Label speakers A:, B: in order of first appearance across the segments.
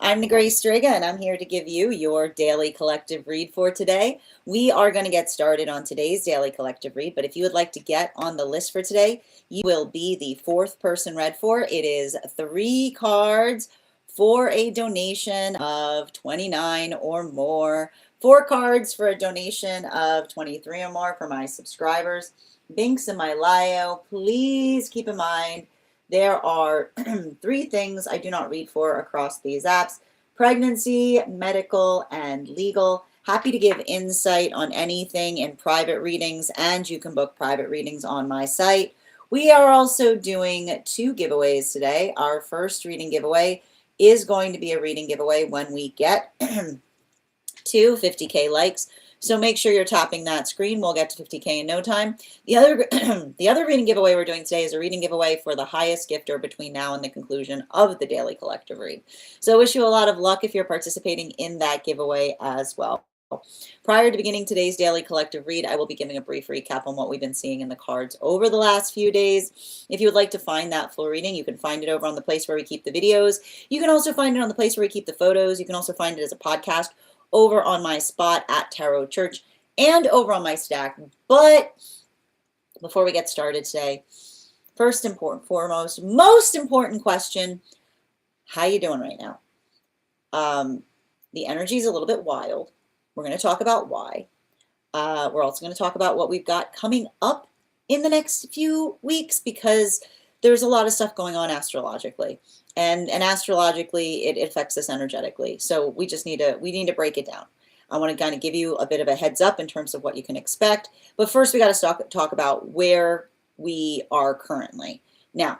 A: I'm the Gray Strega, and I'm here to give you your daily collective read for today. We are going to get started on today's daily collective read, but if you would like to get on the list for today, you will be the fourth person read for. It is 3 cards for a donation of 29 or more. 4 cards for a donation of 23 or more for my subscribers. Links in my bio. Please keep in mind there are 3 things I do not read for across these apps: pregnancy, medical, and legal. Happy to give insight on anything in private readings, and you can book private readings on my site. We are also doing 2 giveaways today. Our first reading giveaway is going to be a reading giveaway when we get to 50K likes. So make sure you're tapping that screen. We'll get to 50K in no time. The other reading giveaway we're doing today is a reading giveaway for the highest gifter between now and the conclusion of the daily collective read. So I wish you a lot of luck if you're participating in that giveaway as well. Prior to beginning today's daily collective read, I will be giving a brief recap on what we've been seeing in the cards over the last few days. If you would like to find that full reading, you can find it over on the place where we keep the videos. You can also find it on the place where we keep the photos. You can also find it as a podcast over on my spot at Tarot Church and over on my stack. But before we get started today, most important question: how you doing right now? The energy is a little bit wild. We're going to talk about why. We're also going to talk about what we've got coming up in the next few weeks, because there's a lot of stuff going on astrologically. And astrologically, it affects us energetically. So we need to break it down. I want to kind of give you a bit of a heads up in terms of what you can expect. But first, we got to talk about where we are currently. Now,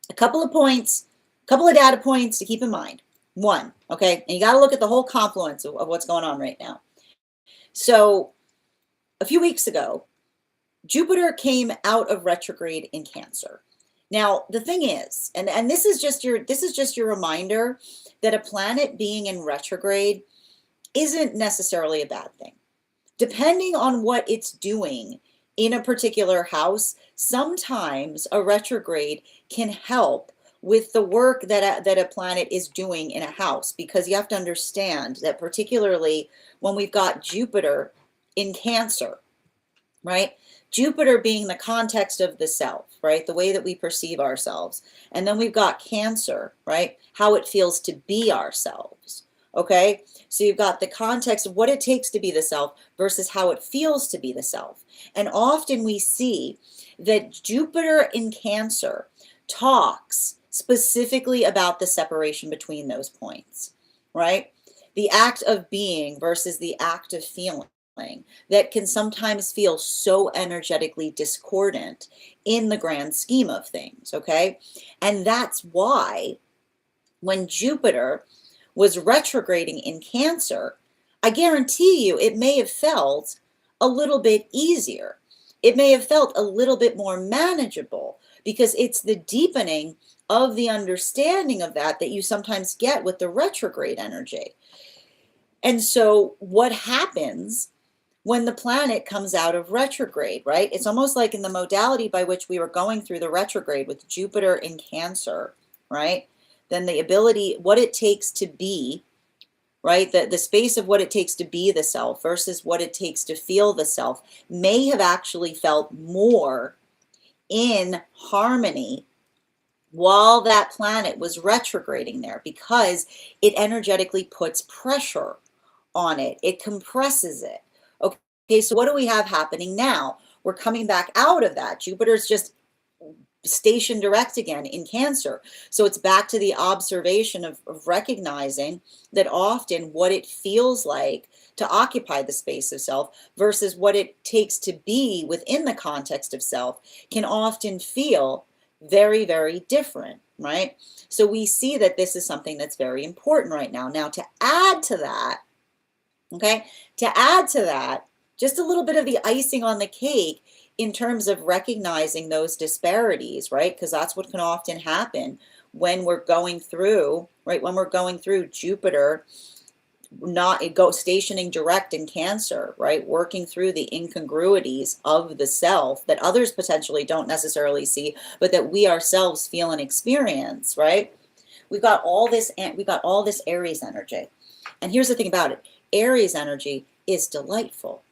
A: a couple of data points to keep in mind. 1, okay, and you got to look at the whole confluence of what's going on right now. So a few weeks ago, Jupiter came out of retrograde in Cancer. Now, the thing is, and this is just your reminder that a planet being in retrograde isn't necessarily a bad thing. Depending on what it's doing in a particular house, sometimes a retrograde can help with the work that a planet is doing in a house, because you have to understand that particularly when we've got Jupiter in Cancer, right? Jupiter being the context of the self, right? The way that we perceive ourselves. And then we've got Cancer, right? How it feels to be ourselves, okay? So you've got the context of what it takes to be the self versus how it feels to be the self. And often we see that Jupiter in Cancer talks specifically about the separation between those points, right? The act of being versus the act of feeling, that can sometimes feel so energetically discordant in the grand scheme of things, okay? And that's why when Jupiter was retrograding in Cancer, I guarantee you it may have felt a little bit easier. It may have felt a little bit more manageable, because it's the deepening of the understanding of that you sometimes get with the retrograde energy. And so what happens when the planet comes out of retrograde, right? It's almost like in the modality by which we were going through the retrograde with Jupiter in Cancer, right? Then the ability, what it takes to be, right? The space of what it takes to be the self versus what it takes to feel the self may have actually felt more in harmony while that planet was retrograding there, because it energetically puts pressure on it. It compresses it. Okay, so what do we have happening now? We're coming back out of that. Jupiter's just stationed direct again in Cancer. So it's back to the observation of recognizing that often what it feels like to occupy the space of self versus what it takes to be within the context of self can often feel very, very different, right? So we see that this is something that's very important right now. Now, to add to that, okay, just a little bit of the icing on the cake in terms of recognizing those disparities, right? Because that's what can often happen when we're going through, right? When we're going through Jupiter stationing direct in Cancer, right? Working through the incongruities of the self that others potentially don't necessarily see, but that we ourselves feel and experience, right? we've got all this, and we've got all this Aries energy. And here's the thing about it. Aries energy is delightful.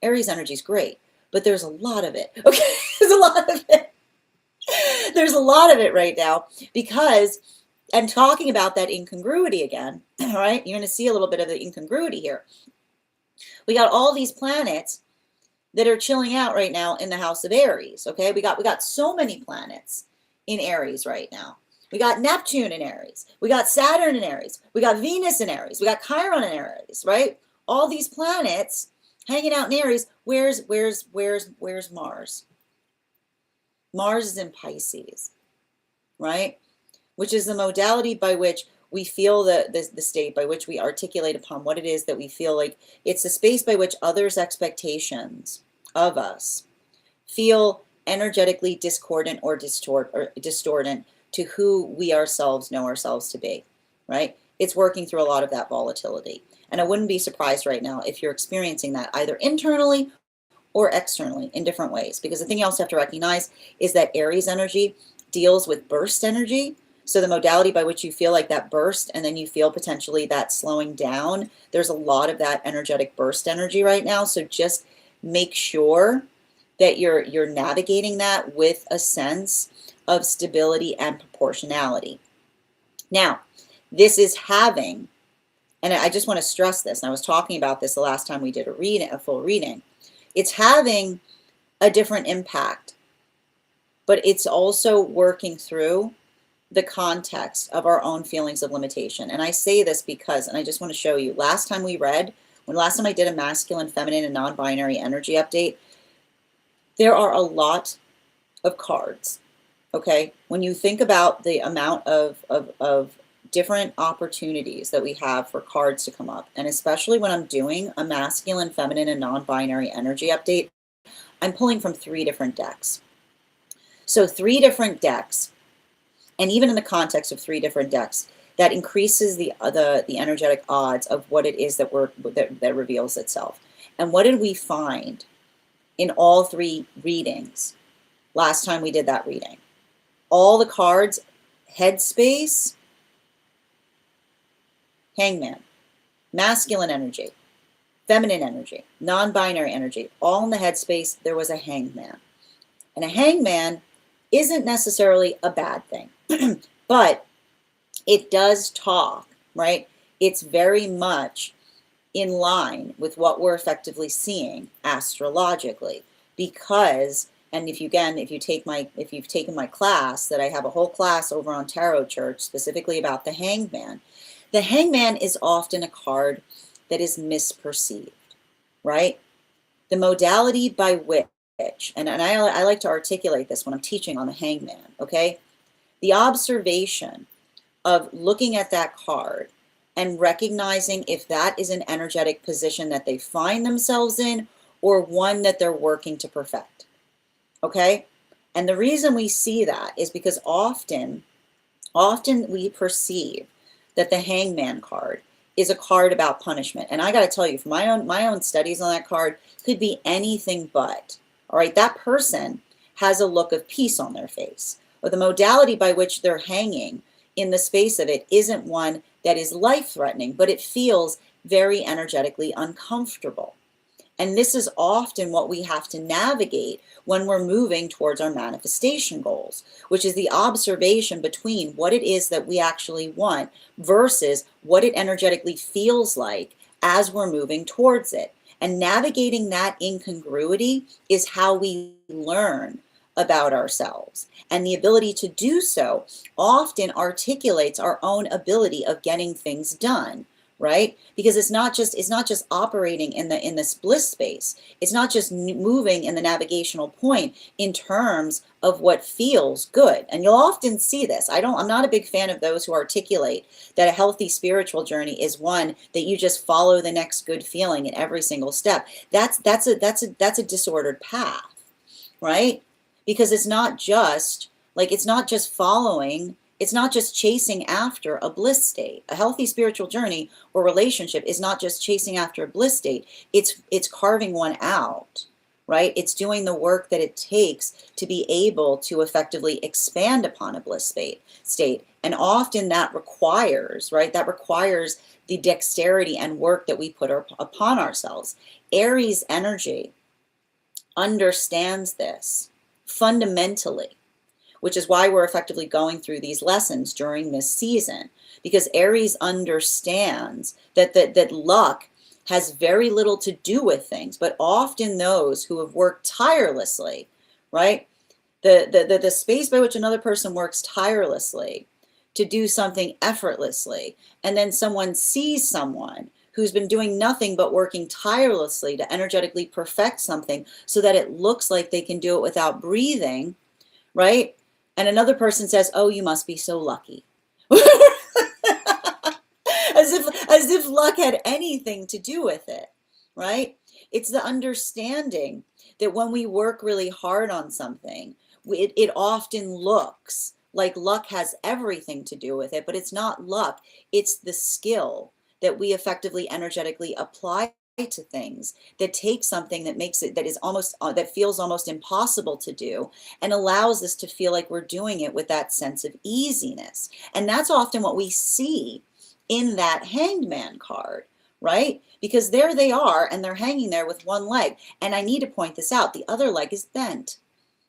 A: Aries energy is great, but there's a lot of it. Okay, there's a lot of it. There's a lot of it right now because I'm talking about that incongruity again, all right? You're going to see a little bit of the incongruity here. We got all these planets that are chilling out right now in the house of Aries, okay? We got so many planets in Aries right now. We got Neptune in Aries. We got Saturn in Aries. We got Venus in Aries. We got Chiron in Aries, right? All these planets hanging out in Aries. Where's Mars? Mars is in Pisces, right? Which is the modality by which we feel the state by which we articulate upon what it is that we feel like. It's the space by which others' expectations of us feel energetically discordant or distortant to who we ourselves know ourselves to be, right? It's working through a lot of that volatility. And I wouldn't be surprised right now if you're experiencing that either internally or externally in different ways. Because the thing you also have to recognize is that Aries energy deals with burst energy. So the modality by which you feel like that burst and then you feel potentially that slowing down, there's a lot of that energetic burst energy right now. So just make sure that you're navigating that with a sense of stability and proportionality. Now, this is having, and I just want to stress this, and I was talking about this the last time we did a full reading, it's having a different impact, but it's also working through the context of our own feelings of limitation. And I say this because, and I just want to show you, last time I did a masculine, feminine, and non-binary energy update, there are a lot of cards, okay? When you think about the amount of different opportunities that we have for cards to come up, and especially when I'm doing a masculine, feminine, and non-binary energy update, I'm pulling from 3 different decks. So 3 different decks, and even in the context of 3 different decks, that increases the energetic odds of what it is that that reveals itself. And what did we find in all 3 readings last time we did that reading? All the cards, headspace, Hangman, masculine energy, feminine energy, non-binary energy, all in the headspace, there was a hangman. And a hangman isn't necessarily a bad thing, but it does talk, right? It's very much in line with what we're effectively seeing astrologically, because, and if you've taken my class, that I have a whole class over on Tarot Church specifically about the hangman. The hangman is often a card that is misperceived, right? The modality by which, and I like to articulate this when I'm teaching on the hangman, okay? The observation of looking at that card and recognizing if that is an energetic position that they find themselves in or one that they're working to perfect, okay? And the reason we see that is because often we perceive that the hangman card is a card about punishment. And I got to tell you, from my own studies on that card, could be anything but. All right, that person has a look of peace on their face, or the modality by which they're hanging in the space of it isn't one that is life-threatening, but it feels very energetically uncomfortable. And this is often what we have to navigate when we're moving towards our manifestation goals, which is the observation between what it is that we actually want versus what it energetically feels like as we're moving towards it. And navigating that incongruity is how we learn about ourselves. And the ability to do so often articulates our own ability of getting things done, right? Because it's not just operating in this bliss space. It's not just moving in the navigational point in terms of what feels good. And you'll often see this. I'm not a big fan of those who articulate that a healthy spiritual journey is one that you just follow the next good feeling in every single step. That's a disordered path, right? Because it's not just following. It's not just chasing after a bliss state. A healthy spiritual journey or relationship is not just chasing after a bliss state. It's carving one out, right? It's doing the work that it takes to be able to effectively expand upon a bliss state And often that requires, right, that requires the dexterity and work that we put upon ourselves. Aries energy understands this fundamentally, which is why we're effectively going through these lessons during this season, because Aries understands that luck has very little to do with things, but often those who have worked tirelessly, right? The space by which another person works tirelessly to do something effortlessly, and then someone sees someone who's been doing nothing but working tirelessly to energetically perfect something so that it looks like they can do it without breathing, right? And another person says, "Oh, you must be so lucky." as if luck had anything to do with it, right? It's the understanding that when we work really hard on something, it often looks like luck has everything to do with it, but it's not luck. It's the skill that we effectively energetically apply to things that take something that makes it, that is almost, that feels almost impossible to do, and allows us to feel like we're doing it with that sense of easiness. And that's often what we see in that Hanged Man card, right? Because there they are, and they're hanging there with one leg. And I need to point this out. The other leg is bent.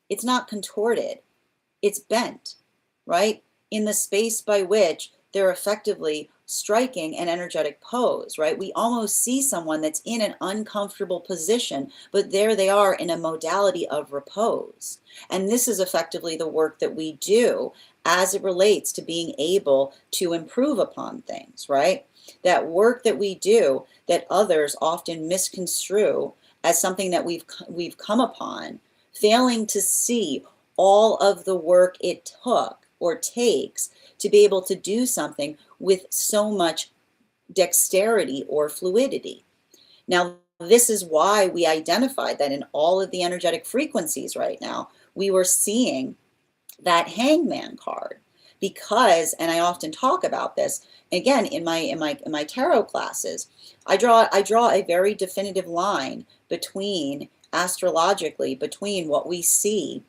A: It's not contorted. It's bent, right? In the space by which they're effectively striking an energetic pose, right? We almost see someone that's in an uncomfortable position, but there they are in a modality of repose. And this is effectively the work that we do as it relates to being able to improve upon things, right? That work that we do that others often misconstrue as something that we've come upon, failing to see all of the work it took or takes to be able to do something with so much dexterity or fluidity. Now, this is why we identified that in all of the energetic frequencies right now, we were seeing that Hangman card, because, and I often talk about this again in my tarot classes, I draw a very definitive line between, astrologically, between what we see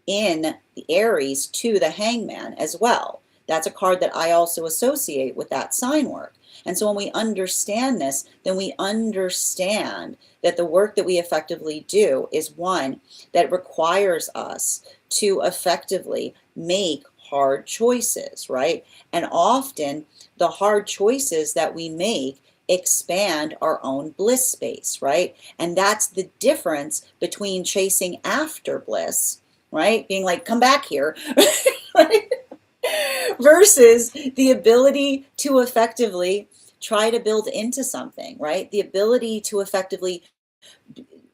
A: in the Aries to the Hangman as well. That's a card that I also associate with that sign work. And so when we understand this, then we understand that the work that we effectively do is one that requires us to effectively make hard choices, right? And often the hard choices that we make expand our own bliss space, right? And that's the difference between chasing after bliss, right? Being like, come back here, right? Versus the ability to effectively try to build into something, right? The ability to effectively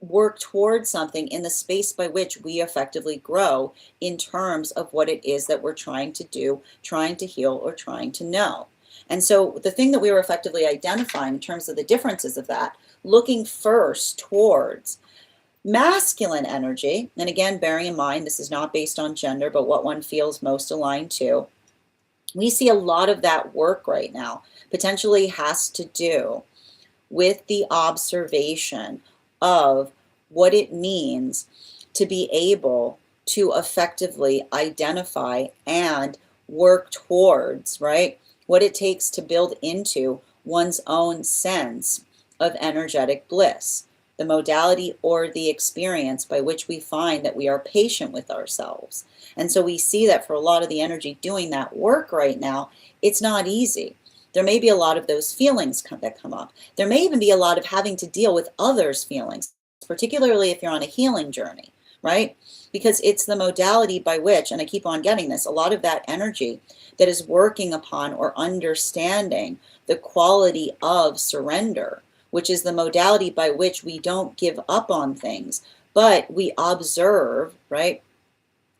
A: work towards something in the space by which we effectively grow in terms of what it is that we're trying to do, trying to heal, or trying to know. And so the thing that we were effectively identifying in terms of the differences of that, looking first towards masculine energy, and again, bearing in mind, this is not based on gender, but what one feels most aligned to. We see a lot of that work right now potentially has to do with the observation of what it means to be able to effectively identify and work towards, right, what it takes to build into one's own sense of energetic bliss, the modality or the experience by which we find that we are patient with ourselves. And so we see that for a lot of the energy doing that work right now, it's not easy. There may be a lot of those feelings that come up. There may even be a lot of having to deal with others' feelings, particularly if you're on a healing journey, right? Because it's the modality by which, and I keep on getting this, a lot of that energy that is working upon or understanding the quality of surrender, which is the modality by which we don't give up on things, but we observe, right?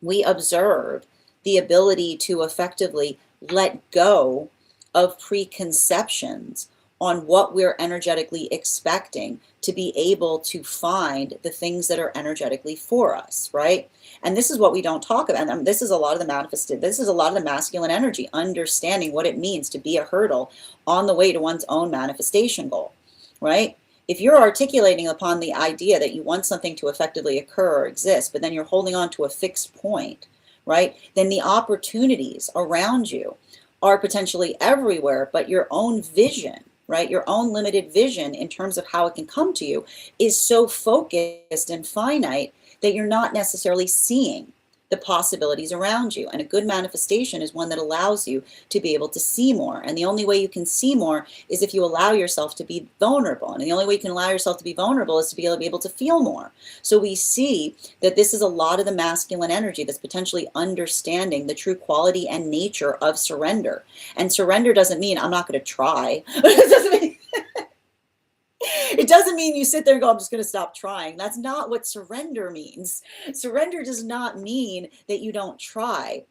A: We observe the ability to effectively let go of preconceptions on what we're energetically expecting to be able to find the things that are energetically for us, right? And this is what we don't talk about. And this is a lot of the this is a lot of the masculine energy, understanding what it means to be a hurdle on the way to one's own manifestation goal, right? If you're articulating upon the idea that you want something to effectively occur or exist, but then you're holding on to a fixed point, right? Then the opportunities around you are potentially everywhere, but your own vision, right? Your own limited vision in terms of how it can come to you is so focused and finite that you're not necessarily seeing the possibilities around you. And a good manifestation is one that allows you to be able to see more. And the only way you can see more is if you allow yourself to be vulnerable. And the only way you can allow yourself to be vulnerable is to be able to feel more. So we see that this is a lot of the masculine energy that's potentially understanding the true quality and nature of surrender. And surrender doesn't mean I'm not going to try. It doesn't mean you sit there and go, I'm just going to stop trying. That's not what surrender means. Surrender does not mean that you don't try,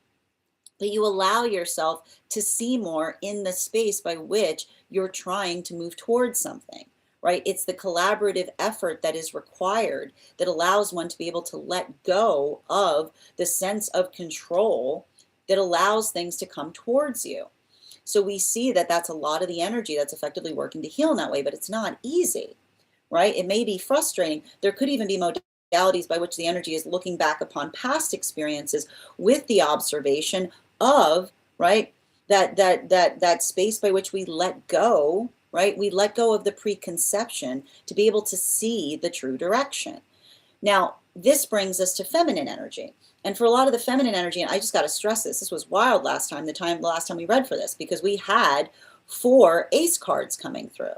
A: but you allow yourself to see more in the space by which you're trying to move towards something, right? It's the collaborative effort that is required that allows one to be able to let go of the sense of control that allows things to come towards you. So we see that that's a lot of the energy that's effectively working to heal in that way, but it's not easy, right? It may be frustrating. There could even be modalities by which the energy is looking back upon past experiences with the observation of, right, that space by which we let go, right? We let go of the preconception to be able to see the true direction. Now, this brings us to feminine energy. And for a lot of the feminine energy, and I just got to stress this was wild the last time we read for this, because we had 4 ace cards coming through.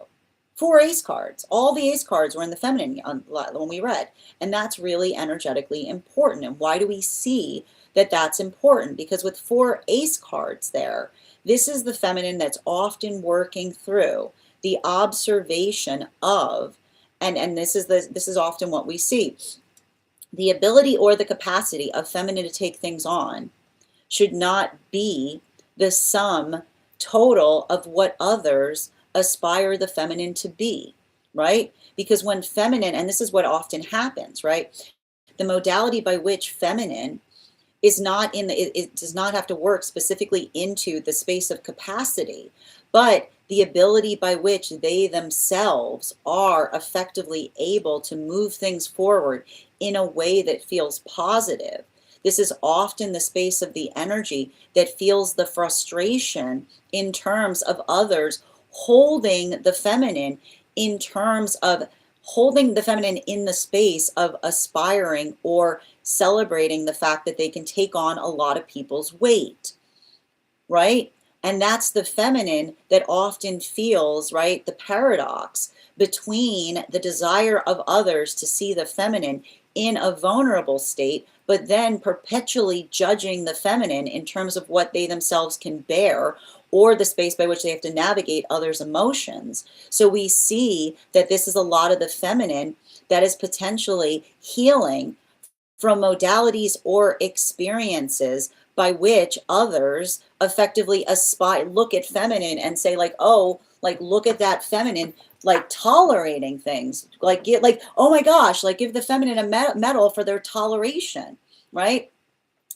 A: 4 ace cards. All the ace cards were in the feminine when we read. And that's really energetically important. And why do we see that that's important? Because with 4 ace cards there, this is the feminine that's often working through the observation of, and this is often what we see. The ability or the capacity of feminine to take things on should not be the sum total of what others aspire the feminine to be, right? Because when feminine, and this is what often happens, right? The modality by which feminine is not it does not have to work specifically into the space of capacity, but the ability by which they themselves are effectively able to move things forward in a way that feels positive. This is often the space of the energy that feels the frustration in terms of others holding the feminine, in terms of holding the feminine in the space of aspiring or celebrating the fact that they can take on a lot of people's weight, right? And that's the feminine that often feels, right, the paradox between the desire of others to see the feminine in a vulnerable state, but then perpetually judging the feminine in terms of what they themselves can bear, or the space by which they have to navigate others' emotions. So we see that this is a lot of the feminine that is potentially healing from modalities or experiences by which others effectively look at feminine and say, like, oh, like, look at that feminine, like, tolerating things, like, oh my gosh, like, give the feminine a medal for their toleration, right?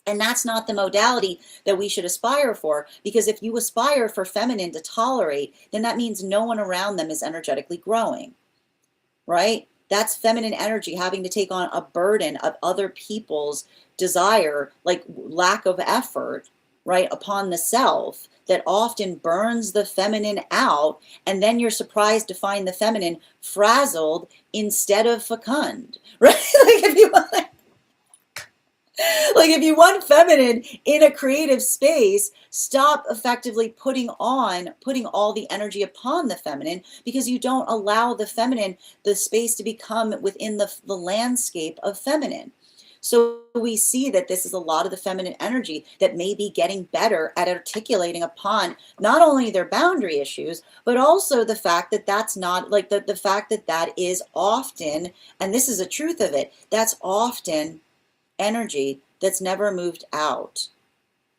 A: And that's not the modality that we should aspire for, because if you aspire for feminine to tolerate, then that means no one around them is energetically growing, right? That's feminine energy having to take on a burden of other people's desire, like lack of effort, right, upon the self, that often burns the feminine out. And then you're surprised to find the feminine frazzled instead of fecund, right? If you want feminine in a creative space, stop effectively putting all the energy upon the feminine, because you don't allow the feminine the space to become within the landscape of feminine. So we see that this is a lot of the feminine energy that may be getting better at articulating upon not only their boundary issues, but also the fact that that's not, like, the fact that that is often, and this is the truth of it, that's often energy that's never moved out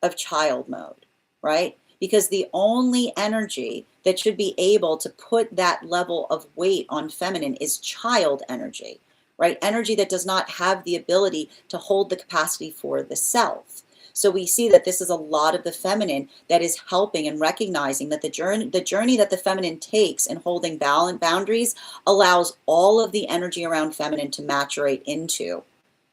A: of child mode, right? Because the only energy that should be able to put that level of weight on feminine is child energy, right? Energy that does not have the ability to hold the capacity for the self. So we see that this is a lot of the feminine that is helping and recognizing that the journey that the feminine takes in holding boundaries allows all of the energy around feminine to maturate into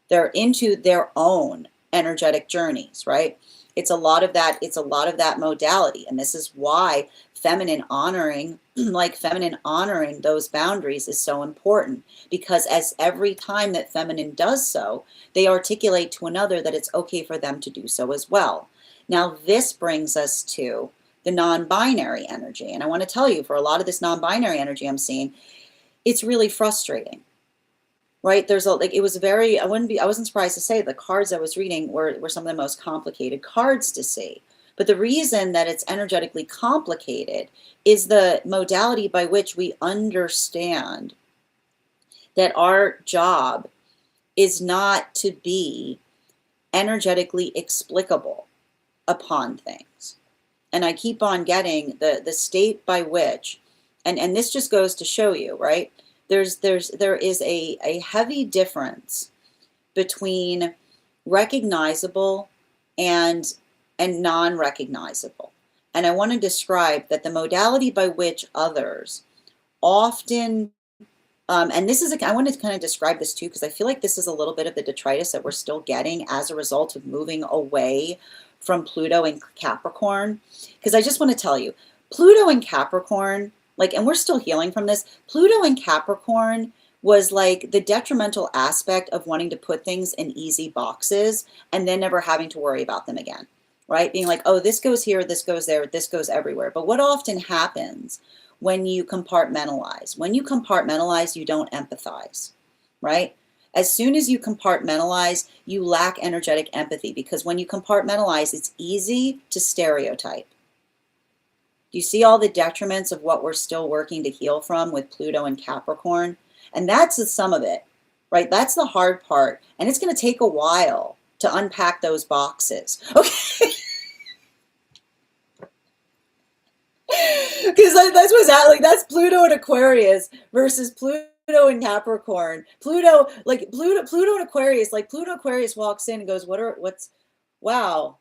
A: their own energetic journeys, right? It's a lot of that. It's a lot of that modality. And this is why feminine honoring, like feminine honoring those boundaries is so important, because as every time that feminine does so, they articulate to another that it's okay for them to do so as well. Now, this brings us to the non-binary energy. And I want to tell you, for a lot of this non-binary energy I'm seeing, it's really frustrating. Right? There's a, like, it was very, I wasn't surprised to say the cards I was reading were some of the most complicated cards to see. But the reason that it's energetically complicated is the modality by which we understand that our job is not to be energetically explicable upon things. And I keep on getting the state by which, and this just goes to show you, right? There is a heavy difference between recognizable and non-recognizable. And I want to describe that the modality by which others often, and this is, I want to kind of describe this too, because I feel like this is a little bit of the detritus that we're still getting as a result of moving away from Pluto and Capricorn. Because I just want to tell you, Pluto and Capricorn, like, and we're still healing from this. Pluto and Capricorn was like the detrimental aspect of wanting to put things in easy boxes and then never having to worry about them again, right? Being like, oh, this goes here, this goes there, this goes everywhere. But what often happens when you compartmentalize? When you compartmentalize, you don't empathize, right? As soon as you compartmentalize, you lack energetic empathy, because when you compartmentalize, it's easy to stereotype. You see all the detriments of what we're still working to heal from with Pluto and Capricorn? And that's the sum of it, right? That's the hard part. And it's going to take a while to unpack those boxes. Okay. Because that's what's that, like, that's Pluto and Aquarius versus Pluto and Capricorn. Pluto and Aquarius, like Pluto Aquarius walks in and goes, wow.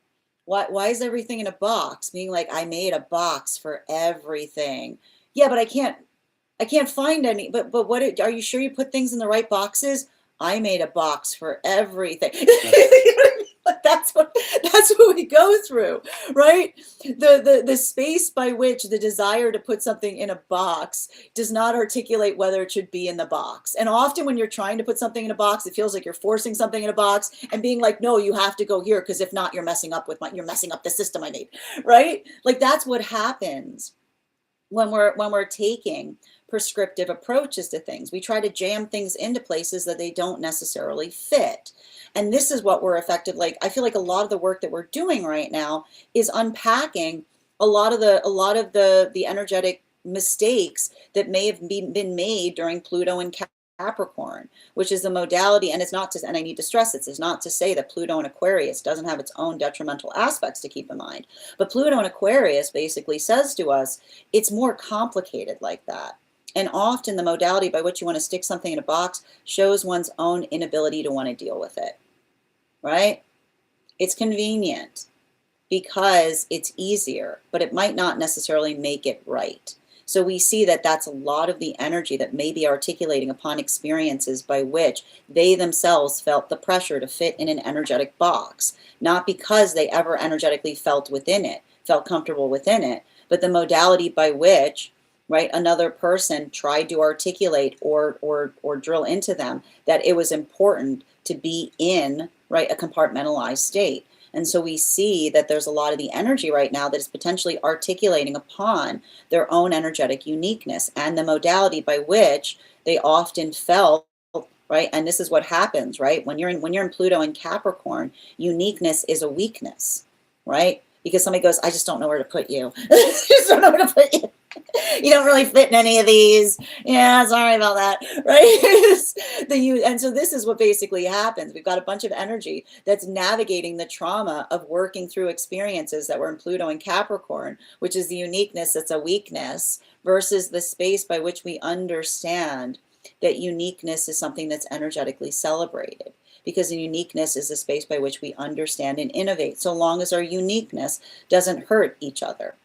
A: Why is everything in a box? Being like, I made a box for everything. Yeah, but I can't find any. But what? Are you sure you put things in the right boxes? I made a box for everything. That's what we go through, right? The space by which the desire to put something in a box does not articulate whether it should be in the box. And often when you're trying to put something in a box, it feels like you're forcing something in a box and being like, no, you have to go here, because if not, you're messing up the system I made, right? Like, that's what happens when we're taking prescriptive approaches to things. We try to jam things into places that they don't necessarily fit. And this is what we're effective. Like, I feel like a lot of the work that we're doing right now is unpacking a lot of the energetic mistakes that may have been made during Pluto and Capricorn, which is the modality. And it's not to, and I need to stress this, is not to say that Pluto and Aquarius doesn't have its own detrimental aspects to keep in mind. But Pluto and Aquarius basically says to us, it's more complicated like that. And often the modality by which you want to stick something in a box shows one's own inability to want to deal with it, right? It's convenient because it's easier, but it might not necessarily make it right. So we see that that's a lot of the energy that may be articulating upon experiences by which they themselves felt the pressure to fit in an energetic box, not because they ever energetically felt comfortable within it, but the modality by which, right, another person tried to articulate or drill into them that it was important to be in, right, a compartmentalized state. And so we see that there's a lot of the energy right now that is potentially articulating upon their own energetic uniqueness and the modality by which they often felt, right? And this is what happens, right? When you're in Pluto and Capricorn, uniqueness is a weakness, right? Because somebody goes, I just don't know where to put you. I just don't know where to put you. You don't really fit in any of these. Yeah, sorry about that, right? And so this is what basically happens. We've got a bunch of energy that's navigating the trauma of working through experiences that were in Pluto and Capricorn, which is the uniqueness that's a weakness, versus the space by which we understand that uniqueness is something that's energetically celebrated. Because the uniqueness is a space by which we understand and innovate, so long as our uniqueness doesn't hurt each other.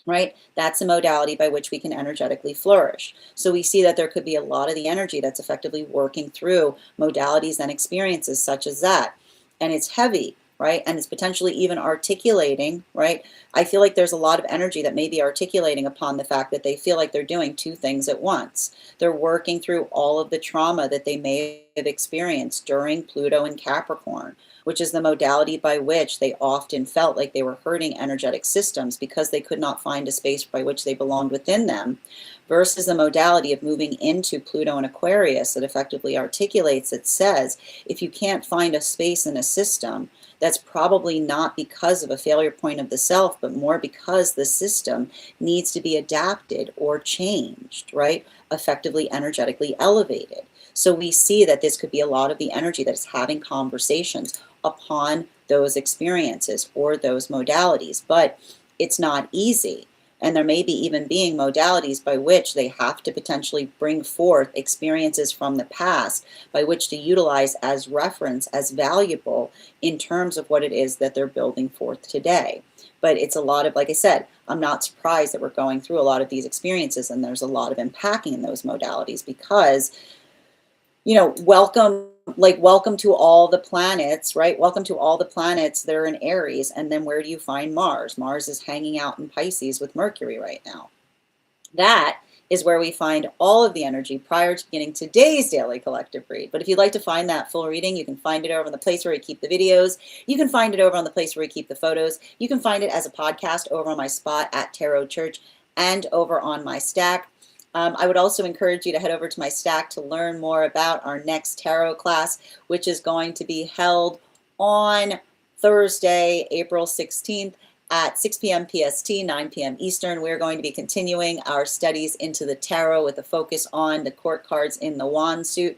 A: Right? That's a modality by which we can energetically flourish. So we see that there could be a lot of the energy that's effectively working through modalities and experiences such as that. And it's heavy right? And it's potentially even articulating, right? I feel like there's a lot of energy that may be articulating upon the fact that they feel like they're doing two things at once. They're working through all of the trauma that they may have experienced during Pluto and Capricorn, which is the modality by which they often felt like they were hurting energetic systems because they could not find a space by which they belonged within them, versus the modality of moving into Pluto and Aquarius that effectively articulates, it says, if you can't find a space in a system, that's probably not because of a failure point of the self, but more because the system needs to be adapted or changed, right? Effectively energetically elevated. So we see that this could be a lot of the energy that is having conversations upon those experiences or those modalities, but it's not easy. And there may be even being modalities by which they have to potentially bring forth experiences from the past by which to utilize as reference, as valuable in terms of what it is that they're building forth today. But it's a lot of, like I said, I'm not surprised that we're going through a lot of these experiences, and there's a lot of unpacking in those modalities because, welcome to all the planets, right? Welcome to all the planets that are in Aries. And then where do you find Mars? Mars is hanging out in Pisces with Mercury right now. That is where we find all of the energy prior to beginning today's daily collective read. But if you'd like to find that full reading, you can find it over on the place where we keep the videos. You can find it over on the place where we keep the photos. You can find it as a podcast over on my spot at Tarot Church and over on my stack. I would also encourage you to head over to my stack to learn more about our next tarot class, which is going to be held on Thursday, April 16th at 6 p.m. PST, 9 p.m. Eastern. We're going to be continuing our studies into the tarot with a focus on the court cards in the wand suit.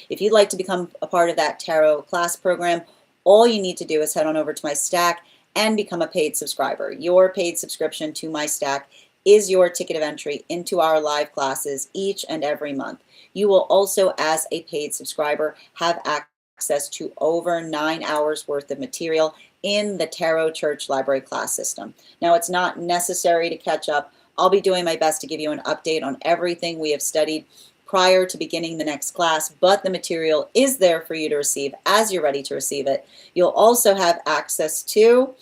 A: If you'd like to become a part of that tarot class program, all you need to do is head on over to my stack and become a paid subscriber. Your paid subscription to my stack is your ticket of entry into our live classes each and every month. You will also, as a paid subscriber, have access to over 9 hours worth of material in the Tarot Church Library class system. Now, it's not necessary to catch up. I'll be doing my best to give you an update on everything we have studied prior to beginning the next class, but the material is there for you to receive as you're ready to receive it. You'll also have access to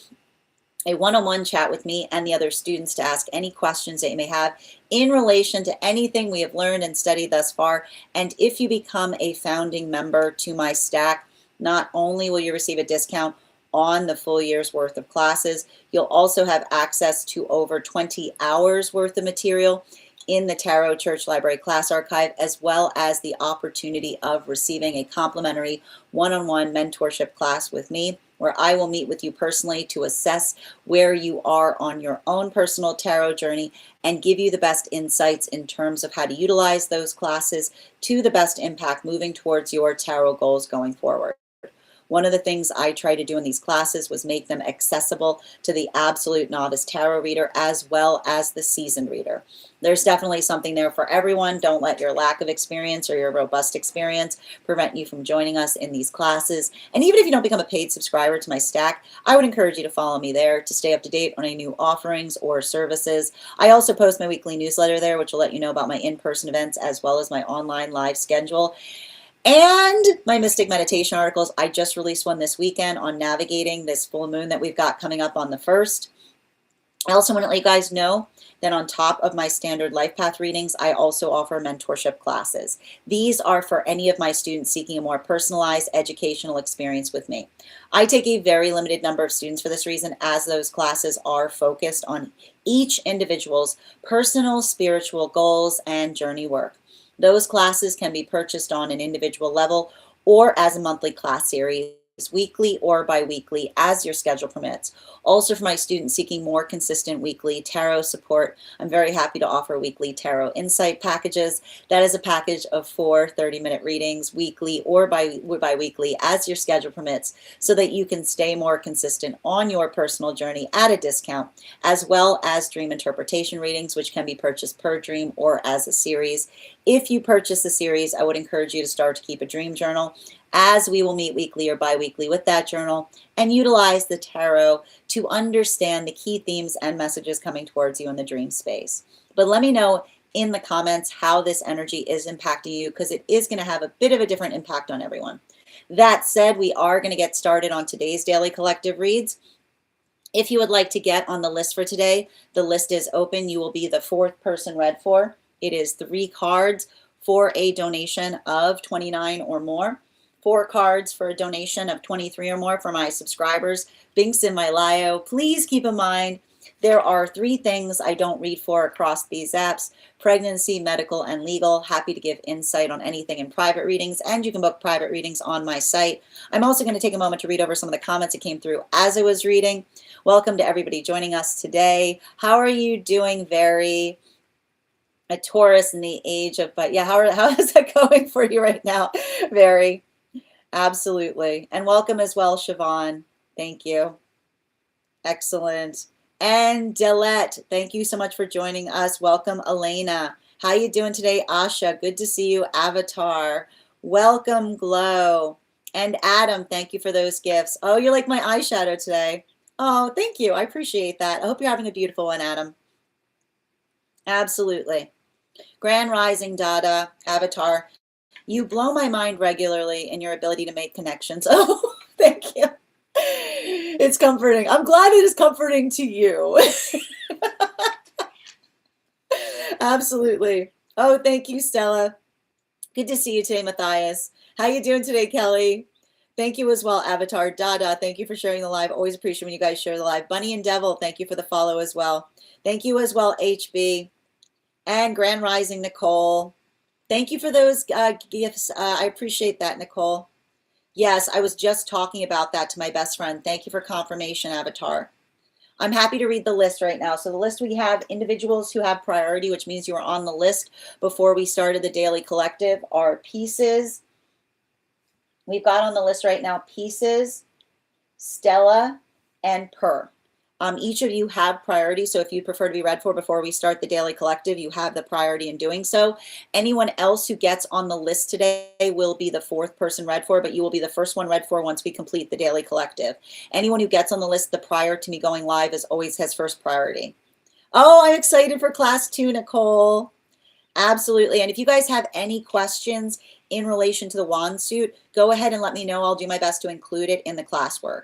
A: a one-on-one chat with me and the other students to ask any questions that you may have in relation to anything we have learned and studied thus far. And if you become a founding member to my stack, not only will you receive a discount on the full year's worth of classes, you'll also have access to over 20 hours worth of material in the Tarot Church Library class archive, as well as the opportunity of receiving a complimentary one-on-one mentorship class with me, where I will meet with you personally to assess where you are on your own personal tarot journey and give you the best insights in terms of how to utilize those classes to the best impact moving towards your tarot goals going forward. One of the things I try to do in these classes was make them accessible to the absolute novice tarot reader as well as the seasoned reader. There's definitely something there for everyone. Don't let your lack of experience or your robust experience prevent you from joining us in these classes. And even if you don't become a paid subscriber to my stack, I would encourage you to follow me there to stay up to date on any new offerings or services. I also post my weekly newsletter there, which will let you know about my in-person events as well as my online live schedule. And my Mystic Meditation articles. I just released one this weekend on navigating this full moon that we've got coming up on the 1st. I also want to let you guys know that on top of my standard life path readings, I also offer mentorship classes. These are for any of my students seeking a more personalized educational experience with me. I take a very limited number of students for this reason, as those classes are focused on each individual's personal spiritual goals and journey work. Those classes can be purchased on an individual level or as a monthly class series, weekly or bi-weekly, as your schedule permits. Also, for my students seeking more consistent weekly tarot support, I'm very happy to offer weekly tarot insight packages. That is a package of 4 30-minute readings weekly or bi-weekly as your schedule permits, so that you can stay more consistent on your personal journey at a discount, as well as dream interpretation readings, which can be purchased per dream or as a series. If you purchase the series, I would encourage you to start to keep a dream journal, as we will meet weekly or bi-weekly with that journal and utilize the tarot to understand the key themes and messages coming towards you in the dream space. But let me know in the comments how this energy is impacting you, because it is going to have a bit of a different impact on everyone. That said, we are going to get started on today's daily collective reads. If you would like to get on the list for today, the list is open. You will be the fourth person read for. It is 3 cards for a donation of $29 or more. 4 cards for a donation of $23 or more for my subscribers. Links in my bio. Please keep in mind, there are 3 things I don't read for across these apps: pregnancy, medical, and legal. Happy to give insight on anything in private readings, and you can book private readings on my site. I'm also going to take a moment to read over some of the comments that came through as I was reading. Welcome to everybody joining us today. How are you doing, Very? A Taurus in the age of, but yeah, how is that going for you right now, Very? Absolutely. And welcome as well, Siobhan. Thank you. Excellent. And Delette, thank you so much for joining us. Welcome, Elena. How you doing today, Asha? Good to see you, Avatar. Welcome, Glow. And Adam, thank you for those gifts. Oh, you're like my eyeshadow today. Oh, thank you. I appreciate that. I hope you're having a beautiful one, Adam. Absolutely. Grand Rising, Dada, Avatar. You blow my mind regularly in your ability to make connections. Oh, thank you. It's comforting. I'm glad it is comforting to you. Absolutely. Oh, thank you, Stella. Good to see you today, Matthias. How you doing today, Kelly? Thank you as well, Avatar. Dada, thank you for sharing the live. Always appreciate when you guys share the live. Bunny and Devil, thank you for the follow as well. Thank you as well, HB. And Grand Rising, Nicole. Thank you for those gifts. I appreciate that, Nicole. Yes, I was just talking about that to my best friend. Thank you for confirmation, Avatar. I'm happy to read the list right now. So the list, we have individuals who have priority, which means you were on the list before we started the daily collective, are Pieces. We've got on the list right now Pieces, Stella, and Per. Each of you have priority, so if you prefer to be read for before we start the daily collective, you have the priority in doing so. Anyone else who gets on the list today will be the 4th person read for, but you will be the first one read for once we complete the daily collective. Anyone who gets on the list the prior to me going live is always has first priority. Oh, I'm excited for class 2, Nicole. Absolutely. And if you guys have any questions in relation to the wand suit, go ahead and let me know. I'll do my best to include it in the classwork.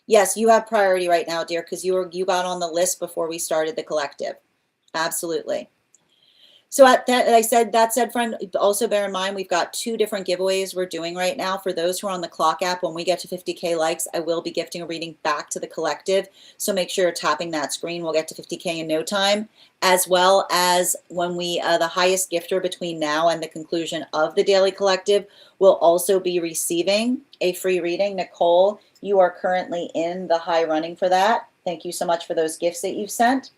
A: Yes, you have priority right now, dear, because you got on the list before we started the collective. Absolutely. So that said, friend, also bear in mind we've got 2 different giveaways we're doing right now. For those who are on the clock app, when we get to 50K likes, I will be gifting a reading back to the collective. So make sure you're tapping that screen. We'll get to 50K in no time, as well as when we the highest gifter between now and the conclusion of the daily collective will also be receiving a free reading. Nicole, you are currently in the high running for that. Thank you so much for those gifts that you've sent.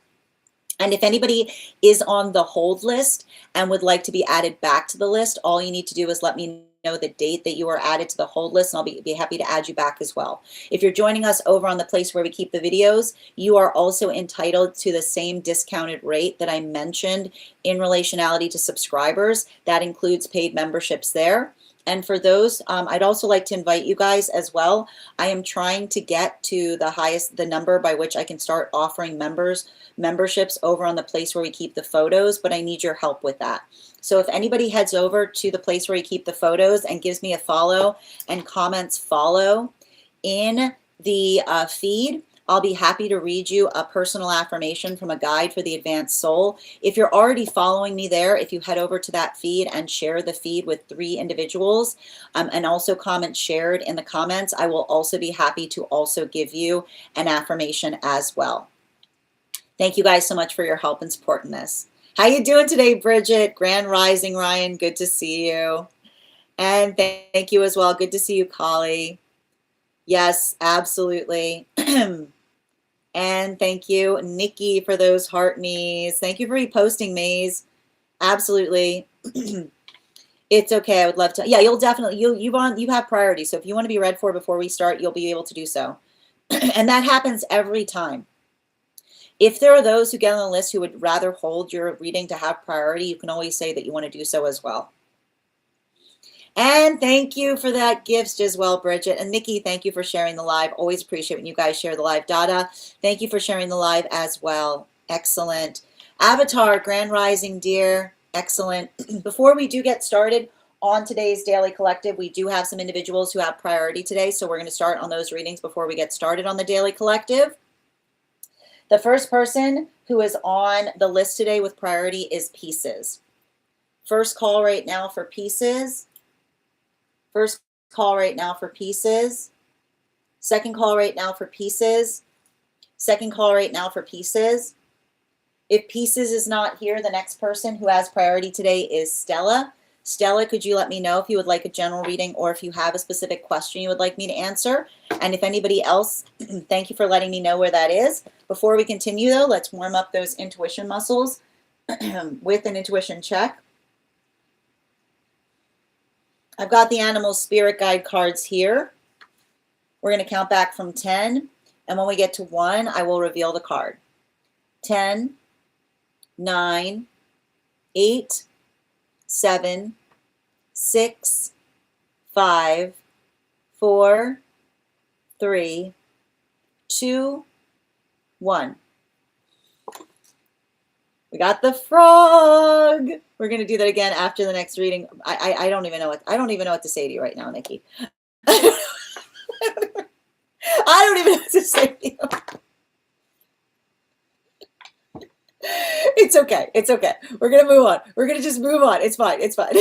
A: And if anybody is on the hold list and would like to be added back to the list, all you need to do is let me know the date that you are added to the hold list, and I'll be happy to add you back as well. If you're joining us over on the place where we keep the videos, you are also entitled to the same discounted rate that I mentioned in relationality to subscribers. That includes paid memberships there. And for those, I'd also like to invite you guys as well. I am trying to get to the number by which I can start offering memberships over on the place where we keep the photos, but I need your help with that. So if anybody heads over to the place where you keep the photos and gives me a follow and comments follow in the feed, I'll be happy to read you a personal affirmation from a guide for the advanced soul. If you're already following me there, if you head over to that feed and share the feed with 3 individuals and also comment shared in the comments, I will also be happy to also give you an affirmation as well. Thank you guys so much for your help and support in this. How you doing today, Bridget? Grand Rising, Ryan. Good to see you. And thank you as well. Good to see you, Kali. Yes, absolutely. And thank you, Nikki, for those heart knees. Thank you for reposting, Maze. Absolutely. It's okay. I would love to. Yeah, you'll definitely, you have priority. So if you want to be read for before we start, you'll be able to do so. And that happens every time. If there are those who get on the list who would rather hold your reading to have priority, you can always say that you want to do so as well. And thank you for that gift as well, Bridget. And Nikki, thank you for sharing the live. Always appreciate when you guys share the live. Dada, thank you for sharing the live as well. Excellent. Avatar, Grand Rising, dear. Excellent. Before we do get started on today's daily collective, we do have some individuals who have priority today, so we're going to start on those readings before we get started on the daily collective. The first person who is on the list today with priority is Pieces. First call right now for Pieces. First call right now for Pieces. Second call right now for Pieces. Second call right now for Pieces. If Pieces is not here, the next person who has priority today is Stella. Stella, could you let me know if you would like a general reading or if you have a specific question you would like me to answer? And if anybody else, thank you for letting me know where that is. Before we continue though, let's warm up those intuition muscles with an intuition check. I've got the animal spirit guide cards here. We're going to count back from 10. And when we get to 1, I will reveal the card. 10, 9, 8, 7, 6, 5, 4, 3, 2, 1. We got the frog. We're going to do that again after the next reading. I don't even know what to say to you right now, Nikki. I don't even know what to say to you. It's okay. It's okay. We're going to move on. We're going to just move on. It's fine. It's fine.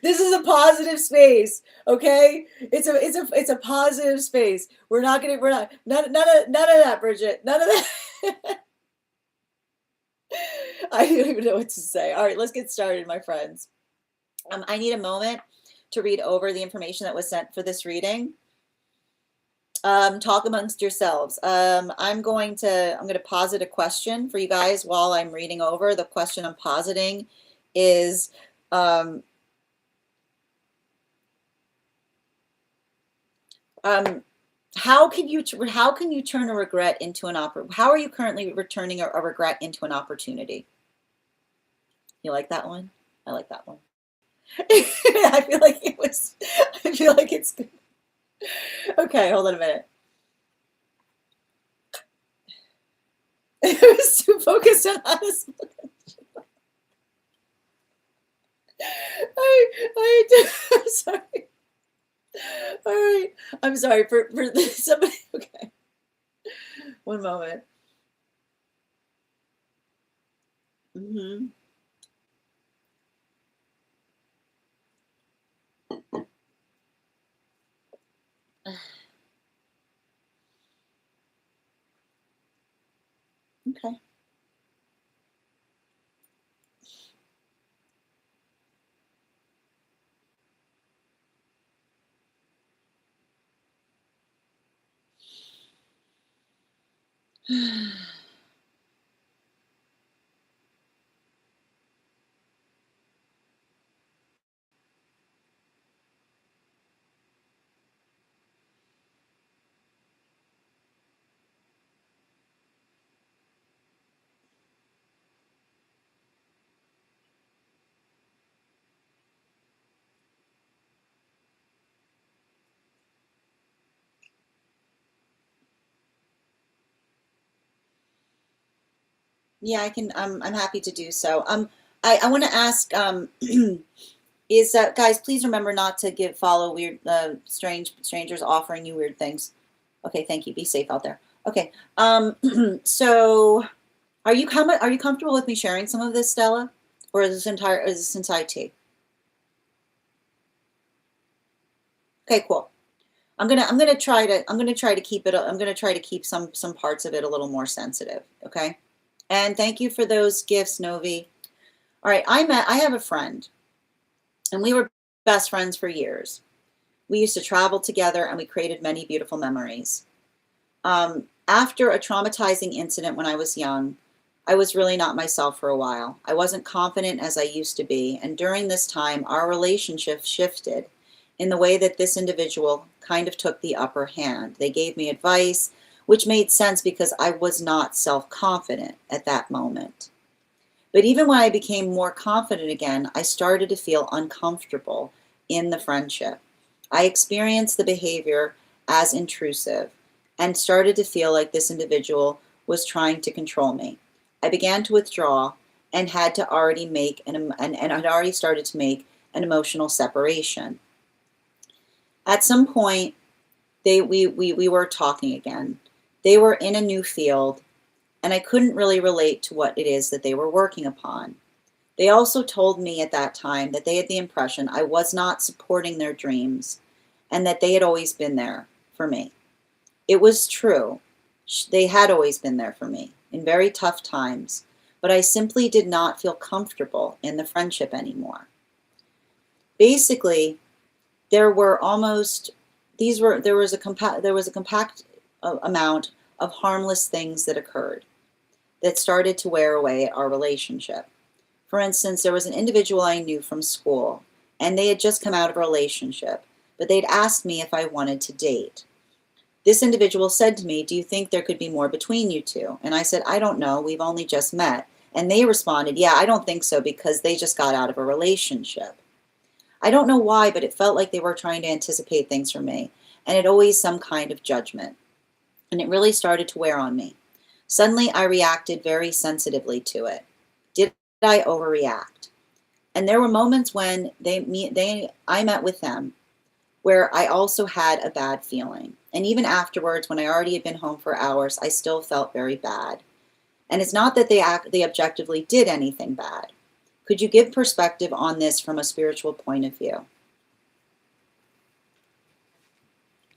A: This is a positive space, okay? It's a positive space. None of that, Bridget. None of that. I don't even know what to say. All right, let's get started, my friends. I need a moment to read over the information that was sent for this reading. Talk amongst yourselves. I'm going to posit a question for you guys while I'm reading over. The question I'm positing is, how can you turn a regret into an how are you currently returning a regret into an opportunity? You like that one? I like that one. I feel like it's good. Okay, hold on a minute. I was too focused on honest. I'm sorry. All right. I'm sorry for somebody. Okay. One moment. Mm-hmm. Okay. Yeah, I can. I'm happy to do so. I want to ask. Is that guys? Please remember not to follow weird, strangers offering you weird things. Okay, thank you. Be safe out there. Okay. So, are you comfortable with me sharing some of this, Stella, or is this inside tea? Okay, cool. I'm gonna try to keep it. I'm gonna try to keep some parts of it a little more sensitive. Okay. And thank you for those gifts, Novi. All right, I have a friend, and we were best friends for years. We used to travel together, and we created many beautiful memories. After a traumatizing incident when I was young, I was really not myself for a while. I wasn't confident as I used to be, and during this time, our relationship shifted in the way that this individual kind of took the upper hand. They gave me advice, which made sense because I was not self-confident at that moment. But even when I became more confident again, I started to feel uncomfortable in the friendship. I experienced the behavior as intrusive and started to feel like this individual was trying to control me. I began to withdraw and had to already make and had already started to make an emotional separation. At some point, we were talking again. They were in a new field, and I couldn't really relate to what it is that they were working upon. They also told me at that time that they had the impression I was not supporting their dreams and that they had always been there for me. It was true. They had always been there for me in very tough times, but I simply did not feel comfortable in the friendship anymore. Basically, there was a compact amount of harmless things that occurred that started to wear away our relationship. For instance, there was an individual I knew from school, and they had just come out of a relationship, but they'd asked me if I wanted to date. This individual said to me, "Do you think there could be more between you two?" And I said, "I don't know, we've only just met." And they responded, "Yeah, I don't think so because they just got out of a relationship." I don't know why, but it felt like they were trying to anticipate things from me, and it always some kind of judgment. And it really started to wear on me. Suddenly, I reacted very sensitively to it. Did I overreact? And there were moments when I met with them where I also had a bad feeling. And even afterwards, when I already had been home for hours, I still felt very bad. And it's not that they objectively did anything bad. Could you give perspective on this from a spiritual point of view?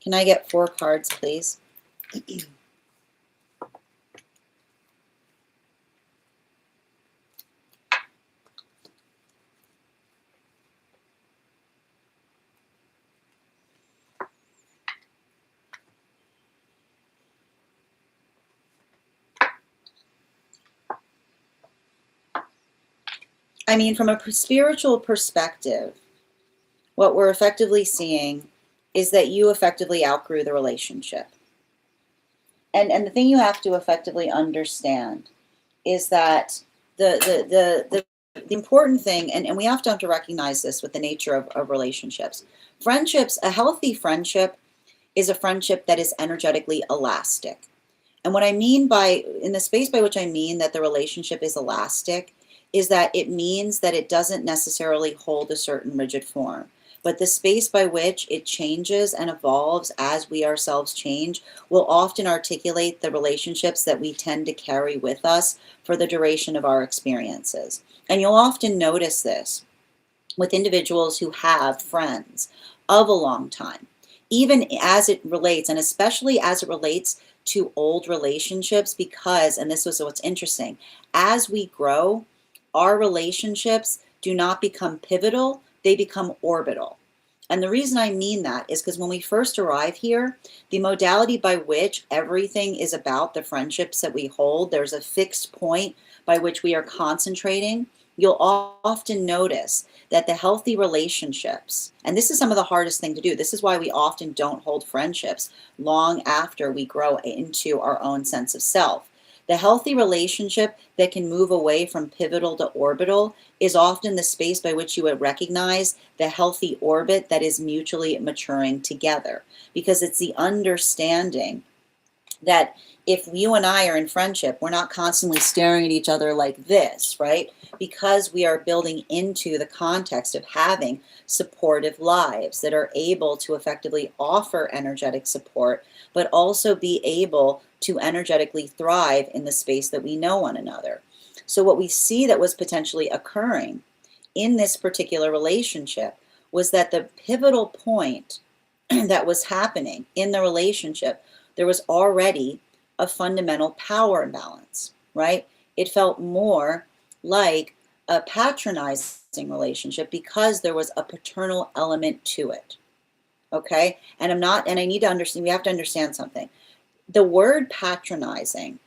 A: Can I get 4 cards, please? I mean, from a spiritual perspective, what we're effectively seeing is that you effectively outgrew the relationship. And the thing you have to effectively understand is that the important thing, and we have to recognize this with the nature of relationships. Friendships, a healthy friendship is a friendship that is energetically elastic. And what I mean in the space by which I mean that the relationship is elastic, is that it means that it doesn't necessarily hold a certain rigid form, but the space by which it changes and evolves as we ourselves change will often articulate the relationships that we tend to carry with us for the duration of our experiences. And you'll often notice this with individuals who have friends of a long time, even as it relates, and especially as it relates to old relationships, because, and this was what's interesting, as we grow, our relationships do not become pivotal, they become orbital. And the reason I mean that is because when we first arrive here, the modality by which everything is about the friendships that we hold, there's a fixed point by which we are concentrating. You'll often notice that the healthy relationships, and this is some of the hardest thing to do, this is why we often don't hold friendships long after we grow into our own sense of self. The healthy relationship that can move away from pivotal to orbital is often the space by which you would recognize the healthy orbit that is mutually maturing together. Because it's the understanding that if you and I are in friendship, we're not constantly staring at each other like this, right? Because we are building into the context of having supportive lives that are able to effectively offer energetic support, but also be able to energetically thrive in the space that we know one another. So what we see that was potentially occurring in this particular relationship was that the pivotal point that was happening in the relationship, there was already a fundamental power imbalance, right? It felt more like a patronizing relationship because there was a paternal element to it. Okay? And I need to understand, we have to understand something. The word patronizing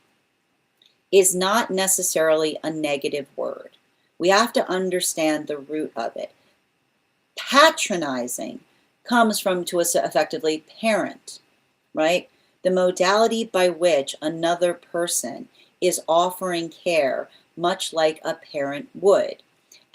A: is not necessarily a negative word. We have to understand the root of it. Patronizing comes from, to us effectively, parent, right? The modality by which another person is offering care, much like a parent would.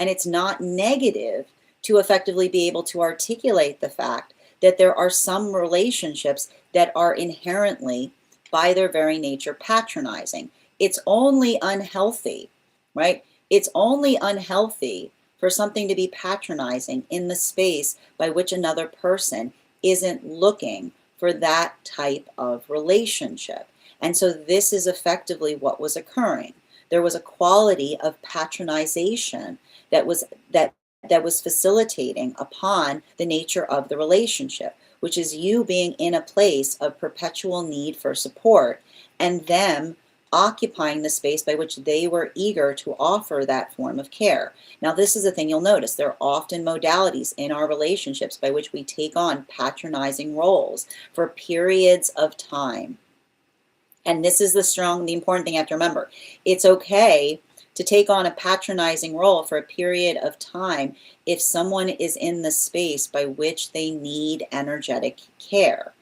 A: And it's not negative to effectively be able to articulate the fact that there are some relationships that are inherently, by their very nature, patronizing. It's only unhealthy, right? It's only unhealthy for something to be patronizing in the space by which another person isn't looking for that type of relationship. And so this is effectively what was occurring. There was a quality of patronization that was that that was facilitating upon the nature of the relationship, which is you being in a place of perpetual need for support and them occupying the space by which they were eager to offer that form of care. Now, this is the thing you'll notice. There are often modalities in our relationships by which we take on patronizing roles for periods of time. And this is the important thing you have to remember. It's okay to take on a patronizing role for a period of time if someone is in the space by which they need energetic care.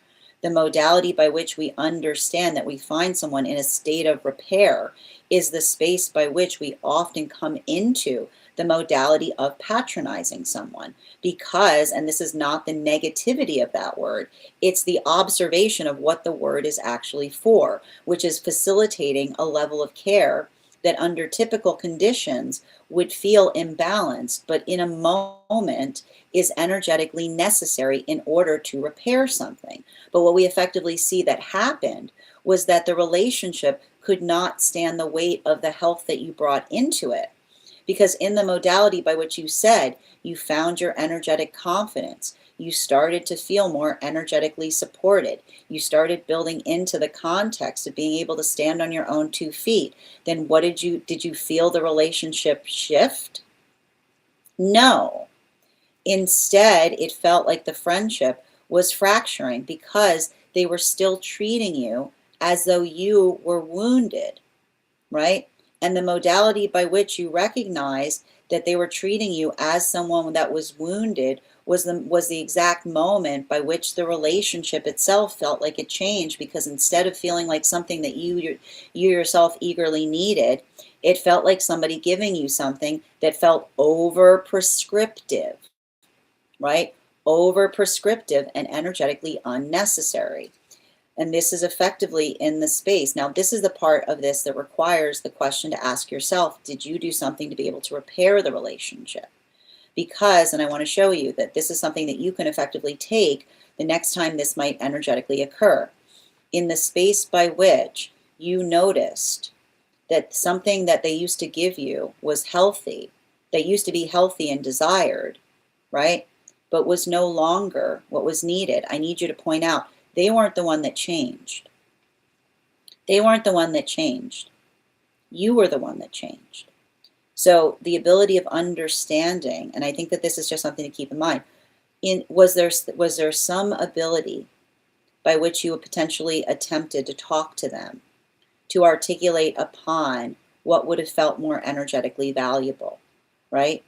A: The modality by which we understand that we find someone in a state of repair is the space by which we often come into the modality of patronizing someone. Because, and this is not the negativity of that word, it's the observation of what the word is actually for, which is facilitating a level of care that under typical conditions would feel imbalanced, but in a moment is energetically necessary in order to repair something. But what we effectively see that happened was that the relationship could not stand the weight of the health that you brought into it. Because in the modality by which you said you found your energetic confidence, you started to feel more energetically supported. You started building into the context of being able to stand on your own 2 feet. Then what did you feel the relationship shift? No. Instead, it felt like the friendship was fracturing because they were still treating you as though you were wounded, right? And the modality by which you recognized that they were treating you as someone that was wounded was the exact moment by which the relationship itself felt like it changed, because instead of feeling like something that you yourself eagerly needed, it felt like somebody giving you something that felt over prescriptive, right? Over prescriptive and energetically unnecessary. And this is effectively in the space. Now, this is the part of this that requires the question to ask yourself, did you do something to be able to repair the relationship? Because, and I want to show you that this is something that you can effectively take the next time this might energetically occur. In the space by which you noticed that something that they used to give you was healthy, that used to be healthy and desired, right? But was no longer what was needed. I need you to point out, they weren't the one that changed. They weren't the one that changed. You were the one that changed. So the ability of understanding, and I think that this is just something to keep in mind, was there some ability by which you potentially attempted to talk to them, to articulate upon what would have felt more energetically valuable, right?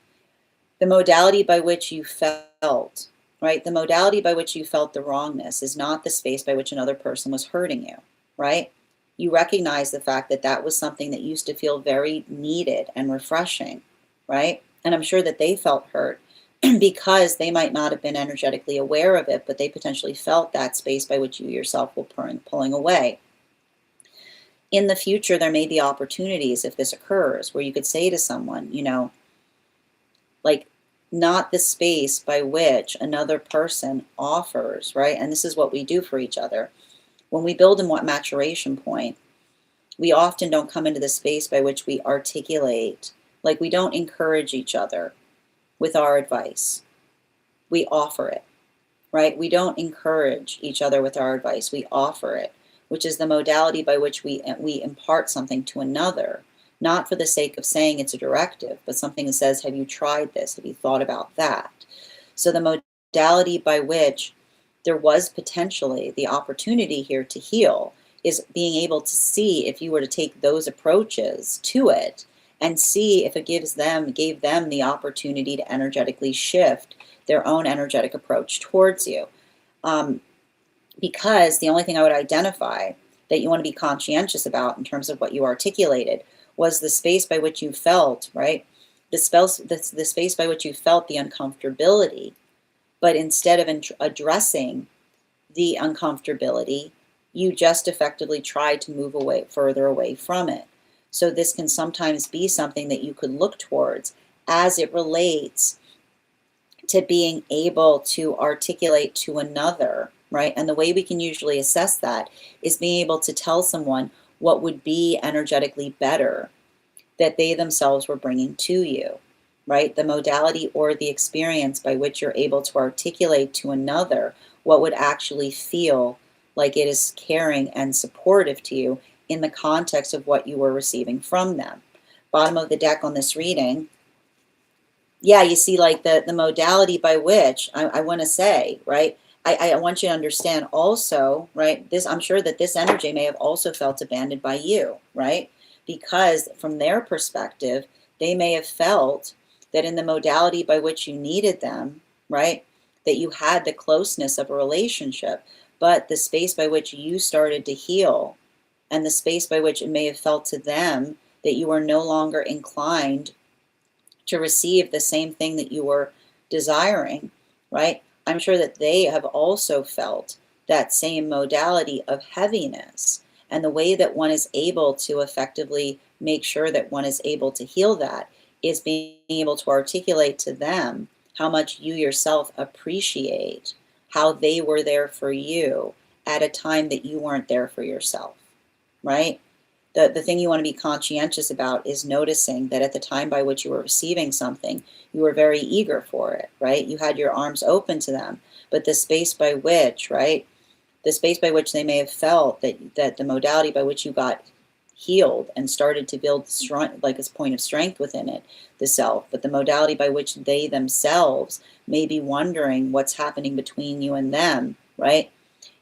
A: The modality by which you felt, right? The modality by which you felt the wrongness is not the space by which another person was hurting you, right? You recognize the fact that that was something that used to feel very needed and refreshing, right? And I'm sure that they felt hurt because they might not have been energetically aware of it, but they potentially felt that space by which you yourself were pulling away. In the future, there may be opportunities if this occurs where you could say to someone, like, not the space by which another person offers, right? And this is what we do for each other. When we build in what maturation point, we often don't come into the space by which we articulate, like we don't encourage each other with our advice. We offer it, right? We don't encourage each other with our advice. We offer it, which is the modality by which we impart something to another, not for the sake of saying it's a directive, but something that says, have you tried this? Have you thought about that? So the modality by which there was potentially the opportunity here to heal is being able to see if you were to take those approaches to it and see if it gave them the opportunity to energetically shift their own energetic approach towards you. Because the only thing I would identify that you want to be conscientious about in terms of what you articulated was the space by which you felt, right? The space by which you felt the uncomfortability, but instead of addressing the uncomfortability, you just effectively tried to move further away from it. So this can sometimes be something that you could look towards as it relates to being able to articulate to another, right? And the way we can usually assess that is being able to tell someone what would be energetically better that they themselves were bringing to you, right? The modality or the experience by which you're able to articulate to another what would actually feel like it is caring and supportive to you in the context of what you were receiving from them. Bottom of the deck on this reading, yeah, you see, like the modality by which I want to say, right? I want you to understand also, right? This, I'm sure that this energy may have also felt abandoned by you, right? Because from their perspective, they may have felt that in the modality by which you needed them, right? That you had the closeness of a relationship, but the space by which you started to heal and the space by which it may have felt to them that you are no longer inclined to receive the same thing that you were desiring, right? I'm sure that they have also felt that same modality of heaviness. And the way that one is able to effectively make sure that one is able to heal that is being able to articulate to them how much you yourself appreciate how they were there for you at a time that you weren't there for yourself, right? The thing you want to be conscientious about is noticing that at the time by which you were receiving something, you were very eager for it, right? You had your arms open to them, but the space by which, right? The space by which they may have felt that the modality by which you got healed and started to build strong, like a point of strength within it, the self, but the modality by which they themselves may be wondering what's happening between you and them, right?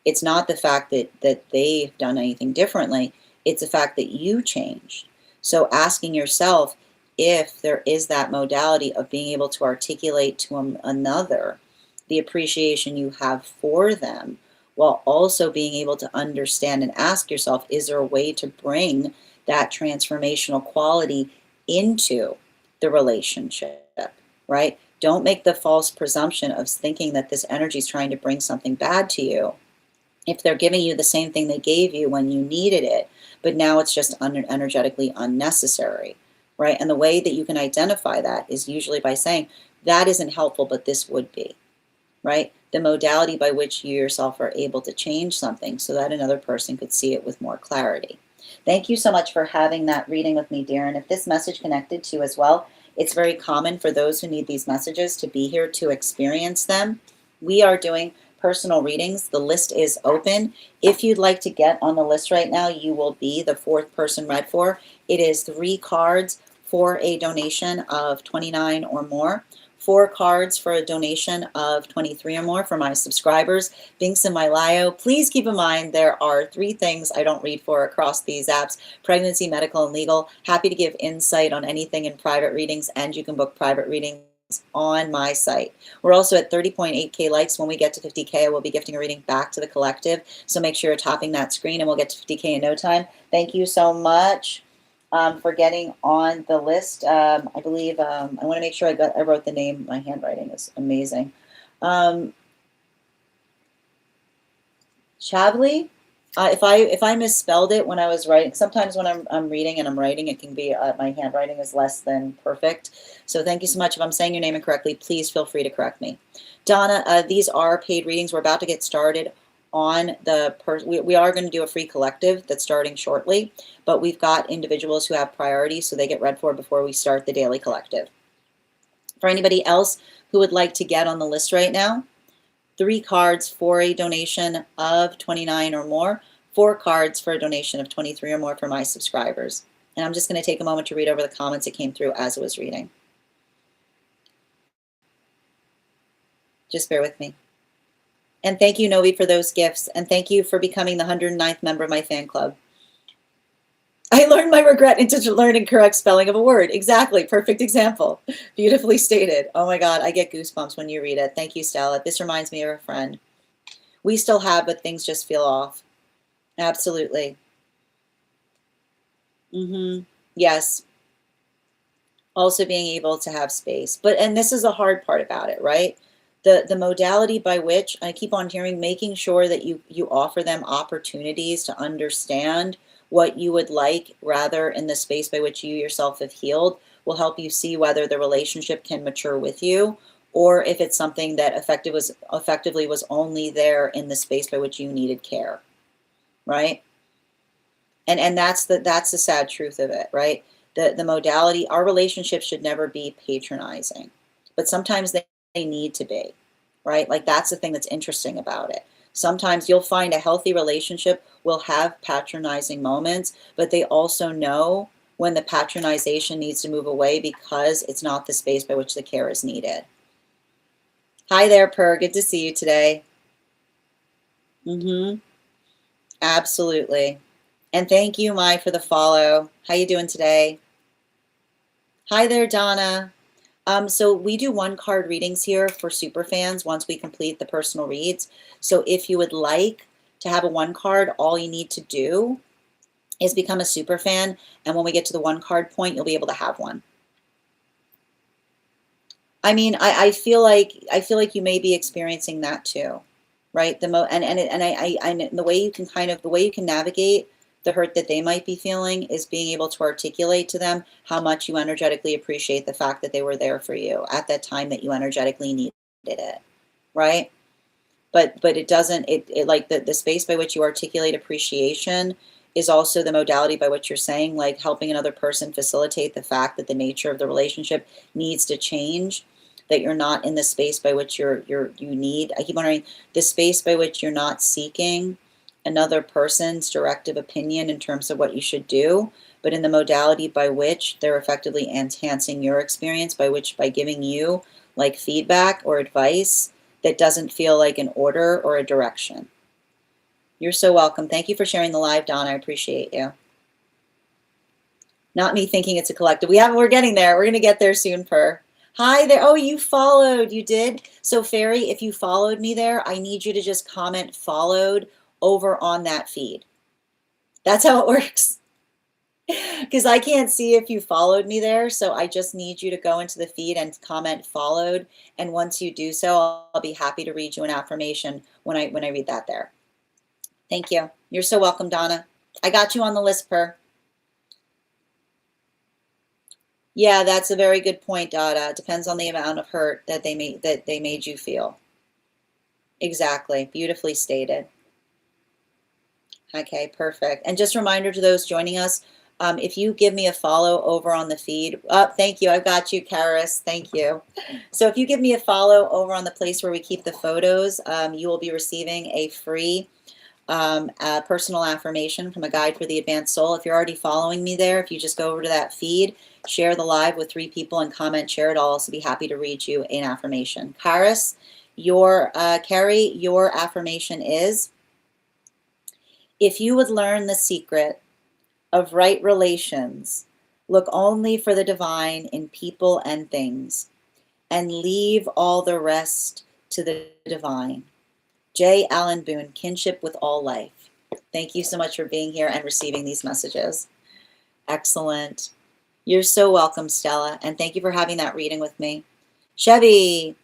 A: It's not the fact that they've done anything differently. It's the fact that you changed. So asking yourself if there is that modality of being able to articulate to another the appreciation you have for them, while also being able to understand and ask yourself, is there a way to bring that transformational quality into the relationship, right? Don't make the false presumption of thinking that this energy is trying to bring something bad to you if they're giving you the same thing they gave you when you needed it, but now it's just energetically unnecessary, right? And the way that you can identify that is usually by saying, that isn't helpful, but this would be, right? The modality by which you yourself are able to change something so that another person could see it with more clarity. Thank you so much for having that reading with me, dear. And if this message connected to you as well, it's very common for those who need these messages to be here to experience them. We are doing personal readings. The list is open. If you'd like to get on the list right now, you will be the fourth person read for. It is 3 cards for a donation of $29 or more. 4 cards for a donation of $23 or more for my subscribers. Links in my bio. Please keep in mind there are 3 things I don't read for across these apps: pregnancy, medical, and legal. Happy to give insight on anything in private readings, and you can book private readings on my site. We're also at 30.8K likes. When we get to 50K, I will be gifting a reading back to the collective. So make sure you're topping that screen and we'll get to 50K in no time. Thank you so much for getting on the list. I believe I want to make sure I wrote the name. My handwriting is amazing. Chavli. If I misspelled it when I was writing, sometimes when I'm reading and I'm writing, it can be my handwriting is less than perfect. So thank you so much. If I'm saying your name incorrectly, please feel free to correct me. Donna, these are paid readings. We're about to get started on the we are going to do a free collective that's starting shortly, but we've got individuals who have priority, so they get read for before we start the daily collective. For anybody else who would like to get on the list right now, 3 cards for a donation of $29 or more, 4 cards for a donation of $23 or more for my subscribers. And I'm just going to take a moment to read over the comments that came through as I was reading. Just bear with me. And thank you, Novi, for those gifts. And thank you for becoming the 109th member of my fan club. I learned my regret into learning correct spelling of a word. Exactly. Perfect example. Beautifully stated. Oh my God, I get goosebumps when you read it. Thank you, Stella. This reminds me of a friend. We still have, but things just feel off. Absolutely. Yes. Also being able to have space. And this is the hard part about it, right? The modality by which, I keep on hearing, making sure that you offer them opportunities to understand what you would like rather in the space by which you yourself have healed will help you see whether the relationship can mature with you, or if it's something that effectively was only there in the space by which you needed care, right? And that's the sad truth of it, right? The modality, our relationships should never be patronizing, but sometimes they need to be, right? Like that's the thing that's interesting about it. Sometimes you'll find a healthy relationship will have patronizing moments, but they also know when the patronization needs to move away because it's not the space by which the care is needed. Hi there, Per. Good to see you today. Absolutely. And thank you, Mai, for the follow. How you doing today? Hi there, Donna. So we do one card readings here for super fans once we complete the personal reads. So if you would like to have a one card, all you need to do is become a super fan. And when we get to the one card point, you'll be able to have one. I mean, I feel like you may be experiencing that too, right? The way you can navigate the hurt that they might be feeling is being able to articulate to them how much you energetically appreciate the fact that they were there for you at that time that you energetically needed it, right? But it doesn't, like the space by which you articulate appreciation is also the modality by which you're saying, like, helping another person facilitate the fact that the nature of the relationship needs to change, that you're not in the space by which you need. I keep wondering, the space by which you're not seeking another person's directive opinion in terms of what you should do, but in the modality by which they're effectively enhancing your experience, by giving you like feedback or advice that doesn't feel like an order or a direction. You're so welcome. Thank you for sharing the live, Dawn. I appreciate you. Not me thinking it's a collective. We're getting there. We're going to get there soon, Per. Hi there. Oh, you followed. You did? So, Fairy, if you followed me there, I need you to just comment followed over on that feed. That's how it works. Because I can't see if you followed me there, so I just need you to go into the feed and comment followed. And once you do so, I'll be happy to read you an affirmation when I read that there. Thank you. You're so welcome, Donna. I got you on the list, Per. Yeah, that's a very good point, Dada. It depends on the amount of hurt that they made you feel. Exactly. Beautifully stated. Okay, perfect. And just a reminder to those joining us, if you give me a follow over on the feed, thank you. I've got you, Karis. Thank you. So if you give me a follow over on the place where we keep the photos, you will be receiving a free personal affirmation from a guide for the advanced soul. If you're already following me there, if you just go over to that feed, share the live with 3 people and comment share it, I'll also be happy to read you an affirmation. Karis, Carrie, your affirmation is, if you would learn the secret of right relations, look only for the divine in people and things, and leave all the rest to the divine. J. Allen Boone, Kinship with All Life. Thank you so much for being here and receiving these messages. Excellent. You're so welcome, Stella, and thank you for having that reading with me. Chevy.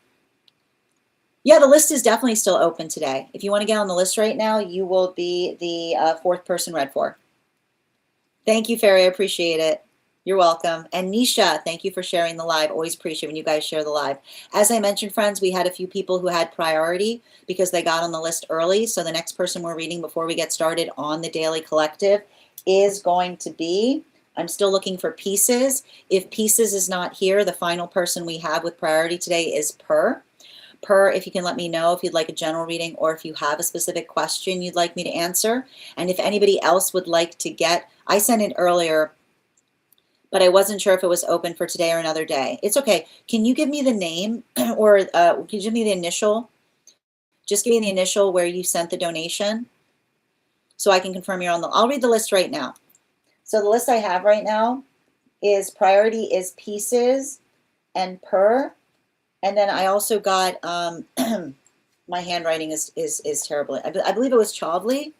A: Yeah, the list is definitely still open today. If you want to get on the list right now, you will be the 4th person read for. Thank you, Fairy. I appreciate it. You're welcome. And Nisha, thank you for sharing the live. Always appreciate when you guys share the live. As I mentioned, friends, we had a few people who had priority because they got on the list early. So the next person we're reading before we get started on the Daily Collective is going to be, I'm still looking for Pieces. If Pieces is not here, the final person we have with priority today is Per. Per, if you can let me know if you'd like a general reading or if you have a specific question you'd like me to answer. And if anybody else would like to get, I sent it earlier, but I wasn't sure if it was open for today or another day. It's okay. Can you give me the name or can you give me the initial? Just give me the initial where you sent the donation so I can confirm you're on the, I'll read the list right now. So the list I have right now is priority is Pieces and Per. And then I also got, my handwriting is terrible. I believe it was Chavli.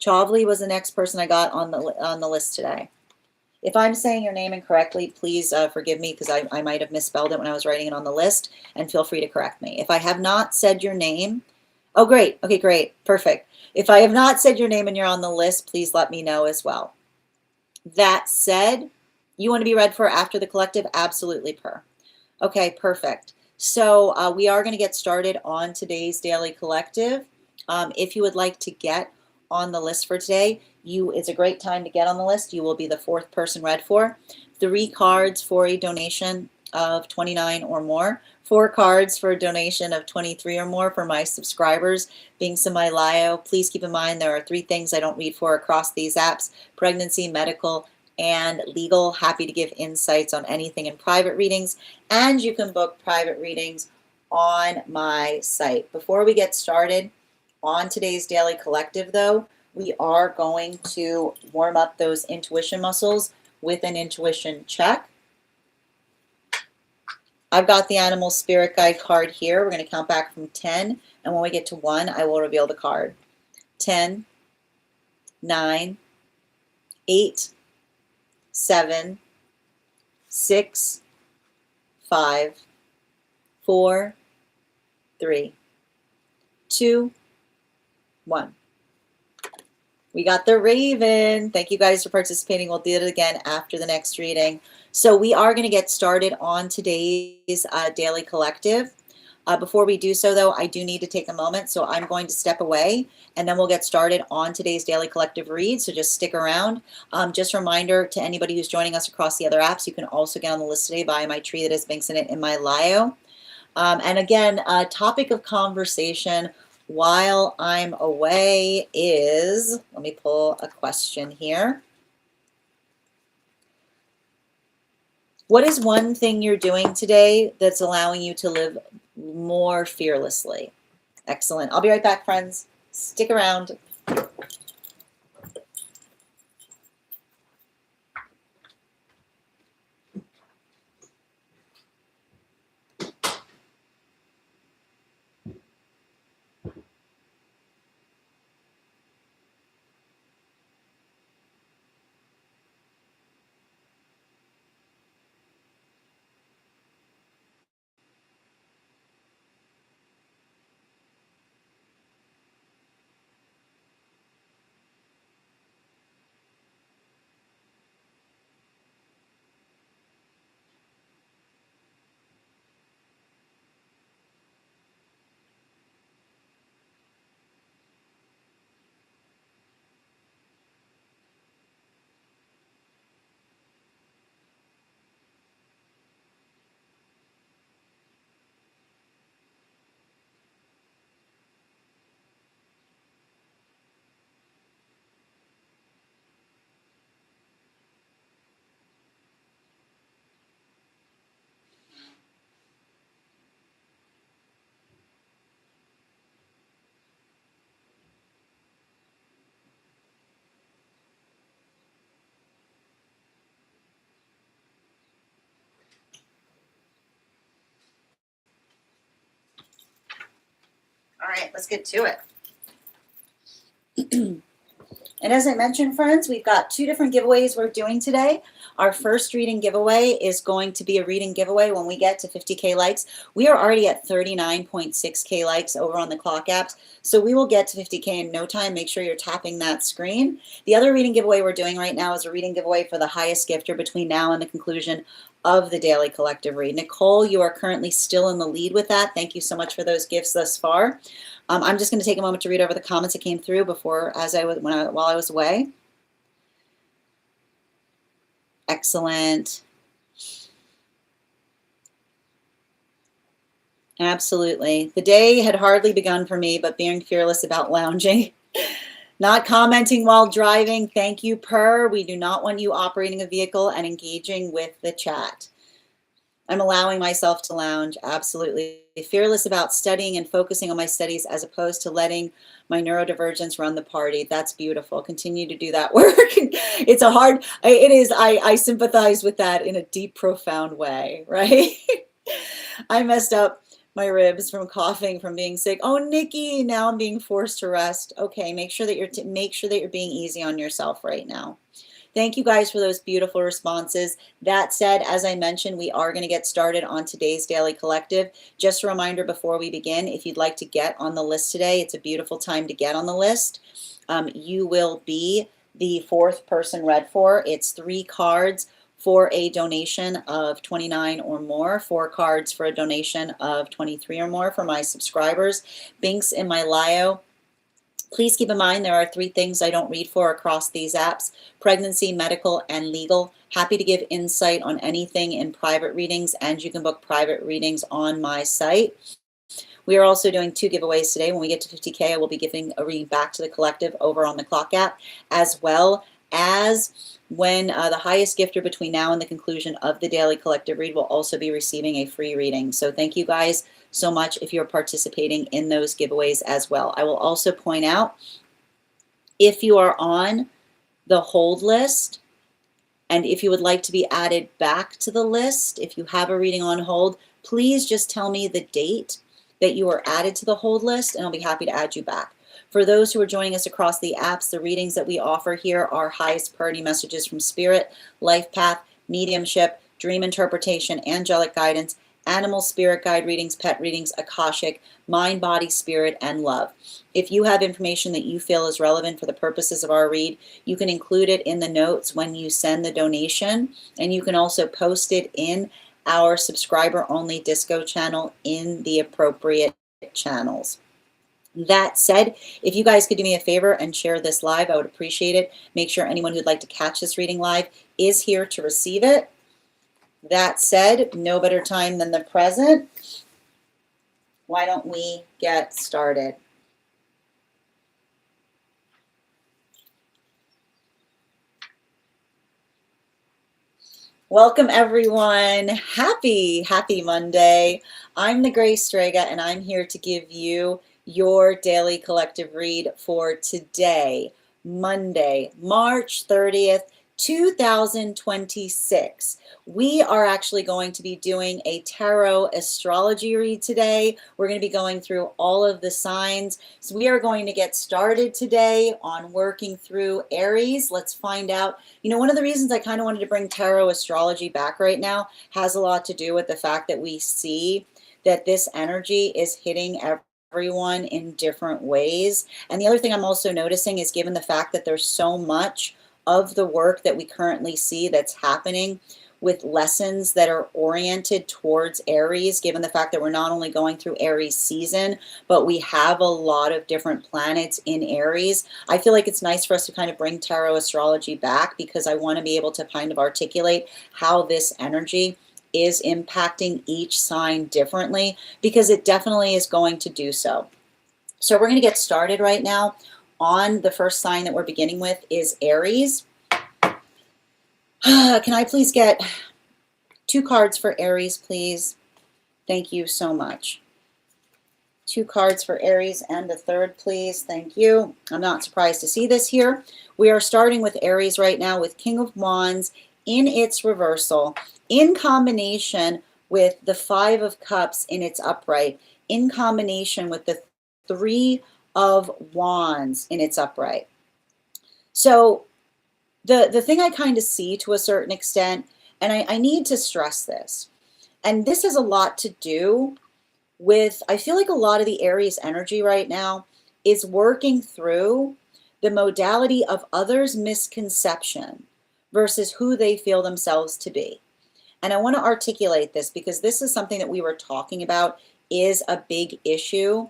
A: Chavli was the next person I got on the list today. If I'm saying your name incorrectly, please forgive me because I might have misspelled it when I was writing it on the list, and feel free to correct me. If I have not said your name Oh, great. Okay, great. Perfect. If I have not said your name and you're on the list, please let me know as well. That said, you want to be read for after the collective? Absolutely, per. Okay, perfect. So we are going to get started on today's daily collective. If you would like to get on the list for today, it's a great time to get on the list. You will be the 4th person read for. 3 cards for a donation of 29 or more. 4 cards for a donation of 23 or more for my subscribers being semi-lio. Please keep in mind there are 3 things I don't read for across these apps: pregnancy, medical, and legal. Happy to give insights on anything in private readings, and you can book private readings on my site. Before we get started on today's daily collective, though, we are going to warm up those intuition muscles with an intuition check. I've got the animal spirit guide card here. We're going to count back from 10, and when we get to 1, I will reveal the card. 10, 9, 8, 7, 6, 5, 4, 3, 2, 1. We got the Raven. Thank you guys for participating. We'll do it again after the next reading. So we are going to get started on today's daily collective. Before we do so, though, I do need to take a moment, so I'm going to step away, and then we'll get started on today's daily collective read, so just stick around. Just a reminder to anybody who's joining us across the other apps, you can also get on the list today via my tree that has links in it in my bio. And again, a topic of conversation while I'm away is, let me pull a question here. What is one thing you're doing today that's allowing you to live more fearlessly? Excellent. I'll be right back, friends. Stick around. All right, let's get to it. And as I mentioned, friends, we've got 2 different giveaways we're doing today. Our first reading giveaway is going to be a reading giveaway when we get to 50K likes. We are already at 39.6K likes over on the clock apps, so we will get to 50K in no time. Make sure you're tapping that screen. The other reading giveaway we're doing right now is a reading giveaway for the highest gifter between now and the conclusion of the daily collective read. Nicole, you are currently still in the lead with that. Thank you so much for those gifts thus far. I'm just going to take a moment to read over the comments that came through while I was away. Excellent. Absolutely. The day had hardly begun for me, but being fearless about lounging. Not commenting while driving. Thank you, Per. We do not want you operating a vehicle and engaging with the chat. I'm allowing myself to lounge. Absolutely. Fearless about studying and focusing on my studies as opposed to letting my neurodivergence run the party. That's beautiful. Continue to do that work. It's a hard, it is, I sympathize with that in a deep, profound way, right? I messed up my ribs from coughing, from being sick. Oh, Nikki, now I'm being forced to rest. Okay, make sure that you're being easy on yourself right now. Thank you guys for those beautiful responses. That said, as I mentioned, we are going to get started on today's Daily Collective. Just a reminder before we begin, if you'd like to get on the list today, it's a beautiful time to get on the list. You will be the fourth person read for. It's 3 cards for a donation of $29 or more, 4 cards for a donation of $23 or more for my subscribers. Links in my bio. Please keep in mind there are 3 things I don't read for across these apps: pregnancy, medical, and legal. Happy to give insight on anything in private readings, and you can book private readings on my site. We are also doing 2 giveaways today. When we get to 50K, I will be giving a reading back to the collective over on the Clock app, as well as when the highest gifter between now and the conclusion of the Daily Collective read will also be receiving a free reading. So thank you guys so much if you're participating in those giveaways as well. I will also point out, if you are on the hold list, and if you would like to be added back to the list, if you have a reading on hold, please just tell me the date that you are added to the hold list, and I'll be happy to add you back. For those who are joining us across the apps, the readings that we offer here are highest priority messages from Spirit, Life Path, Mediumship, Dream Interpretation, Angelic Guidance, Animal Spirit Guide readings, Pet readings, Akashic, Mind, Body, Spirit, and Love. If you have information that you feel is relevant for the purposes of our read, you can include it in the notes when you send the donation, and you can also post it in our subscriber-only Disco channel in the appropriate channels. That said, if you guys could do me a favor and share this live, I would appreciate it. Make sure anyone who'd like to catch this reading live is here to receive it. That said, no better time than the present. Why don't we get started? Welcome everyone. Happy Monday. I'm the Grace Strega, and I'm here to give you your daily collective read for today, Monday, March 30th, 2026. We are actually going to be doing a tarot astrology read today. We're going to be going through all of the signs. So we are going to get started today on working through Aries. Let's find out. You know, one of the reasons I kind of wanted to bring tarot astrology back right now has a lot to do with the fact that we see that this energy is hitting everyone in different ways. And the other thing I'm also noticing is, given the fact that there's so much of the work that we currently see that's happening with lessons that are oriented towards Aries, given the fact that we're not only going through Aries season, but we have a lot of different planets in Aries. I feel like it's nice for us to kind of bring tarot astrology back, because I want to be able to kind of articulate how this energy is impacting each sign differently, because it definitely is going to do so. So we're going to get started right now. On the first sign that we're beginning with is Aries. Can I please get 2 cards for Aries, please? Thank you so much. 2 cards for Aries and a 3rd, please. Thank you. I'm not surprised to see this here. We are starting with Aries right now with King of Wands in its reversal, in combination with the 5 of Cups in its upright, in combination with the 3 of Wands in its upright. So the thing I kind of see to a certain extent, and I need to stress this, and this has a lot to do with, I feel like a lot of the Aries energy right now is working through the modality of others' misconception versus who they feel themselves to be. And I want to articulate this because this is something that we were talking about is a big issue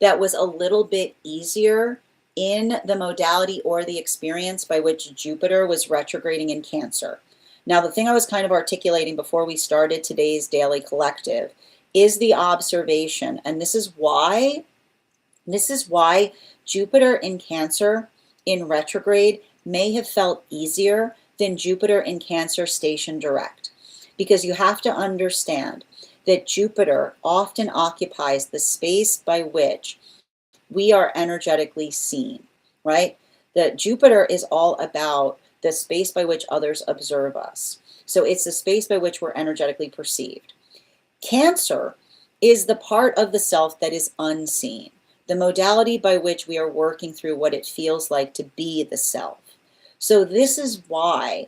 A: that was a little bit easier in the modality or the experience by which Jupiter was retrograding in Cancer. Now, the thing I was kind of articulating before we started today's daily collective is the observation, and this is why Jupiter in Cancer in retrograde may have felt easier than Jupiter in Cancer stationed direct. Because you have to understand that Jupiter often occupies the space by which we are energetically seen, right? That Jupiter is all about the space by which others observe us. So it's the space by which we're energetically perceived. Cancer is the part of the self that is unseen, the modality by which we are working through what it feels like to be the self. So this is why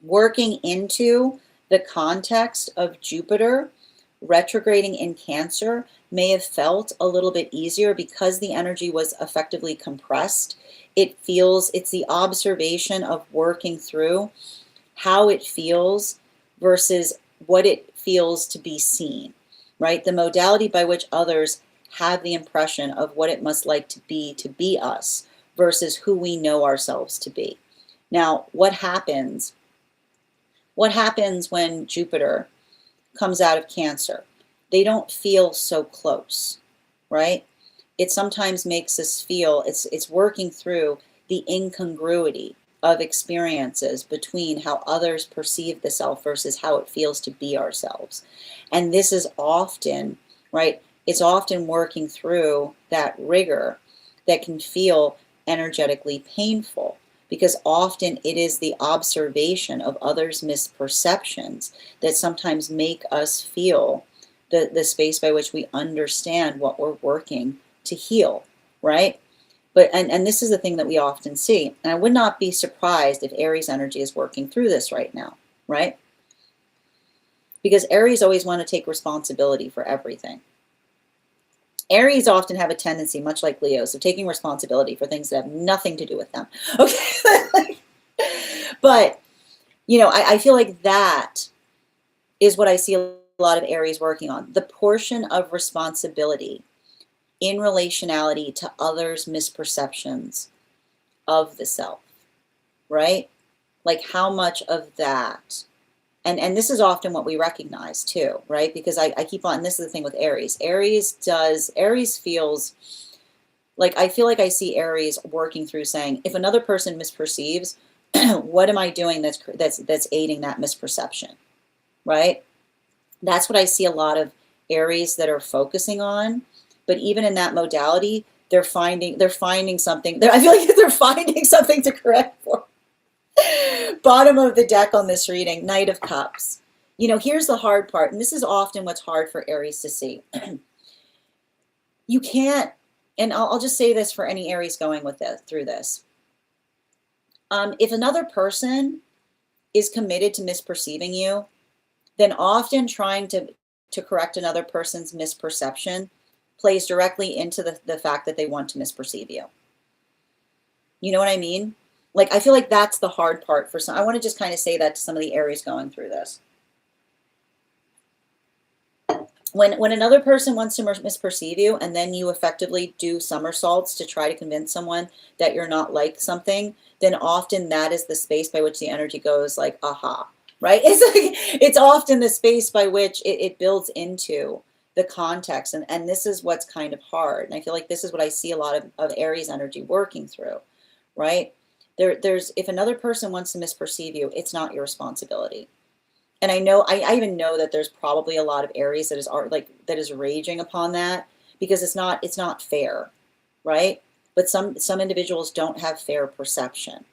A: working into the context of Jupiter retrograding in Cancer may have felt a little bit easier because the energy was effectively compressed. It's the observation of working through how it feels versus what it feels to be seen, right? The modality by which others have the impression of what it must like to be us versus who we know ourselves to be. Now, what happens when Jupiter comes out of Cancer? They don't feel so close, right? It sometimes makes us feel it's working through the incongruity of experiences between how others perceive the self versus how it feels to be ourselves. And this is often, right, it's often working through that rigor that can feel energetically painful, because often it is the observation of others' misperceptions that sometimes make us feel the space by which we understand what we're working to heal, right? But and this is the thing that we often see. And I would not be surprised if Aries energy is working through this right now, right? Because Aries always want to take responsibility for everything. Aries often have a tendency, much like Leos, of taking responsibility for things that have nothing to do with them. Okay. But, I feel like that is what I see a lot of Aries working on. The portion of responsibility in relationality to others' misperceptions of the self, right? Like how much of that, and this is often what we recognize too, right? Because I keep on, and this is the thing with Aries. Aries feels like, I feel like I see Aries working through saying, if another person misperceives, what am I doing that's aiding that misperception, right? That's what I see a lot of Aries that are focusing on. But even in that modality, they're finding something. I feel like they're finding something to correct for. Bottom of the deck on this reading, Knight of Cups. Here's the hard part, and this is often what's hard for Aries to see. You can't, and I'll just say this for any Aries going through this. If another person is committed to misperceiving you, then often trying to correct another person's misperception plays directly into the fact that they want to misperceive you. You know what I mean? Like, I feel like that's the hard part for some. I want to just kind of say that to some of the Aries going through this. When another person wants to misperceive you, and then you effectively do somersaults to try to convince someone that you're not like something, then often that is the space by which the energy goes like, aha, right? It's often the space by which it builds into the context. And this is what's kind of hard. And I feel like this is what I see a lot of Aries energy working through, right? If another person wants to misperceive you, it's not your responsibility. And I know, I even know that there's probably a lot of Aries that is raging upon that, because it's not fair, right? But some individuals don't have fair perception.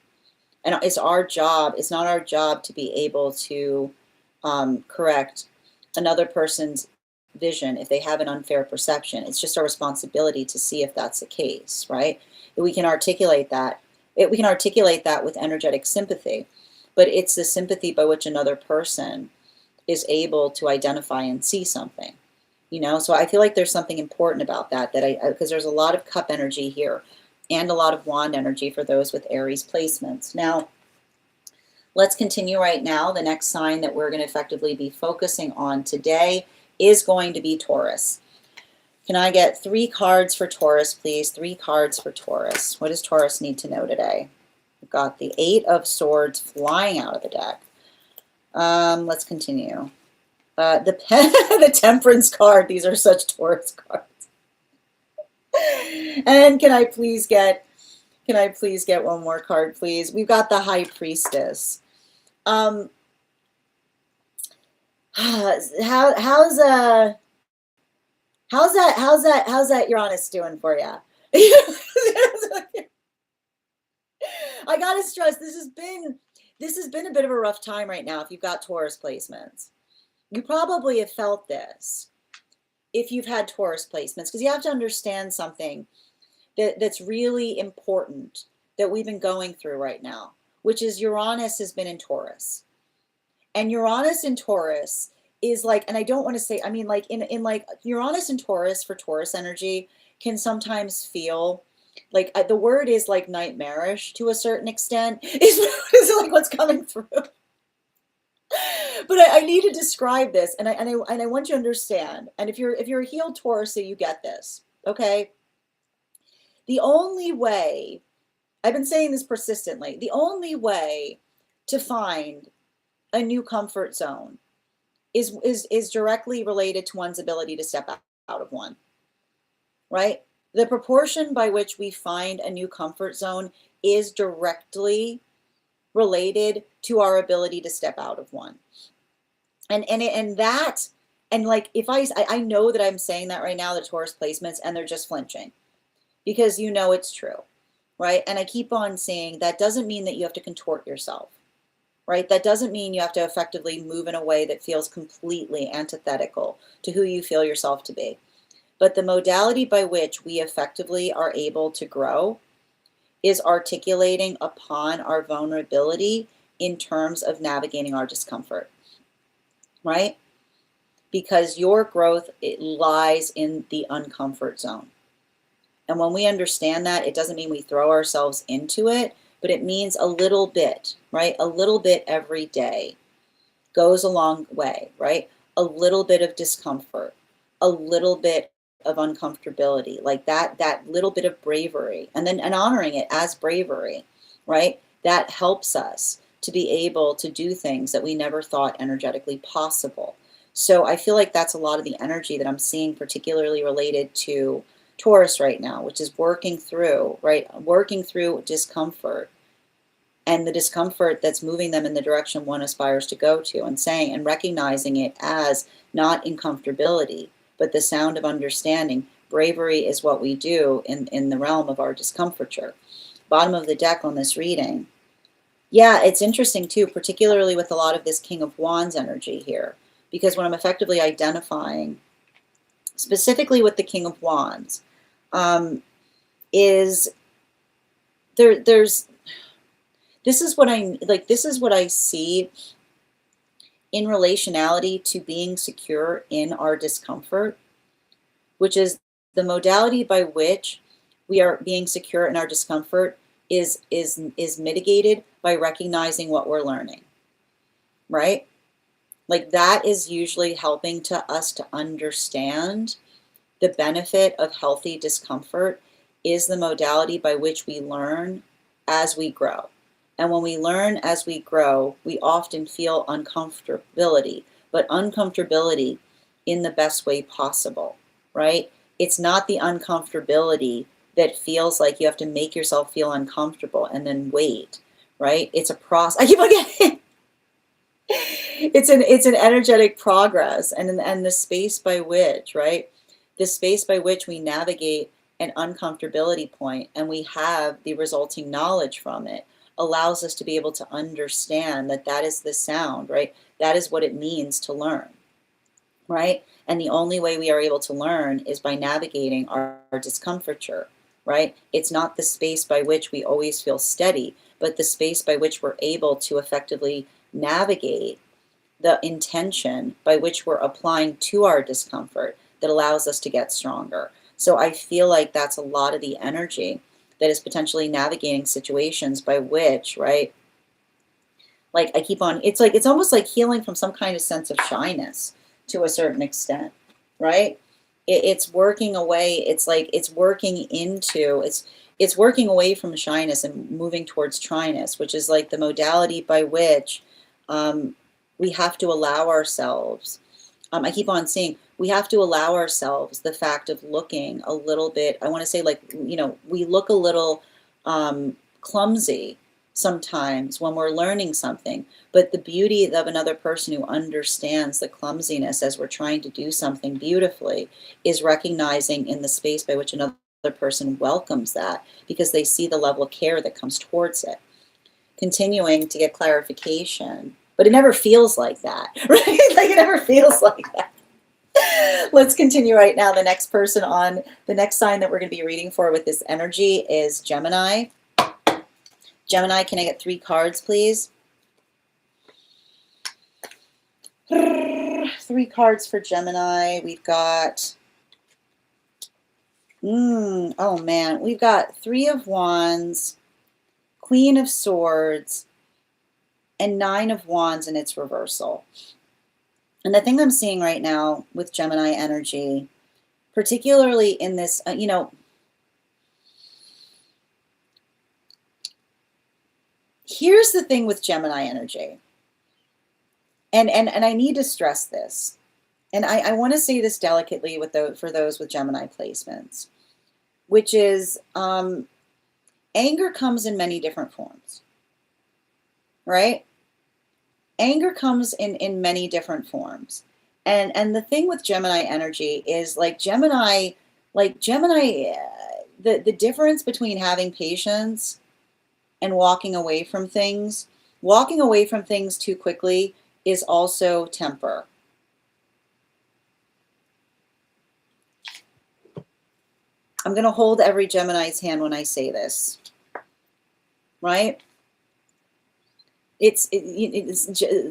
A: And it's not our job to be able to correct another person's vision if they have an unfair perception. It's just our responsibility to see if that's the case, right? We can articulate that. We can articulate that with energetic sympathy, but it's the sympathy by which another person is able to identify and see something, So I feel like there's something important about that because there's a lot of cup energy here and a lot of wand energy for those with Aries placements. Now, let's continue right now. The next sign that we're going to effectively be focusing on today is going to be Taurus. Can I get 3 cards for Taurus, please? 3 cards for Taurus. What does Taurus need to know today? We've got the 8 of Swords flying out of the deck. Let's continue. The Temperance card. These are such Taurus cards. And can I please get one more card, please? We've got the High Priestess. How's that Uranus doing for you? I gotta stress, this has been a bit of a rough time right now. If you've got Taurus placements, you probably have felt this if you've had Taurus placements, because you have to understand something that's really important that we've been going through right now, which is Uranus has been in Taurus. And Uranus in Taurus is like, and I don't want to say, I mean, like in like Uranus and Taurus for Taurus energy can sometimes feel like the word is like nightmarish to a certain extent, is like what's coming through. But I need to describe this, and I want you to understand. And if you're a healed Taurus, so you get this, okay? The only way, I've been saying this persistently, the only way to find a new comfort zone is directly related to one's ability to step out of one, right? The proportion by which we find a new comfort zone is directly related to our ability to step out of one. And that, and like if I know that I'm saying that right now, the Taurus placements, and they're just flinching because you know it's true, right? And I keep on saying that doesn't mean that you have to contort yourself, right? That doesn't mean you have to effectively move in a way that feels completely antithetical to who you feel yourself to be. But the modality by which we effectively are able to grow is articulating upon our vulnerability in terms of navigating our discomfort, right? Because your growth, it lies in the uncomfort zone. And when we understand that, it doesn't mean we throw ourselves into it, but it means a little bit, right? A little bit every day goes a long way, right? A little bit of discomfort, a little bit of uncomfortability, like that little bit of bravery, and honoring it as bravery, right? That helps us to be able to do things that we never thought energetically possible. So I feel like that's a lot of the energy that I'm seeing, particularly related to Taurus right now, which is working through, right? Working through discomfort, and the discomfort that's moving them in the direction one aspires to go to, and saying and recognizing it as not uncomfortability, but the sound of understanding. Bravery is what we do in the realm of our discomfiture. Bottom of the deck on this reading. Yeah, it's interesting too, particularly with a lot of this King of Wands energy here, because when I'm effectively identifying, specifically with the King of Wands, is there's this is what I see in relationality to being secure in our discomfort, which is the modality by which we are being secure in our discomfort is mitigated by recognizing what we're learning, right? Like that is usually helping to us to understand the benefit of healthy discomfort is the modality by which we learn as we grow. And when we learn as we grow, we often feel uncomfortability, but uncomfortability in the best way possible, right? It's not the uncomfortability that feels like you have to make yourself feel uncomfortable and then wait, right? It's a process. I keep on getting it's an energetic progress, and the space by which, right? The space by which we navigate an uncomfortability point and we have the resulting knowledge from it allows us to be able to understand that that is the sound, right? That is what it means to learn, right? And the only way we are able to learn is by navigating our discomfiture, right? It's not the space by which we always feel steady, but the space by which we're able to effectively navigate the intention by which we're applying to our discomfort that allows us to get stronger. So I feel like that's a lot of the energy that is potentially navigating situations by which, right? Like I keep on, it's almost like healing from some kind of sense of shyness to a certain extent, right? It's working away. It's like it's working into, it's working away from shyness and moving towards tryness, which is like the modality by which we have to allow ourselves. I keep on saying we have to allow ourselves the fact of looking a little bit, I want to say like, we look a little clumsy sometimes when we're learning something, but the beauty of another person who understands the clumsiness as we're trying to do something beautifully is recognizing in the space by which another person welcomes that because they see the level of care that comes towards it. Continuing to get clarification, but it never feels like that, right? Like it never feels like that. Let's continue right now. The next person on the next sign that we're going to be reading for with this energy is Gemini. Gemini, can I get 3 cards, please? 3 cards for Gemini. We've got, oh man, we've got 3 of Wands, Queen of Swords, and 9 of Wands in its reversal. And the thing I'm seeing right now with Gemini energy, particularly in this, here's the thing with Gemini energy. And I need to stress this. And I want to say this delicately for those with Gemini placements, which is anger comes in many different forms, right? Anger comes in many different forms. And the thing with Gemini energy is the difference between having patience and walking away from things too quickly is also temper. I'm going to hold every Gemini's hand when I say this, right?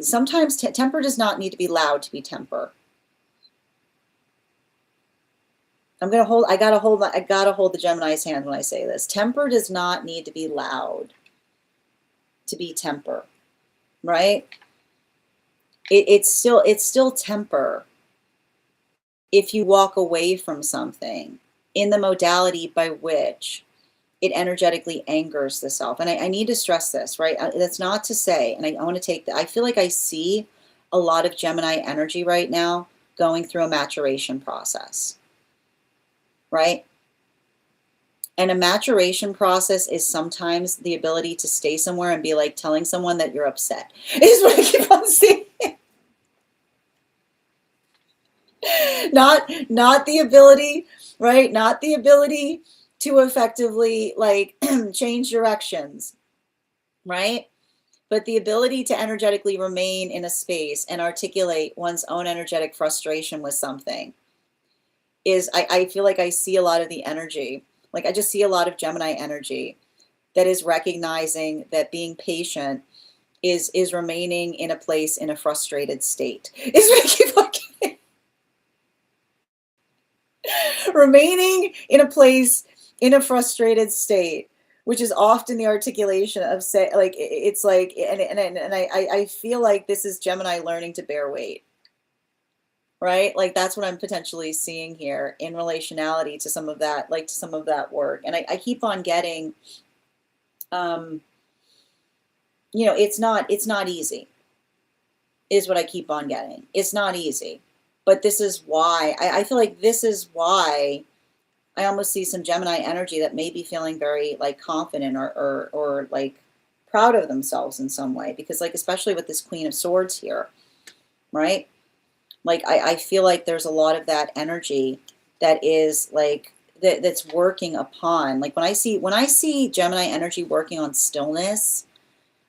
A: Sometimes temper does not need to be loud to be temper. I gotta hold the Gemini's hand when I say this. Temper does not need to be loud to be temper, right? It's still temper if you walk away from something in the modality by which it energetically angers the self. And I need to stress this, right? That's not to say, and I want to take that. I feel like I see a lot of Gemini energy right now going through a maturation process, right? And a maturation process is sometimes the ability to stay somewhere and be like telling someone that you're upset. Is what I keep on seeing. Not the ability, right? Not the ability to effectively change directions, right? But the ability to energetically remain in a space and articulate one's own energetic frustration with something is, I feel like I see a lot of the energy. I just see a lot of Gemini energy that is recognizing that being patient is remaining in a place in a frustrated state. Is what I keep looking. Remaining in a place in a frustrated state, which is often the articulation of I feel like this is Gemini learning to bear weight, right? That's what I'm potentially seeing here in relationality to some of that, to some of that work. And I keep on getting, it's not easy, is what I keep on getting. It's not easy. But this is why, I feel like this is why I almost see some Gemini energy that may be feeling very confident or proud of themselves in some way. Because especially with this Queen of Swords here, right? I feel like there's a lot of that energy that is that's working upon, when I see Gemini energy working on stillness,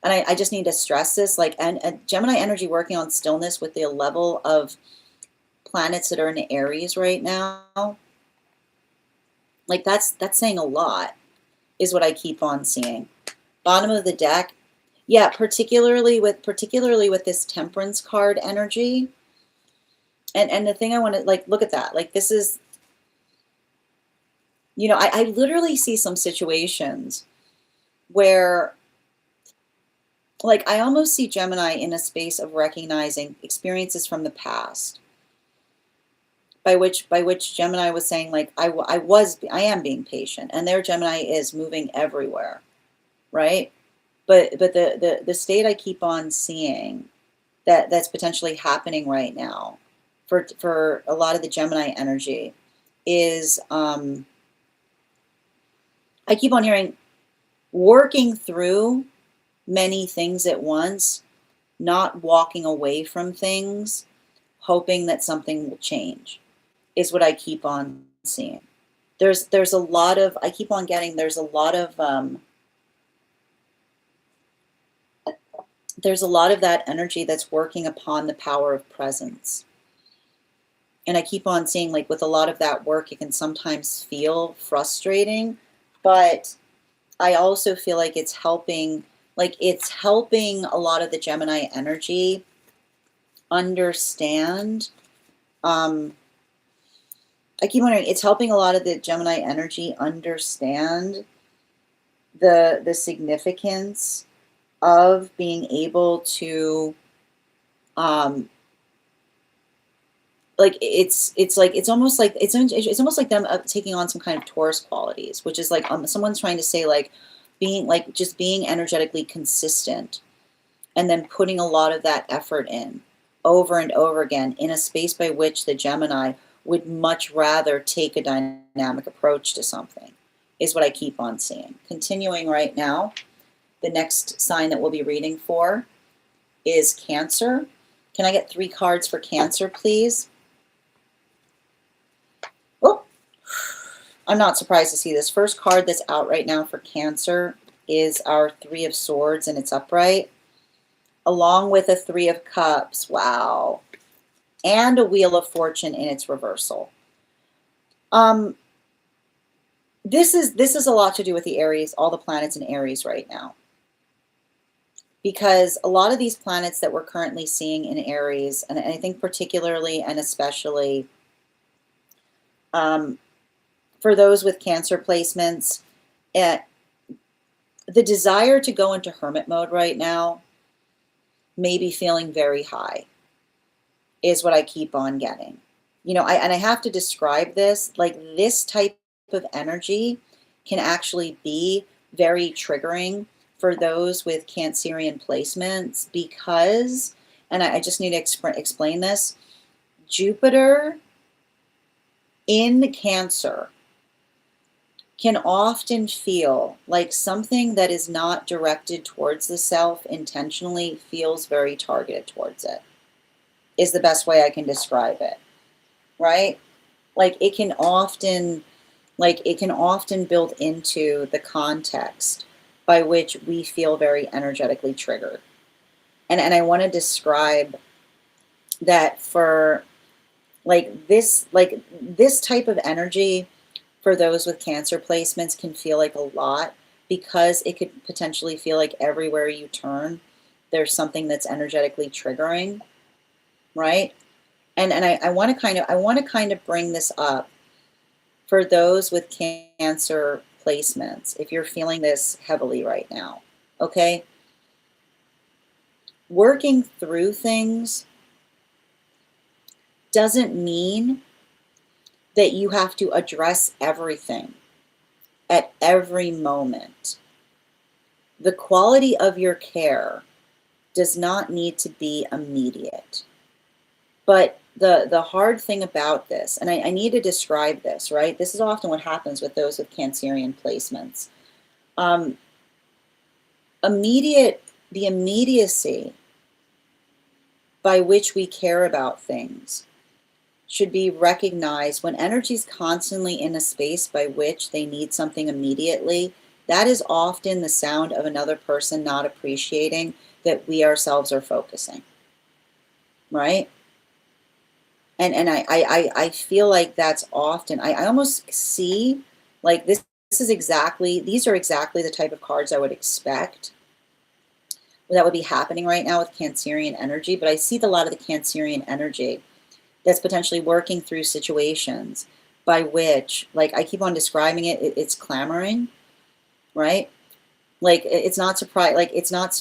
A: and I just need to stress this, and Gemini energy working on stillness with the level of planets that are in Aries right now, that's saying a lot, is what I keep on seeing. Bottom of the deck, yeah, particularly with this Temperance card energy. And the thing I want to look at that, this is, I literally see some situations where I almost see Gemini in a space of recognizing experiences from the past, by which Gemini was saying I am being patient, and their Gemini is moving everywhere, right? But the state I keep on seeing that's potentially happening right now for a lot of the Gemini energy is I keep on hearing working through many things at once, not walking away from things, hoping that something will change, is what I keep on seeing. There's a lot of, I keep on getting, there's a lot of that energy that's working upon the power of presence. And I keep on seeing with a lot of that work, it can sometimes feel frustrating, but I also feel like it's helping a lot of the Gemini energy understand. I keep wondering, it's helping a lot of the Gemini energy understand the significance of being able to it's almost like it's almost like them taking on some kind of Taurus qualities, which is like someone's trying to say like being like just being energetically consistent and then putting a lot of that effort in over and over again in a space by which the Gemini would much rather take a dynamic approach to something, is what I keep on seeing. Continuing right now, the next sign that we'll be reading for is Cancer. Can I get 3 cards for Cancer, please? Oh, I'm not surprised to see this. First card that's out right now for Cancer is our 3 of Swords, and it's upright, along with a 3 of Cups. Wow. And a Wheel of Fortune in its reversal. This is a lot to do with the Aries, all the planets in Aries right now. Because a lot of these planets that we're currently seeing in Aries, and I think particularly and especially for those with Cancer placements, the desire to go into hermit mode right now may be feeling very high, is what I keep on getting. You know, I have to describe this, like this type of energy can actually be very triggering for those with Cancerian placements because, and I just need to explain this, Jupiter in Cancer can often feel like something that is not directed towards the self intentionally feels very targeted towards it, is the best way I can describe it, right? Like it can often build into the context by which we feel very energetically triggered. And I want to describe that for this type of energy for those with Cancer placements can feel like a lot because it could potentially feel like everywhere you turn, there's something that's energetically triggering, right? And I want to kind of bring this up for those with Cancer placements, if you're feeling this heavily right now, okay? Working through things doesn't mean that you have to address everything at every moment. The quality of your care does not need to be immediate. But the hard thing about this, and I need to describe this, right? This is often what happens with those with Cancerian placements. The immediacy by which we care about things should be recognized when energy is constantly in a space by which they need something immediately. That is often the sound of another person not appreciating that we ourselves are focusing, right? And I feel like that's often, I almost see like these are exactly the type of cards I would expect that would be happening right now with Cancerian energy, but I see a lot of the Cancerian energy that's potentially working through situations by which, like I keep on describing it, it's clamoring, right? Like it's not surprise, like it's not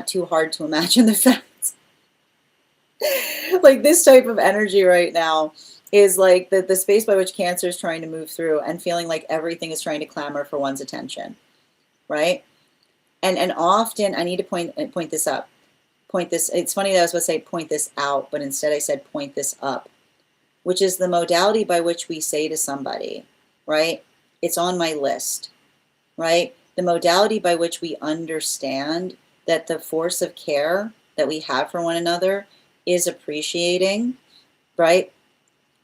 A: too hard to imagine the fact like this type of energy right now is like the space by which Cancer is trying to move through and feeling like everything is trying to clamor for one's attention, right? And often I need to point this up. It's funny that I was supposed to say point this out, but instead I said point this up, which is the modality by which we say to somebody, right? It's on my list, right? The modality by which we understand that the force of care that we have for one another is appreciating, right?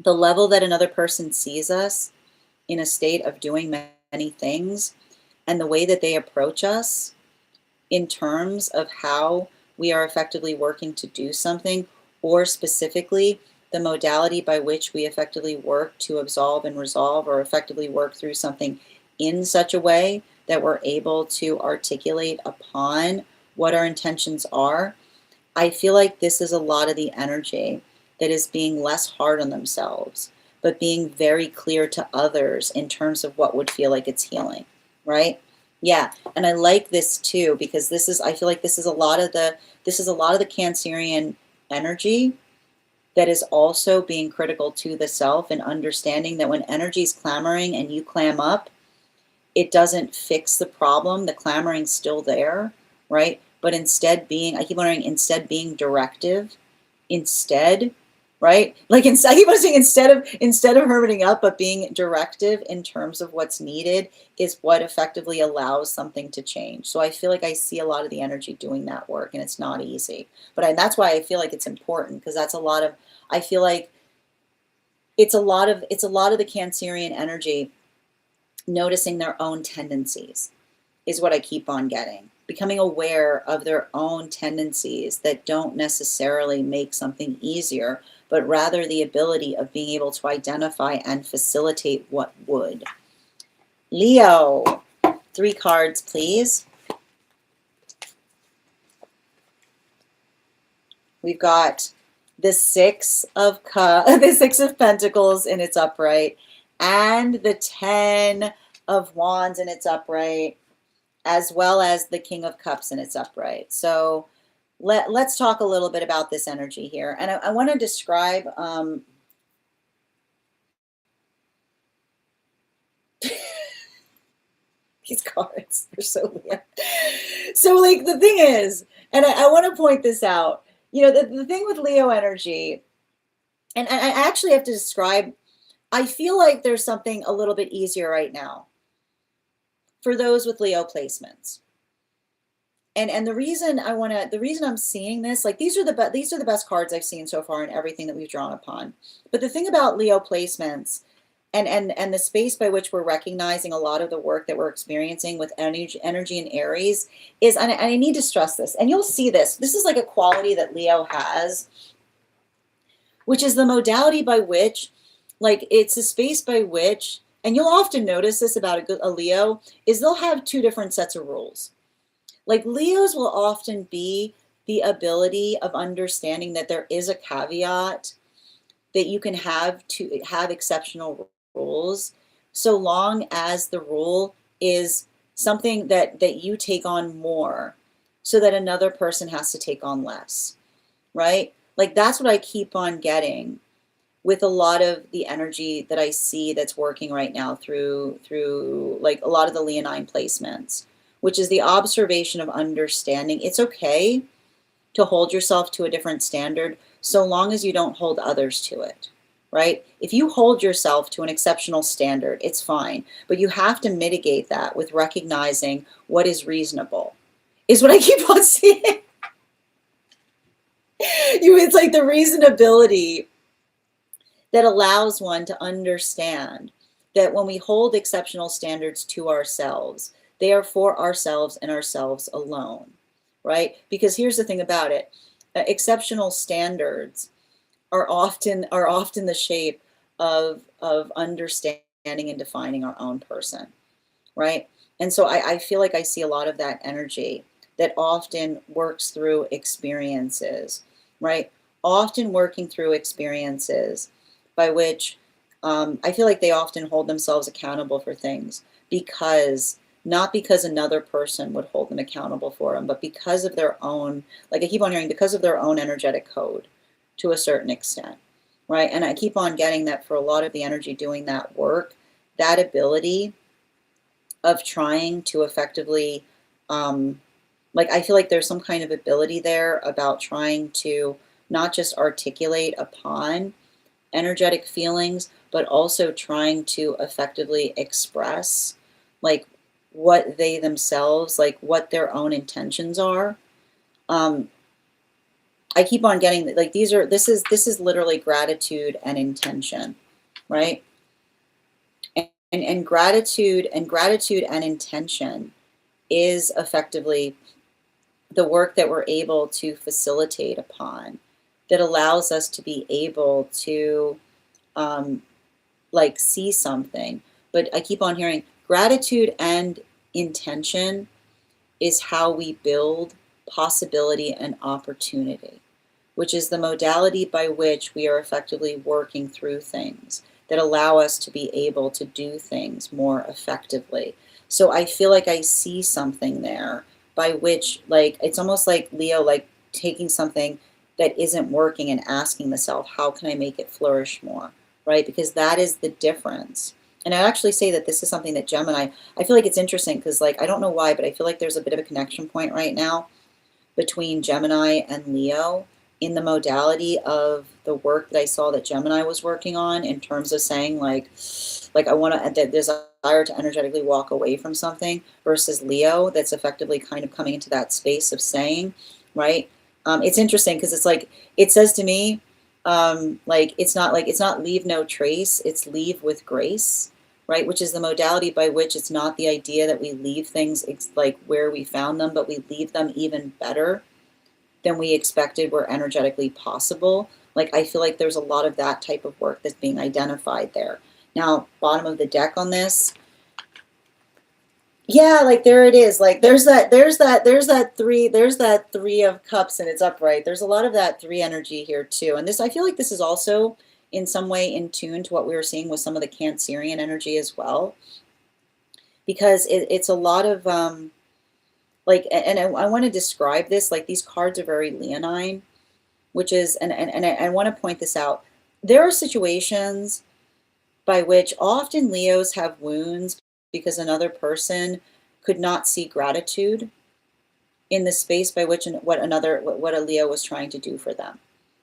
A: The level that another person sees us in a state of doing many things and the way that they approach us in terms of how we are effectively working to do something, or specifically the modality by which we effectively work to absolve and resolve or effectively work through something in such a way that we're able to articulate upon what our intentions are, I feel like this is a lot of the energy that is being less hard on themselves, but being very clear to others in terms of what would feel like it's healing, right? Yeah, and I like this too, because this is, I feel like this is a lot of the Cancerian energy that is also being critical to the self, and understanding that when energy is clamoring and you clam up, it doesn't fix the problem. The clamoring's still there, right? But instead being, I keep wondering, instead being directive, instead, right? Like I keep on saying, instead of hermiting up, but being directive in terms of what's needed is what effectively allows something to change. So I feel like I see a lot of the energy doing that work, and it's not easy. But that's why I feel like it's important, because that's a lot of, I feel like it's a lot of the Cancerian energy noticing their own tendencies is what I keep on getting. Becoming aware of their own tendencies that don't necessarily make something easier, but rather the ability of being able to identify and facilitate what would. Leo, 3 cards, please. We've got the Six of Pentacles in its upright, and the 10 of Wands in its upright, as well as the King of Cups in its upright. So let's talk a little bit about this energy here. And I want to describe these cards. They're so weird. So like the thing is, and I want to point this out, you know, the thing with Leo energy, and I actually have to describe, I feel like there's something a little bit easier right now for those with Leo placements. And the reason I'm seeing this, like these are the best cards I've seen so far in everything that we've drawn upon. But the thing about Leo placements and the space by which we're recognizing a lot of the work that we're experiencing with energy in Aries is, and I need to stress this, and you'll see this is like a quality that Leo has, which is the modality by which, like it's a space by which, and you'll often notice this about a Leo, is they'll have 2 different sets of rules. Like Leos will often be the ability of understanding that there is a caveat that you can have to have exceptional rules, so long as the rule is something that you take on more so that another person has to take on less, right? Like that's what I keep on getting with a lot of the energy that I see that's working right now through like a lot of the Leonine placements, which is the observation of understanding it's okay to hold yourself to a different standard so long as you don't hold others to it, right? If you hold yourself to an exceptional standard, it's fine, but you have to mitigate that with recognizing what is reasonable, is what I keep on seeing. It's like the reasonability that allows one to understand that when we hold exceptional standards to ourselves, they are for ourselves and ourselves alone, right? Because here's the thing about it. Exceptional standards are often the shape of understanding and defining our own person, right? And so I feel like I see a lot of that energy that often works through experiences, right? Often working through experiences by which I feel like they often hold themselves accountable for things not because another person would hold them accountable for them, but because of their own, like I keep on hearing, because of their own energetic code to a certain extent, right? And I keep on getting that for a lot of the energy doing that work, that ability of trying to effectively, like I feel like there's some kind of ability there about trying to not just articulate upon energetic feelings, but also trying to effectively express like what they themselves, like what their own intentions are. I keep on getting like this is literally gratitude and intention, right? And gratitude and intention is effectively the work that we're able to facilitate upon, that allows us to be able to like see something. But I keep on hearing gratitude and intention is how we build possibility and opportunity, which is the modality by which we are effectively working through things that allow us to be able to do things more effectively. So I feel like I see something there by which, like, it's almost like Leo, like taking something that isn't working and asking the self, how can I make it flourish more, right? Because that is the difference. And I actually say that this is something that Gemini, I feel like it's interesting because, like, I don't know why, but I feel like there's a bit of a connection point right now between Gemini and Leo in the modality of the work that I saw that Gemini was working on, in terms of saying like I want to, there's a desire to energetically walk away from something, versus Leo that's effectively kind of coming into that space of saying, right? It's interesting because it's like, it says to me, like it's not leave no trace, it's leave with grace, right? Which is the modality by which it's not the idea that we leave things like where we found them, but we leave them even better than we expected were energetically possible. Like, I feel like there's a lot of that type of work that's being identified there. Now, bottom of the deck on this, yeah, like there it is. Like there's that three of cups and it's upright. There's a lot of that three energy here too. And this, I feel like this is also in some way in tune to what we were seeing with some of the Cancerian energy as well, because it's a lot of like, and I want to describe this, like these cards are very leonine, which is, and I want to point this out. There are situations by which often Leos have wounds because another person could not see gratitude in the space by which what a Leo was trying to do for them,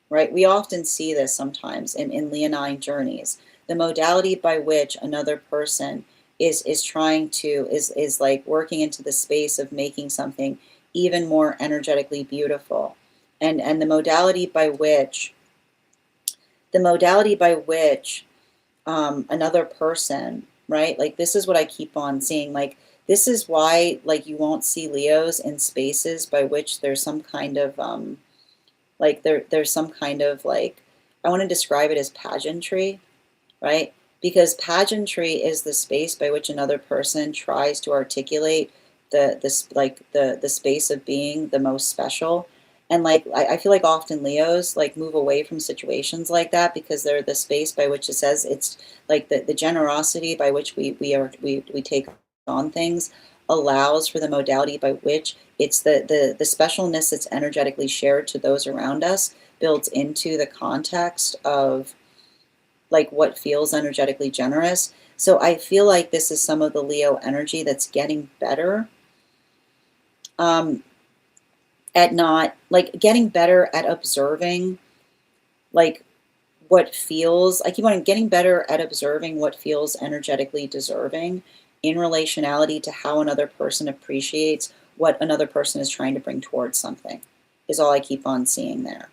A: right? We often see this sometimes in leonine journeys, the modality by which another person is trying to is like working into the space of making something even more energetically beautiful, and the modality by which another person, right? Like this is what I keep on seeing. Like this is why, like, you won't see Leos in spaces by which there's some kind of like there's some kind of, like, I want to describe it as pageantry, right? Because pageantry is the space by which another person tries to articulate the space of being the most special. And like I feel like often Leos like move away from situations like that because they're the space by which it says it's like the generosity by which we take on things allows for the modality by which it's the specialness that's energetically shared to those around us builds into the context of like what feels energetically generous. So I feel like this is some of the Leo energy that's getting better at not, like, getting better at observing like what feels, I keep on getting better at observing what feels energetically deserving in relationality to how another person appreciates what another person is trying to bring towards something, is all I keep on seeing there.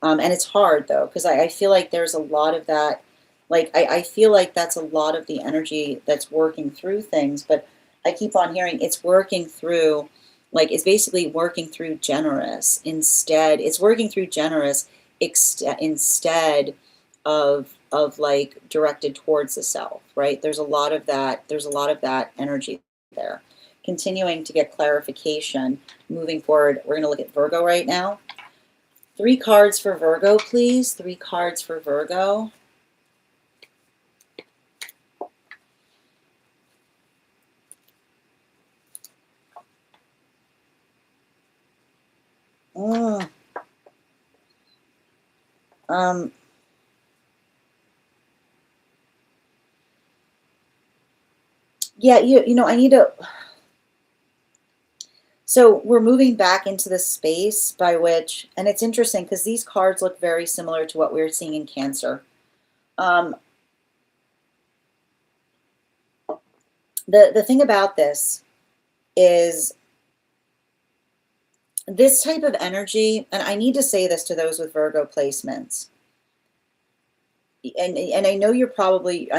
A: And it's hard though, because I feel like there's a lot of that, like I feel like that's a lot of the energy that's working through things, but I keep on hearing it's working through, like it's basically working through generous instead. It's working through generous instead of like directed towards the self, right? There's a lot of that energy there. Continuing to get clarification, moving forward, we're going to look at Virgo right now. 3 cards for Virgo, please. 3 cards for Virgo. Mm. Yeah, you know, I need to. So we're moving back into the space by which, and it's interesting because these cards look very similar to what we were seeing in Cancer. The thing about this is this type of energy, and I need to say this to those with Virgo placements. And I know you're probably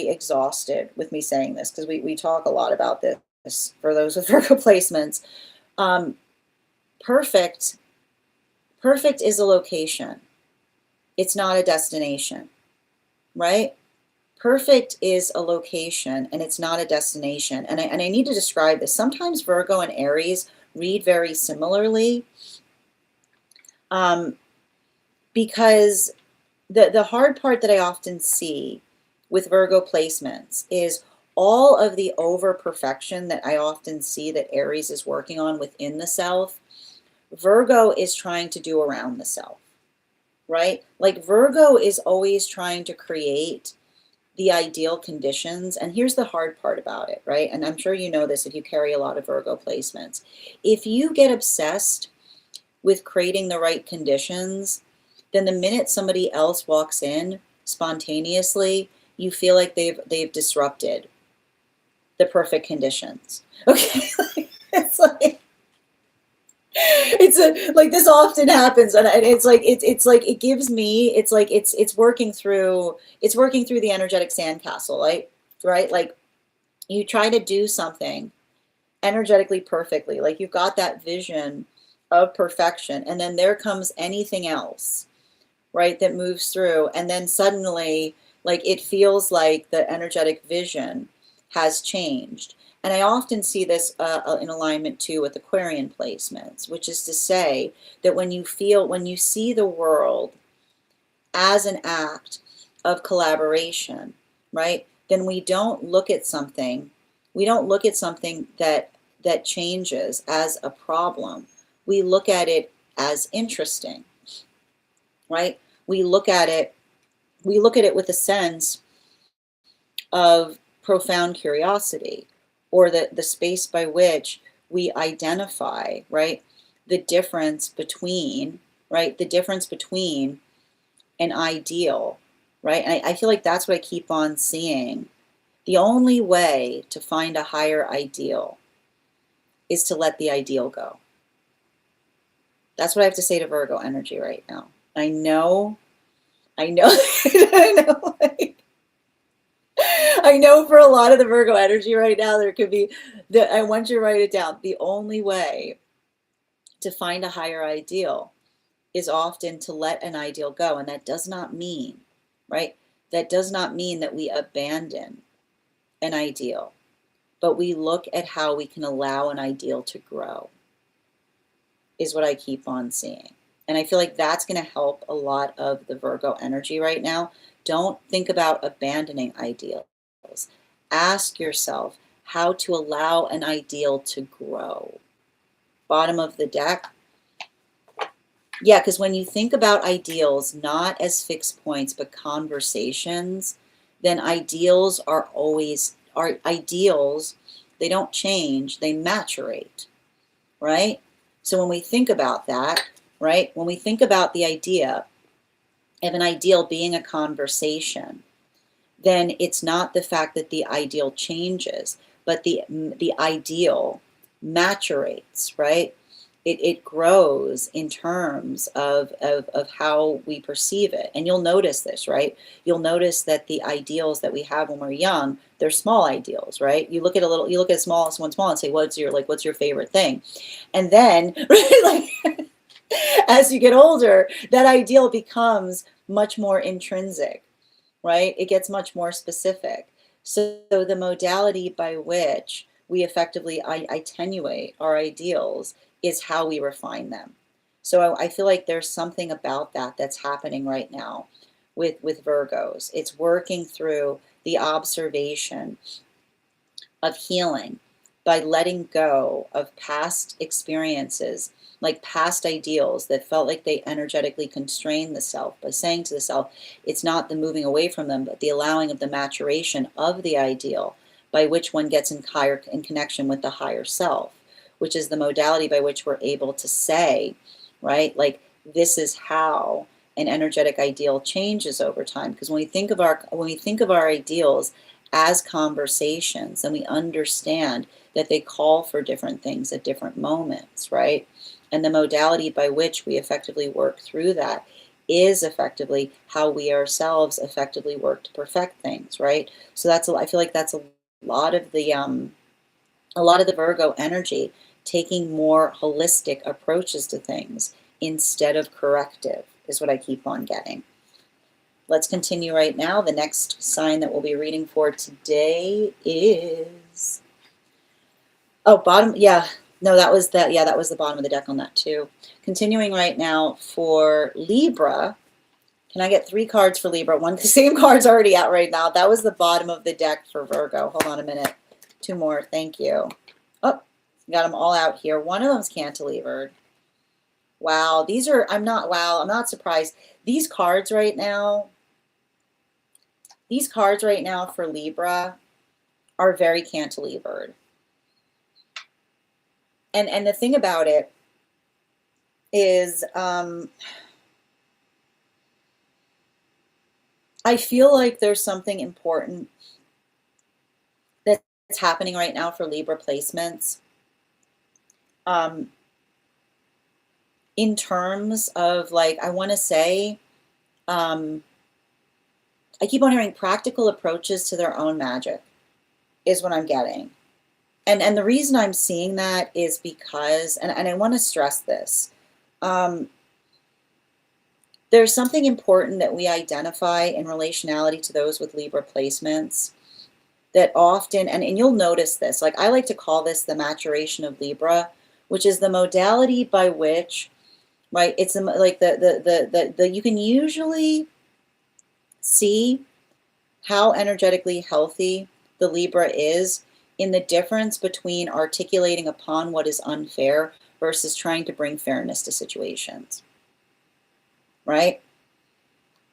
A: exhausted with me saying this because we talk a lot about this for those with Virgo placements. Perfect is a location. It's not a destination, right? Perfect is a location and it's not a destination. And I need to describe this. Sometimes Virgo and Aries read very similarly, because the hard part that I often see with Virgo placements is all of the over perfection that I often see that Aries is working on within the self. Virgo is trying to do around the self, right? Like Virgo is always trying to create the ideal conditions. And here's the hard part about it, right? And I'm sure you know this if you carry a lot of Virgo placements. If you get obsessed with creating the right conditions, then the minute somebody else walks in spontaneously, you feel like they've disrupted the perfect conditions. Okay, it's like like this often happens, and it's like it gives me it's working through the energetic sandcastle, right? Like you try to do something energetically perfectly, like you've got that vision of perfection, and then there comes anything else, right, that moves through, and then suddenly like it feels like the energetic vision has changed. And I often see this in alignment too with Aquarian placements, which is to say that when you see the world as an act of collaboration, right, then we don't look at something that changes as a problem. We look at it as interesting, right? We look at it with a sense of profound curiosity, or the space by which we identify, right, the difference between, an ideal, right? And I feel like that's what I keep on seeing. The only way to find a higher ideal is to let the ideal go. That's what I have to say to Virgo energy right now. I know, I know, I know for a lot of the Virgo energy right now, there could be I want you to write it down. The only way to find a higher ideal is often to let an ideal go. And that does not mean, right? That does not mean that we abandon an ideal, but we look at how we can allow an ideal to grow, is what I keep on seeing. And I feel like that's going to help a lot of the Virgo energy right now. Don't think about abandoning ideals. Ask yourself how to allow an ideal to grow. Bottom of the deck. Yeah, because when you think about ideals not as fixed points but conversations, then ideals are ideals. They don't change, they maturate, right? So when we think about that, right, when we think about the idea of an ideal being a conversation, then it's not the fact that the ideal changes, but the ideal maturates, right? It grows in terms of how we perceive it. And you'll notice this, right? You'll notice that the ideals that we have when we're young, they're small ideals, right? You look at a small and say, what's your favorite thing? And then, right, like, as you get older, that ideal becomes much more intrinsic, right? It gets much more specific. So the modality by which we effectively attenuate our ideals is how we refine them. So I feel like there's something about that that's happening right now with Virgos. It's working through the observation of healing by letting go of past experiences, like past ideals that felt like they energetically constrained the self, by saying to the self, it's not the moving away from them, but the allowing of the maturation of the ideal by which one gets in connection with the higher self, which is the modality by which we're able to say, right, like this is how an energetic ideal changes over time. Because when we think of our ideals as conversations, and we understand that they call for different things at different moments, right? And the modality by which we effectively work through that is effectively how we ourselves effectively work to perfect things, right? So I feel like that's a lot of the Virgo energy, taking more holistic approaches to things instead of corrective, is what I keep on getting. let's continue right now. The next sign that we'll be reading for today is, oh, bottom, yeah. No, that was that. Yeah, that was the bottom of the deck on that too. Continuing right now for Libra. Can I get 3 cards for Libra? The same card's already out right now. That was the bottom of the deck for Virgo. Hold on a minute. 2 more. Thank you. Oh, got them all out here. One of them's cantilevered. Wow, I'm not surprised. These cards right now for Libra are very cantilevered. And the thing about it is, I feel like there's something important that's happening right now for Libra placements. In terms of, like, I want to say, I keep on hearing practical approaches to their own magic is what I'm getting. And the reason I'm seeing that is because, and I want to stress this, there's something important that we identify in relationality to those with Libra placements that often, and you'll notice this, like I like to call this the maturation of Libra, which is the modality by which, right, it's like the you can usually see how energetically healthy the Libra is in the difference between articulating upon what is unfair versus trying to bring fairness to situations. Right?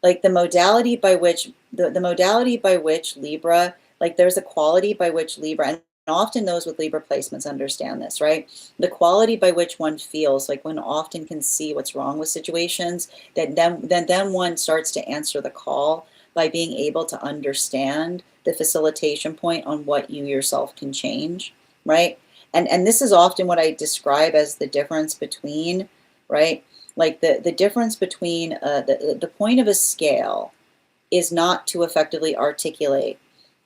A: Like the modality by which the modality by which Libra, like there's a quality by which Libra, and often those with Libra placements understand this, right? The quality by which one feels, like one often can see what's wrong with situations, that then one starts to answer the call by being able to understand the facilitation point on what you yourself can change, right? And this is often what I describe as the difference between, right? Like the difference between the point of a scale is not to effectively articulate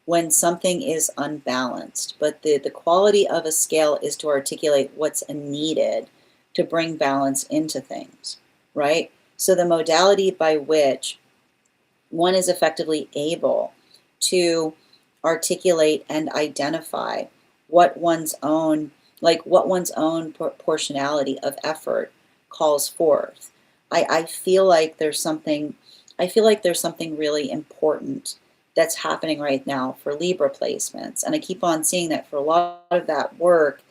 A: when something is unbalanced, but the quality of a scale is to articulate what's needed to bring balance into things, right? So the modality by which one is effectively able to articulate and identify what one's own, proportionality of effort calls forth. I feel like there's something really important that's happening right now for Libra placements. And I keep on seeing that for a lot of that work,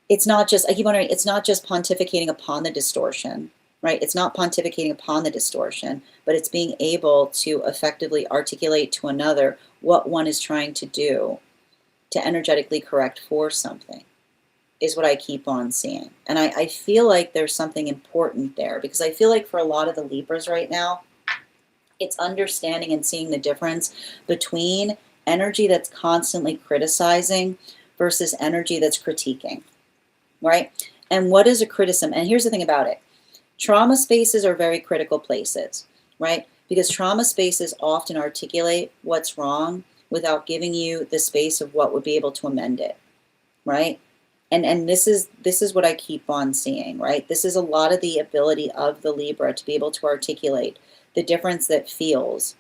A: it's not just pontificating upon the distortion, right? It's not pontificating upon the distortion, but it's being able to effectively articulate to another what one is trying to do to energetically correct for something, is what I keep on seeing. And I feel like there's something important there, because I feel like for a lot of the Libras right now, it's understanding and seeing the difference between energy that's constantly criticizing versus energy that's critiquing, right? And what is a criticism? And here's the thing about it. Trauma spaces are very critical places, right? Because trauma spaces often articulate what's wrong without giving you the space of what would be able to amend it, right? And this is what I keep on seeing, right? This is a lot of the ability of the Libra to be able to articulate the difference that feels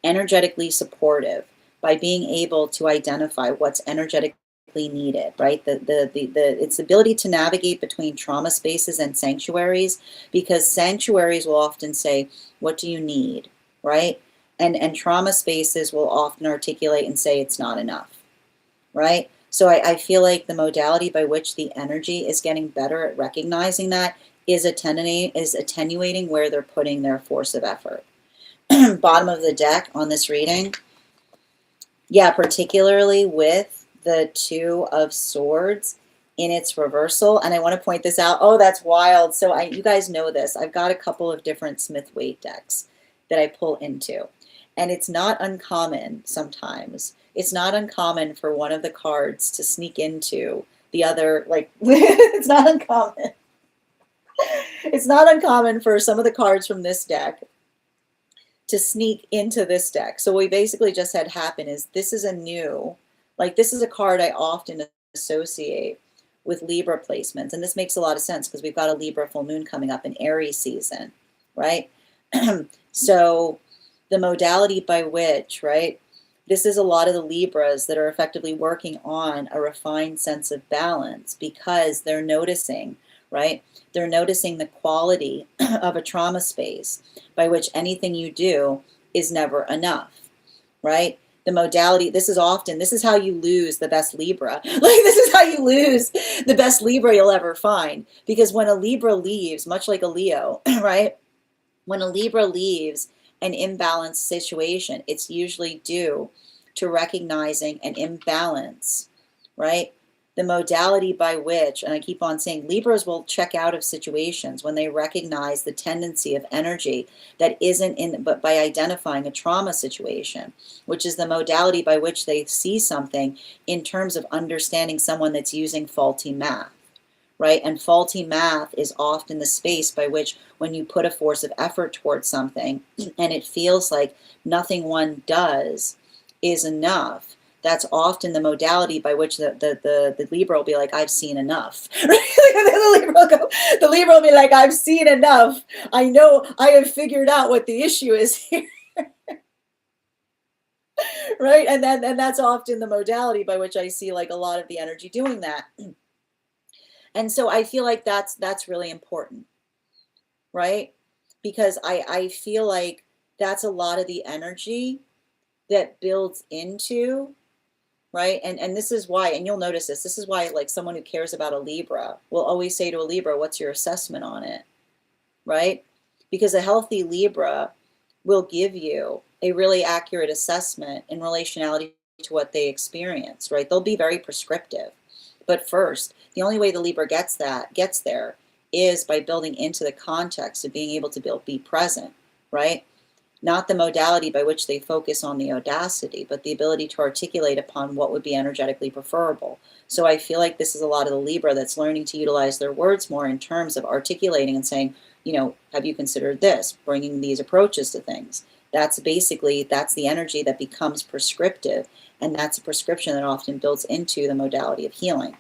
A: energetically supportive by being able to identify what's energetically needed, right? It's the ability to navigate between trauma spaces and sanctuaries, because sanctuaries will often say, what do you need, right? And trauma spaces will often articulate and say it's not enough, right? So I feel like the modality by which the energy is getting better at recognizing that is attenuating where they're putting their force of effort. Bottom of the deck on this reading, yeah, particularly with the 2 of Swords in its reversal. And I want to point this out. Oh, that's wild. So you guys know this. I've got a couple of different Smith-Waite decks that I pull into. And it's not uncommon sometimes. It's not uncommon for one of the cards to sneak into the other, like, it's not uncommon. It's not uncommon for some of the cards from this deck to sneak into this deck. So what we basically just had happen is this is a card I often associate with Libra placements. And this makes a lot of sense because we've got a Libra full moon coming up in Aries season, right? So the modality by which, right, this is a lot of the Libras that are effectively working on a refined sense of balance because they're noticing, right? They're noticing the quality of a trauma space by which anything you do is never enough, right? The modality, this is how you lose the best Libra. Like, this is how you lose the best Libra you'll ever find. Because when a Libra leaves, much like a Leo, right? When a Libra leaves an imbalanced situation, it's usually due to recognizing an imbalance, right? The modality by which, and I keep on saying, Libras will check out of situations when they recognize the tendency of energy that isn't in, but by identifying a trauma situation, which is the modality by which they see something in terms of understanding someone that's using faulty math. Right? And faulty math is often the space by which, when you put a force of effort towards something and it feels like nothing one does is enough, that's often the modality by which the Libra will be like, I've seen enough. The Libra will be like, I've seen enough. I know, I have figured out what the issue is here. Right? And that's often the modality by which I see like a lot of the energy doing that. And so I feel like that's really important, right? Because I feel like that's a lot of the energy that builds into, right? And this is why, and you'll notice this is why, like, someone who cares about a Libra will always say to a Libra, what's your assessment on it, right? Because a healthy Libra will give you a really accurate assessment in relationality to what they experience, right? They'll be very prescriptive. But first, the only way the Libra gets there is by building into the context of being able to be present, right? Not the modality by which they focus on the audacity, but the ability to articulate upon what would be energetically preferable. So I feel like this is a lot of the Libra that's learning to utilize their words more in terms of articulating and saying, you know, have you considered this? Bringing these approaches to things. That's the energy that becomes prescriptive, and that's a prescription that often builds into the modality of healing.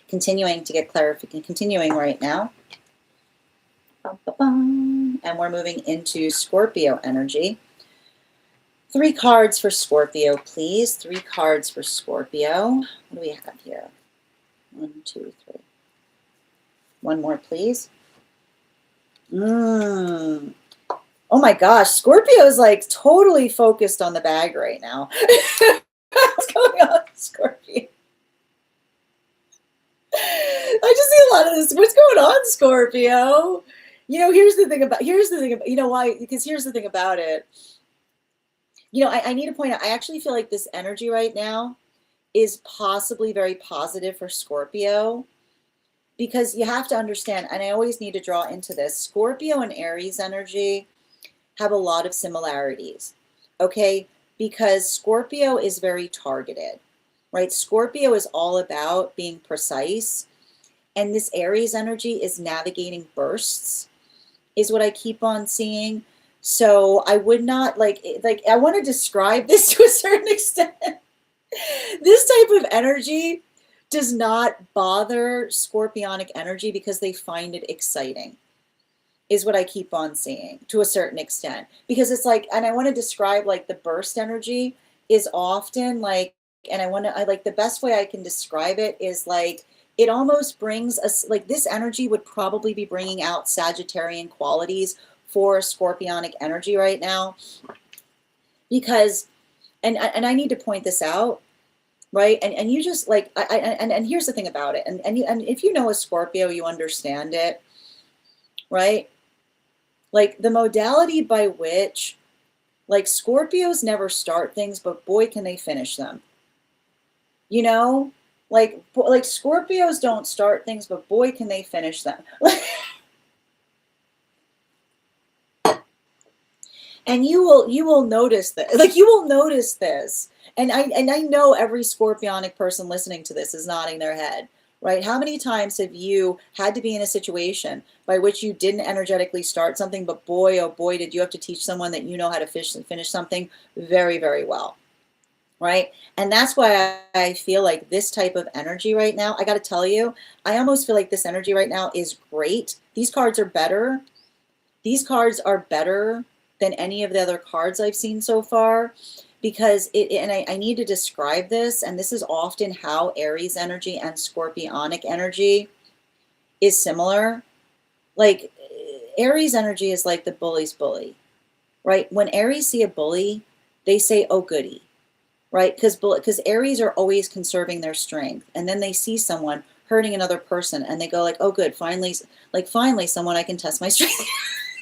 A: Continuing to get clarification, continuing right now. And we're moving into Scorpio energy. 3 cards for Scorpio, please. 3 cards for Scorpio. What do we have here? 1, 2, 3. One more, please. Oh my gosh, Scorpio is like totally focused on the bag right now. What's going on, Scorpio? I just see a lot of this. What's going on, Scorpio? You know, here's the thing about, you know why? Because here's the thing about it. You know, I need to point out, I actually feel like this energy right now is possibly very positive for Scorpio, because you have to understand, and I always need to draw into this, Scorpio and Aries energy have a lot of similarities, okay? Because Scorpio is very targeted, right? Scorpio is all about being precise, and this Aries energy is navigating bursts, is what I keep on seeing. So I would not like I want to describe this to a certain extent. This type of energy does not bother Scorpionic energy because they find it exciting, is what I keep on seeing to a certain extent. Because it's like, and I want to describe like the burst energy is often like, and I like the best way I can describe it is like, it almost brings us, like this energy would probably be bringing out Sagittarian qualities for Scorpionic energy right now. Because, and I need to point this out, right? And you just like, and here's the thing about it. And if you know a Scorpio, you understand it, right? Like the modality by which, like Scorpios never start things, but boy, can they finish them. You know, like Scorpios don't start things, but boy, can they finish them. And you will notice that, like you will notice this. And I know every Scorpionic person listening to this is nodding their head, right? How many times have you had to be in a situation by which you didn't energetically start something, but boy, oh boy, did you have to teach someone that you know how to finish something very, very well, right? And that's why I feel like this type of energy right now, I got to tell you, I almost feel like this energy right now is great. These cards are better These cards are better than any of the other cards I've seen so far because I need to describe this, and this is often how Aries energy and Scorpionic energy is similar. Like Aries energy is like the bully's bully, right? When Aries see a bully, they say, oh, goody, right? Because Aries are always conserving their strength. And then they see someone hurting another person and they go like, oh, good, finally someone I can test my strength.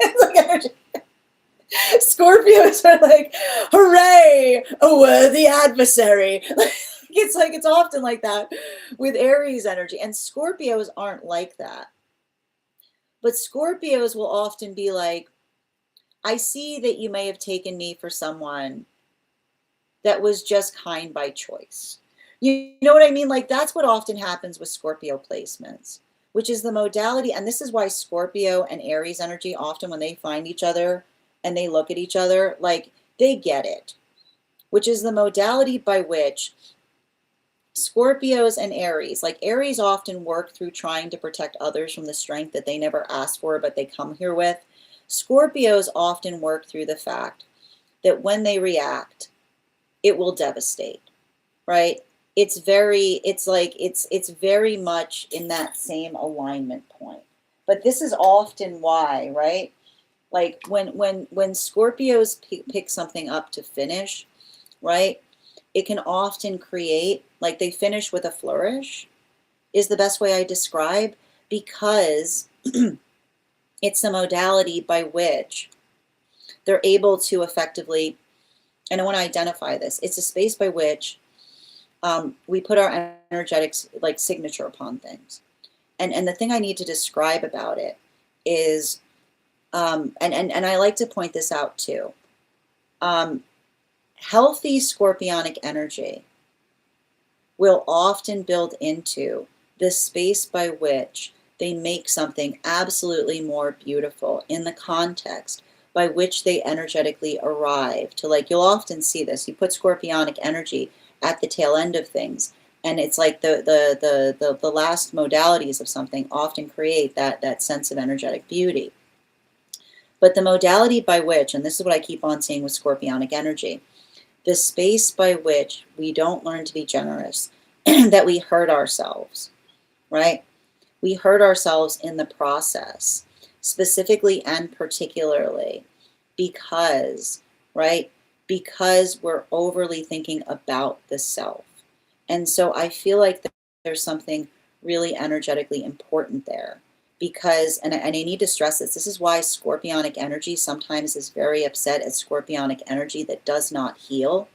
A: It's like energy. Scorpios are like, hooray, a worthy adversary. It's often like that with Aries energy. And Scorpios aren't like that. But Scorpios will often be like, I see that you may have taken me for someone that was just kind by choice. You know what I mean? Like that's what often happens with Scorpio placements, which is the modality. And this is why Scorpio and Aries energy often when they find each other and they look at each other, like they get it, which is the modality by which Scorpios and Aries, like Aries often work through trying to protect others from the strength that they never asked for, but they come here with. Scorpios often work through the fact that when they react, it will devastate, right? It's very much in that same alignment point. But this is often why, right? Like when Scorpios pick something up to finish, right? It can often create, like they finish with a flourish, is the best way I describe, because it's the modality by which they're able to effectively, and I want to identify this, it's a space by which we put our energetics like signature upon things. And the thing I need to describe about it is, and I like to point this out too, healthy Scorpionic energy will often build into the space by which they make something absolutely more beautiful in the context by which they energetically arrive to, like, you'll often see this. You put Scorpionic energy at the tail end of things, and it's like the last modalities of something often create that sense of energetic beauty. But the modality by which, and this is what I keep on seeing with Scorpionic energy, the space by which we don't learn to be generous, that we hurt ourselves, right? We hurt ourselves in the process, specifically and particularly because, right? Because we're overly thinking about the self. And so I feel like there's something really energetically important there. Because, and I need to stress this is why Scorpionic energy sometimes is very upset at Scorpionic energy that does not heal,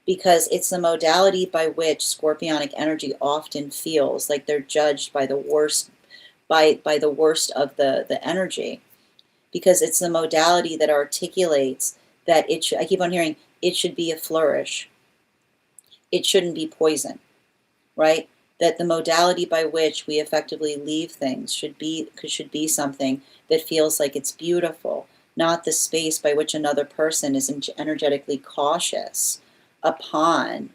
A: because it's the modality by which Scorpionic energy often feels like they're judged by the worst, by the worst of the energy, because it's the modality that articulates that it should, I keep on hearing, it should be a flourish. It shouldn't be poison, right? That the modality by which we effectively leave things should be something that feels like it's beautiful, not the space by which another person is energetically cautious upon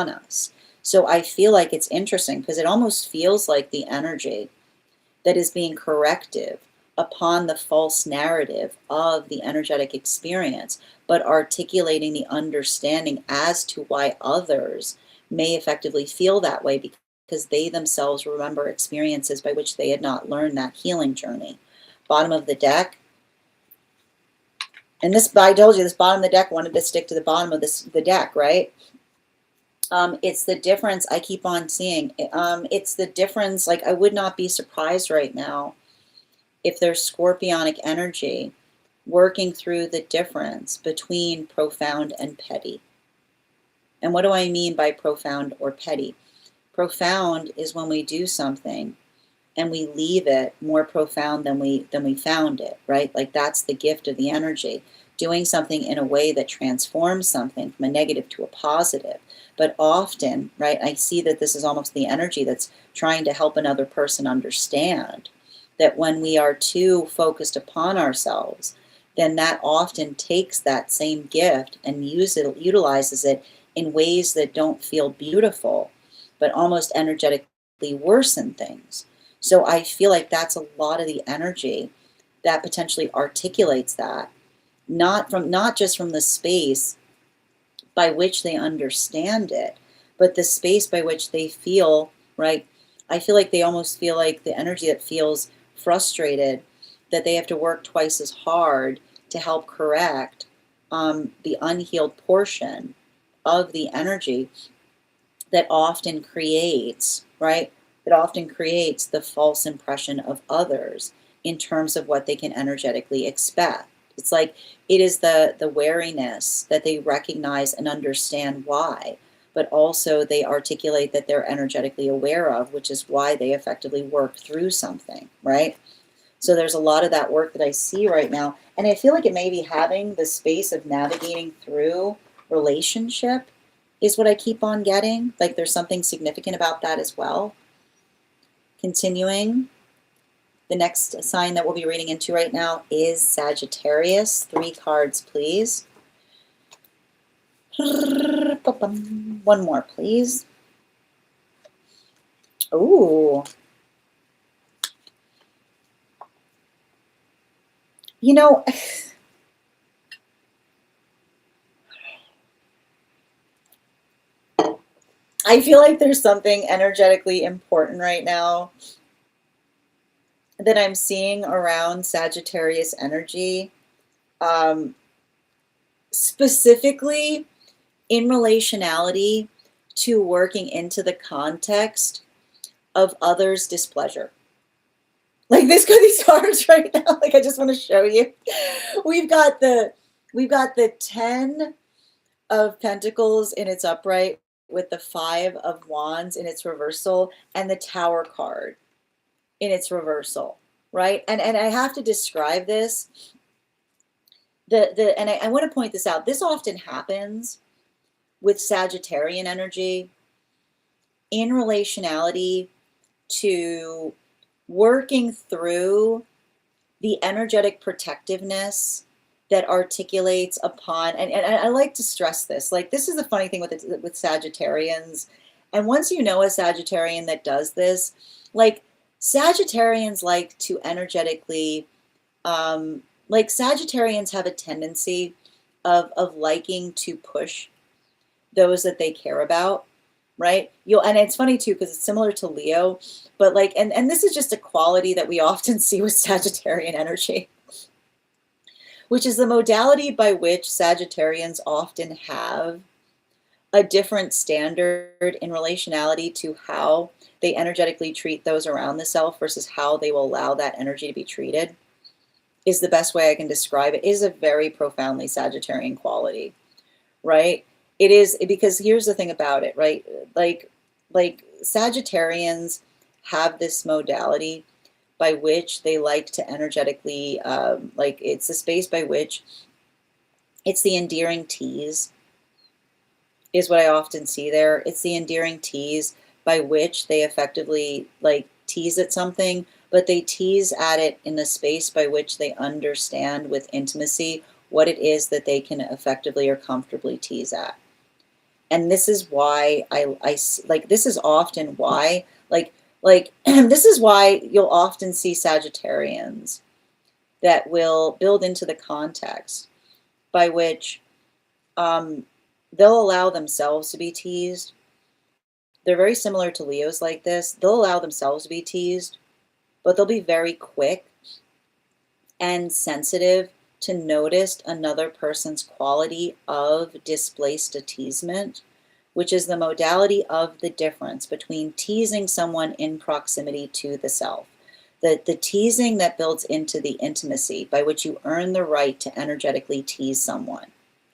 A: us. So I feel like it's interesting because it almost feels like the energy that is being corrective upon the false narrative of the energetic experience, but articulating the understanding as to why others may effectively feel that way because they themselves remember experiences by which they had not learned that healing journey. Bottom of the deck. And this, I told you, this bottom of the deck wanted to stick to the bottom of the deck, right? It's the difference I keep on seeing. It's the difference, like I would not be surprised right now if there's Scorpionic energy working through the difference between profound and petty. And what do I mean by profound or petty? Profound is when we do something and we leave it more profound than we found it, right? Like that's the gift of the energy. Doing something in a way that transforms something from a negative to a positive. But often, right, I see that this is almost the energy that's trying to help another person understand that when we are too focused upon ourselves, then that often takes that same gift and utilizes it in ways that don't feel beautiful, but almost energetically worsen things. So I feel like that's a lot of the energy that potentially articulates that, not just from the space by which they understand it, but the space by which they feel, right? I feel like they almost feel like the energy that feels frustrated, that they have to work twice as hard to help correct the unhealed portion of the energy that often creates, right? That often creates the false impression of others in terms of what they can energetically expect. It's like it is the wariness that they recognize and understand why, but also they articulate that they're energetically aware of, which is why they effectively work through something, right? So there's a lot of that work that I see right now. And I feel like it may be having the space of navigating through relationship is what I keep on getting. Like there's something significant about that as well. Continuing, the next sign that we'll be reading into right now is Sagittarius. 3 cards, please. One more, please. Ooh. You know, I feel like there's something energetically important right now that I'm seeing around Sagittarius energy, specifically in relationality to working into the context of others' displeasure. Like this got these cards right now. Like I just want to show you. We've got the 10 of Pentacles in its upright with the 5 of Wands in its reversal and the Tower card in its reversal, right? And I have to describe this. I want to point this out. This often happens with Sagittarian energy in relationality to working through the energetic protectiveness that articulates upon, and I like to stress this, like this is the funny thing with Sagittarians, and once you know a Sagittarian that does this, like Sagittarians like to energetically, like Sagittarians have a tendency of liking to push those that they care about, right? And it's funny too, because it's similar to Leo, but like, and this is just a quality that we often see with Sagittarian energy, which is the modality by which Sagittarians often have a different standard in relationality to how they energetically treat those around the self versus how they will allow that energy to be treated, is the best way I can describe it. It is a very profoundly Sagittarian quality, right? It is, because here's the thing about it, right? Like Sagittarians have this modality by which they like to energetically, like it's the space by which it's the endearing tease is what I often see there. It's the endearing tease by which they effectively like tease at something, but they tease at it in the space by which they understand with intimacy what it is that they can effectively or comfortably tease at. And this is why I like, this is often why, like this is why you'll often see Sagittarians that will build into the context by which they'll allow themselves to be teased. They're very similar to Leos like this. They'll allow themselves to be teased, but they'll be very quick and sensitive to notice another person's quality of displaced teasement, which is the modality of the difference between teasing someone in proximity to the self. The teasing that builds into the intimacy by which you earn the right to energetically tease someone,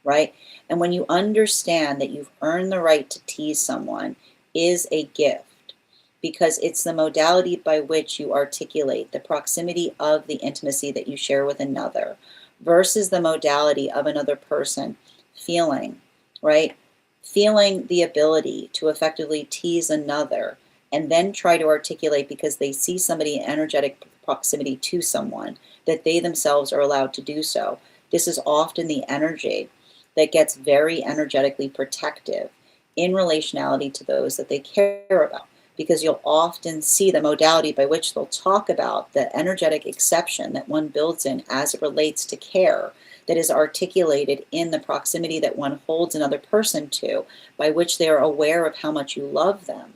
A: right? And when you understand that you've earned the right to tease someone is a gift, because it's the modality by which you articulate the proximity of the intimacy that you share with another versus the modality of another person feeling, right? Feeling the ability to effectively tease another and then try to articulate, because they see somebody in energetic proximity to someone, that they themselves are allowed to do so. This is often the energy that gets very energetically protective in relationality to those that they care about. because you'll often see the modality by which they'll talk about the energetic exception that one builds in as it relates to care, that is articulated in the proximity that one holds another person to, by which they are aware of how much you love them,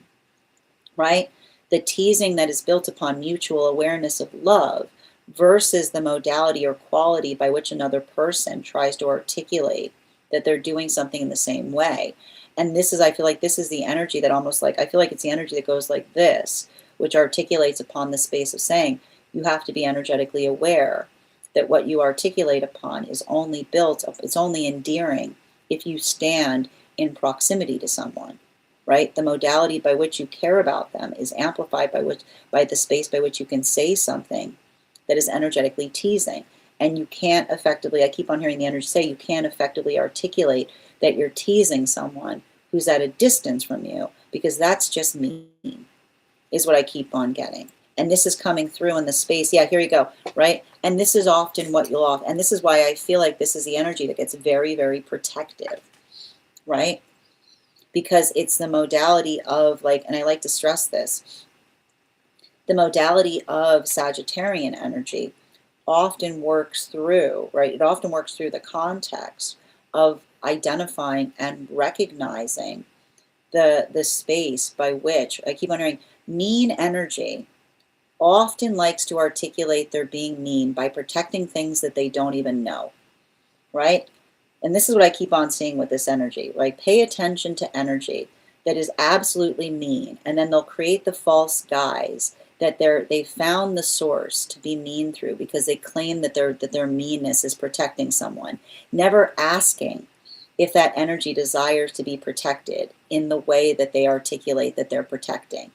A: right? The teasing that is built upon mutual awareness of love versus the modality or quality by which another person tries to articulate that they're doing something in the same way. And this is, I feel like this is the energy that almost like, I feel like it's the energy that goes like this, which articulates upon the space of saying, you have to be energetically aware that what you articulate upon is only built, it's only endearing if you stand in proximity to someone, right? The modality by which you care about them is amplified by the space by which you can say something that is energetically teasing. And you can't effectively, I keep on hearing the energy say, you can't effectively articulate that you're teasing someone who's at a distance from you, because that's just mean, is what I keep on getting. And this is coming through in the space. Yeah, here you go, right? And this is often what you'll often, and this is why I feel like this is the energy that gets very, very protective, right? Because it's the modality of, like, and I like to stress this, the modality of Sagittarian energy often works through, right? It often works through the context of identifying and recognizing the space by which, I keep wondering, mean energy often likes to articulate their being mean by protecting things that they don't even know, right? And this is what I keep on seeing with this energy, right? Pay attention to energy that is absolutely mean, and then they'll create the false guise that they found the source to be mean through, because they claim that their meanness is protecting someone, never asking if that energy desires to be protected in the way that they articulate that they're protecting,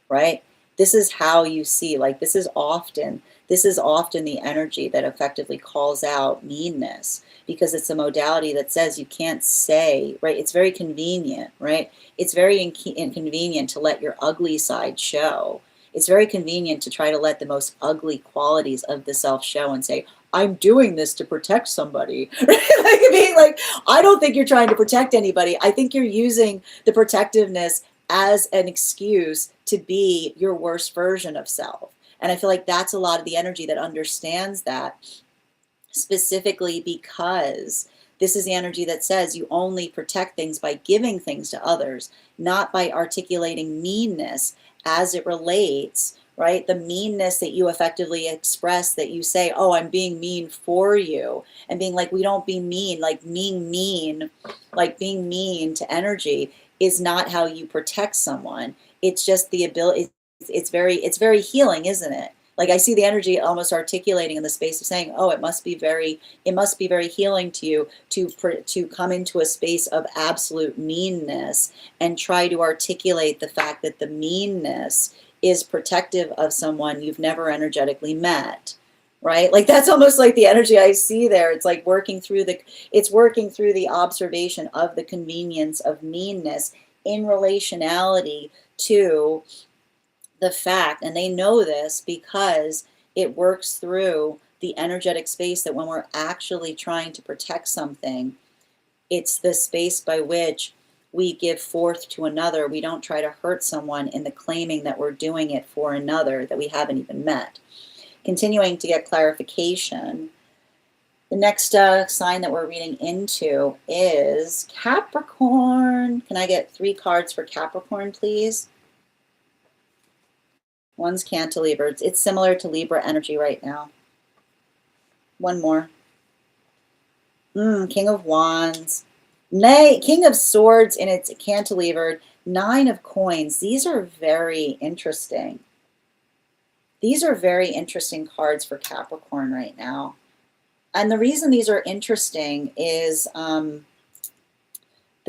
A: right? This is how you see, like, this is often the energy that effectively calls out meanness, because it's a modality that says you can't say, right? It's very convenient, right? It's very inconvenient to let your ugly side show. It's very convenient to try to let the most ugly qualities of the self show and say, I'm doing this to protect somebody. Like, being like, I don't think you're trying to protect anybody. I think you're using the protectiveness as an excuse to be your worst version of self. And I feel like that's a lot of the energy that understands that, specifically because this is the energy that says you only protect things by giving things to others, not by articulating meanness as it relates, right? The meanness that you effectively express, that you say, oh, I'm being mean for you, and being like, we don't be mean, like being mean to energy is not how you protect someone. It's just the ability, it's very healing, isn't it? Like, I see the energy almost articulating in the space of saying, oh, it must be very healing to you to come into a space of absolute meanness and try to articulate the fact that the meanness is protective of someone you've never energetically met, right? Like, that's almost like the energy I see there. It's like working through the observation of the convenience of meanness in relationality to the fact, and they know this because it works through the energetic space, that when we're actually trying to protect something, it's the space by which we give forth to another. We don't try to hurt someone in the claiming that we're doing it for another that we haven't even met. Continuing to get clarification, the next sign that we're reading into is Capricorn. Can I get 3 cards for Capricorn, please? One's cantilever. It's similar to Libra energy right now. One more. King of Wands. King of Swords, and it's cantilevered. 9 of Coins. These are very interesting. These are very interesting cards for Capricorn right now. And the reason these are interesting is the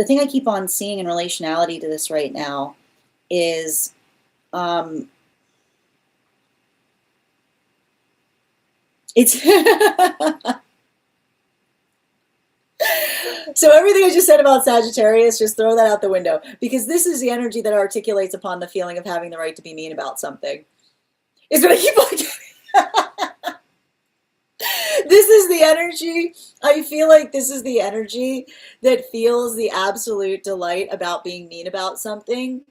A: thing I keep on seeing in relationality to this right now is it's so everything I just said about Sagittarius, just throw that out the window, because this is the energy that articulates upon the feeling of having the right to be mean about something. Is what I keep on getting. This is the energy. I feel like this is the energy that feels the absolute delight about being mean about something.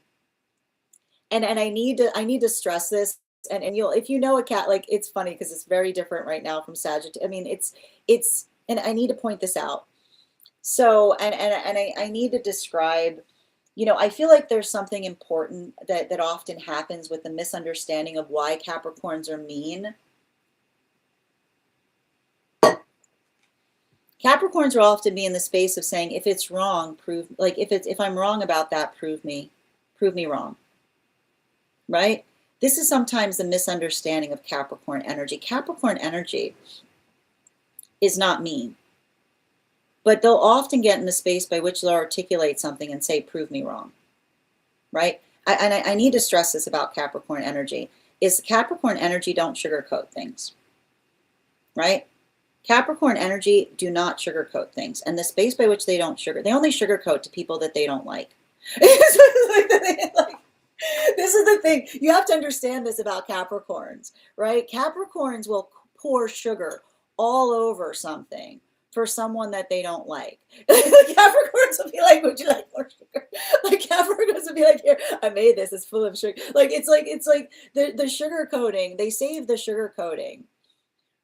A: and I need to stress this, and you'll, if you know a cat, like, it's funny because it's very different right now from Sagittarius. I mean, it's, and I need to point this out. So, I need to describe, you know, I feel like there's something important that often happens with the misunderstanding of why Capricorns are mean. Capricorns will often be in the space of saying, if it's wrong, prove, like, if I'm wrong about that, prove me wrong, right? This is sometimes the misunderstanding of Capricorn energy. Capricorn energy is not mean, but they'll often get in the space by which they'll articulate something and say, prove me wrong, right? I need to stress this about Capricorn energy, is Capricorn energy don't sugarcoat things, right? Capricorn energy do not sugarcoat things. And the space by which they don't they only sugarcoat to people that they don't like. This is the thing. You have to understand this about Capricorns, right? Capricorns will pour sugar all over something for someone that they don't like. Capricorns will be like, would you like more sugar? Like, Capricorns will be like, here, I made this, it's full of sugar. It's like the sugar coating, they save the sugar coating,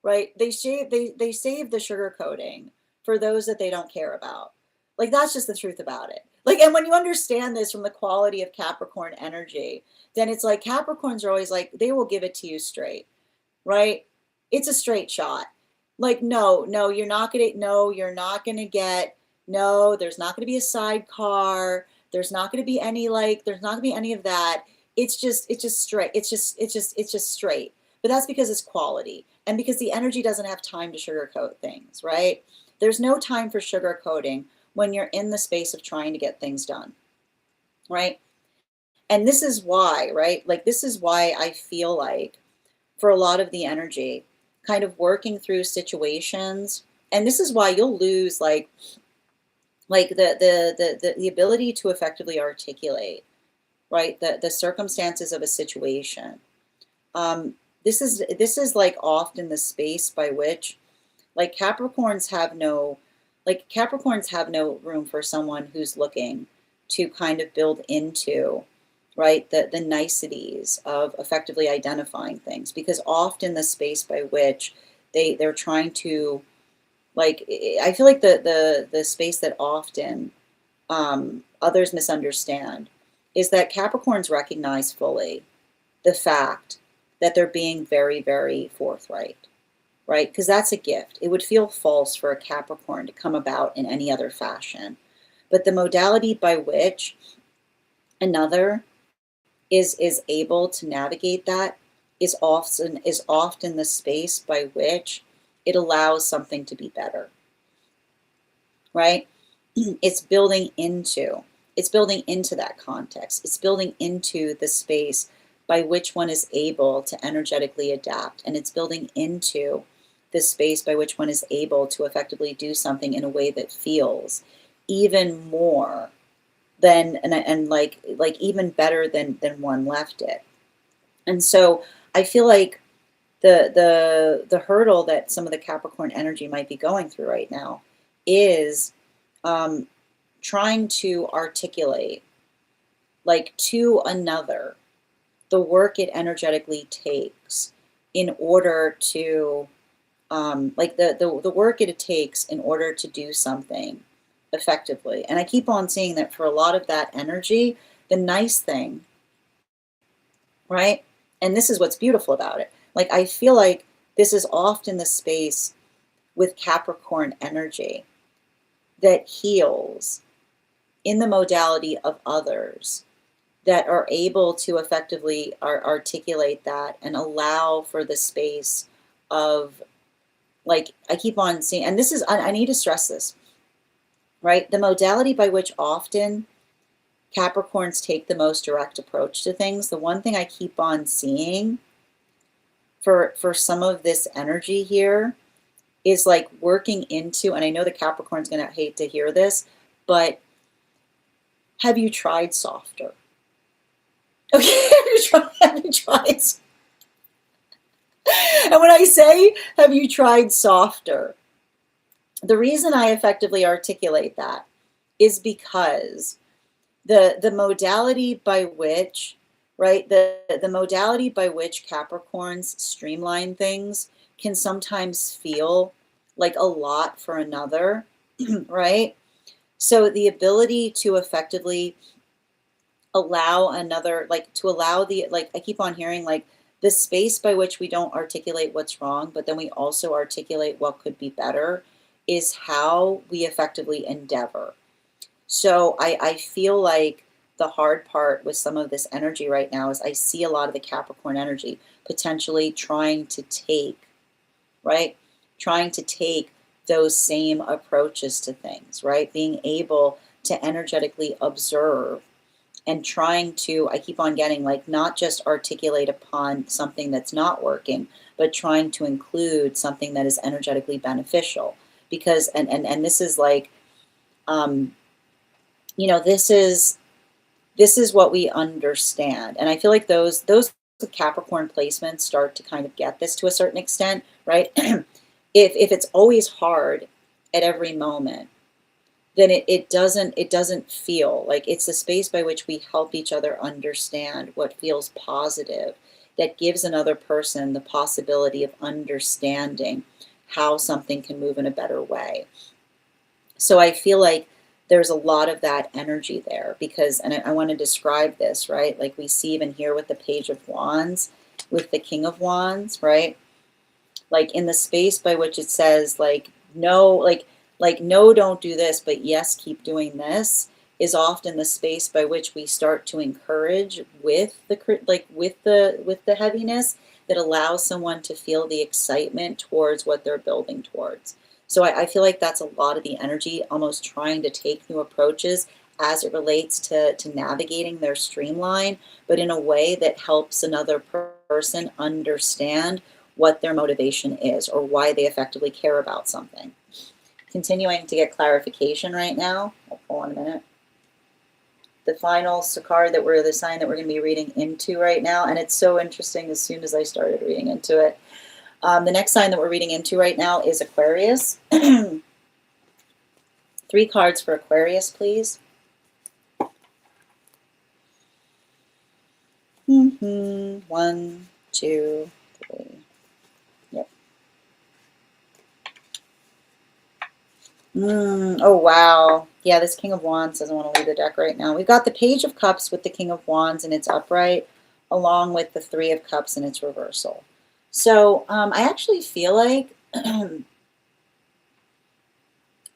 A: right? They save the sugar coating for those that they don't care about. Like, that's just the truth about it. Like, and when you understand this from the quality of Capricorn energy, then it's like Capricorns are always like, they will give it to you straight, right? It's a straight shot. Like, no, you're not gonna get, no, there's not gonna be a sidecar. There's not gonna be any, like, there's not gonna be any of that. It's just straight. It's just straight. But that's because it's quality, and because the energy doesn't have time to sugarcoat things, right? There's no time for sugarcoating when you're in the space of trying to get things done, right? And this is why, right? Like, this is why I feel like for a lot of the energy, kind of working through situations, and this is why you'll lose like the ability to effectively articulate, right, the circumstances of a situation. This is like often the space by which, like, Capricorns have no room for someone who's looking to kind of build into, right, the niceties of effectively identifying things, because often the space by which they're trying to, like, I feel like the space that often others misunderstand is that Capricorns recognize fully the fact that they're being very, very forthright, right? Because that's a gift. It would feel false for a Capricorn to come about in any other fashion. But the modality by which another is able to navigate that is often the space by which it allows something to be better, right? It's building into that context. It's building into the space by which one is able to energetically adapt, and it's building into the space by which one is able to effectively do something in a way that feels even more than, and like even better than one left it. And so I feel like the hurdle that some of the Capricorn energy might be going through right now is trying to articulate, like, to another the work it energetically takes in order to like the work it takes in order to do something effectively. And I keep on seeing that for a lot of that energy, the nice thing, right? And this is what's beautiful about it. Like, I feel like this is often the space with Capricorn energy that heals in the modality of others that are able to effectively articulate that and allow for the space of, like, I keep on seeing, and this is, I need to stress this, right? The modality by which often Capricorns take the most direct approach to things, the one thing I keep on seeing for some of this energy here is like working into, and I know the Capricorn's going to hate to hear this, but have you tried softer? Okay, have you tried? And when I say, have you tried softer, the reason I effectively articulate that is because the modality by which right? The modality by which Capricorns streamline things can sometimes feel like a lot for another, right? So the ability to effectively allow another, like to allow the, like I keep on hearing, like the space by which we don't articulate what's wrong, but then we also articulate what could be better, is how we effectively endeavor. So I feel like the hard part with some of this energy right now is I see a lot of the Capricorn energy potentially trying to take, right? Trying to take those same approaches to things, right? Being able to energetically observe and trying to, I keep on getting like, not just articulate upon something that's not working, but trying to include something that is energetically beneficial. Because, and this is like, um, this is what we understand. And I feel like those Capricorn placements start to kind of get this to a certain extent, right? If it's always hard at every moment, then it doesn't feel like it's the space by which we help each other understand what feels positive, that gives another person the possibility of understanding how something can move in a better way. So I feel like there's a lot of that energy there because, and I want to describe this, right? Like we see even here with the Page of Wands, with the King of Wands, right? Like in the space by which it says like, no, like no, don't do this, but yes, keep doing this, is often the space by which we start to encourage with the, like with the heaviness that allows someone to feel the excitement towards what they're building towards. So I feel like that's a lot of the energy, almost trying to take new approaches as it relates to navigating their streamline, but in a way that helps another person understand what their motivation is or why they effectively care about something. Continuing to get clarification right now. Hold on a minute. The final card that the sign that we're going to be reading into right now, and it's so interesting as soon as I started reading into it. The next sign that we're reading into right now is Aquarius. 3 cards for Aquarius, please. 1, 2, 3. Yep. Oh, wow. Yeah, this King of Wands doesn't want to leave the deck right now. We've got the Page of Cups with the King of Wands in its upright, along with the 3 of Cups in its reversal. So I actually feel like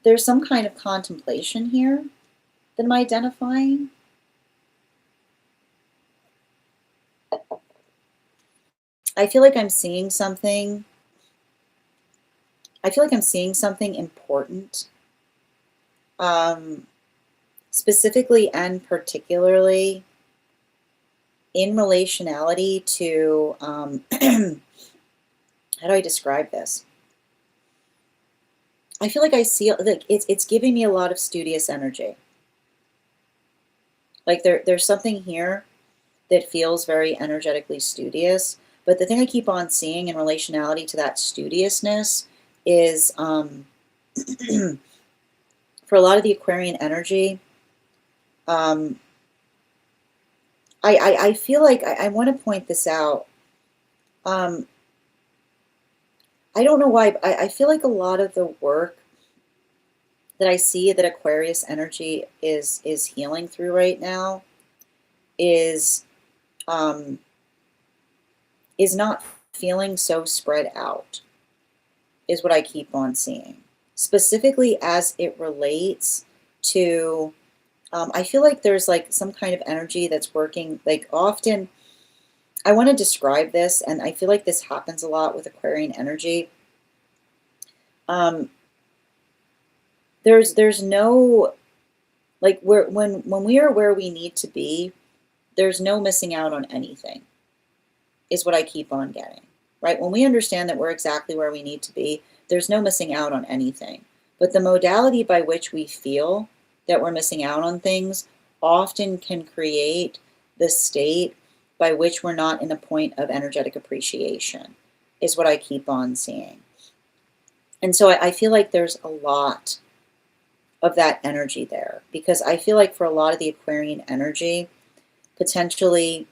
A: there's some kind of contemplation here that I'm identifying. I feel like I'm seeing something. I feel like I'm seeing something important, specifically and particularly in relationality to, how do I describe this? I feel like I see, like it's giving me a lot of studious energy. Like there's something here that feels very energetically studious. But the thing I keep on seeing in relationality to that studiousness is, for a lot of the Aquarian energy, I feel like I want to point this out. I don't know why, but I feel like a lot of the work that I see that Aquarius energy is healing through right now is not feeling so spread out, is what I keep on seeing. Specifically as it relates to, I feel like there's like some kind of energy that's working, like often, I want to describe this, and I feel like this happens a lot with Aquarian energy. There's no, like when we are where we need to be, there's no missing out on anything, is what I keep on getting, right? When we understand that we're exactly where we need to be, there's no missing out on anything. But the modality by which we feel that we're missing out on things often can create the state by which we're not in a point of energetic appreciation, is what I keep on seeing. And so I feel like there's a lot of that energy there, because I feel like for a lot of the Aquarian energy, potentially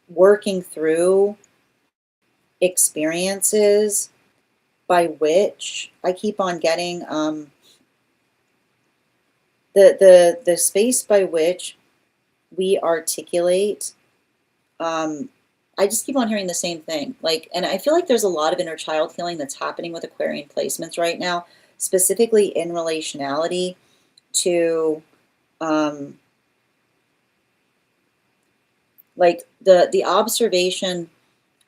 A: working through experiences by which I keep on getting the space by which we articulate. I just keep on hearing the same thing. Like, and I feel like there's a lot of inner child healing that's happening with Aquarian placements right now, specifically in relationality to like the observation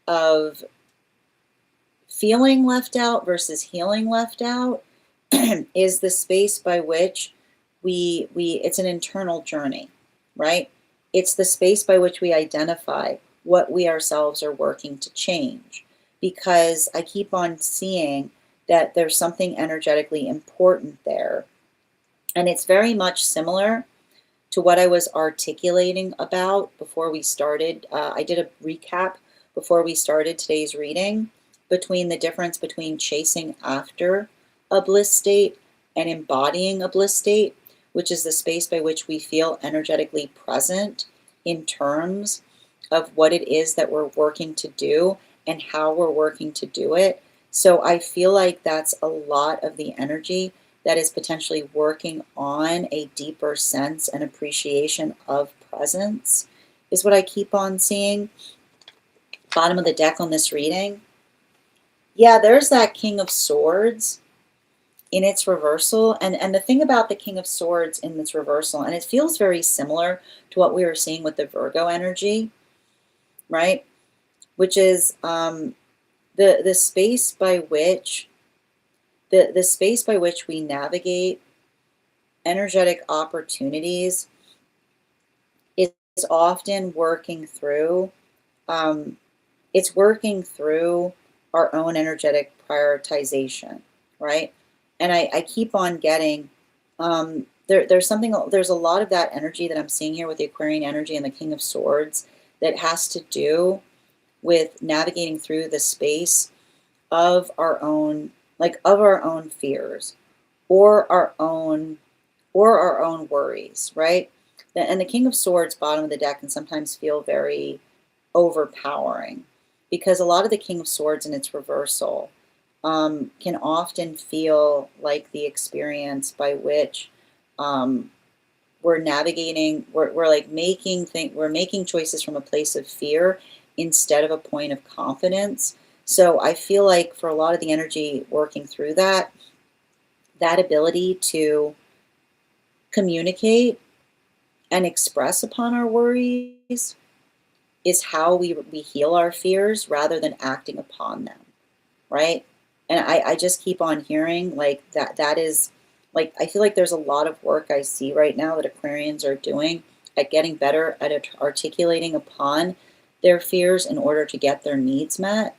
A: of feeling left out versus healing left out is the space by which we it's an internal journey, right? It's the space by which we identify what we ourselves are working to change, because I keep on seeing that there's something energetically important there. And it's very much similar to what I was articulating about before we started. I did a recap before we started today's reading between the difference between chasing after a bliss state and embodying a bliss state, which is the space by which we feel energetically present in terms of what it is that we're working to do and how we're working to do it. So I feel like that's a lot of the energy that is potentially working on a deeper sense and appreciation of presence, is what I keep on seeing. Bottom of the deck on this reading. Yeah, there's that King of Swords in its reversal. And the thing about the King of Swords in this reversal, and it feels very similar to what we were seeing with the Virgo energy, right? Which is the space by which the space by which we navigate energetic opportunities is often working through it's working through our own energetic prioritization, right? And I keep on getting there's a lot of that energy that I'm seeing here with the Aquarian energy and the King of Swords that has to do with navigating through the space of our own, like of our own fears or our own worries, right? And the King of Swords, bottom of the deck, can sometimes feel very overpowering, because a lot of the King of Swords in its reversal can often feel like the experience by which we're navigating, we're like we're making choices from a place of fear instead of a point of confidence. So I feel like for a lot of the energy working through that ability to communicate and express upon our worries is how we heal our fears rather than acting upon them, right? And I just keep on hearing like that is like, I feel like there's a lot of work I see right now that Aquarians are doing at getting better at articulating upon their fears in order to get their needs met,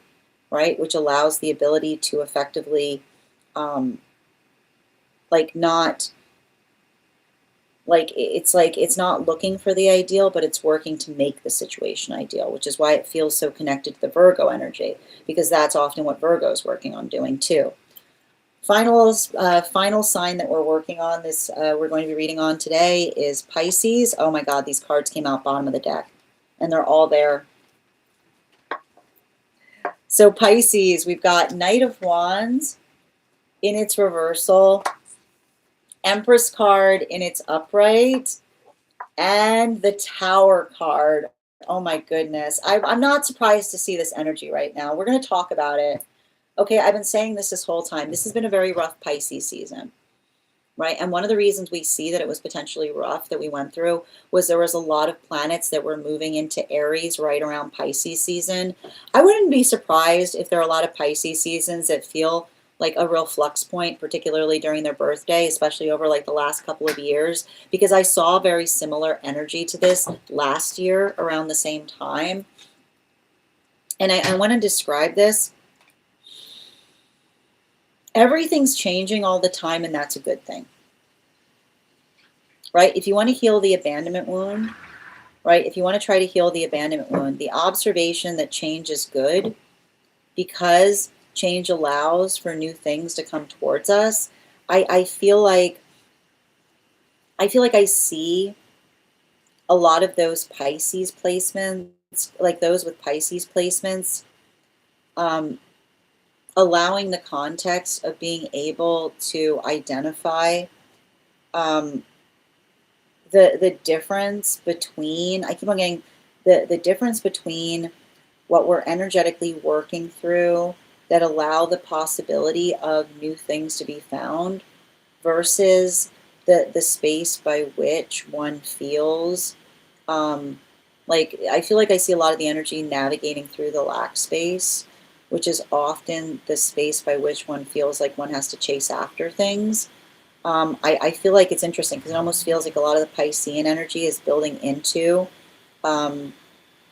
A: right? Which allows the ability to effectively it's not looking for the ideal, but it's working to make the situation ideal, which is why it feels so connected to the Virgo energy, because that's often what Virgo is working on doing too. Final sign that we're working on this, we're going to be reading on today is Pisces. Oh my God, these cards came out bottom of the deck, and they're all there. So Pisces, we've got Knight of Wands in its reversal, Empress card in its upright, and the Tower card. Oh my goodness. I'm not surprised to see this energy right now. We're going to talk about it. Okay, I've been saying this whole time. This has been a very rough Pisces season, right? And one of the reasons we see that it was potentially rough that we went through was there was a lot of planets that were moving into Aries right around Pisces season. I wouldn't be surprised if there are a lot of Pisces seasons that feel like a real flux point, particularly during their birthday, especially over like the last couple of years, because I saw very similar energy to this last year around the same time. And I want to describe this. Everything's changing all the time, and that's a good thing, right? If you want to heal the abandonment wound, right? If you want to try to heal the abandonment wound, the observation that change is good because change allows for new things to come towards us. I feel like I see a lot of those Pisces placements, like those with Pisces placements, um, allowing the context of being able to identify um, the difference between, I keep on getting the difference between what we're energetically working through that allow the possibility of new things to be found versus the space by which one feels um, like I feel like I see a lot of the energy navigating through the lack space, which is often the space by which one feels like one has to chase after things. I feel like it's interesting because it almost feels like a lot of the Piscean energy is building into um,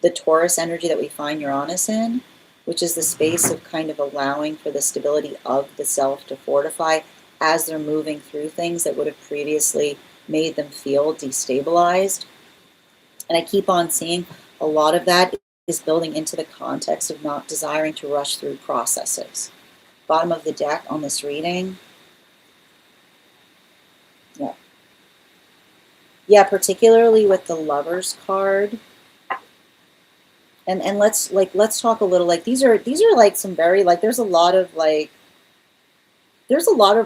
A: the Taurus energy that we find Uranus in, which is the space of kind of allowing for the stability of the self to fortify as they're moving through things that would have previously made them feel destabilized. And I keep on seeing a lot of that is building into the context of not desiring to rush through processes. Bottom of the deck on this reading. Yeah. Yeah, particularly with the Lovers card. And let's talk a little like these are like some very like there's a lot of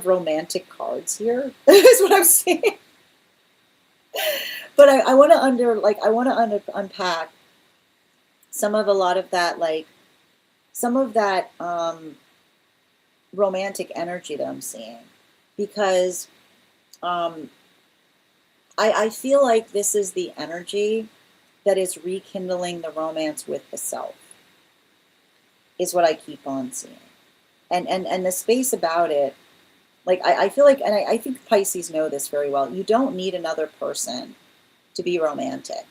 A: romantic cards here is what I'm saying. But I want to unpack some of a lot of that like some of that romantic energy that I'm seeing because um, I feel like this is the energy that is rekindling the romance with the self is what I keep on seeing. And the space about it, like I feel like, and I think Pisces know this very well, you don't need another person to be romantic,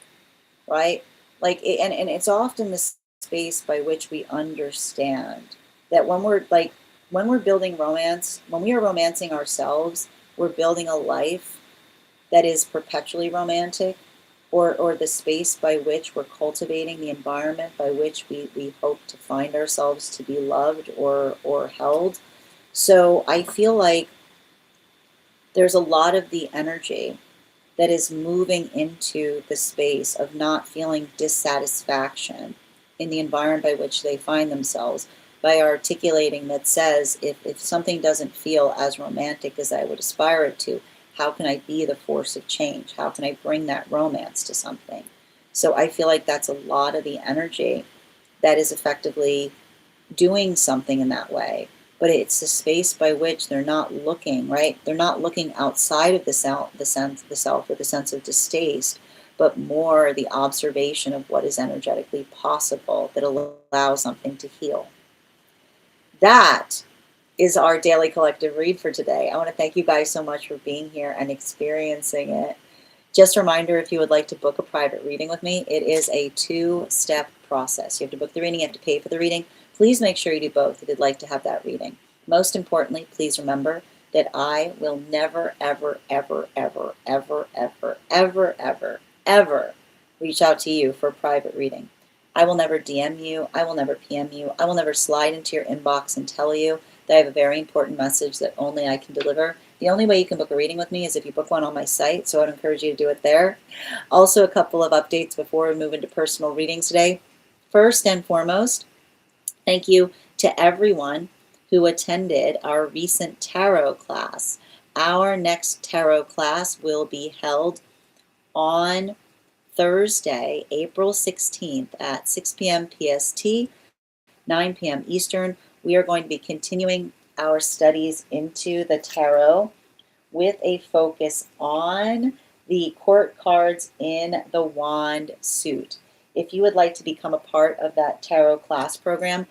A: right? And it's often the space by which we understand that when we're building romance, when we are romancing ourselves, we're building a life that is perpetually romantic, or the space by which we're cultivating the environment by which we hope to find ourselves to be loved or held. So I feel like there's a lot of the energy that is moving into the space of not feeling dissatisfaction in the environment by which they find themselves by articulating that says, if something doesn't feel as romantic as I would aspire it to, how can I be the force of change? How can I bring that romance to something? So I feel like that's a lot of the energy that is effectively doing something in that way. But it's the space by which they're not looking, right? They're not looking outside of the self with a sense of distaste, but more the observation of what is energetically possible that allows something to heal. That is our daily collective read for today. I want to thank you guys so much for being here and experiencing it. Just a reminder, if you would like to book a private reading with me, it is a 2-step process. You have to book the reading, you have to pay for the reading. Please make sure you do both if you'd like to have that reading. Most importantly, please remember that I will never, ever, ever, ever, ever, ever, ever, ever, ever reach out to you for a private reading. I will never DM you. I will never PM you. I will never slide into your inbox and tell you that I have a very important message that only I can deliver. The only way you can book a reading with me is if you book one on my site, so I'd encourage you to do it there. Also, a couple of updates before we move into personal readings today. First and foremost, thank you to everyone who attended our recent tarot class. Our next tarot class will be held on Thursday, April 16th at 6 p.m. PST, 9 p.m. Eastern. We are going to be continuing our studies into the tarot with a focus on the court cards in the wand suit. If you would like to become a part of that tarot class program,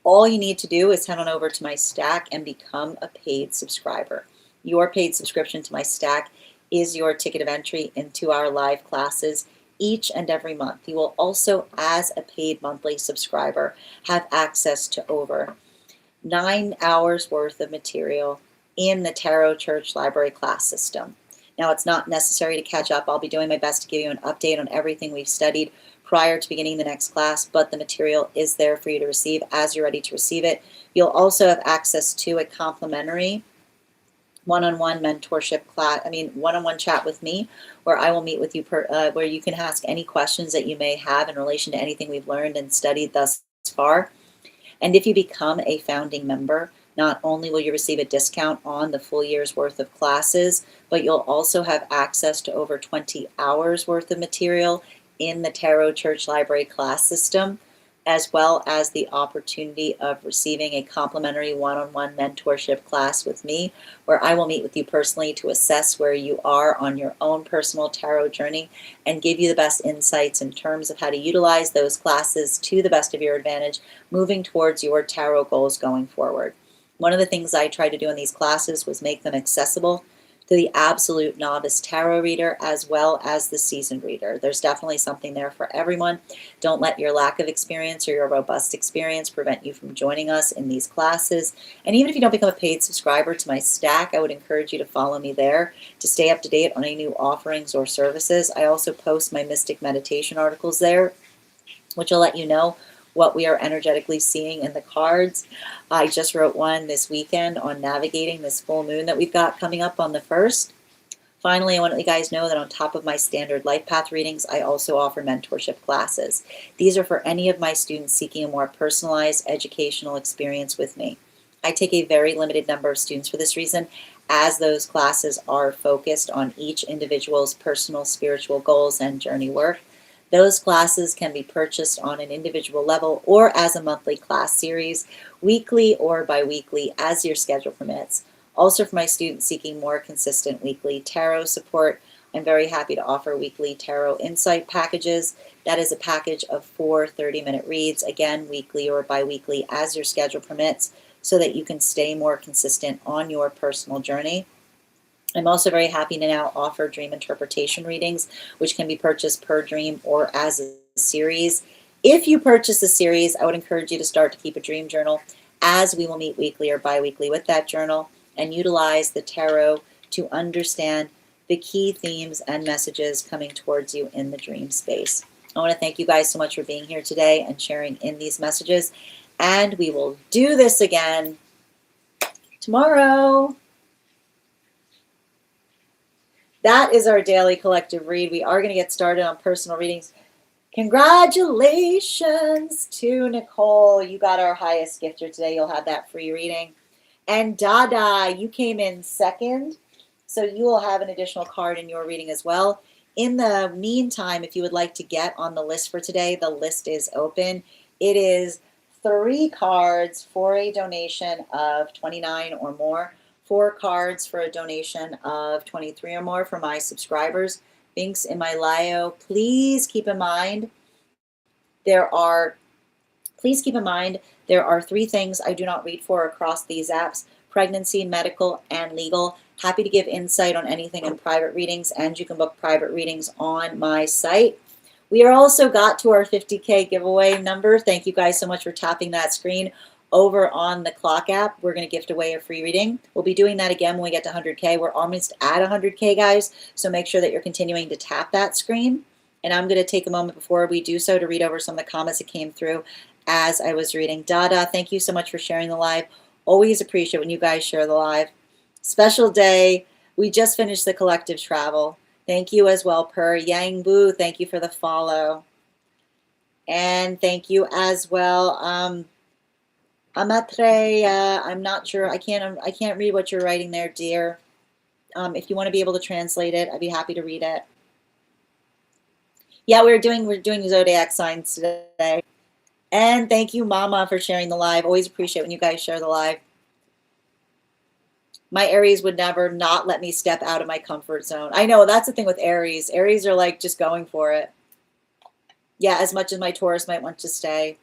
A: all you need to do is head on over to my Stack and become a paid subscriber. Your paid subscription to my Stack is your ticket of entry into our live classes each and every month. You will also, as a paid monthly subscriber, have access to over 9 hours worth of material in the Tarot Church Library class system. Now, it's not necessary to catch up. I'll be doing my best to give you an update on everything we've studied prior to beginning the next class, but the material is there for you to receive as you're ready to receive it. You'll also have access to a complimentary one-on-one mentorship class, one-on-one chat with me, where I will meet with you where you can ask any questions that you may have in relation to anything we've learned and studied thus far. And if you become a founding member, not only will you receive a discount on the full year's worth of classes, but you'll also have access to over 20 hours worth of material in the Tarot Church Library class system, as well as the opportunity of receiving a complimentary one-on-one mentorship class with me, where I will meet with you personally to assess where you are on your own personal tarot journey and give you the best insights in terms of how to utilize those classes to the best of your advantage, moving towards your tarot goals going forward. One of the things I tried to do in these classes was make them accessible to the absolute novice tarot reader as well as the seasoned reader. There's definitely something there for everyone. Don't let your lack of experience or your robust experience prevent you from joining us in these classes. And even if you don't become a paid subscriber to my Stack, I would encourage you to follow me there to stay up to date on any new offerings or services. I also post my Mystic Meditation articles there, which will let you know what we are energetically seeing in the cards. I just wrote one this weekend on navigating this full moon that we've got coming up on the 1st. Finally, I want to let you guys know that on top of my standard life path readings, I also offer mentorship classes. These are for any of my students seeking a more personalized educational experience with me. I take a very limited number of students for this reason, as those classes are focused on each individual's personal spiritual goals and journey work. Those classes can be purchased on an individual level or as a monthly class series, weekly or bi-weekly, as your schedule permits. Also, for my students seeking more consistent weekly tarot support, I'm very happy to offer weekly tarot insight packages. That is a package of 4 30-minute reads, again, weekly or bi-weekly, as your schedule permits, so that you can stay more consistent on your personal journey. I'm also very happy to now offer dream interpretation readings, which can be purchased per dream or as a series. If you purchase a series, I would encourage you to start to keep a dream journal, as we will meet weekly or bi-weekly with that journal and utilize the tarot to understand the key themes and messages coming towards you in the dream space. I want to thank you guys so much for being here today and sharing in these messages. And we will do this again tomorrow. That is our daily collective read. We are going to get started on personal readings. Congratulations to Nicole. You got our highest gifter today. You'll have that free reading. And Dada, you came in second, so you will have an additional card in your reading as well. In the meantime, if you would like to get on the list for today, the list is open. It is 3 cards for a donation of $29 or more. 4 cards for a donation of $23 or more for my subscribers. Links in my bio. Please keep in mind there are 3 things I do not read for across these apps: pregnancy, medical, and legal. Happy to give insight on anything in private readings, and you can book private readings on my site. We are also got to our 50K giveaway number. Thank you guys so much for tapping that screen over on the Clock app. We're going to gift away a free reading. We'll be doing that again when we get to 100K. We're almost at 100K, guys, so make sure that you're continuing to tap that screen. And I'm going to take a moment before we do so to read over some of the comments that came through as I was reading. Dada, thank you so much for sharing the live. Always appreciate when you guys share the live. Special day. We just finished the collective travel. Thank you as well, Per. Yang Bu, thank you for the follow. And thank you as well. Amatreya, I'm not sure. I can't read what you're writing there, dear. If you want to be able to translate it, I'd be happy to read it. Yeah, we're doing zodiac signs today. And thank you, Mama, for sharing the live. Always appreciate when you guys share the live. My Aries would never not let me step out of my comfort zone. I know, that's the thing with Aries. Aries are like just going for it. Yeah, as much as my Taurus might want to stay.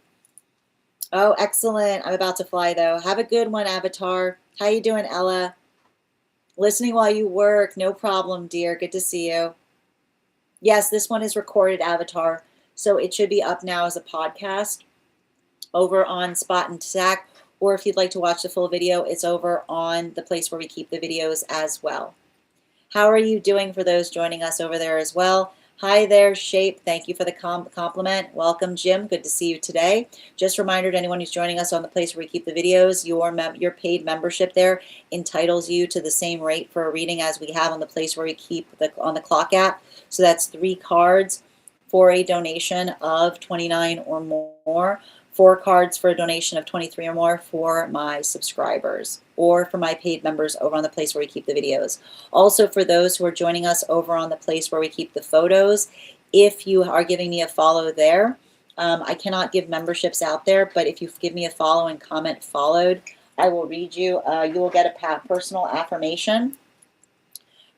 A: Oh, excellent. I'm about to fly, though. Have a good one, Avatar. How you doing, Ella? Listening while you work. No problem, dear. Good to see you. Yes, this one is recorded, Avatar, so it should be up now as a podcast over on Spot and Stack, or if you'd like to watch the full video, it's over on the place where we keep the videos as well. How are you doing for those joining us over there as well? Hi there, Shape. Thank you for the compliment. Welcome, Jim. Good to see you today. Just a reminder to anyone who's joining us on the place where we keep the videos, your paid membership there entitles you to the same rate for a reading as we have on the place where we keep on the clock app. So that's 3 cards for a donation of $29 or more. 4 cards for a donation of $23 or more for my subscribers or for my paid members over on the place where we keep the videos. Also, for those who are joining us over on the place where we keep the photos, if you are giving me a follow there, I cannot give memberships out there, but if you give me a follow and comment followed, I will read you. You will get a personal affirmation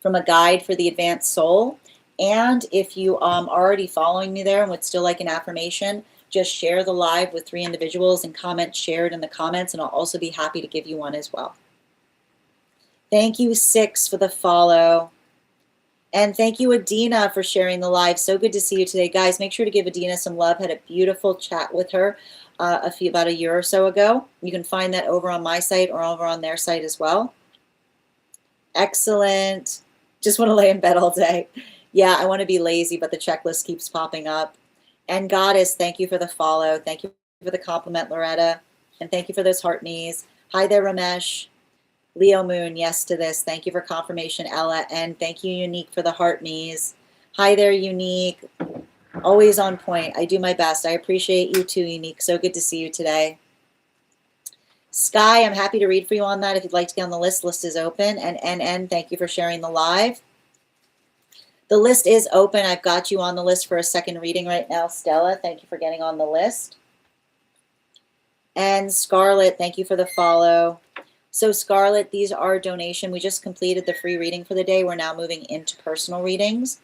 A: from a guide for the advanced soul. And if you are already following me there and would still like an affirmation, just share the live with 3 individuals and comment shared in the comments, and I'll also be happy to give you one as well. Thank you, 6, for the follow. And thank you, Adina, for sharing the live. So good to see you today. Guys, make sure to give Adina some love. Had a beautiful chat with her about a year or so ago. You can find that over on my site or over on their site as well. Excellent. Just want to lay in bed all day. Yeah, I want to be lazy, but the checklist keeps popping up. And Goddess, thank you for the follow. Thank you for the compliment, Loretta. And thank you for those heart knees. Hi there, Ramesh. Leo Moon, yes to this. Thank you for confirmation, Ella. And thank you, Unique, for the heart knees. Hi there, Unique. Always on point. I do my best. I appreciate you too, Unique. So good to see you today. Sky, I'm happy to read for you on that. If you'd like to get on the list, list is open. And NN, thank you for sharing the live. The list is open. I've got you on the list for a second reading right now. Stella, thank you for getting on the list. And Scarlett, thank you for the follow. So Scarlett, these are donation. We just completed the free reading for the day. We're now moving into personal readings.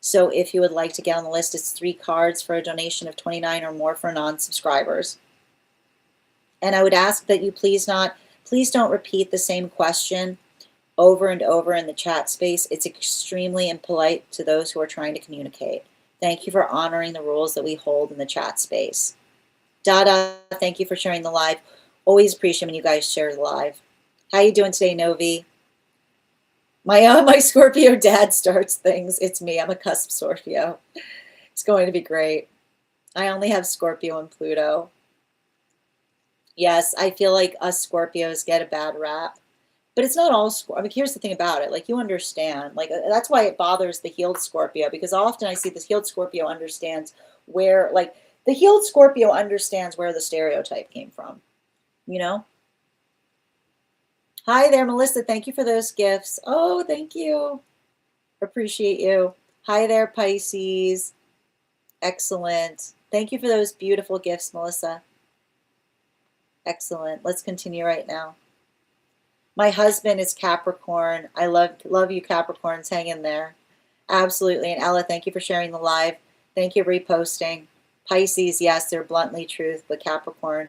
A: So if you would like to get on the list, it's 3 cards for a donation of $29 or more for non-subscribers. And I would ask that you please don't repeat the same question over and over in the chat space. It's extremely impolite to those who are trying to communicate. Thank you for honoring the rules that we hold in the chat space. Dada, thank you for sharing the live. Always appreciate when you guys share the live. How you doing today, Novi? My Scorpio dad starts things. It's me. I'm a cusp Scorpio. It's going to be great. I only have Scorpio and Pluto. Yes, I feel like us Scorpios get a bad rap. But it's not all Scorpio. I mean, here's the thing about it. Like, you understand. Like, that's why it bothers the healed Scorpio, because often I see this healed Scorpio understands where, like, the healed Scorpio understands where the stereotype came from, you know? Hi there, Melissa. Thank you for those gifts. Oh, thank you. Appreciate you. Hi there, Pisces. Excellent. Thank you for those beautiful gifts, Melissa. Excellent. Let's continue right now. My husband is Capricorn. I love you, Capricorns. Hang in there. Absolutely. And Ella, thank you for sharing the live. Thank you for reposting. Pisces, yes, they're bluntly truth, but Capricorn.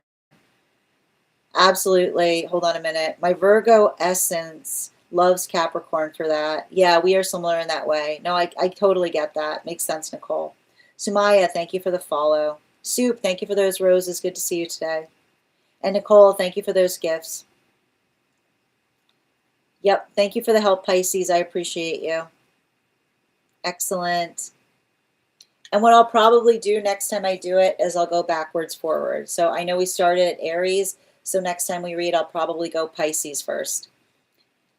A: Absolutely. Hold on a minute. My Virgo essence loves Capricorn for that. Yeah, we are similar in that way. No, I totally get that. Makes sense, Nicole. Sumaya, thank you for the follow. Soup, thank you for those roses. Good to see you today. And Nicole, thank you for those gifts. Yep, thank you for the help, Pisces. I appreciate you. Excellent. And what I'll probably do next time I do it is I'll go backwards forward. So I know we started at Aries, so next time we read, I'll probably go Pisces first.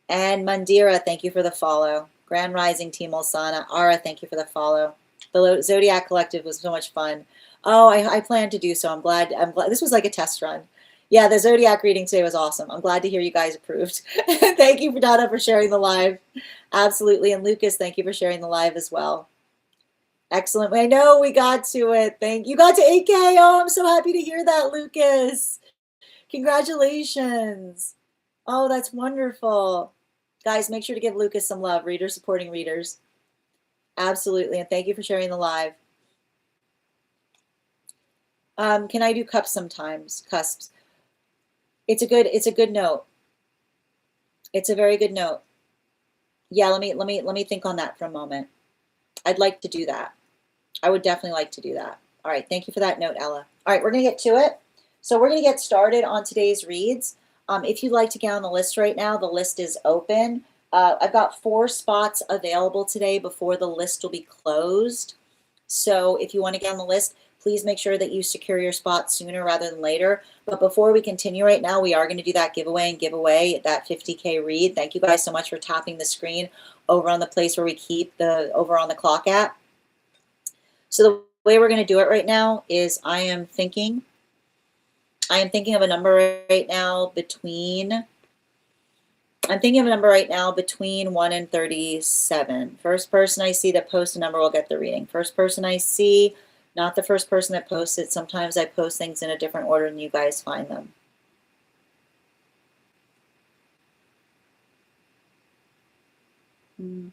A: And Mandira, thank you for the follow. Grand Rising Team Olsana. Ara, thank you for the follow. The Zodiac Collective was so much fun. Oh, I plan to do so. I'm glad. This was like a test run. Yeah, the Zodiac reading today was awesome. I'm glad to hear you guys approved. Thank you, Donna, for sharing the live. Absolutely. And Lucas, thank you for sharing the live as well. Excellent. I know we got to it. Thank you. Got to 8K. Oh, I'm so happy to hear that, Lucas. Congratulations. Oh, that's wonderful. Guys, make sure to give Lucas some love. Readers supporting readers. Absolutely. And thank you for sharing the live. Can I do cups sometimes? Cusps. It's a good note. It's a very good note. Yeah, let me think on that for a moment. I'd like to do that. I would definitely like to do that. All right, thank you for that note, Ella. All right, we're gonna get to it. So we're gonna get started on today's reads. If you'd like to get on the list right now, the list is open. I've got 4 spots available today before the list will be closed. So if you want to get on the list, please make sure that you secure your spot sooner rather than later. But before we continue right now, we are going to do that giveaway and give away that 50K read. Thank you guys so much for tapping the screen over on the place where we keep the over on the clock app. So the way we're going to do it right now is I am thinking of a number right now between 1 and 37. First person I see that posts a number will get the reading. First person I see, not the first person that posts it. Sometimes I post things in a different order than you guys find them. Mm.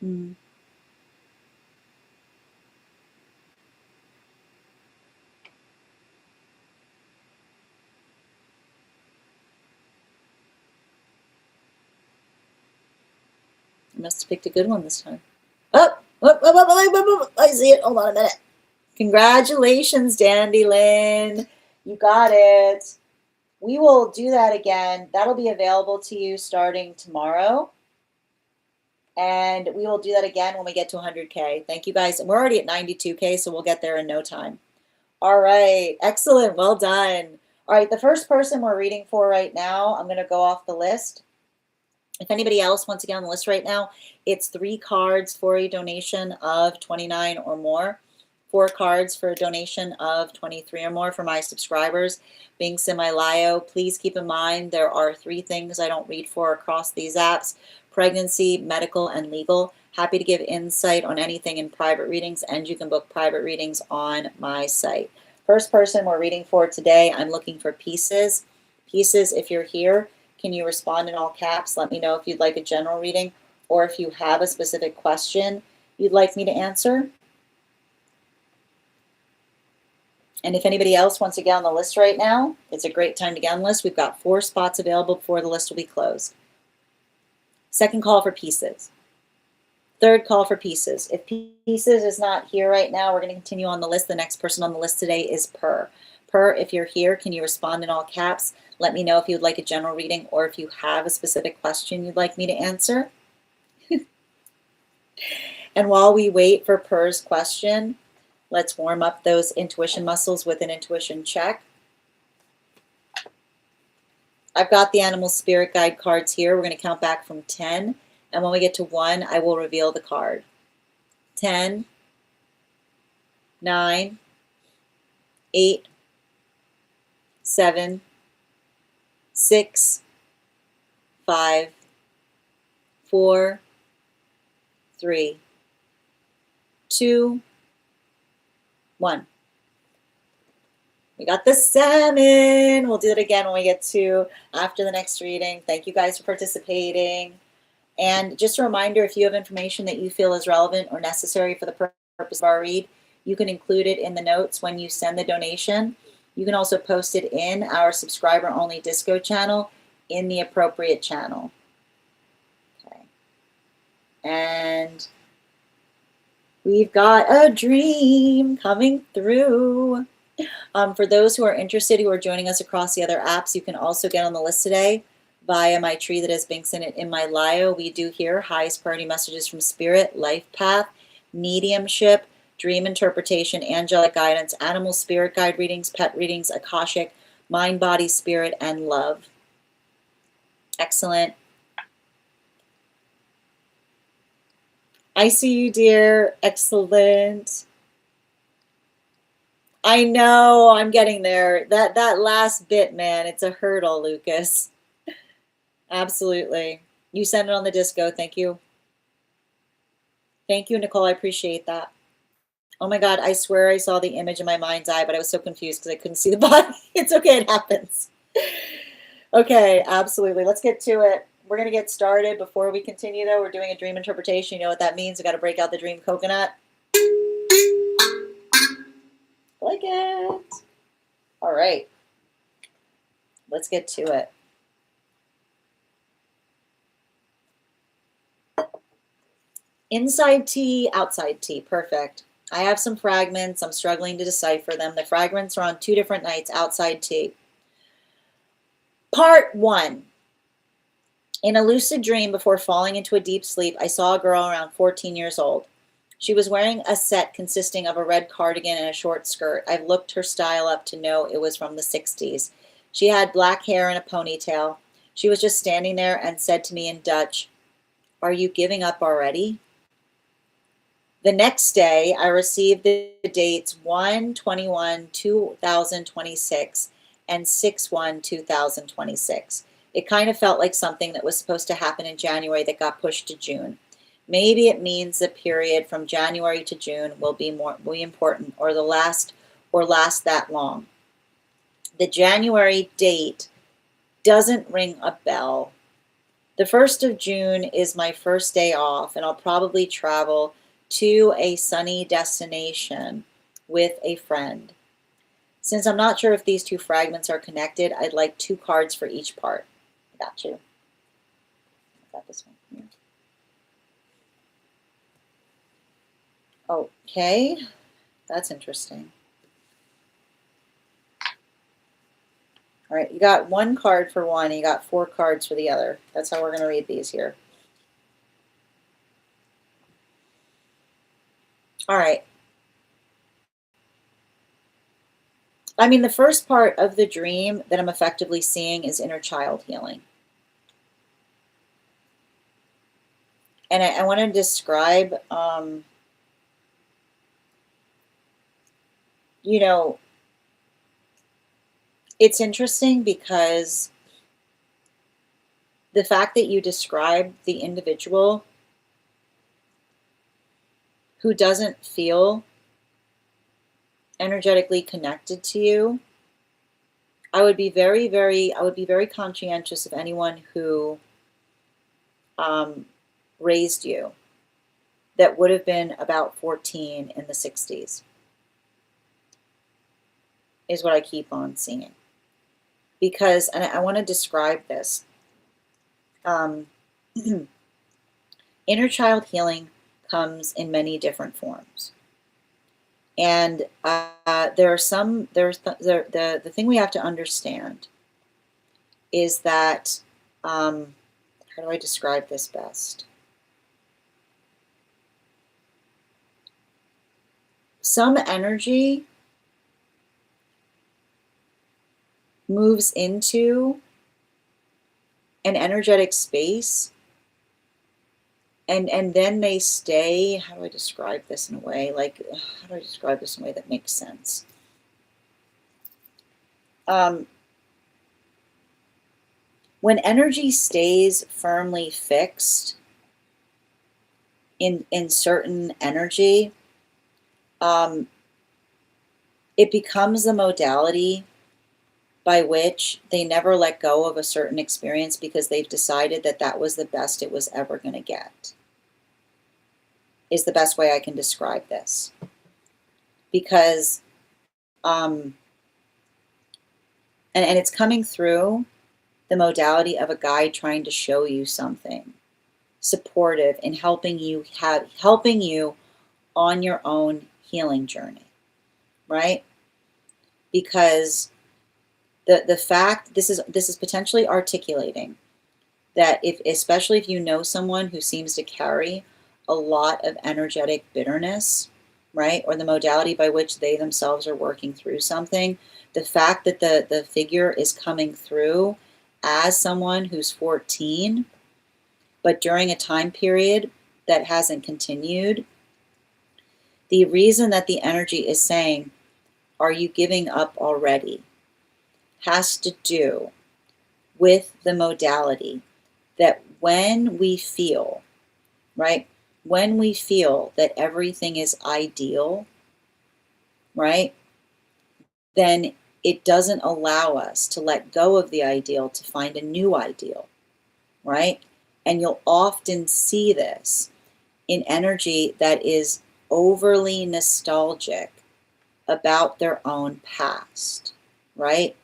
A: Mm. I must have picked a good one this time. Oh, I see it. Hold on a minute. Congratulations, Dandy Lynn. You got it. We will do that again. That'll be available to you starting tomorrow. And we will do that again when we get to 100K. Thank you guys. And we're already at 92K, so we'll get there in no time. All right. Excellent. Well done. All right. The first person we're reading for right now, I'm going to go off the list. If anybody else wants to get on the list right now, it's 3 cards for a donation of 29 or more. 4 cards for a donation of 23 or more for my subscribers. Being semi-lio, please keep in mind there are 3 things I don't read for across these apps: pregnancy, medical, and legal. Happy to give insight on anything in private readings, and you can book private readings on my site. First person we're reading for today, I'm looking for Pieces. Pieces, if you're here, can you respond in all caps? Let me know if you'd like a general reading or if you have a specific question you'd like me to answer. And if anybody else wants to get on the list right now, it's a great time to get on the list. We've got 4 spots available before the list will be closed. Second call for Pieces. Third call for Pieces. If Pieces is not here right now, we're going to continue on the list. The next person on the list today is Per. Per, if you're here, can you respond in all caps? Let me know if you'd like a general reading or if you have a specific question you'd like me to answer. And while we wait for Per's question, let's warm up those intuition muscles with an intuition check. I've got the animal spirit guide cards here. We're going to count back from 10. And when we get to 1, I will reveal the card. 10, 9, 8, 7, 6, 5, 4, 3, 2, 1. We got the salmon. We'll do it again when we get to after the next reading. Thank you guys for participating. And just a reminder, if you have information that you feel is relevant or necessary for the purpose of our read, you can include it in the notes when you send the donation. You can also post it in our subscriber-only Disco channel in the appropriate channel. Okay. And we've got a dream coming through. For those who are interested, who are joining us across the other apps, you can also get on the list today via my tree that has Binks in it in my Lio. We do hear highest priority messages from Spirit, Life Path, Mediumship, Dream Interpretation, Angelic Guidance, Animal Spirit Guide readings, Pet readings, Akashic, Mind, Body, Spirit, and Love. Excellent. I see you, dear. Excellent. I know, I'm getting there. That last bit, man, it's a hurdle, Lucas. Absolutely. You send it on the Disco. Thank you. Thank you, Nicole. I appreciate that. Oh my God, I swear I saw the image in my mind's eye, but I was so confused because I couldn't see the body. It's okay, it happens. Okay, absolutely. Let's get to it. We're going to get started. Before we continue, though, we're doing a dream interpretation. You know what that means? We got to break out the dream coconut. Like it. All right. Let's get to it. Inside tea, outside tea. Perfect. I have some fragments. I'm struggling to decipher them. The fragments are on 2 different nights. Outside tea. Part 1. In a lucid dream before falling into a deep sleep, I saw a girl around 14 years old. She was wearing a set consisting of a red cardigan and a short skirt. I've looked her style up to know it was from the 60s. She had black hair and a ponytail. She was just standing there and said to me in Dutch, "Are you giving up already?" The next day, I received the dates 1/21/2026 and 6/1/2026. It kind of felt like something that was supposed to happen in January that got pushed to June. Maybe it means the period from January to June will be important, or last that long. The January date doesn't ring a bell. The 1st of June is my first day off, and I'll probably travel to a sunny destination with a friend. Since I'm not sure if these two fragments are connected, I'd like 2 cards for each part. I got you. I got this one here. Okay, that's interesting. All right, you got 1 card for one, and you got 4 cards for the other. That's how we're going to read these here. All right. I mean, the first part of the dream that I'm effectively seeing is inner child healing. And I want to describe, you know, it's interesting because the fact that you describe the individual who doesn't feel energetically connected to you, I would be very conscientious of anyone who raised you that would have been about 14 in the 60s, is what I keep on seeing. Because, and I want to describe this, inner child healing comes in many different forms. And the thing we have to understand is that, how do I describe this best? Some energy moves into an energetic space, and then they stay. How do I describe this in a way? Like, how do I describe this in a way that makes sense? When energy stays firmly fixed in certain energy, it becomes the modality by which they never let go of a certain experience because they've decided that that was the best it was ever going to get, is the best way I can describe this. Because, and it's coming through the modality of a guide trying to show you something supportive and helping you on your own healing journey, right? Because the fact this is potentially articulating that especially if you know someone who seems to carry a lot of energetic bitterness, right? Or the modality by which they themselves are working through something, the fact that the figure is coming through as someone who's 14, but during a time period that hasn't continued, the reason that the energy is saying, "Are you giving up already?" has to do with the modality that when we feel, right? When we feel that everything is ideal, right? Then it doesn't allow us to let go of the ideal to find a new ideal, right? And you'll often see this in energy that is overly nostalgic about their own past, right?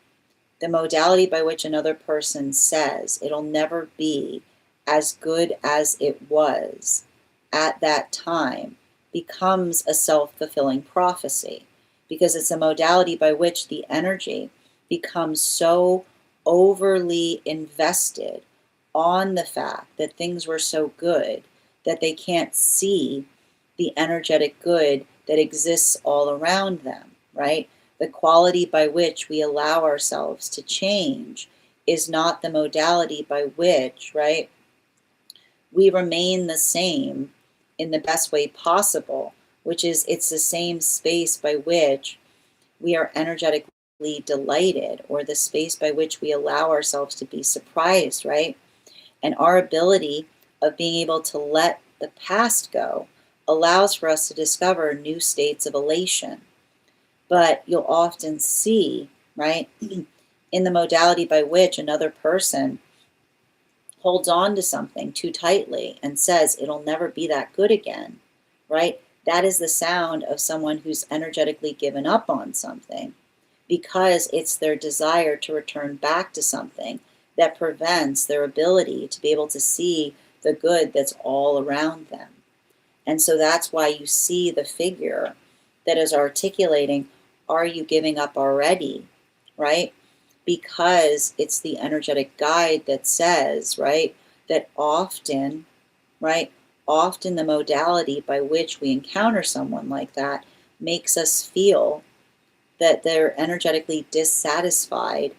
A: The modality by which another person says it'll never be as good as it was at that time becomes a self-fulfilling prophecy, because it's a modality by which the energy becomes so overly invested on the fact that things were so good that they can't see the energetic good that exists all around them, right? The quality by which we allow ourselves to change is not the modality by which, right, we remain the same in the best way possible, which is it's the same space by which we are energetically delighted, or the space by which we allow ourselves to be surprised, right? And our ability of being able to let the past go allows for us to discover new states of elation. But you'll often see, right, in the modality by which another person holds on to something too tightly and says it'll never be that good again, right? That is the sound of someone who's energetically given up on something, because it's their desire to return back to something that prevents their ability to be able to see the good that's all around them. And so that's why you see the figure that is articulating, are you giving up already, right? Because it's the energetic guide that says, right, that often, right, often the modality by which we encounter someone like that makes us feel that they're energetically dissatisfied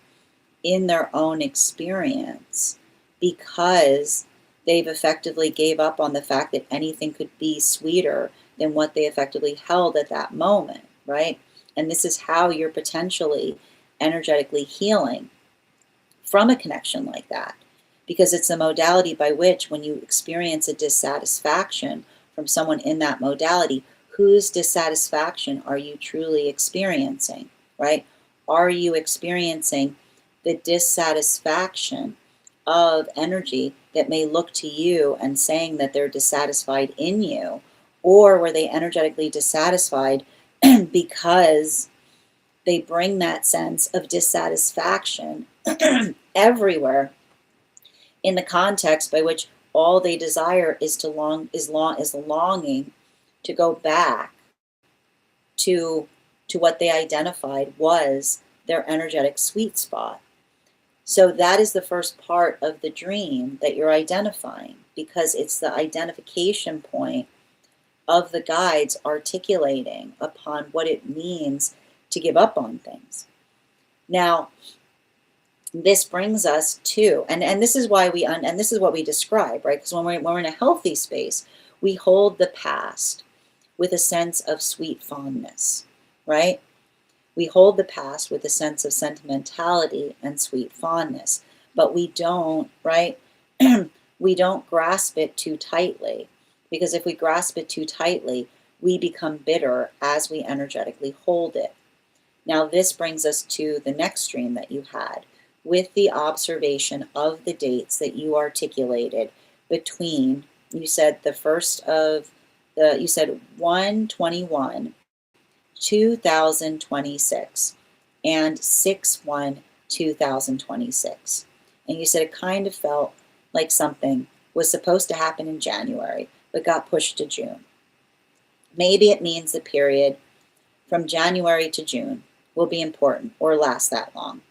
A: in their own experience, because they've effectively gave up on the fact that anything could be sweeter than what they effectively held at that moment, right? And this is how you're potentially energetically healing from a connection like that, because it's a modality by which, when you experience a dissatisfaction from someone in that modality, whose dissatisfaction are you truly experiencing, right? Are you experiencing the dissatisfaction of energy that may look to you and saying that they're dissatisfied in you? Or were they energetically dissatisfied because they bring that sense of dissatisfaction everywhere, in the context by which all they desire is longing to go back to what they identified was their energetic sweet spot. So that is the first part of the dream that you're identifying, because it's the identification point of the guides articulating upon what it means to give up on things. Now, this brings us to, and this is why and this is what we describe, right? Because when we're in a healthy space, we hold the past with a sense of sweet fondness, right? We hold the past with a sense of sentimentality and sweet fondness, but we don't, right? We don't grasp it too tightly, because if we grasp it too tightly, we become bitter as we energetically hold it. Now, this brings us to the next dream that you had, with the observation of the dates that you articulated between, you said the first of the, you said 1/21, 2026 and 6/1, 2026. And you said it kind of felt like something was supposed to happen in January, but got pushed to June. Maybe it means the period from January to June will be important or last that long.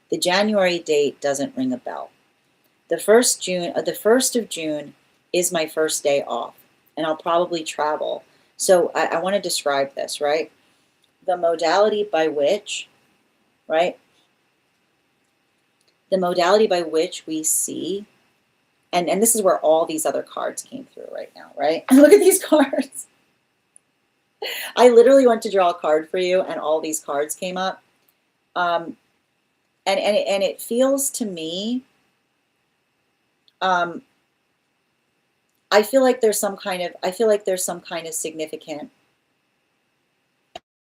A: The January date doesn't ring a bell. The 1st of June is my first day off, and I'll probably travel. So I want to describe this, right? The modality by which, right? The modality by which we see, and this is where all these other cards came through right now, right? Look at these cards. I literally went to draw a card for you, and all these cards came up. And it feels to me, I feel like there's some kind of significant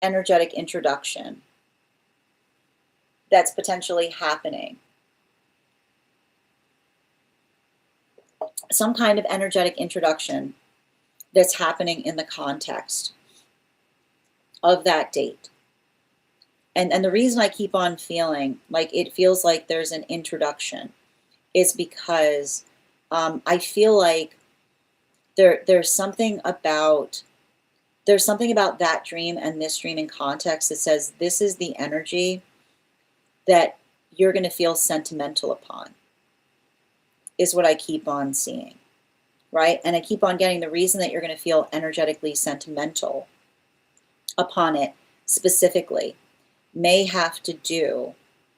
A: energetic introduction that's potentially happening. Some kind of energetic introduction that's happening in the context of that date. And the reason I keep on feeling like it feels like there's an introduction is because I feel like there's something about that dream and this dream in context that says this is the energy that you're going to feel sentimental upon, is what I keep on seeing, right? And I keep on getting the reason that you're going to feel energetically sentimental upon it specifically may have to do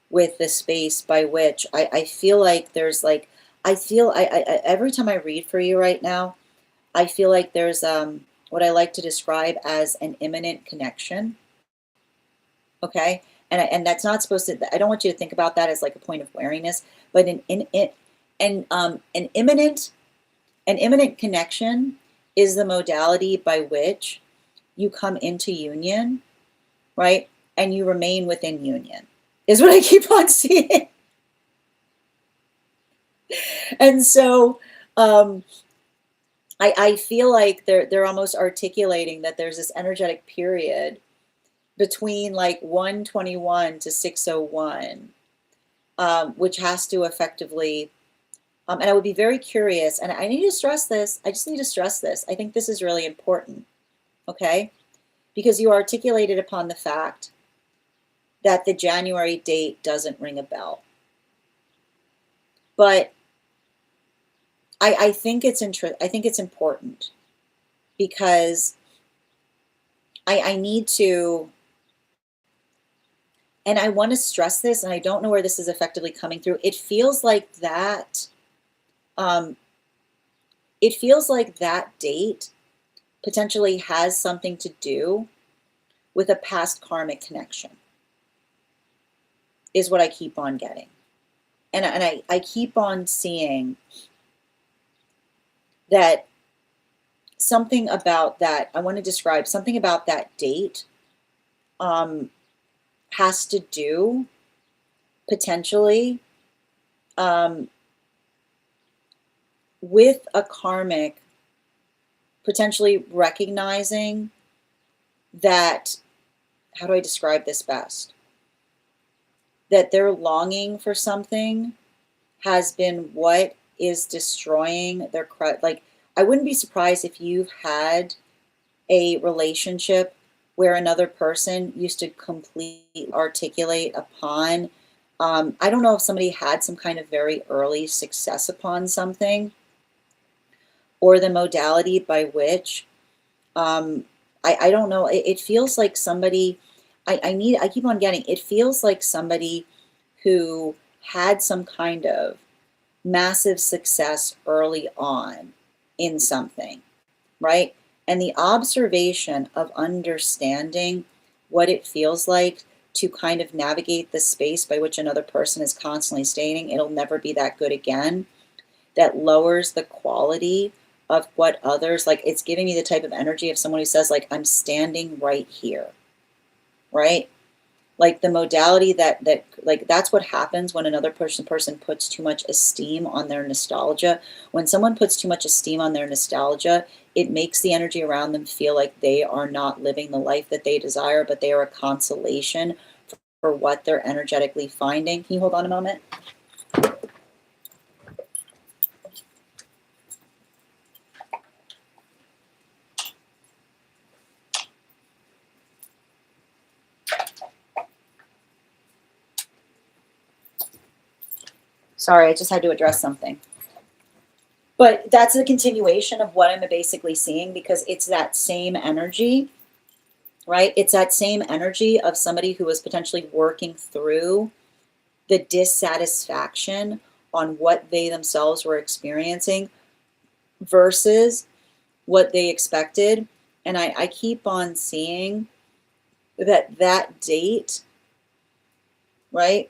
A: with the space by which I feel like there's like, I every time I read for you right now, I feel like there's what I like to describe as an imminent connection. Okay. And that's not supposed to, I don't want you to think about that as like a point of wariness, but an imminent connection is the modality by which you come into union, right? And you remain within union, is what I keep on seeing. And so I feel like they're almost articulating that there's this energetic period between like 121 to 601, which has to effectively, and I would be very curious, and I need to stress this, I just need to stress this. I think this is really important, okay? Because you articulated upon the fact that the January date doesn't ring a bell. But I think it's important because I need to, and I want to stress this, and I don't know where this is effectively coming through. It feels like that, date potentially has something to do with a past karmic connection, is what I keep on getting. And I keep on seeing that something about that, I want to describe something about that date has to do potentially with a karmic potentially recognizing that, how do I describe this best? That their longing for something has been what is destroying their, like, I wouldn't be surprised if you've had a relationship where another person used to completely articulate upon, I don't know if somebody had some kind of very early success upon something, or the modality by which, I don't know, it feels like somebody, I keep on getting, it feels like somebody who had some kind of massive success early on in something, right? And the observation of understanding what it feels like to kind of navigate the space by which another person is constantly stating it'll never be that good again, that lowers the quality of what others, like, it's giving me the type of energy of someone who says, like, I'm standing right here, right? Like the modality that like that's what happens when another person puts too much esteem on their nostalgia. When someone puts too much esteem on their nostalgia, it makes the energy around them feel like they are not living the life that they desire, but they are a consolation for what they're energetically finding. Can you hold on a moment? Sorry, I just had to address something. But that's a continuation of what I'm basically seeing, because it's that same energy, right? It's that same energy of somebody who is potentially working through the dissatisfaction on what they themselves were experiencing versus what they expected. And I keep on seeing that date, right?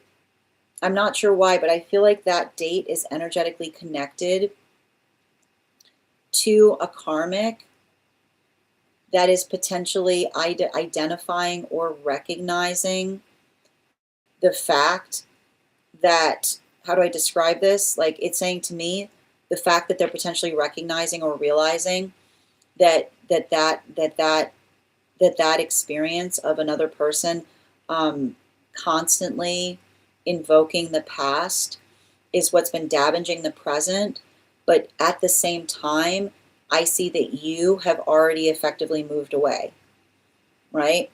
A: I'm not sure why, but I feel like that date is energetically connected to a karmic that is potentially identifying or recognizing the fact that, how do I describe this? Like, it's saying to me, the fact that they're potentially recognizing or realizing that experience of another person constantly invoking the past is what's been damaging the present. But at the same time, I see that you have already effectively moved away, right?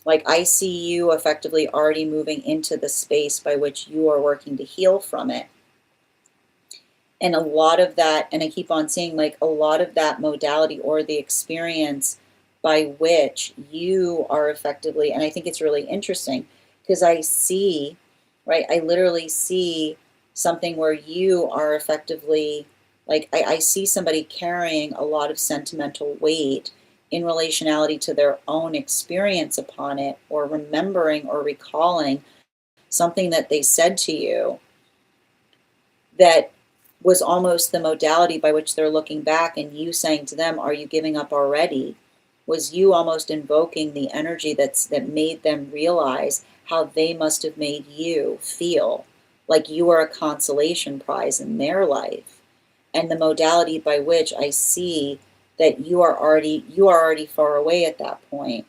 A: Like I see you effectively already moving into the space by which you are working to heal from it. And a lot of that, and I keep on seeing like a lot of that modality or the experience by which you are effectively, and I think it's really interesting because I see, right, I literally see something where you are effectively, like, I see somebody carrying a lot of sentimental weight in relationality to their own experience upon it, or remembering or recalling something that they said to you that was almost the modality by which they're looking back, and you saying to them, "Are you giving up already?" Was you almost invoking the energy that made them realize how they must have made you feel like you are a consolation prize in their life. And the modality by which I see that you are already far away at that point.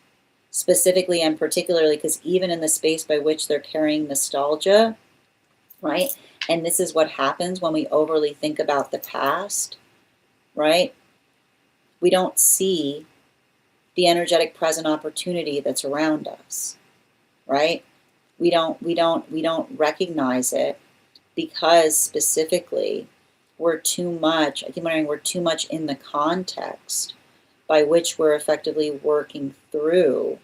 A: Specifically and particularly because even in the space by which they're carrying nostalgia, right? And this is what happens when we overly think about the past, right? We don't see the energetic present opportunity that's around us, right? We don't recognize it because specifically we're too much, I keep wondering, we're too much in the context by which we're effectively working through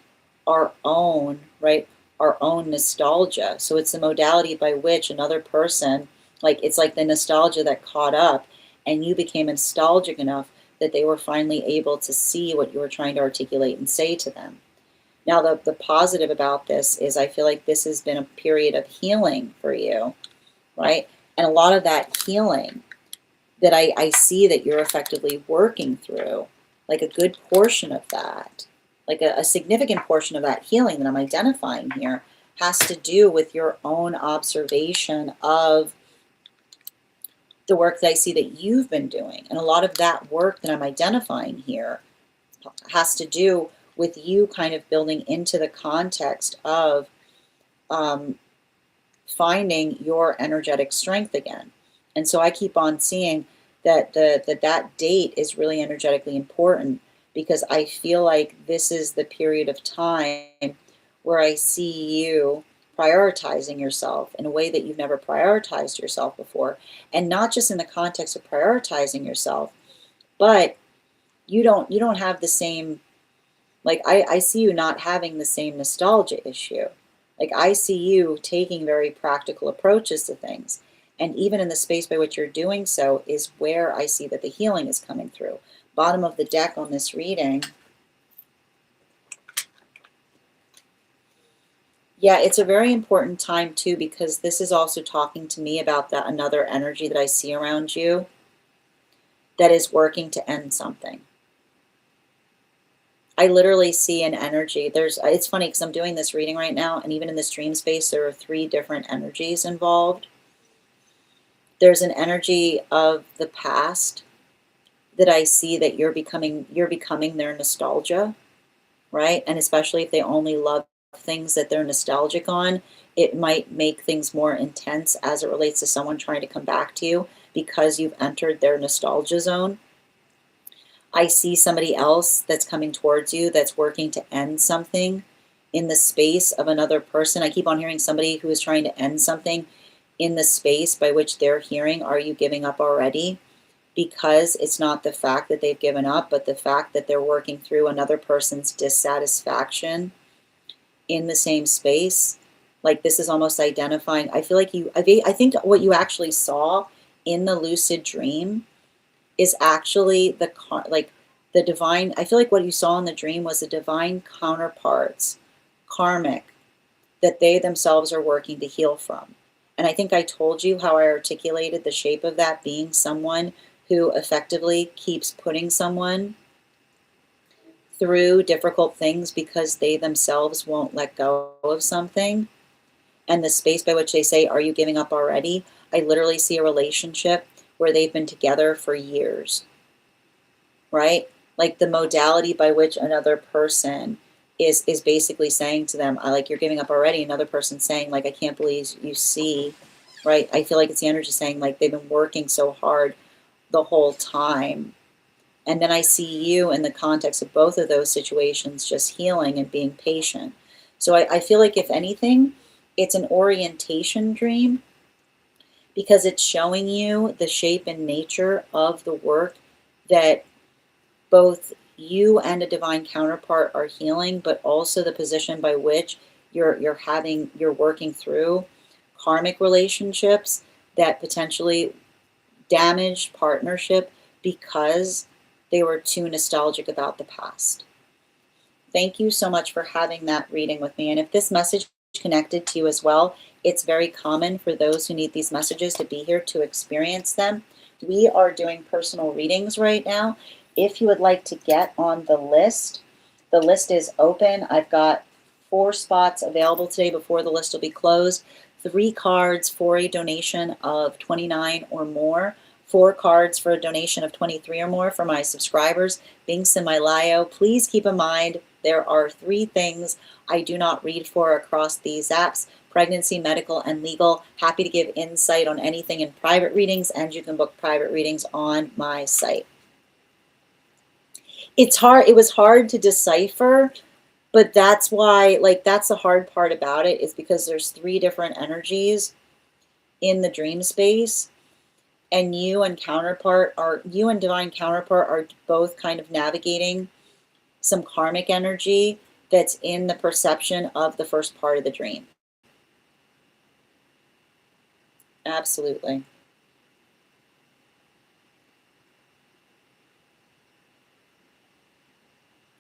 A: our own, right, our own nostalgia. So it's the modality by which another person, like it's like the nostalgia that caught up and you became nostalgic enough that they were finally able to see what you were trying to articulate and say to them. Now, the positive about this is I feel like this has been a period of healing for you, right? And a lot of that healing that I see that you're effectively working through, like a good portion of that, like a significant portion of that healing that I'm identifying here has to do with your own observation of the work that I see that you've been doing. And a lot of that work that I'm identifying here has to do with you kind of building into the context of finding your energetic strength again. And so I keep on seeing that that date is really energetically important because I feel like this is the period of time where I see you prioritizing yourself in a way that you've never prioritized yourself before. And not just in the context of prioritizing yourself, but you don't have the same, like I see you not having the same nostalgia issue. Like I see you taking very practical approaches to things. And even in the space by which you're doing so is where I see that the healing is coming through. Bottom of the deck on this reading. Yeah, it's a very important time too, because this is also talking to me about that another energy that I see around you that is working to end something. I literally see an energy. It's funny because I'm doing this reading right now, and even in this dream space, there are 3 different energies involved. There's an energy of the past that I see that you're becoming their nostalgia, right? And especially if they only love things that they're nostalgic on, it might make things more intense as it relates to someone trying to come back to you because you've entered their nostalgia zone. I see somebody else that's coming towards you that's working to end something in the space of another person. I keep on hearing somebody who is trying to end something in the space by which they're hearing, "Are you giving up already?" Because it's not the fact that they've given up, but the fact that they're working through another person's dissatisfaction in the same space. Like this is almost identifying. I feel like I think what you actually saw in the lucid dream is actually the divine. I feel like what you saw in the dream was the divine counterparts, karmic, that they themselves are working to heal from. And I think I told you how I articulated the shape of that being someone who effectively keeps putting someone through difficult things because they themselves won't let go of something. And the space by which they say, "Are you giving up already?" I literally see a relationship where they've been together for years, right? Like the modality by which another person is basically saying to them, "I like you're giving up already." Another person saying, like, "I can't believe you see," right? I feel like it's the energy saying like they've been working so hard the whole time. And then I see you in the context of both of those situations just healing and being patient. So I feel like if anything, it's an orientation dream because it's showing you the shape and nature of the work that both you and a divine counterpart are healing, but also the position by which you're working through karmic relationships that potentially damaged partnership because they were too nostalgic about the past. Thank you so much for having that reading with me. And if this message connected to you as well, it's very common for those who need these messages to be here to experience them. We are doing personal readings right now. If you would like to get on the list is open. I've got 4 spots available today before the list will be closed. 3 cards for a donation of $29 or more. 4 cards for a donation of $23 or more for my subscribers. Links in my bio. Please keep in mind there are 3 things I do not read for across these apps: pregnancy, medical, and legal. Happy to give insight on anything in private readings, and you can book private readings on my site. It's hard. It was hard to decipher, but that's why, like, that's the hard part about it, is because there's 3 different energies in the dream space, and you and divine counterpart are both kind of navigating some karmic energy that's in the perception of the first part of the dream. Absolutely.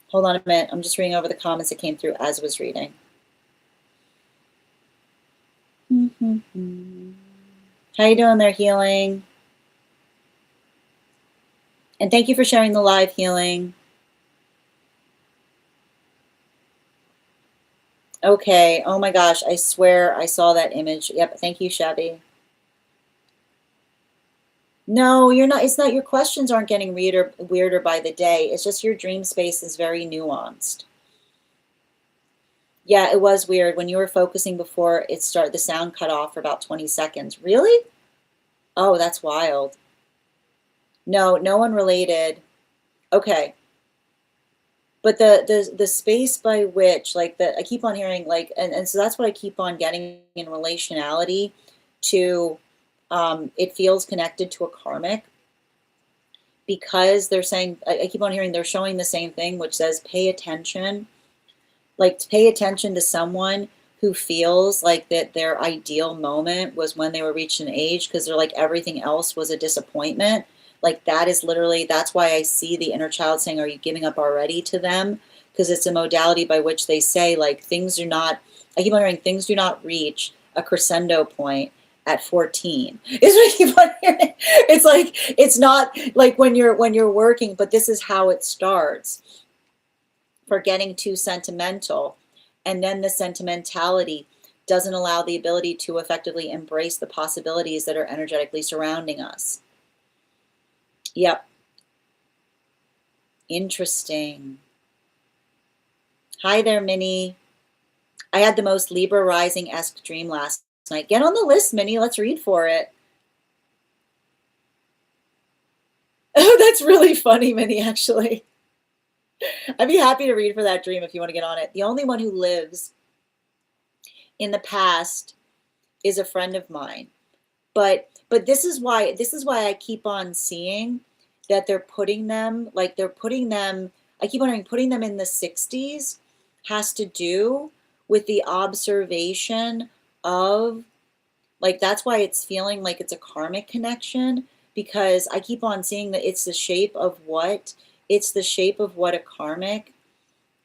A: Hold on a minute. I'm just reading over the comments that came through as I was reading. How you doing there, Healing? And thank you for sharing the live, Healing. Okay. Oh my gosh. I swear I saw that image. Yep. Thank you, Shabby. No, you're not. It's not. Your questions aren't getting weirder by the day. It's just your dream space is very nuanced. Yeah, it was weird. When you were focusing before the sound cut off for about 20 seconds. Really? Oh, that's wild. No, no one related. Okay. But the space by which, like, I keep on hearing, like, and so that's what I keep on getting in relationality to, it feels connected to a karmic, because they're saying, I keep on hearing they're showing the same thing, which says pay attention, like pay attention to someone who feels like that their ideal moment was when they were reached an age, because they're like everything else was a disappointment. Like that is literally, that's why I see the inner child saying, are you giving up already, to them? Because it's a modality by which they say, like, things do not, I keep on hearing, things do not reach a crescendo point at 14. Is what I keep on hearing. It's like, it's not like when you're working, but this is how it starts. For getting too sentimental. And then the sentimentality doesn't allow the ability to effectively embrace the possibilities that are energetically surrounding us. Yep. Interesting. Hi there, Minnie. I had the most Libra rising-esque dream last night. Get on the list, Minnie. Let's read for it. Oh, that's really funny, Minnie, actually. I'd be happy to read for that dream if you want to get on it. The only one who lives in the past is a friend of mine. But this is why I keep on seeing that they're putting them, I keep wondering, putting them in the 60s has to do with the observation of, like, that's why it's feeling like it's a karmic connection, because I keep on seeing that it's the shape of what a karmic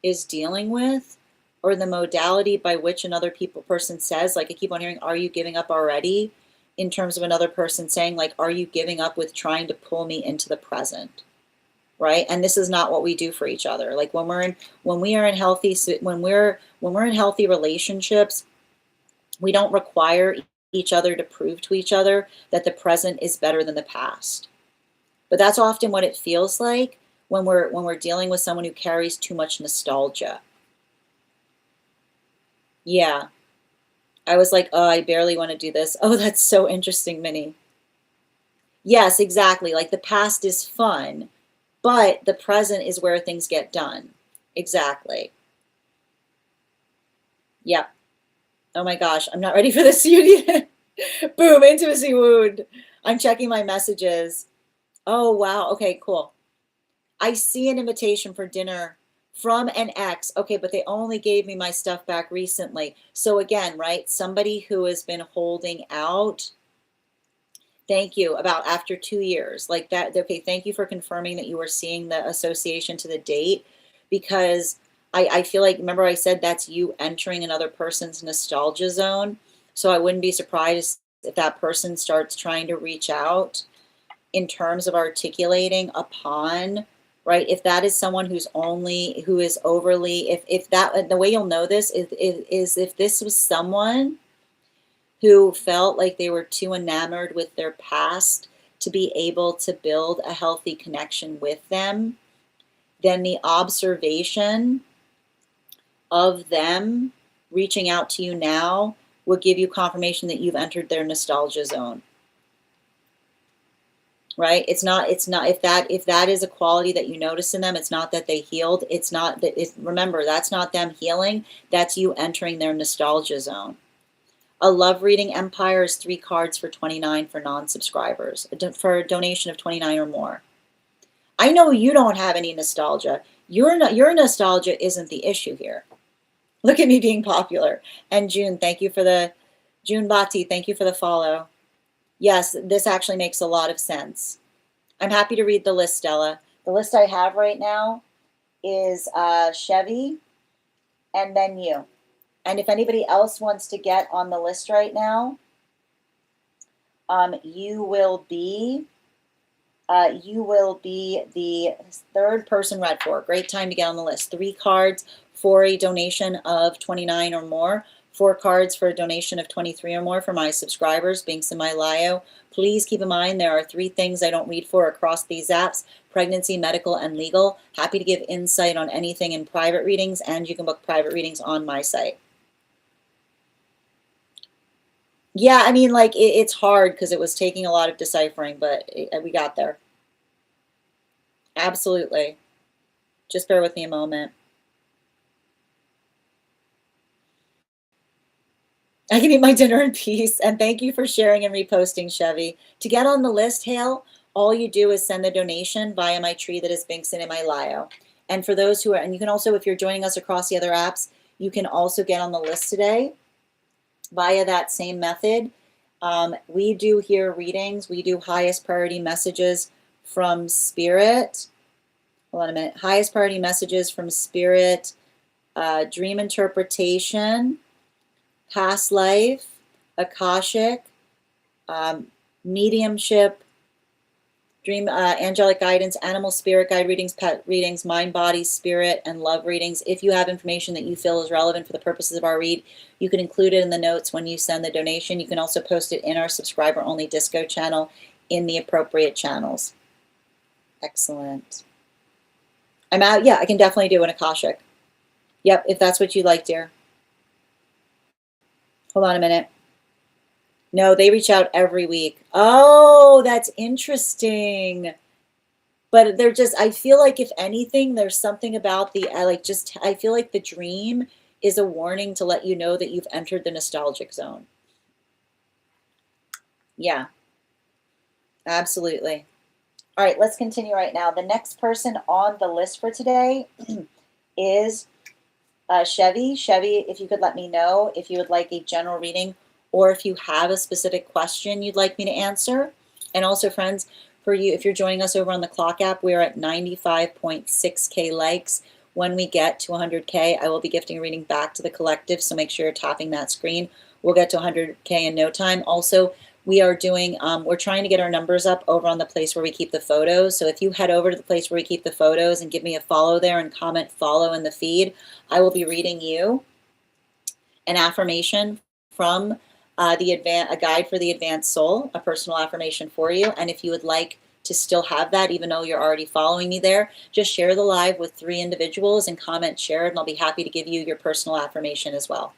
A: is dealing with, or the modality by which another person says, like, I keep on hearing, are you giving up already? In terms of another person saying, like, are you giving up with trying to pull me into the present? Right? And this is not what we do for each other. Like when we're in healthy relationships, we don't require each other to prove to each other that the present is better than the past. But that's often what it feels like when we're dealing with someone who carries too much nostalgia. Yeah. I was like, oh, I barely want to do this. Oh, that's so interesting, Minnie. Yes, exactly. Like the past is fun, but the present is where things get done. Exactly. Yep. Oh my gosh, I'm not ready for this union. Boom, intimacy wound. I'm checking my messages. Oh, wow. Okay, cool. I see an invitation for dinner from an ex. Okay, but they only gave me my stuff back recently. So again, right? Somebody who has been holding out. Thank you. About after 2 years, like that. Okay, thank you for confirming that you were seeing the association to the date, because I feel like, remember I said that's you entering another person's nostalgia zone. So I wouldn't be surprised if that person starts trying to reach out in terms of articulating upon, right? If that is someone who is overly, if that, the way you'll know this is if this was someone who felt like they were too enamored with their past to be able to build a healthy connection with them, then the observation of them reaching out to you now will give you confirmation that you've entered their nostalgia zone. Right? It's not, if that is a quality that you notice in them, it's not that they healed. It's not that, remember, that's not them healing. That's you entering their nostalgia zone. A love reading empire is 3 cards for $29 for non-subscribers, for a donation of $29 or more. I know you don't have any nostalgia. Your nostalgia isn't the issue here. Look at me being popular. And June, thank you for the, June Bhatti, thank you for the follow. Yes, this actually makes a lot of sense. I'm happy to read the list, Stella. The list I have right now is Chevy and then you. And if anybody else wants to get on the list right now, you will be the 3rd person read for. Great time to get on the list. 3 cards for a donation of $29 or more. 4 cards for a donation of $23 or more for my subscribers, Binks in my Lio. Please keep in mind there are 3 things I don't read for across these apps: pregnancy, medical, and legal. Happy to give insight on anything in private readings, and you can book private readings on my site. Yeah, I mean, like, it's hard because it was taking a lot of deciphering, but we got there. Absolutely. Just bear with me a moment. I can eat my dinner in peace, and thank you for sharing and reposting, Chevy. To get on the list, Hale, all you do is send the donation via my tree that is Binkson in my Lio. And for those who are, and you can also, if you're joining us across the other apps, you can also get on the list today via that same method. We do here readings. We do highest priority messages from Spirit. Hold on a minute. Highest priority messages from Spirit, dream interpretation, past life, Akashic, mediumship, dream, angelic guidance, animal spirit guide readings, pet readings, mind, body, spirit, and love readings. If you have information that you feel is relevant for the purposes of our read, you can include it in the notes when you send the donation. You can also post it in our subscriber-only Disco channel in the appropriate channels. Excellent. I'm out. Yeah, I can definitely do an Akashic. Yep, if that's what you like, dear. Hold on a minute. No, they reach out every week. Oh, that's interesting. But they're just, I feel like if anything, there's something about the, I feel like the dream is a warning to let you know that you've entered the nostalgic zone. Yeah, absolutely. All right, let's continue right now. The next person on the list for today is Chevy. Chevy, if you could let me know if you would like a general reading or if you have a specific question you'd like me to answer. And also, friends, for you, if you're joining us over on the Clock app, we're at 95.6K likes. When we get to 100K, I will be gifting a reading back to the collective, so make sure you're tapping that screen. We'll get to 100K in no time. Also, we are doing, we're trying to get our numbers up over on the place where we keep the photos. So if you head over to the place where we keep the photos and give me a follow there and comment follow in the feed, I will be reading you an affirmation from a guide for the advanced soul, a personal affirmation for you. And if you would like to still have that, even though you're already following me there, just share the live with 3 individuals and comment share it, and I'll be happy to give you your personal affirmation as well.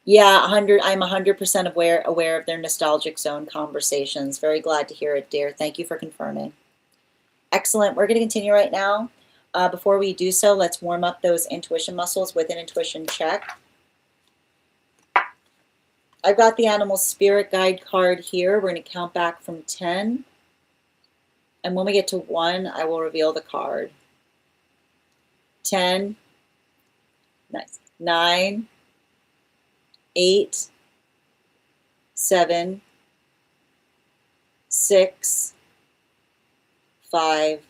A: Yeah, I'm 100% aware of their nostalgic zone conversations. Very glad to hear it, dear. Thank you for confirming. Excellent. We're going to continue right now. Before we do so, let's warm up those intuition muscles with an intuition check. I've got the animal spirit guide card here. We're going to count back from 10. And when we get to 1, I will reveal the card. 10. Nice. 9. 8. 7. 6. 5.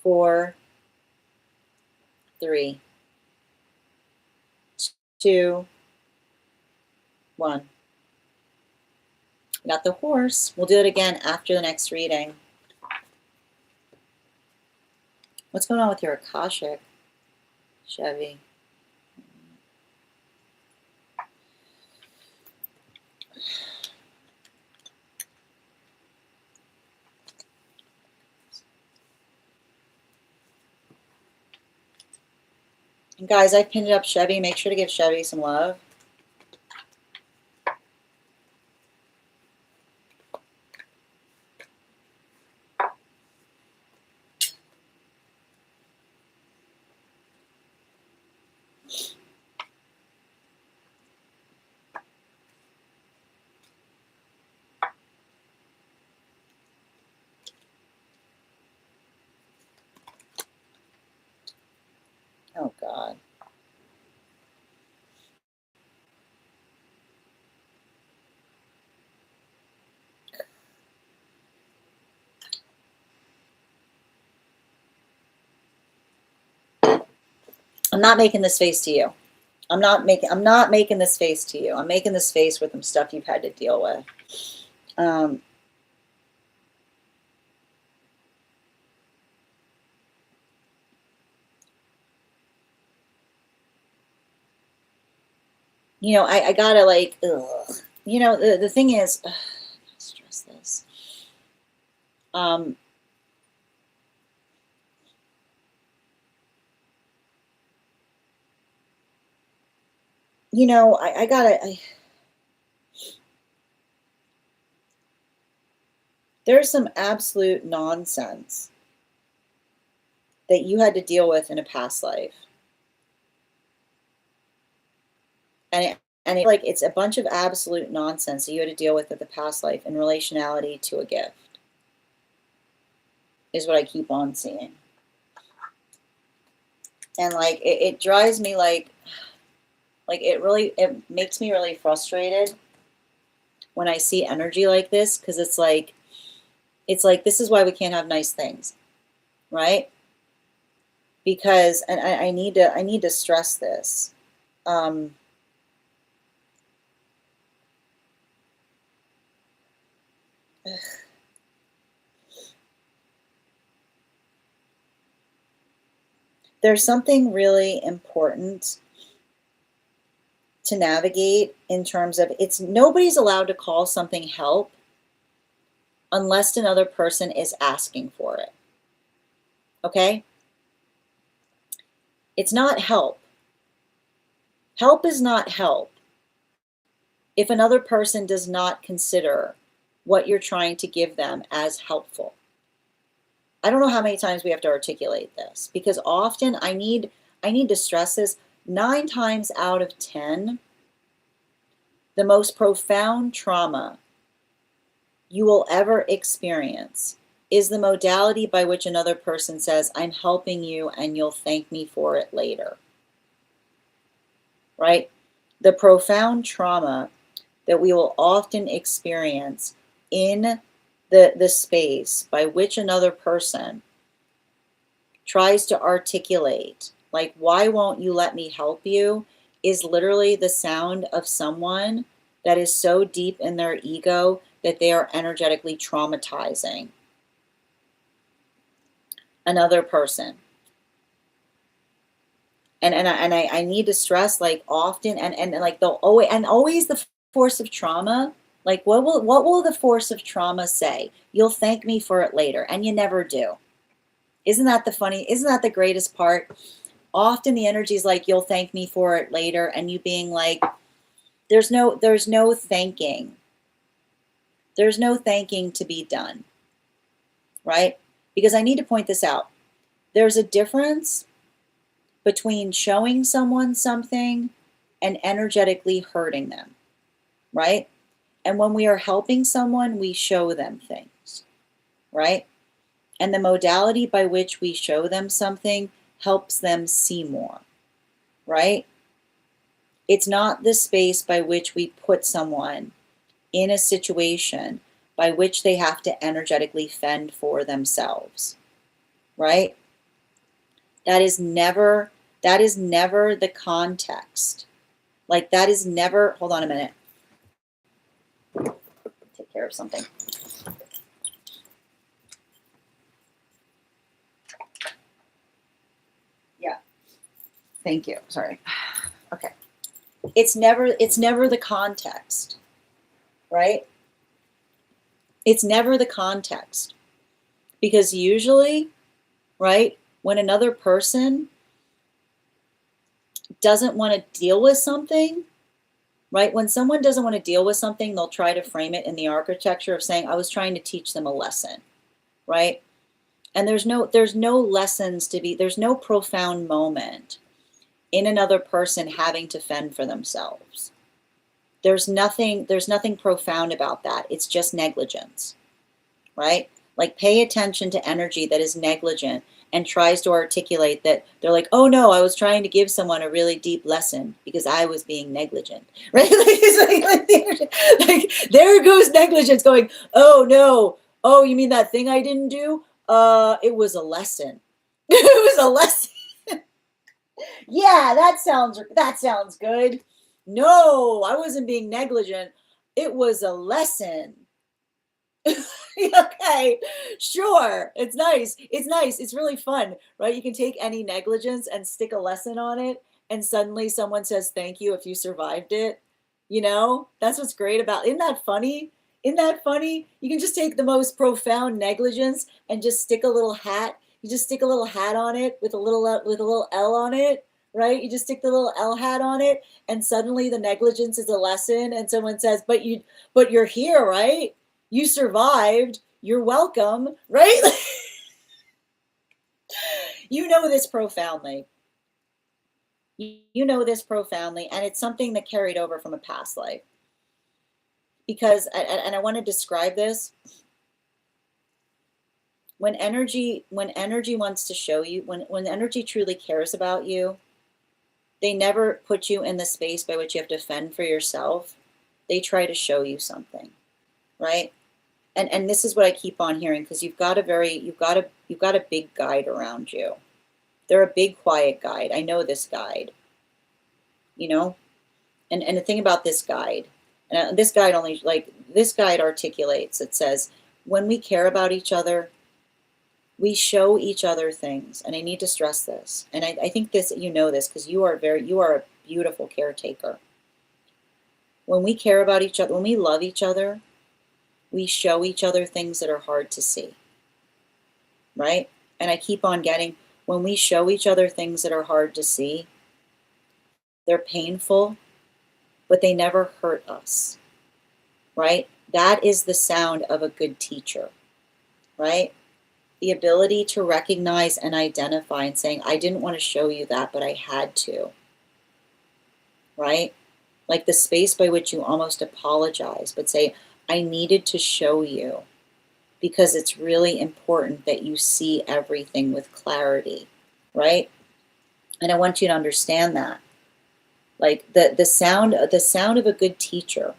A: 4. 3. 2. 1. Got the horse. We'll do it again after the next reading. What's going on with your Akashic, Chevy? And guys, I pinned it up Chevy. Make sure to give Chevy some love. Oh, God. I'm not making this face to you. I'm not making this face to you. I'm making this face with some stuff you've had to deal with. You know, I gotta like, ugh. You know, the thing is, ugh, stress this. You know, there's some absolute nonsense that you had to deal with in a past life. And it's a bunch of absolute nonsense that you had to deal with in the past life in relationality to a gift, is what I keep on seeing. And like, it drives me like it makes me really frustrated when I see energy like this, because it's like this is why we can't have nice things, right? Because, and I need to stress this. There's something really important to navigate in terms of nobody's allowed to call something help unless another person is asking for it. Okay? It's not help. Help is not help if another person does not consider what you're trying to give them as helpful. I don't know how many times we have to articulate this, because often I need to stress this. 9 times out of 10, the most profound trauma you will ever experience is the modality by which another person says, I'm helping you and you'll thank me for it later. Right? The profound trauma that we will often experience in the space by which another person tries to articulate, like, why won't you let me help you, is literally the sound of someone that is so deep in their ego that they are energetically traumatizing another person. And I need to stress, like, often, and like always the force of trauma. Like, what will the force of trauma say? You'll thank me for it later, and you never do. Isn't that the greatest part? Often the energy is like, you'll thank me for it later, and you being like, there's no thanking. There's no thanking to be done. Right? Because I need to point this out. There's a difference between showing someone something and energetically hurting them, right? And when we are helping someone, we show them things, right? And the modality by which we show them something helps them see more, right? It's not the space by which we put someone in a situation by which they have to energetically fend for themselves, right? That is never the context. Like that is never, hold on a minute. Take care of something. Yeah. Thank you. Sorry. Okay. It's never the context, right? It's never the context. Because usually, right, when another person doesn't want to deal with something, right? When someone doesn't want to deal with something, they'll try to frame it in the architecture of saying, I was trying to teach them a lesson, right? And there's no lessons to be, there's no profound moment in another person having to fend for themselves. There's nothing profound about that. It's just negligence, right? Like pay attention to energy that is negligent and tries to articulate that they're like, oh no, I was trying to give someone a really deep lesson because I was being negligent, right? Like there goes negligence going, oh no, oh, you mean that thing I didn't do? It was a lesson. It was a lesson. Yeah, that sounds good. No, I wasn't being negligent. It was a lesson. Okay, sure. It's nice. It's nice. It's really fun, right? You can take any negligence and stick a lesson on it, and suddenly someone says thank you if you survived it. You know, that's what's great about. Isn't that funny? Isn't that funny? You can just take the most profound negligence and just stick a little hat. You just stick a little hat on it with a little L on it, right? You just stick the little L hat on it, and suddenly the negligence is a lesson. And someone says, but you're here, right? You survived. You're welcome, right? You know this profoundly. You know this profoundly, and it's something that carried over from a past life. Because, and I want to describe this. When energy wants to show you, when energy truly cares about you, they never put you in the space by which you have to fend for yourself. They try to show you something, right? And this is what I keep on hearing, because you've got a big guide around you. They're a big quiet guide. I know this guide, you know, and the thing about this guide, and this guide articulates. It says, when we care about each other, we show each other things. And I need to stress this. And I think this, you know this, because you are a beautiful caretaker. When we care about each other, when we love each other, we show each other things that are hard to see, right? And I keep on getting, when we show each other things that are hard to see, they're painful, but they never hurt us, right? That is the sound of a good teacher, right? The ability to recognize and identify and saying, I didn't want to show you that, but I had to, right? Like the space by which you almost apologize, but say, I needed to show you because it's really important that you see everything with clarity, right? And I want you to understand that. Like the sound of a good teacher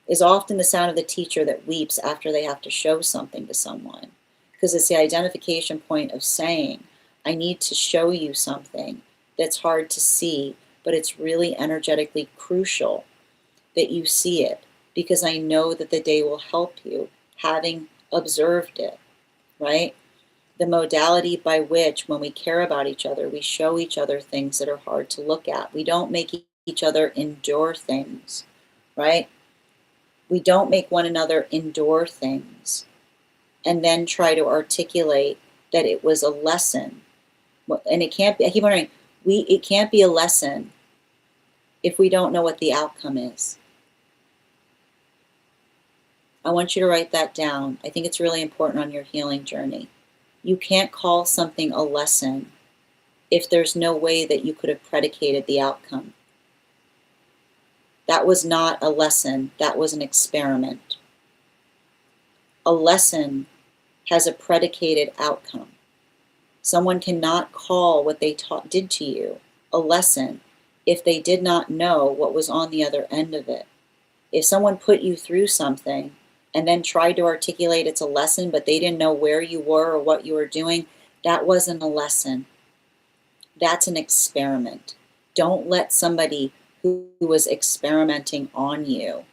A: is often the sound of the teacher that weeps after they have to show something to someone, because it's the identification point of saying, I need to show you something that's hard to see, but it's really energetically crucial that you see it, because I know that the day will help you, having observed it, right? The modality by which, when we care about each other, we show each other things that are hard to look at. We don't make each other endure things, right? We don't make one another endure things and then try to articulate that it was a lesson. And it can't be, I keep wondering, it can't be a lesson if we don't know what the outcome is. I want you to write that down. I think it's really important on your healing journey. You can't call something a lesson if there's no way that you could have predicated the outcome. That was not a lesson, that was an experiment. A lesson has a predicated outcome. Someone cannot call what they did to you a lesson if they did not know what was on the other end of it. If someone put you through something and then tried to articulate it's a lesson, but they didn't know where you were or what you were doing, that wasn't a lesson. That's an experiment. Don't let somebody who was experimenting on you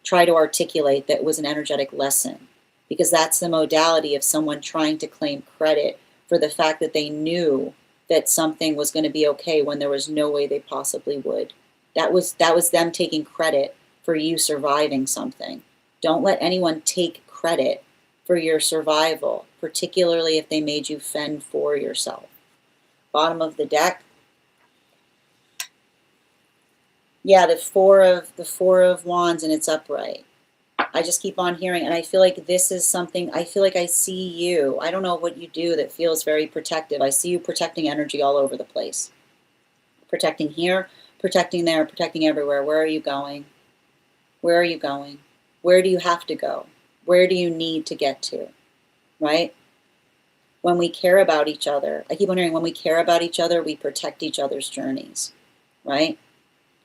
A: try to articulate that it was an energetic lesson, because that's the modality of someone trying to claim credit for the fact that they knew that something was going to be okay when there was no way they possibly would. That was them taking credit for you surviving something. Don't let anyone take credit for your survival, particularly if they made you fend for yourself. Bottom of the deck. Yeah, the four of wands, and it's upright. I just keep on hearing, and I feel like this is something, I feel like I see you. I don't know what you do that feels very protective. I see you protecting energy all over the place. Protecting here, protecting there, protecting everywhere. Where are you going? Where are you going? Where do you have to go? Where do you need to get to? Right? When we care about each other, I keep on hearing, when we care about each other, we protect each other's journeys. Right?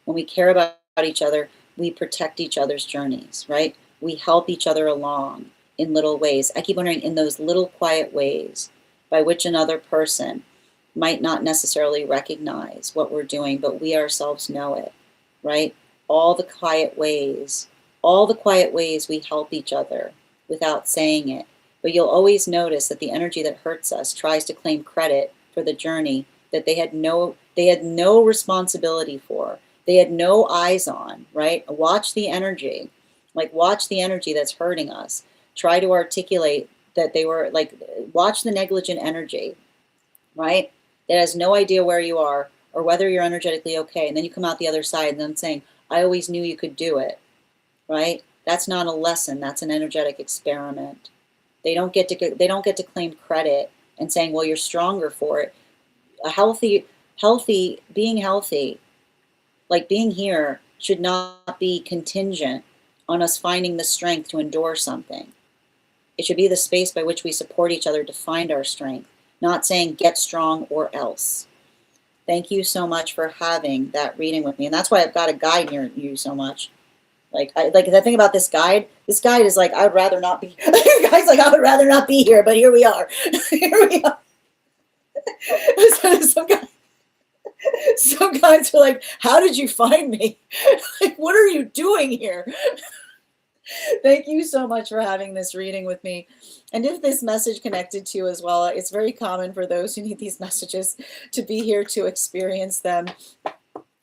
A: When we care about each other, we protect each other's journeys, right? We help each other along in little ways. I keep wondering, in those little quiet ways by which another person might not necessarily recognize what we're doing, but we ourselves know it, right? All the quiet ways we help each other without saying it. But you'll always notice that the energy that hurts us tries to claim credit for the journey that they had no responsibility for. They had no eyes on, right? Watch the energy. Like, watch the energy that's hurting us. Try to articulate that they were, like, watch the negligent energy, right? That has no idea where you are or whether you're energetically okay. And then you come out the other side and then saying, I always knew you could do it, right? That's not a lesson. That's an energetic experiment. They don't get to claim credit and saying, well, you're stronger for it. Being healthy, like being here, should not be contingent on us finding the strength to endure something. It should be the space by which we support each other to find our strength, not saying get strong or else. Thank you so much for having that reading with me. And that's why I've got a guide near you so much. Like the thing about this guide is like, I would rather not be, the guy's like, I would rather not be here, but here we are. Here we are. Some guys are like, how did you find me? Like, what are you doing here? Thank you so much for having this reading with me. And if this message connected to you as well, it's very common for those who need these messages to be here to experience them.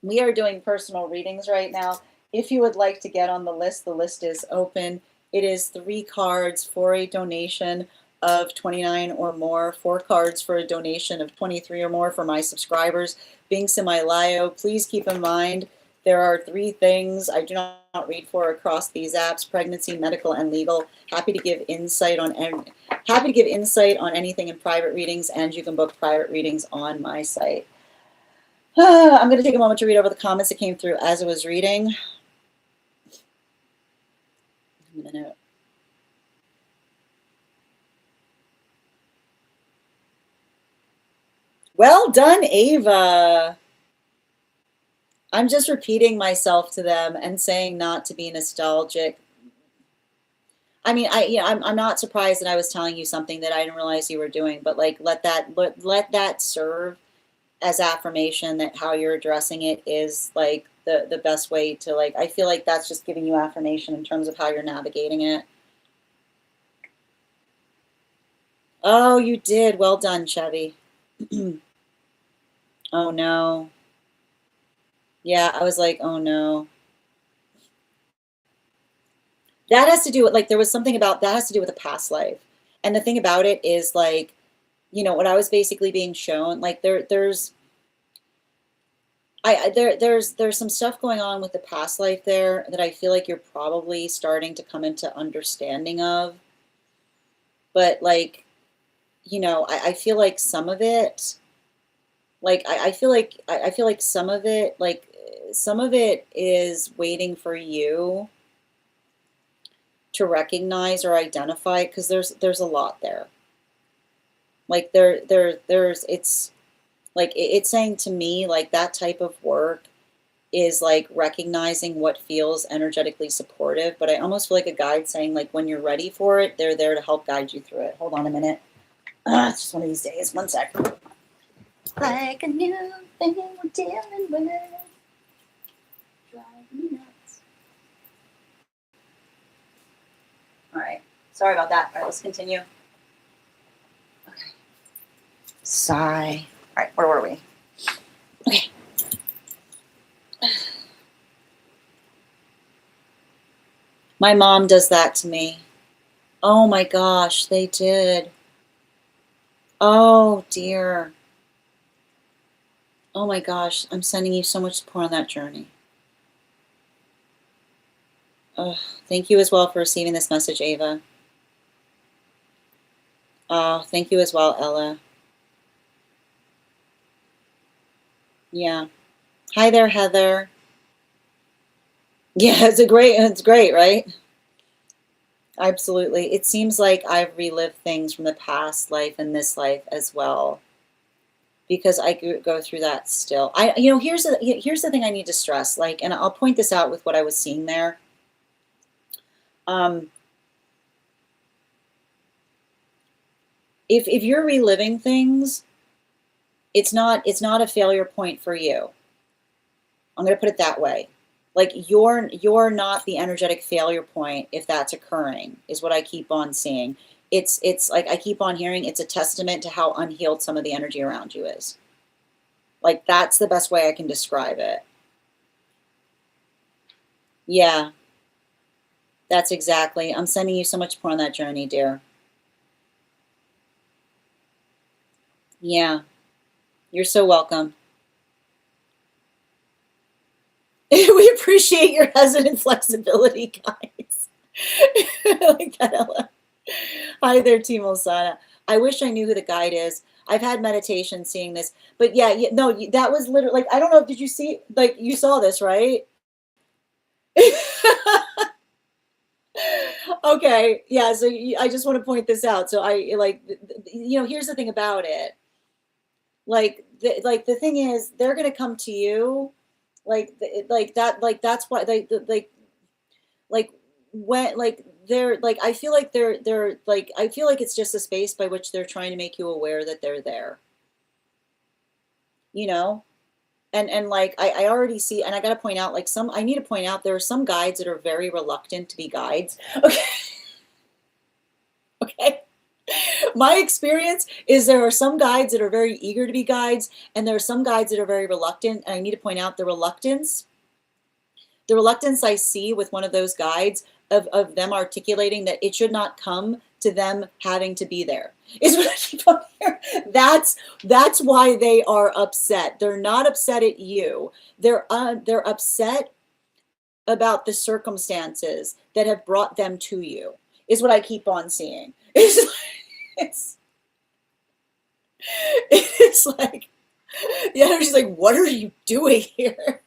A: We are doing personal readings right now. If you would like to get on the list is open. It is 3 cards for a donation of $29 or more, 4 cards for a donation of $23 or more for my subscribers. Bing Similayo, please keep in mind there are 3 things I do not read for across these apps: pregnancy, medical, and legal. Happy to give insight on anything in private readings, and you can book private readings on my site. I'm going to take a moment to read over the comments that came through as I was reading. A minute. Well done, Ava. I'm just repeating myself to them and saying not to be nostalgic. I mean, I'm not surprised that I was telling you something that I didn't realize you were doing, but like, let that serve as affirmation that how you're addressing it is like the best way to, like, I feel like that's just giving you affirmation in terms of how you're navigating it. Oh, you did. Well done, Chevy. Oh no. Yeah, I was like, oh no. That has to do with, like, there was something about that has to do with a past life. And the thing about it is, like, you know, what I was basically being shown, like, there's some stuff going on with the past life there that I feel like you're probably starting to come into understanding of. But, like, you know, I feel like some of it, like I feel like some of it, like some of it is waiting for you to recognize or identify, because there's a lot there. Like there's it's like it's saying to me like that type of work is like recognizing what feels energetically supportive, but I almost feel like a guide saying like when you're ready for it, they're there to help guide you through it. Hold on a minute. It's just one of these days. One sec. Like a new thing we're dealing with. Drive me nuts. All right. Sorry about that. All right, let's continue. Okay. Sigh. All right, where were we? Okay. My mom does that to me. Oh my gosh, they did. Oh dear. Oh my gosh, I'm sending you so much support on that journey. Oh, thank you as well for receiving this message, Ava. Oh, thank you as well, Ella. Yeah. Hi there, Heather. Yeah, it's great, right? Absolutely. It seems like I've relived things from the past life and this life as well, because I go through that still. You know, here's the thing I need to stress, like, and I'll point this out with what I was seeing there. Um, if you're reliving things, it's not a failure point for you. I'm going to put it that way. Like you're not the energetic failure point if that's occurring, is what I keep on seeing. It's like I keep on hearing it's a testament to how unhealed some of the energy around you is. Like that's the best way I can describe it. Yeah, that's exactly. I'm sending you so much support on that journey, dear. Yeah, you're so welcome. We appreciate your hesitant flexibility, guys. I like that, Ella. Hi there, Team Osana. I wish I knew who the guide is. I've had meditation seeing this, but yeah, no, that was literally like, I don't know. Did you see, like, you saw this, right? Okay. Yeah. So I just want to point this out. So I like, you know, here's the thing about it. Like the thing is, they're going to come to you like that, like, that's why like when like they're like they're like I feel like it's just a space by which they're trying to make you aware that they're there, you know. And like I already see, and I got to point out, like, some I need to point out there are some guides that are very reluctant to be guides. Okay. Okay. My experience is there are some guides that are very eager to be guides, and there are some guides that are very reluctant, and I need to point out the reluctance I see with one of those guides of them articulating that it should not come to them having to be there is what I keep on hearing. That's why they are upset. They're not upset at you. They're upset about the circumstances that have brought them to you, is what I keep on seeing. It's it's like the energy's like, what are you doing here?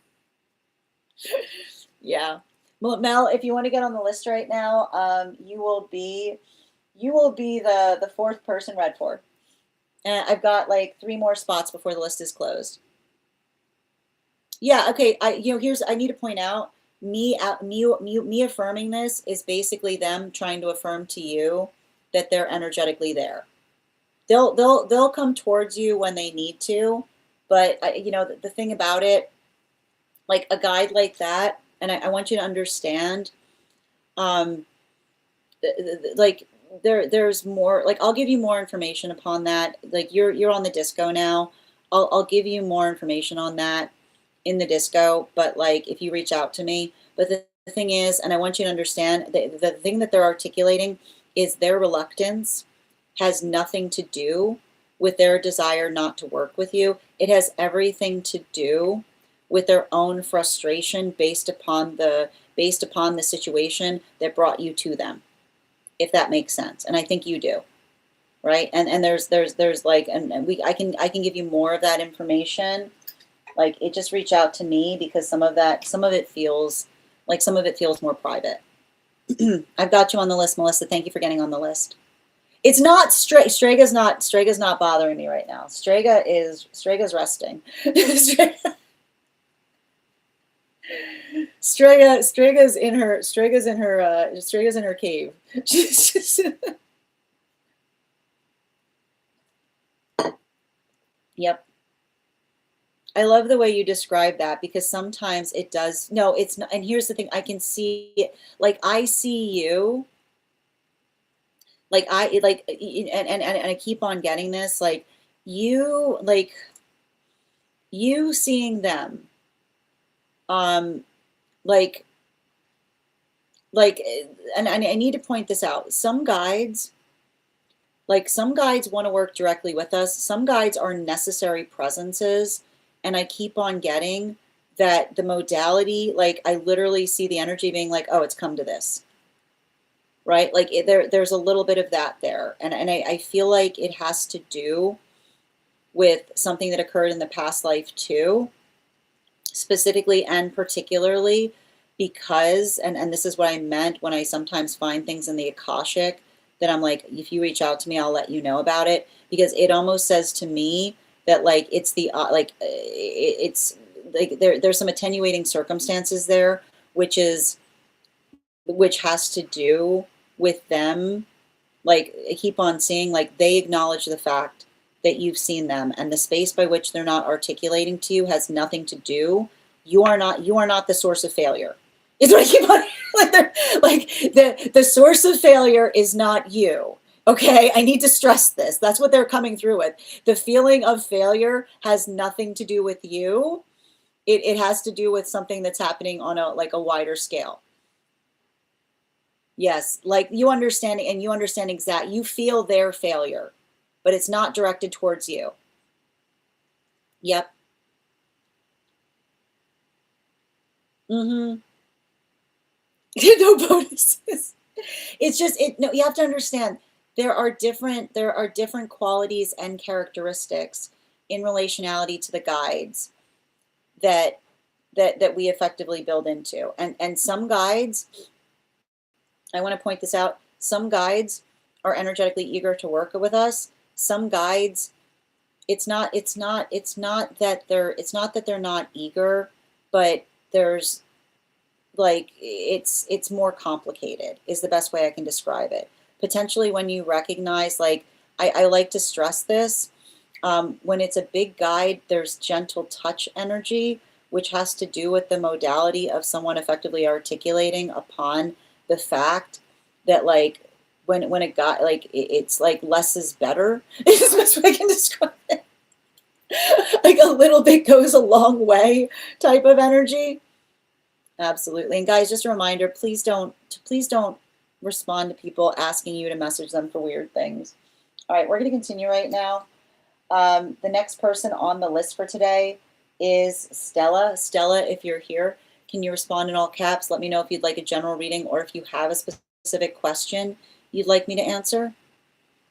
A: Yeah. Well, Mel, if you want to get on the list right now, you will be the fourth person read for. And I've got like 3 more spots before the list is closed. Yeah, okay. I need to point out, me affirming this is basically them trying to affirm to you that they're energetically there. They'll come towards you when they need to, but you know, the thing about it, like a guide like that, and I want you to understand, um, like there's more. Like, I'll give you more information upon that. Like, you're on the disco now. I'll give you more information on that in the disco. But like, if you reach out to me, but the thing is, and I want you to understand, the thing that they're articulating is their reluctance has nothing to do with their desire not to work with you. It has everything to do with their own frustration based upon the situation that brought you to them, if that makes sense. And I think you do. right? And there's like, and I can give you more of that information. Like, it just reach out to me, because some of it feels more private. I've got you on the list, Melissa. Thank you for getting on the list. It's not Strega's not bothering me right now. Strega's resting. Strega's in her cave. Yep. I love the way you describe that, because sometimes it does. No, it's not. And here's the thing: I can see it. Like, I see you. Like, and I keep on getting this. Like, you seeing them. Like, and I need to point this out. Some guides want to work directly with us. Some guides are necessary presences. And I keep on getting that the modality, like, I literally see the energy being like, oh, it's come to this, right? Like, there's a little bit of that there. And I feel like it has to do with something that occurred in the past life too, specifically and particularly because, and this is what I meant when I sometimes find things in the Akashic that I'm like, if you reach out to me, I'll let you know about it, because it almost says to me that, like, it's the it's like there's some attenuating circumstances there, which has to do with them. Like, I keep on seeing, like, they acknowledge the fact that you've seen them, and the space by which they're not articulating to you has nothing to do. You are not the source of failure. Is what I keep on like the source of failure is not you. Okay, I need to stress this. That's what they're coming through with. The feeling of failure has nothing to do with you. It has to do with something that's happening on a wider scale. Yes, like, you understand you feel their failure, but it's not directed towards you. Yep. Mm-hmm. No bonuses. It's just no, you have to understand, there are different qualities and characteristics in relationality to the guides that we effectively build into. And some guides, I want to point this out, some guides are energetically eager to work with us. Some guides, it's not that they're not eager, but there's, like, it's more complicated is the best way I can describe it. Potentially, when you recognize, like, I like to stress this, when it's a big guide, there's gentle touch energy, which has to do with the modality of someone effectively articulating upon the fact that, like, when a guy, like, it's like less is better is the best way I can describe it. Like, a little bit goes a long way type of energy. Absolutely. And guys, just a reminder, please don't respond to people asking you to message them for weird things. All right, we're going to continue right now. The next person on the list for today is Stella. Stella, if you're here, can you respond in all caps? Let me know if you'd like a general reading, or if you have a specific question you'd like me to answer.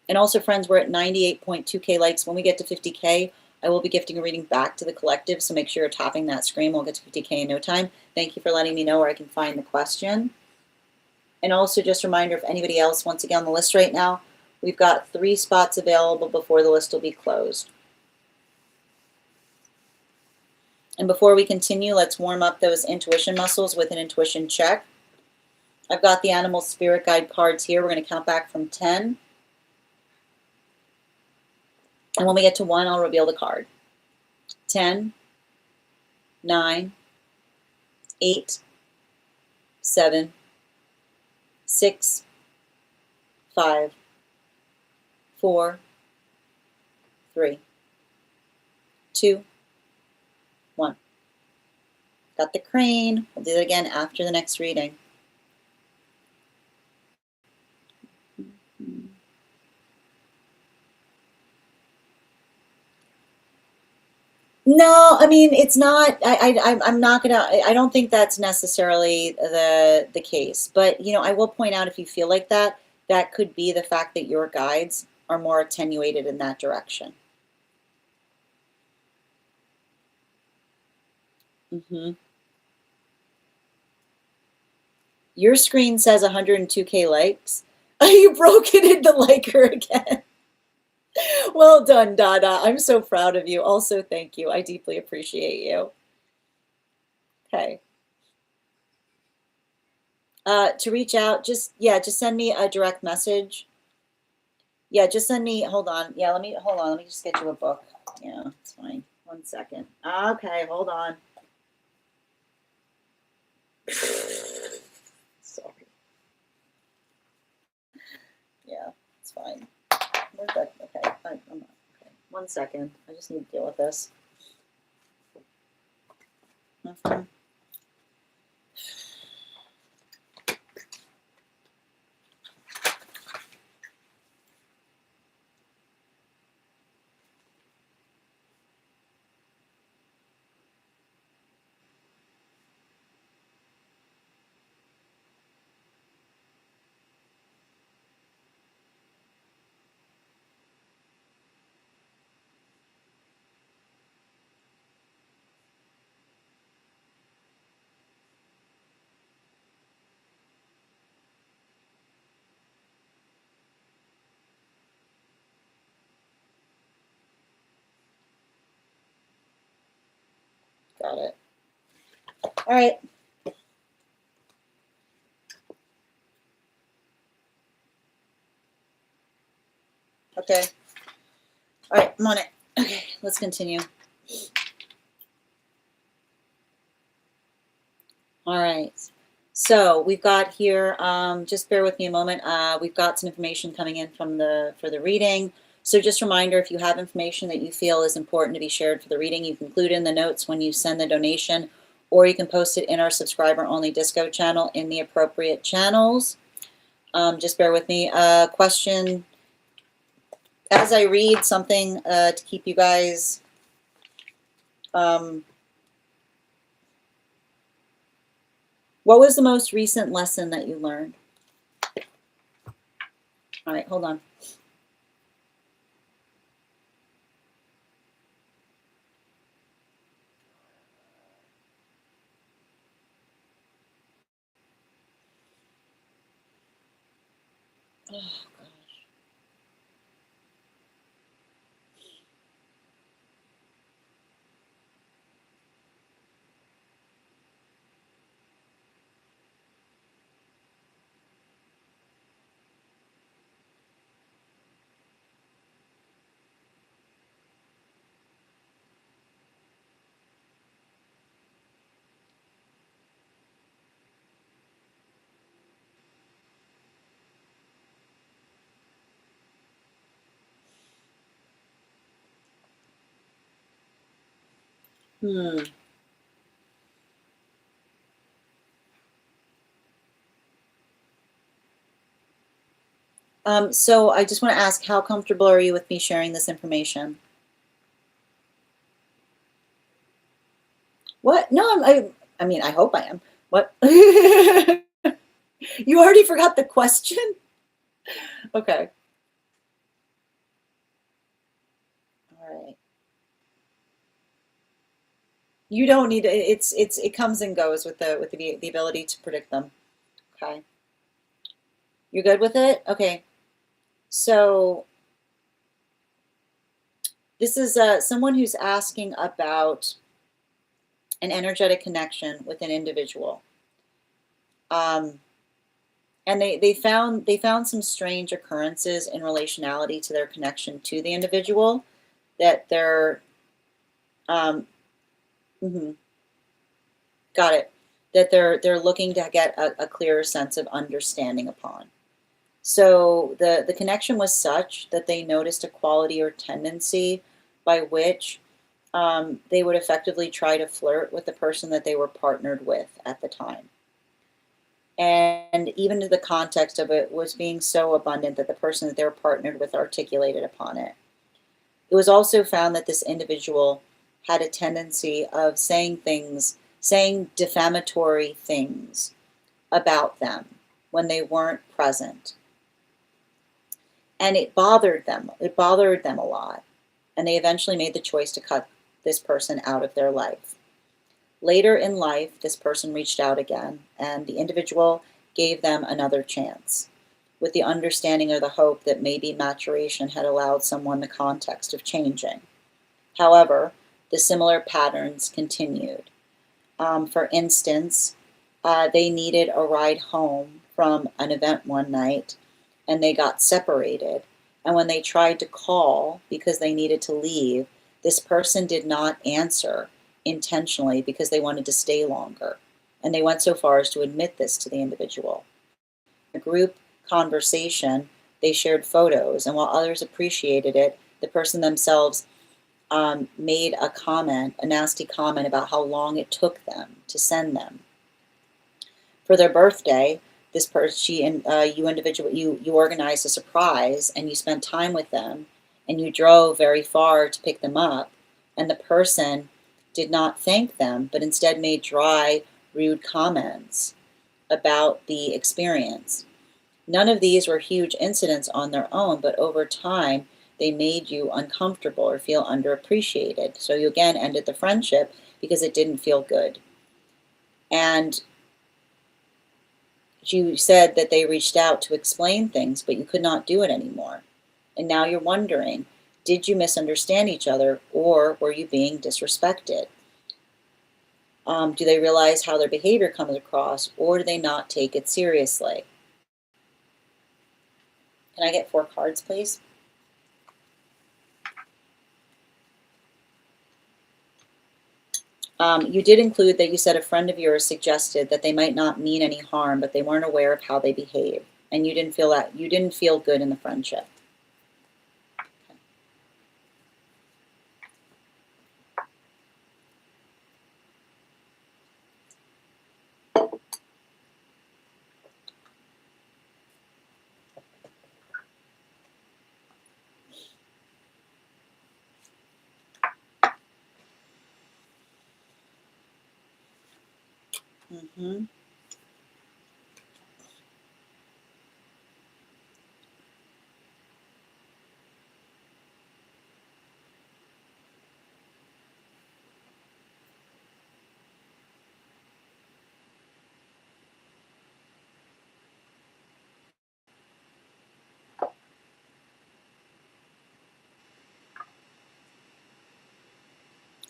A: And also, friends, we're at 98.2K likes. When we get to 50K, I will be gifting a reading back to the collective, so make sure you're tapping that screen. We'll get to 50K in no time. Thank you for letting me know where I can find the question. And also, just a reminder, if anybody else wants to get on the list right now, we've got 3 spots available before the list will be closed. And before we continue, let's warm up those intuition muscles with an intuition check. I've got the animal spirit guide cards here. We're going to count back from 10. And when we get to 1, I'll reveal the card. 10, 9, 8, 7, 6, 5, 4, 3, 2, 1. Got the crane. We'll do it again after the next reading. No, I mean, it's not. I'm not gonna. I don't think that's necessarily the case. But, you know, I will point out, if you feel like that, that could be the fact that your guides are more attenuated in that direction. Your screen says 102K likes. You broke it into liker again. Well done, Dada. I'm so proud of you. Also, thank you. I deeply appreciate you. Okay. To reach out, just send me a direct message. Yeah, just send me, hold on. Yeah, let me just get you a book. Yeah, it's fine. 1 second. Okay, hold on. Sorry. Yeah, it's fine. We're good. Okay. Okay. 1 second. I just need to deal with this. Got it. All right. Okay. All right, I'm on it. Okay, let's continue. All right. So we've got here, just bear with me a moment. We've got some information coming in for the reading. So just a reminder, if you have information that you feel is important to be shared for the reading, you can include in the notes when you send the donation, or you can post it in our subscriber-only Disco channel in the appropriate channels. Just bear with me. Question, as I read something to keep you guys what was the most recent lesson that you learned? All right, hold on. Oh, gosh. So I just want to ask, how comfortable are you with me sharing this information? What? No, I mean, I hope I am. What? You already forgot the question? Okay. All right. You don't need it comes and goes with the ability to predict them. Okay. You're good with it? Okay. So this is someone who's asking about an energetic connection with an individual. And they found some strange occurrences in relationality to their connection to the individual that they're got it, that they're looking to get a clearer sense of understanding upon. So the connection was such that they noticed a quality or tendency by which they would effectively try to flirt with the person that they were partnered with at the time. And even to the context of it was being so abundant that the person that they were partnered with articulated upon it. It was also found that this individual had a tendency of saying defamatory things about them when they weren't present. And it bothered them. It bothered them a lot. And they eventually made the choice to cut this person out of their life. Later in life, this person reached out again, and the individual gave them another chance, with the understanding or the hope that maybe maturation had allowed someone the context of changing. However, the similar patterns continued. For instance, they needed a ride home from an event one night, and they got separated. And when they tried to call because they needed to leave, this person did not answer intentionally because they wanted to stay longer. And they went so far as to admit this to the individual. In a group conversation, they shared photos, and while others appreciated it, the person themselves made a comment, a nasty comment about how long it took them to send them. For their birthday, this person, you organized a surprise, and you spent time with them, and you drove very far to pick them up, and the person did not thank them, but instead made dry, rude comments about the experience. None of these were huge incidents on their own, but over time, they made you uncomfortable or feel underappreciated. So you again ended the friendship because it didn't feel good. And you said that they reached out to explain things, but you could not do it anymore. And now you're wondering, did you misunderstand each other, or were you being disrespected? Do they realize how their behavior comes across, or do they not take it seriously? Can I get 4 cards, please? You did include that you said a friend of yours suggested that they might not mean any harm, but they weren't aware of how they behave, and you didn't feel good in the friendship. Mm-hmm.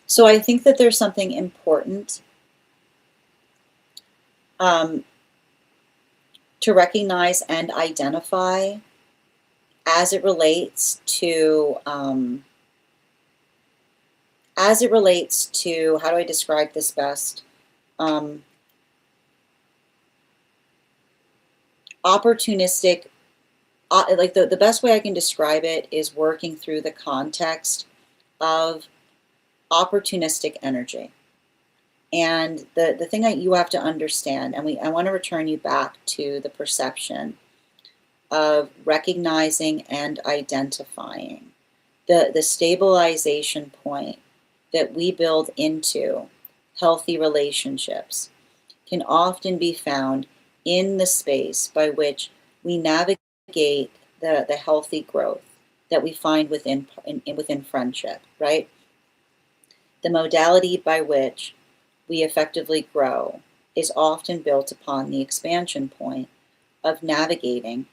A: So I think that there's something important to recognize and identify as it relates to how do I describe this best? Opportunistic, like the best way I can describe it is working through the context of opportunistic energy. And the thing that you have to understand, and I want to return you back to the perception of recognizing and identifying the stabilization point that we build into healthy relationships can often be found in the space by which we navigate the healthy growth that we find within friendship, right? The modality by which we effectively grow is often built upon the expansion point of navigating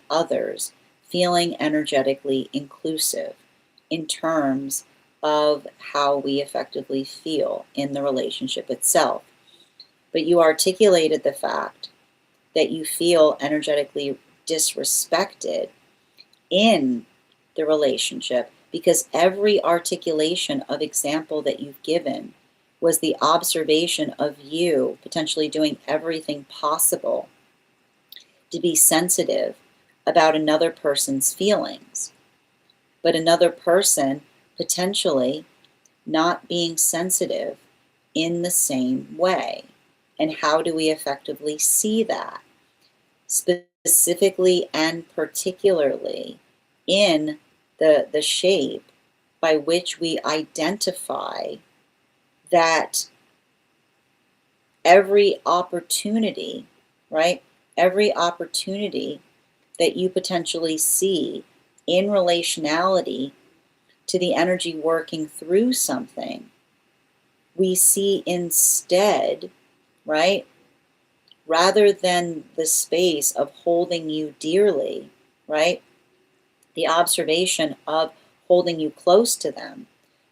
A: others, feeling energetically inclusive in terms of how we effectively feel in the relationship itself. But you articulated the fact that you feel energetically disrespected in the relationship because every articulation of example that you've given was the observation of you potentially doing everything possible to be sensitive about another person's feelings, but another person potentially not being sensitive in the same way. And how do we effectively see that? Specifically and particularly in the shape by which we identify that every opportunity, right? Every opportunity that you potentially see in relationality to the energy working through something, we see instead, right, rather than the space of holding you dearly, right, the observation of holding you close to them,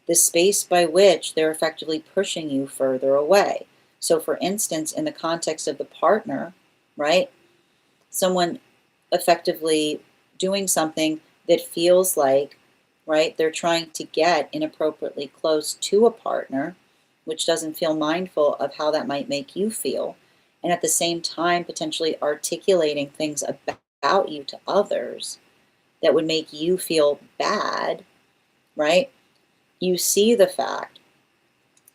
A: the space by which they're effectively pushing you further away. So, for instance, in the context of the partner, right, someone effectively doing something that feels like, right, they're trying to get inappropriately close to a partner, which doesn't feel mindful of how that might make you feel, and at the same time potentially articulating things about you to others that would make you feel bad, right? You see the fact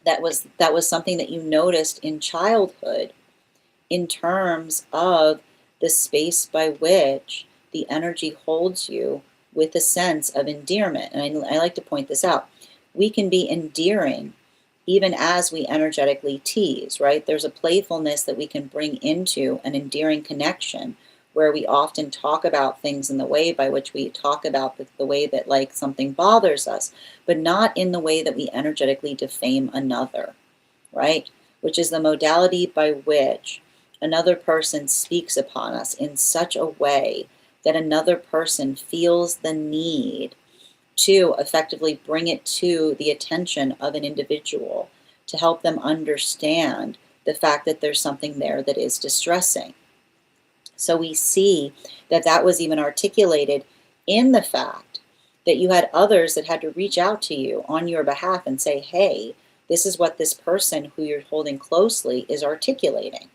A: that was something that you noticed in childhood in terms of the space by which the energy holds you with a sense of endearment. And I like to point this out. We can be endearing even as we energetically tease, right? There's a playfulness that we can bring into an endearing connection where we often talk about things in the way by which we talk about the way that like something bothers us, but not in the way that we energetically defame another, right? Which is the modality by which another person speaks upon us in such a way that another person feels the need to effectively bring it to the attention of an individual to help them understand the fact that there's something there that is distressing. So we see that that was even articulated in the fact that you had others that had to reach out to you on your behalf and say, hey, this is what this person who you're holding closely is articulating.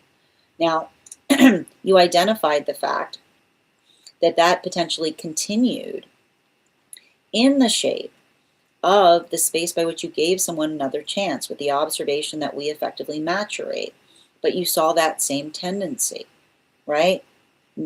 A: Now, you identified the fact that that potentially continued in the shape of the space by which you gave someone another chance with the observation that we effectively maturate. But you saw that same tendency, right?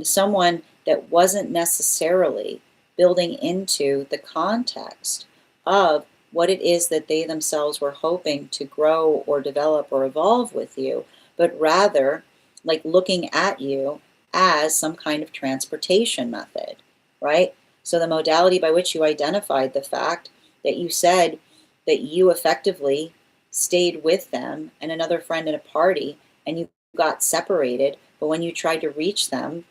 A: Someone that wasn't necessarily building into the context of what it is that they themselves were hoping to grow or develop or evolve with you, but rather like looking at you as some kind of transportation method, right? So the modality by which you identified the fact that you said that you effectively stayed with them and another friend at a party and you got separated, but when you tried to reach them,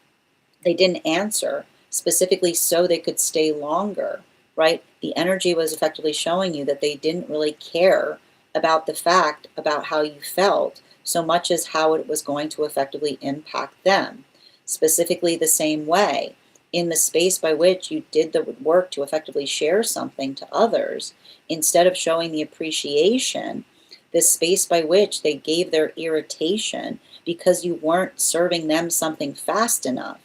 A: they didn't answer, specifically so they could stay longer, right? The energy was effectively showing you that they didn't really care about the fact about how you felt so much as how it was going to effectively impact them. Specifically the same way, in the space by which you did the work to effectively share something to others, instead of showing the appreciation, the space by which they gave their irritation because you weren't serving them something fast enough,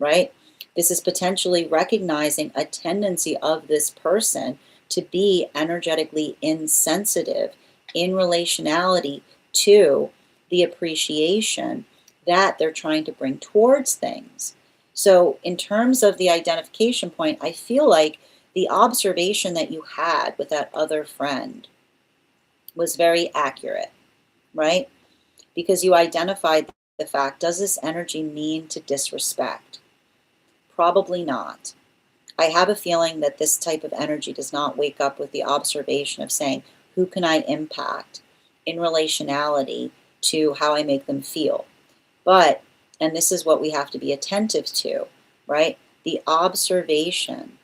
A: right? This is potentially recognizing a tendency of this person to be energetically insensitive in relationality to the appreciation that they're trying to bring towards things. So in terms of the identification point, I feel like the observation that you had with that other friend was very accurate, right? Because you identified the fact, does this energy mean to disrespect? Probably not. I have a feeling that this type of energy does not wake up with the observation of saying, who can I impact in relationality to how I make them feel? But, and this is what we have to be attentive to, right? The observation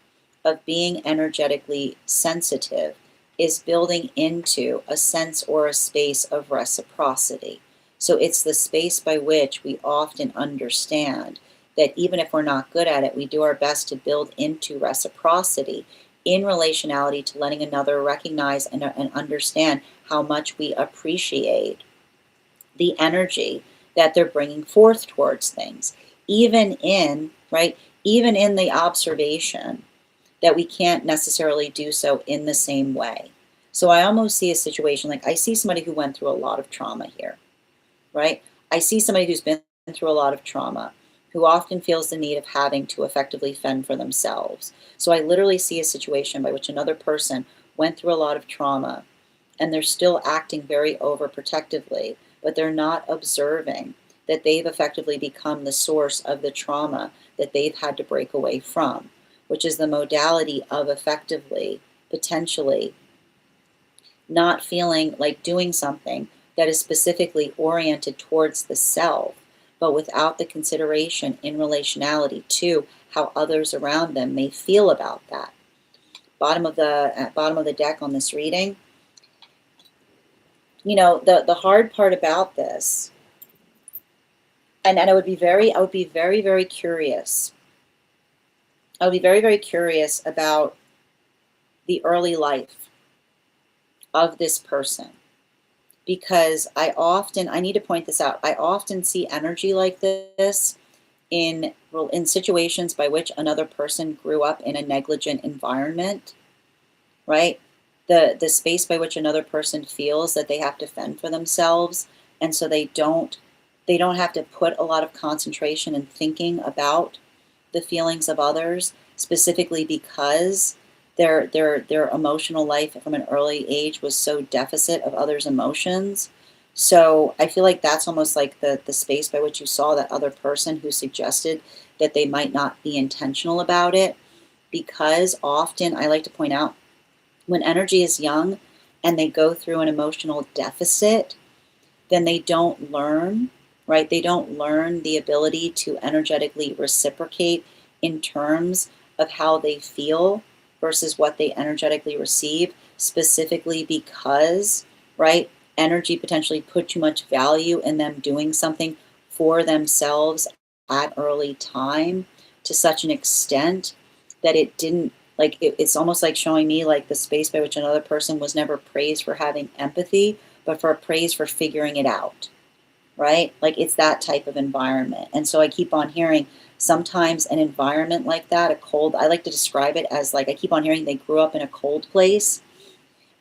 A: of being energetically sensitive is building into a sense or a space of reciprocity. So it's the space by which we often understand that even if we're not good at it, we do our best to build into reciprocity in relationality to letting another recognize and understand how much we appreciate the energy that they're bringing forth towards things, even in, right, even in the observation that we can't necessarily do so in the same way. So I almost see a situation like I see somebody who went through a lot of trauma here, right? I see somebody who's been through a lot of trauma, who often feels the need of having to effectively fend for themselves. So I literally see a situation by which another person went through a lot of trauma and they're still acting very overprotectively, but they're not observing that they've effectively become the source of the trauma that they've had to break away from, which is the modality of effectively, potentially, not feeling like doing something that is specifically oriented towards the self, but without the consideration in relationality to how others around them may feel about that. Bottom of the deck on this reading. You know, the hard part about this, and I would be very, very curious. I would be very, very curious about the early life of this person, because I need to point this out. I often see energy like this in situations by which another person grew up in a negligent environment, right? The space by which another person feels that they have to fend for themselves, and so they don't have to put a lot of concentration and thinking about the feelings of others, specifically because their emotional life from an early age was so deficit of others' emotions. So I feel like that's almost like the space by which you saw that other person who suggested that they might not be intentional about it, because often, I like to point out, when energy is young and they go through an emotional deficit, then they don't learn, right? They don't learn the ability to energetically reciprocate in terms of how they feel versus what they energetically receive, specifically because, right, energy potentially put too much value in them doing something for themselves at early time to such an extent that it didn't, like, it's almost like showing me like the space by which another person was never praised for having empathy, but for praise for figuring it out, right? Like, it's that type of environment. And so I keep on hearing sometimes an environment like that, I like to describe it as, like, I keep on hearing they grew up in a cold place.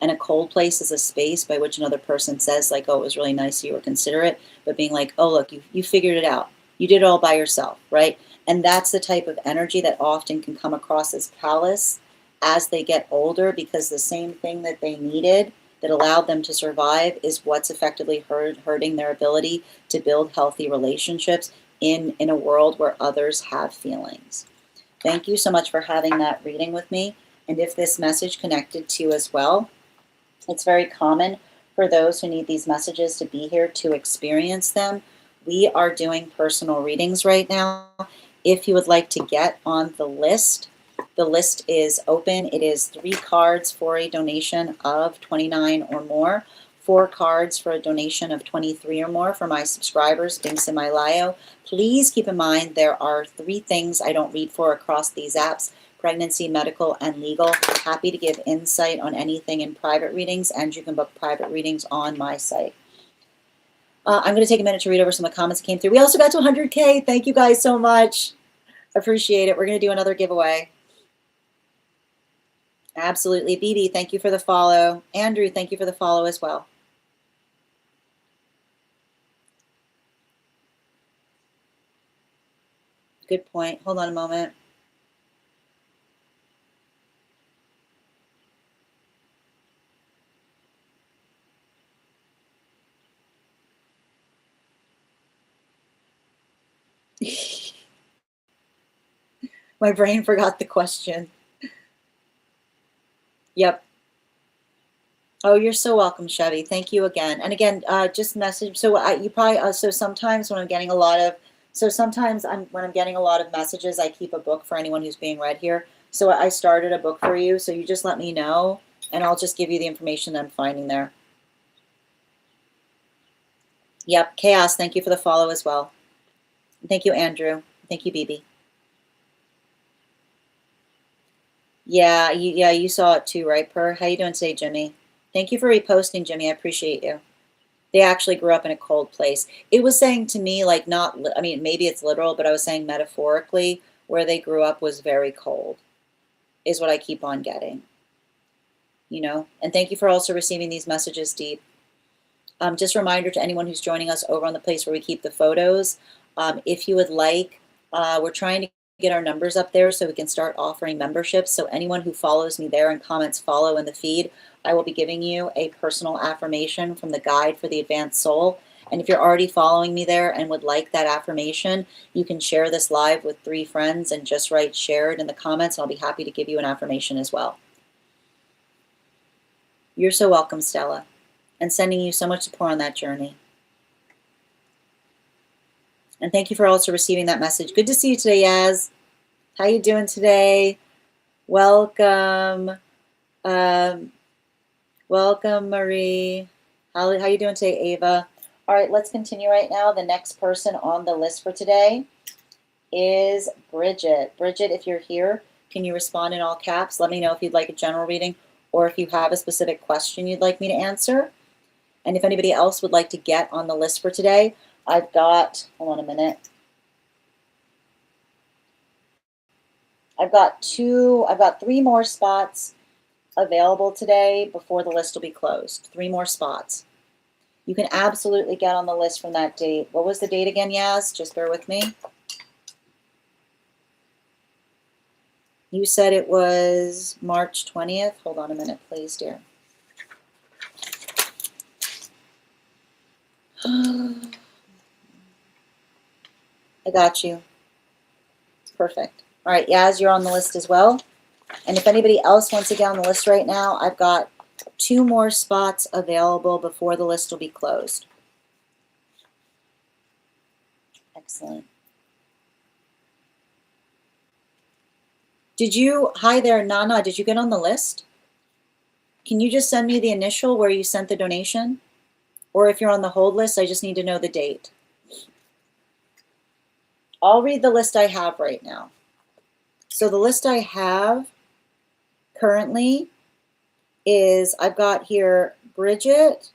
A: And a cold place is a space by which another person says, like, oh, it was really nice you were considerate, but being like, oh, look, you figured it out. You did it all by yourself, right? And that's the type of energy that often can come across as callous as they get older, because the same thing that they needed that allowed them to survive is what's effectively hurting their ability to build healthy relationships in a world where others have feelings. Thank you so much for having that reading with me. And if this message connected to you as well, it's very common for those who need these messages to be here to experience them. We are doing personal readings right now. If you would like to get on the list is open. It is 3 cards for a donation of $29 or more, 4 cards for a donation of $23 or more for my subscribers, links in my bio. Please keep in mind there are 3 things I don't read for across these apps: pregnancy, medical, and legal. Happy to give insight on anything in private readings, and you can book private readings on my site. I'm going to take a minute to read over some of the comments that came through. We also got to 100K. Thank you guys so much. Appreciate it. We're going to do another giveaway. Absolutely. BB, thank you for the follow. Andrew, thank you for the follow as well. Good point. Hold on a moment. My brain forgot the question. Yep. Oh, you're so welcome, Chevy. Thank you again. And again, just message. So you probably so sometimes when I'm getting a lot of when I'm getting a lot of messages, I keep a book for anyone who's being read here. So I started a book for you. So you just let me know, and I'll just give you the information that I'm finding there. Yep, Chaos. Thank you for the follow as well. Thank you, Andrew. Thank you, BB. Yeah, you saw it too, right, Per? How you doing today, Jimmy? Thank you for reposting, Jimmy. I appreciate you. They actually grew up in a cold place. It was saying to me, like, not, I mean, maybe it's literal, but I was saying metaphorically, where they grew up was very cold, is what I keep on getting. You know? And thank you for also receiving these messages, Deep. Just a reminder to anyone who's joining us over on the place where we keep the photos. If you would like, we're trying to get our numbers up there so we can start offering memberships. So anyone who follows me there and comments follow in the feed, I will be giving you a personal affirmation from the Guide for the Advanced Soul. And if you're already following me there and would like that affirmation, you can share this live with 3 friends and just write shared in the comments. I'll be happy to give you an affirmation as well. You're so welcome, Stella, and sending you so much support on that journey. And thank you for also receiving that message. Good to see you today, Yaz. How you doing today? Welcome. Welcome, Marie. How you doing today, Ava? All right, let's continue right now. The next person on the list for today is Bridget. Bridget, if you're here, can you respond in all caps? Let me know if you'd like a general reading or if you have a specific question you'd like me to answer. And if anybody else would like to get on the list for today, I've got, hold on a minute. I've got 3 more spots available today before the list will be closed. 3 more spots. You can absolutely get on the list from that date. What was the date again, Yaz? Just bear with me. You said it was March 20th. Hold on a minute, please, dear. I got you. Perfect. All right, Yaz, you're on the list as well. And if anybody else wants to get on the list right now, I've got 2 more spots available before the list will be closed. Excellent. Hi there, Nana, did you get on the list? Can you just send me the initial where you sent the donation? Or if you're on the hold list, I just need to know the date. I'll read the list I have right now. So the list I have currently is, I've got here Bridget,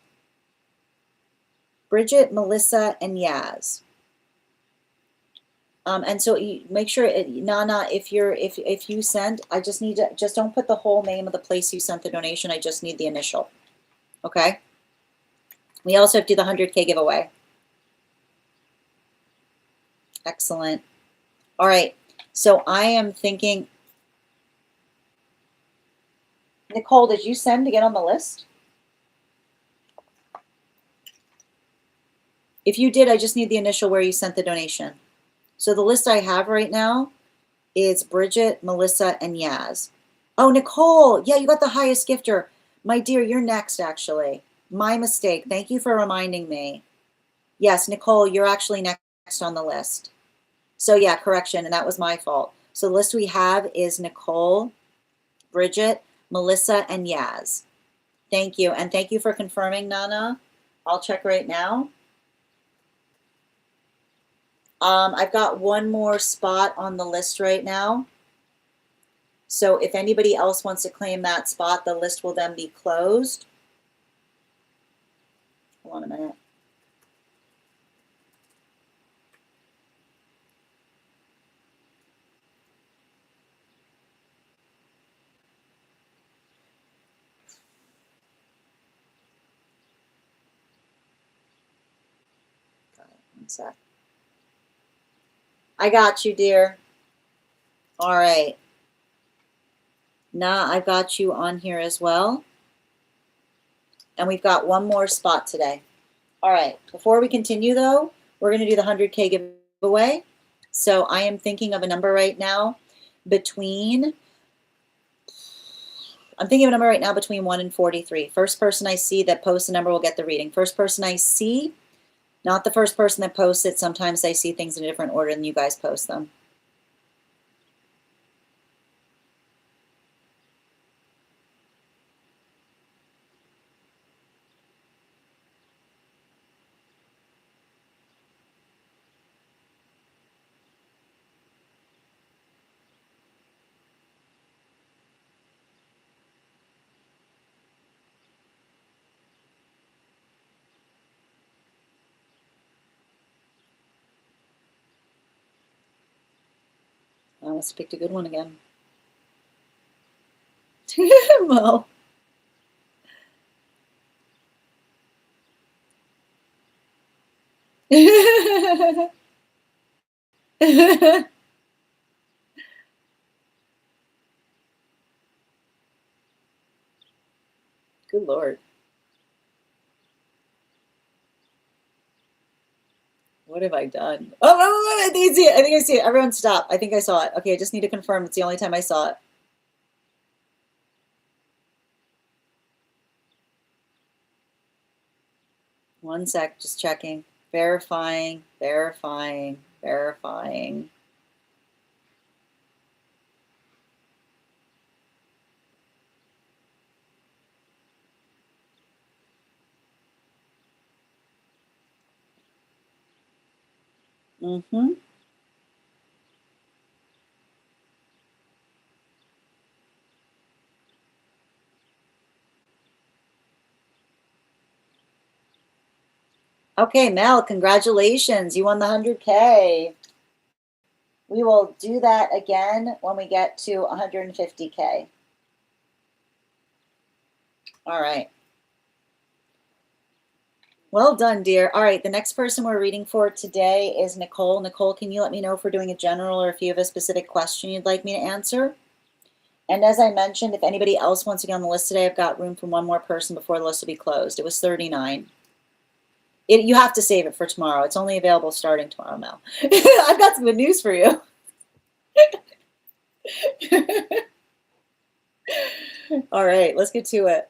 A: Melissa, and Yaz. And so you make sure, Nana, if you sent, I just need to, just don't put the whole name of the place you sent the donation. I just need the initial. Okay. We also have to do the 100K giveaway. Excellent. All right. So I am thinking, Nicole, did you send to get on the list? If you did, I just need the initial where you sent the donation. So the list I have right now is Bridget, Melissa, and Yaz. Oh, Nicole, yeah, you got the highest gifter. My dear, you're next, actually. My mistake. Thank you for reminding me. Yes, Nicole, you're actually next on the list. So yeah, correction, and that was my fault. So the list we have is Nicole, Bridget, Melissa, and Yaz. Thank you, and thank you for confirming, Nana. I'll check right now. I've got 1 more spot on the list right now. So if anybody else wants to claim that spot, the list will then be closed. Hold on a minute. Got it. 1 sec. I got you, dear. All right. Nah, I got you on here as well. And we've got 1 more spot today. All right. Before we continue, though, we're going to do the 100K giveaway. So I am thinking of a number right now between, I'm thinking of a number right now between 1 and 43. First person I see that posts a number will get the reading. First person I see, not the first person that posts it. Sometimes I see things in a different order than you guys post them. I almost picked a good one again. Well. Good Lord. What have I done? Oh, I think I see it. I think I see it. Everyone stop. I think I saw it. Okay, I just need to confirm. It's the only time I saw it. One sec, just checking. Verifying, verifying, verifying. Mm-hmm. Okay, Mel, congratulations. You won the 100K. We will do that again when we get to 150K. All right. Well done, dear. All right, the next person we're reading for today is Nicole. Nicole, can you let me know if we're doing a general or if you have a specific question you'd like me to answer? And as I mentioned, if anybody else wants to get on the list today, I've got room for one more person before the list will be closed. It was 39. You have to save it for tomorrow. It's only available starting tomorrow, Mel. I've got some good news for you. All right, let's get to it.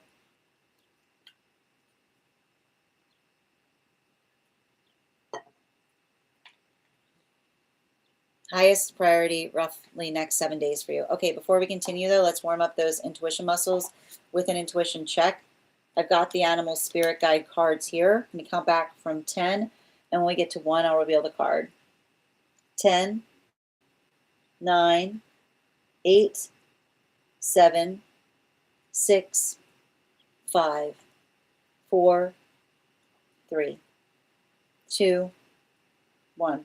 A: Highest priority, roughly next 7 days for you. Okay, before we continue though, let's warm up those intuition muscles with an intuition check. I've got the animal spirit guide cards here. Let me count back from 10, and when we get to 1, I'll reveal the card. 10, 9, 8, 7, 6, 5, 4, 3, 2, 1.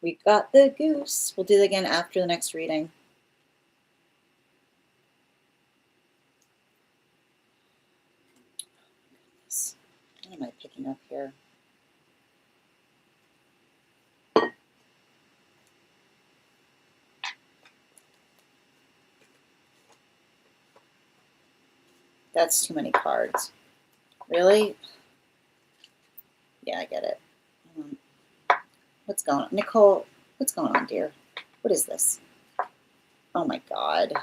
A: We got the goose. We'll do it again after the next reading. What am I picking up here? That's too many cards. Really? Yeah, I get it. What's going on? Nicole, what's going on, dear? What is this? Oh my God.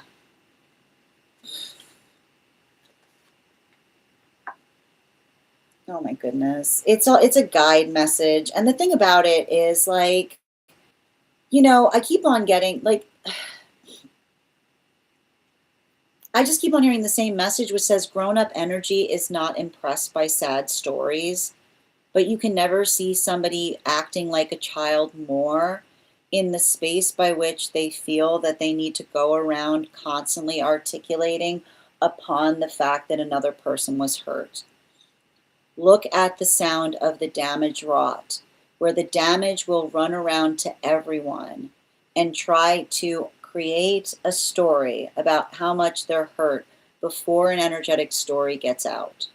A: Oh my goodness. It's a guide message. And the thing about it is like, I keep on getting like I just keep on hearing the same message which says grown-up energy is not impressed by sad stories, but you can never see somebody acting like a child more in the space by which they feel that they need to go around constantly articulating upon the fact that another person was hurt. Look at the sound of the damage wrought, where the damage will run around to everyone and try to create a story about how much they're hurt before an energetic story gets out.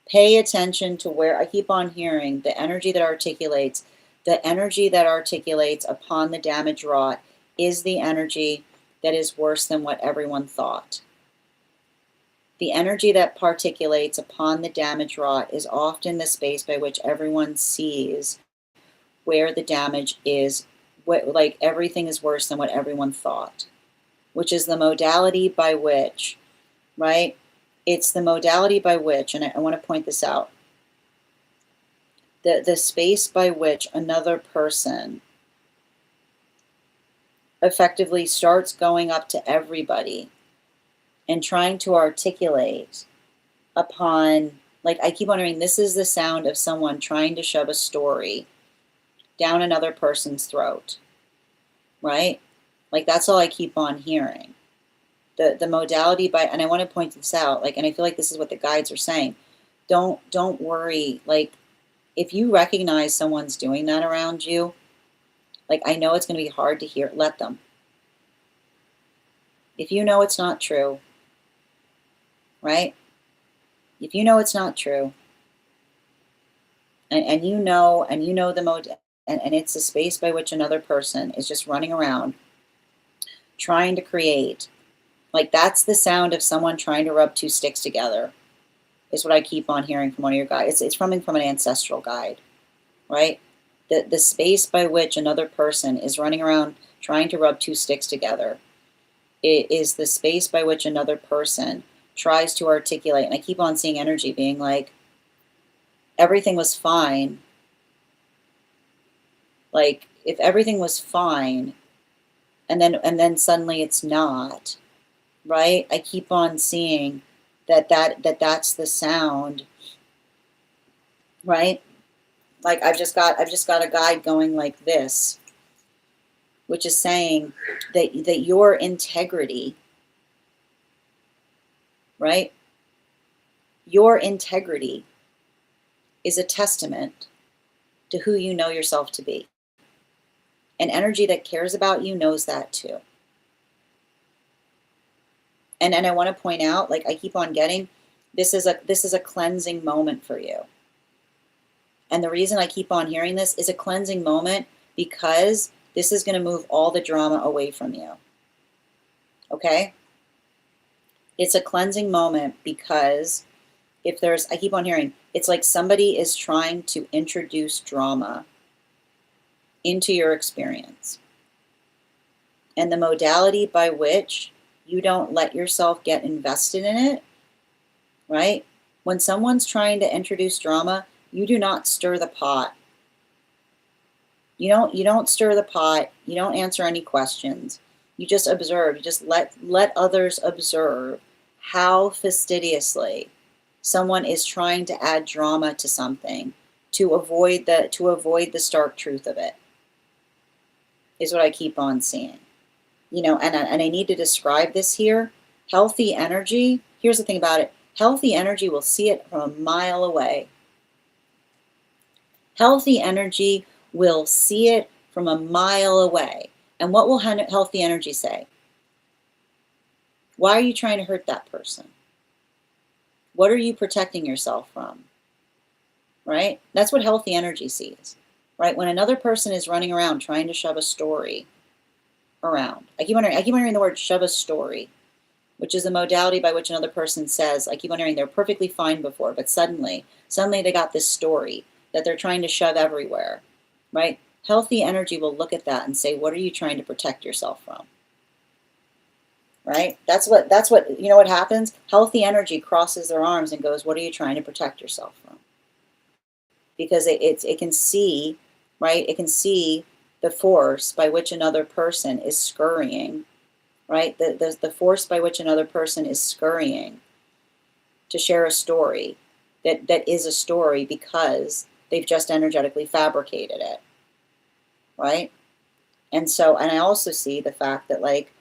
A: Pay attention to where I keep on hearing the energy that articulates upon the damage wrought is the energy that is worse than what everyone thought. The energy that particulates upon the damage wrought is often the space by which everyone sees where the damage is, like everything is worse than what everyone thought, which is the modality by which, right? It's the modality by which, and I want to point this out, the space by which another person effectively starts going up to everybody and trying to articulate upon, like I keep wondering, this is the sound of someone trying to shove a story down another person's throat, right? Like that's all I keep on hearing. The modality by, and I want to point this out, like, and I feel like this is what the guides are saying. Don't worry. Like, if you recognize someone's doing that around you, like I know it's going to be hard to hear. Let them. If you know it's not true, right? If you know it's not true, and you know the mode, and it's a space by which another person is just running around trying to create, like that's the sound of someone trying to rub two sticks together. is what I keep on hearing from one of your guides. It's coming from an ancestral guide, right? The space by which another person is running around trying to rub two sticks together. It is the space by which another person tries to articulate. And I keep on seeing energy being like, everything was fine. Like, if everything was fine, and then suddenly it's not, right? I keep on seeing that's the sound, right? Like I've just got a guide going like this, which is saying that your integrity, right? Your integrity is a testament to who you know yourself to be. And energy that cares about you knows that too. And I want to point out, like I keep on getting, this is a cleansing moment for you. And the reason I keep on hearing this is a cleansing moment because this is going to move all the drama away from you. Okay? It's a cleansing moment because if there's, I keep on hearing, it's like somebody is trying to introduce drama into your experience. And the modality by which you don't let yourself get invested in it, right? When someone's trying to introduce drama, you do not stir the pot. You don't stir the pot. You don't answer any questions. You just observe. You just let others observe how fastidiously someone is trying to add drama to something to avoid the stark truth of it. Is what I keep on seeing. You know, and I need to describe this here. Healthy energy, here's the thing about it. Healthy energy will see it from a mile away. Healthy energy will see it from a mile away. And what will healthy energy say? Why are you trying to hurt that person? What are you protecting yourself from? Right? That's what healthy energy sees. Right? When another person is running around trying to shove a story around. I keep on hearing the word shove a story, which is a modality by which another person says, I keep on hearing they're perfectly fine before, but suddenly they got this story that they're trying to shove everywhere, right? Healthy energy will look at that and say, what are you trying to protect yourself from? Right? That's what, you know what happens? Healthy energy crosses their arms and goes, what are you trying to protect yourself from? Because it can see, right? It can see the force by which another person is scurrying, right? The force by which another person is scurrying to share a story that is a story because they've just energetically fabricated it, right? And I also see the fact that, like,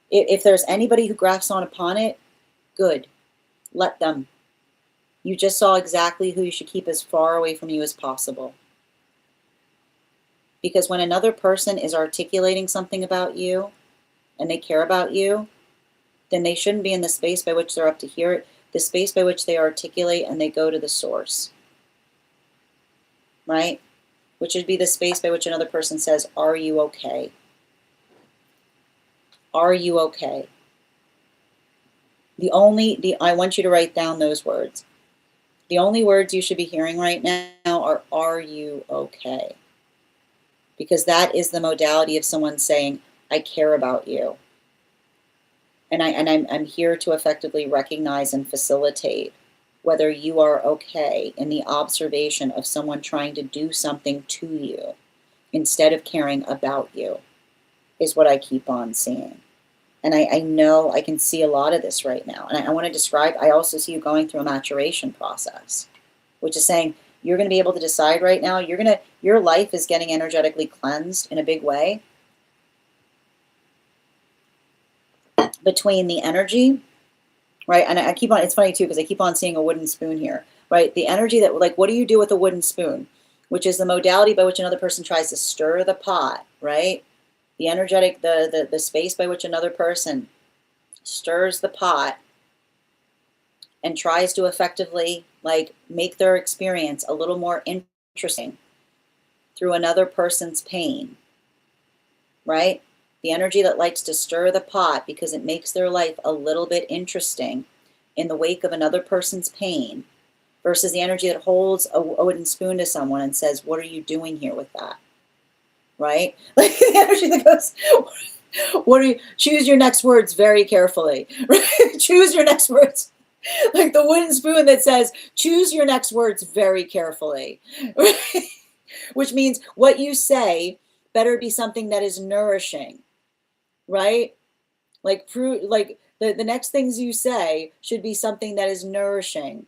A: if there's anybody who grafts on upon it, good, let them. You just saw exactly who you should keep as far away from you as possible. Because when another person is articulating something about you and they care about you, then they shouldn't be in the space by which they're up to hear it, the space by which they articulate and they go to the source, right? Which would be the space by which another person says, are you okay? Are you okay? I want you to write down those words. The only words you should be hearing right now are you okay? Because that is the modality of someone saying, I care about you. And I'm here to effectively recognize and facilitate whether you are okay in the observation of someone trying to do something to you instead of caring about you, is what I keep on seeing. And I know I can see a lot of this right now. And I want to describe, I also see you going through a maturation process, which is saying you're going to be able to decide right now, your life is getting energetically cleansed in a big way between the energy, right? And I keep on, it's funny too, because I keep on seeing a wooden spoon here, right? The energy that, like, what do you do with a wooden spoon? Which is the modality by which another person tries to stir the pot, right? The energetic, the space by which another person stirs the pot and tries to effectively, like, make their experience a little more interesting through another person's pain, right? The energy that likes to stir the pot because it makes their life a little bit interesting in the wake of another person's pain versus the energy that holds a wooden spoon to someone and says, what are you doing here with that? Right? Like the energy that goes, what are you, choose your next words very carefully. Right? Choose your next words. Like the wooden spoon that says, choose your next words very carefully. Right? Which means what you say better be something that is nourishing. Right? Like the next things you say should be something that is nourishing.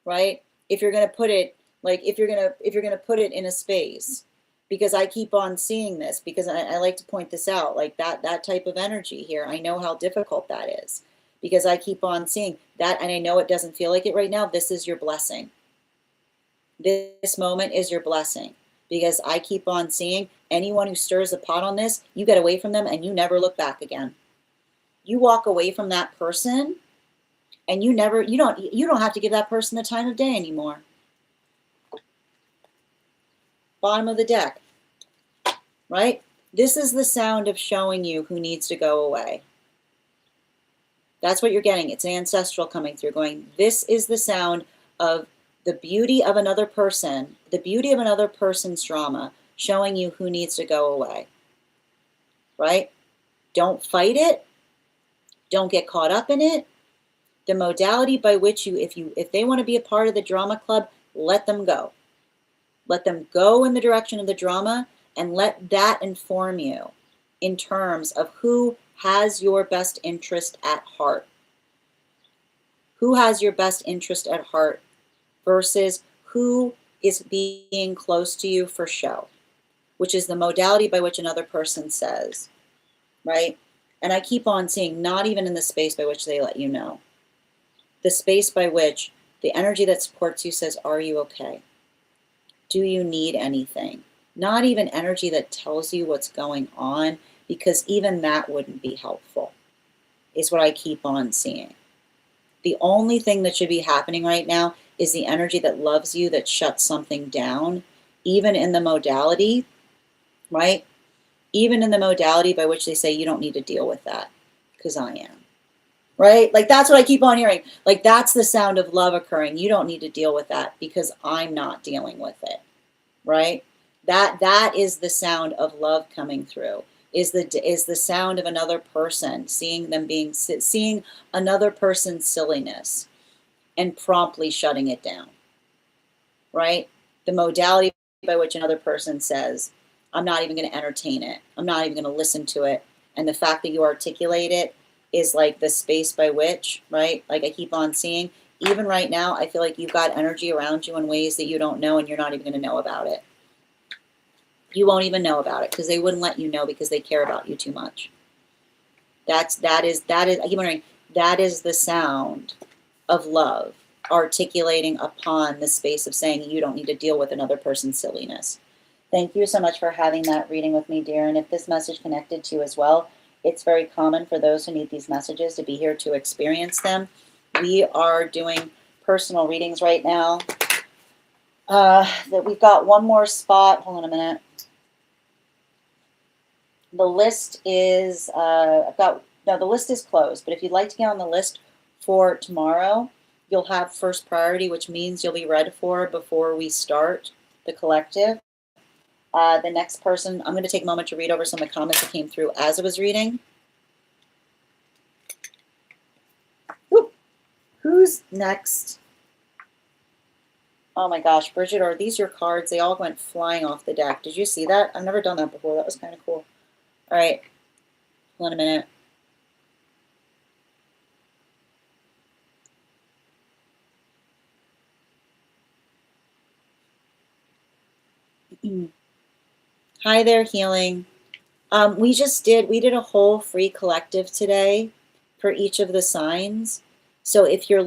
A: Right? If you're going to put it, like if you're going to put it in a space, because I keep on seeing this, because I like to point this out, like that type of energy here. I know how difficult that is because I keep on seeing that, and I know it doesn't feel like it right now. This is your blessing. This moment is your blessing, because I keep on seeing anyone who stirs the pot on this, you get away from them and you never look back again. You walk away from that person and you don't have to give that person the time of day anymore. Bottom of the deck, right? This is the sound of showing you who needs to go away. That's what you're getting. It's ancestral coming through, going, this is the sound of the beauty of another person, the beauty of another person's drama, showing you who needs to go away, right? Don't fight it. Don't get caught up in it. The modality by which if they want to be a part of the drama club, let them go. Let them go in the direction of the drama, and let that inform you in terms of who has your best interest at heart. Who has your best interest at heart versus who is being close to you for show, which is the modality by which another person says, right? And I keep on seeing, not even in the space by which they let you know, the space by which the energy that supports you says, are you okay? Do you need anything? Not even energy that tells you what's going on, because even that wouldn't be helpful, is what I keep on seeing. The only thing that should be happening right now is the energy that loves you, that shuts something down, even in the modality, right? Even in the modality by which they say you don't need to deal with that, because I am. Right? Like that's what I keep on hearing. Like that's the sound of love occurring. You don't need to deal with that because I'm not dealing with it. Right? That is the sound of love coming through. Is the sound of another person, seeing another person's silliness and promptly shutting it down. Right? The modality by which another person says, I'm not even going to entertain it. I'm not even going to listen to it. And the fact that you articulate it is like the space by which, right? Like I keep on seeing, even right now, I feel like you've got energy around you in ways that you don't know, and you're not even going to know about it. You won't even know about it because they wouldn't let you know because they care about you too much. That is, I keep wondering, that is the sound of love articulating upon the space of saying you don't need to deal with another person's silliness. Thank you so much for having that reading with me, dear. And if this message connected to you as well, it's very common for those who need these messages to be here to experience them. We are doing personal readings right now. That we've got one more spot. Hold on a minute. The list is the list is closed. But if you'd like to get on the list for tomorrow, you'll have first priority, which means you'll be read for before we start the collective. The next person, I'm going to take a moment to read over some of the comments that came through as I was reading. Woo. Who's next? Oh my gosh, Bridget, are these your cards? They all went flying off the deck. Did you see that? I've never done that before. That was kind of cool. All right, hold on a minute. Hi there, Healing. We did a whole free collective today for each of the signs. So if you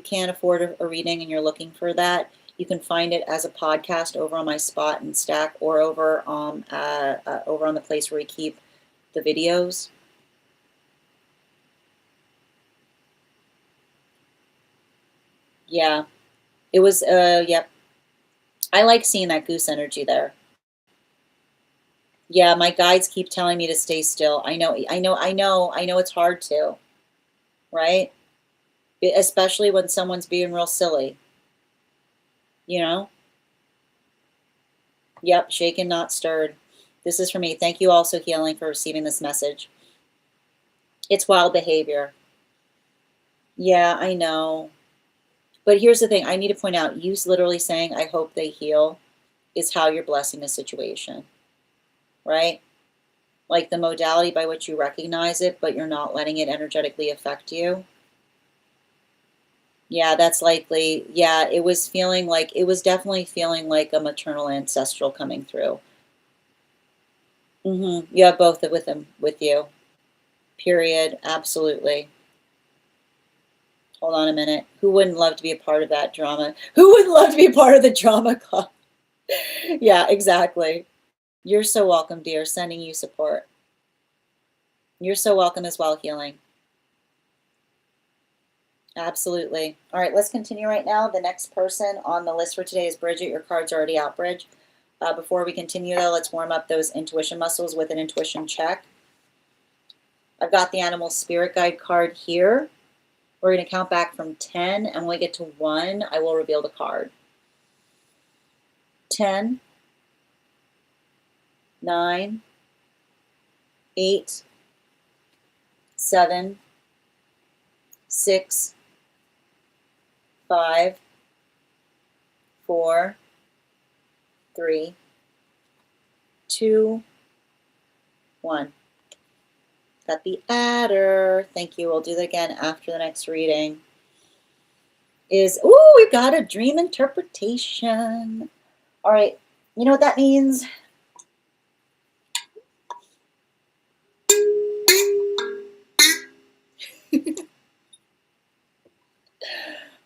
A: can't afford a reading and you're looking for that, you can find it as a podcast over on my Spot and Stack, or over on the place where we keep the videos. Yeah, it was, yep. I like seeing that goose energy there. Yeah, my guides keep telling me to stay still. I know it's hard to, right? especially when someone's being real silly, you know? Yep, shaken, not stirred. This is for me. Thank you also, Healing, for receiving this message. It's wild behavior. Yeah, I know. But here's the thing. I need to point out, you literally saying, I hope they heal, is how you're blessing the situation, right? Like the modality by which you recognize it, but you're not letting it energetically affect you. Yeah, that's likely. Yeah, it was definitely feeling like a maternal ancestral coming through. You have both with them, with you. Period. Absolutely. Hold on a minute. Who wouldn't love to be a part of that drama? Who wouldn't love to be a part of the drama club? Yeah, exactly. You're so welcome, dear. Sending you support. You're so welcome as well, Healing. Absolutely. All right, let's continue right now. The next person on the list for today is Bridget. Your card's already out, Bridge. Before we continue, though, let's warm up those intuition muscles with an intuition check. I've got the animal spirit guide card here. We're going to count back from 10, and when we get to 1, I will reveal the card. 10, 9, 8, 7, 6, 5, 4, 3, 2, 1. Got the adder. Thank you. We'll do that again after the next reading. We've got a dream interpretation. All right. You know what that means?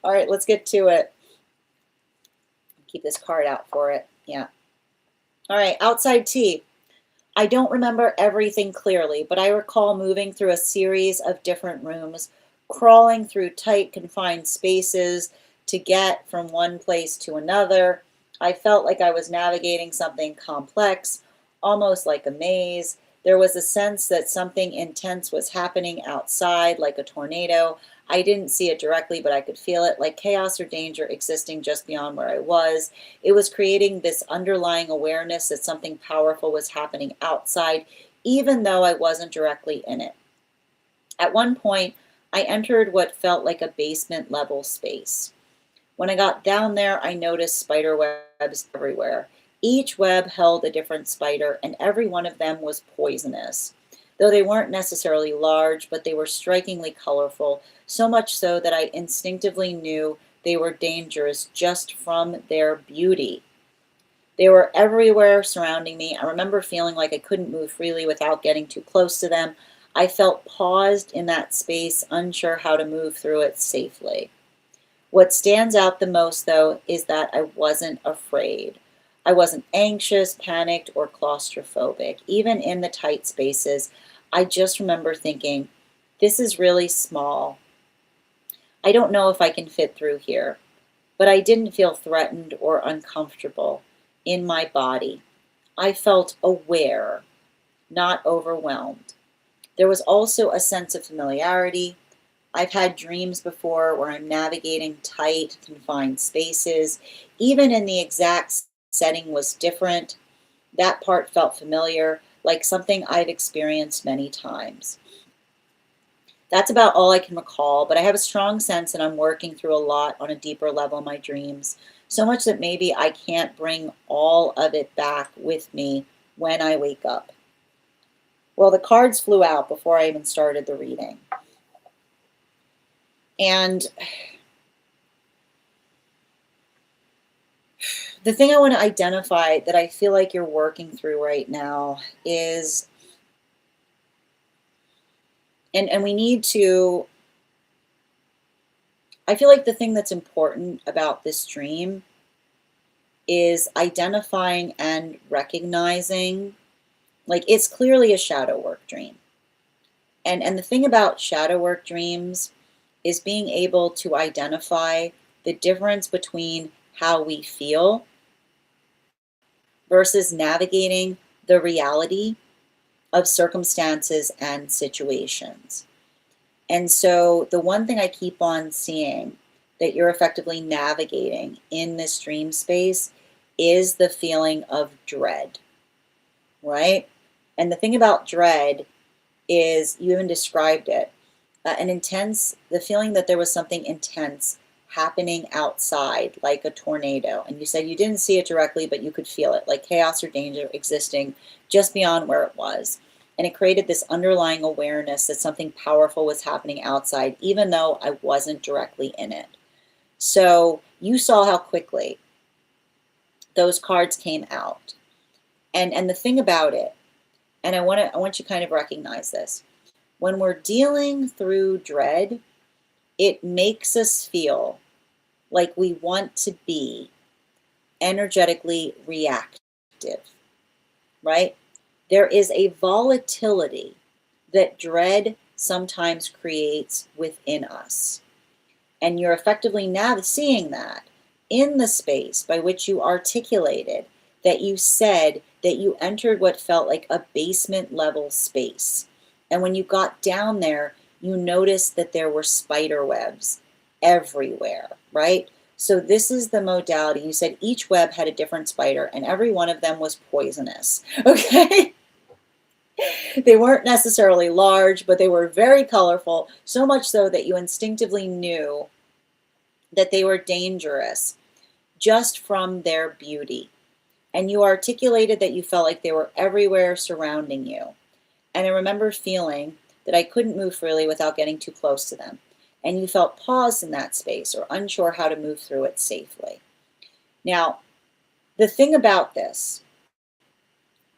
A: All right, let's get to it. Keep this card out for it. Yeah. All right, outside tea. I don't remember everything clearly, but I recall moving through a series of different rooms, crawling through tight, confined spaces to get from one place to another. I felt like I was navigating something complex, almost like a maze. There was a sense that something intense was happening outside, like a tornado. I didn't see it directly, but I could feel it, like chaos or danger existing just beyond where I was. It was creating this underlying awareness that something powerful was happening outside, even though I wasn't directly in it. At one point, I entered what felt like a basement level space. When I got down there, I noticed spider webs everywhere. Each web held a different spider, and every one of them was poisonous. Though they weren't necessarily large, but they were strikingly colorful, so much so that I instinctively knew they were dangerous just from their beauty. They were everywhere surrounding me. I remember feeling like I couldn't move freely without getting too close to them. I felt paused in that space, unsure how to move through it safely. What stands out the most, though, is that I wasn't afraid. I wasn't anxious, panicked, or claustrophobic. Even in the tight spaces, I just remember thinking, this is really small. I don't know if I can fit through here. But I didn't feel threatened or uncomfortable in my body. I felt aware, not overwhelmed. There was also a sense of familiarity. I've had dreams before where I'm navigating tight, confined spaces. Even in the exact setting was different. That part felt familiar, like something I've experienced many times. That's about all I can recall, but I have a strong sense that I'm working through a lot on a deeper level in my dreams. So much that maybe I can't bring all of it back with me when I wake up. Well, the cards flew out before I even started the reading. And the thing I want to identify that I feel like you're working through right now is, and we need to, I feel like the thing that's important about this dream is identifying and recognizing, like, it's clearly a shadow work dream. And the thing about shadow work dreams is being able to identify the difference between how we feel versus navigating the reality of circumstances and situations. And so the one thing I keep on seeing that you're effectively navigating in this dream space is the feeling of dread, right? And the thing about dread is, you even described it, the feeling that there was something intense happening outside, like a tornado. And you said you didn't see it directly, but you could feel it, like chaos or danger existing just beyond where it was. And it created this underlying awareness that something powerful was happening outside, even though I wasn't directly in it. So you saw how quickly those cards came out. And the thing about it, and I want you to kind of recognize this. When we're dealing through dread, it makes us feel like we want to be energetically reactive, right? There is a volatility that dread sometimes creates within us. And you're effectively now seeing that in the space by which you articulated that you said that you entered what felt like a basement level space. And when you got down there, you noticed that there were spider webs everywhere, right? So this is the modality. You said each web had a different spider and every one of them was poisonous, okay? They weren't necessarily large, but they were very colorful, so much so that you instinctively knew that they were dangerous just from their beauty. And you articulated that you felt like they were everywhere surrounding you. And I remember feeling that I couldn't move freely without getting too close to them. And you felt paused in that space or unsure how to move through it safely. Now, the thing about this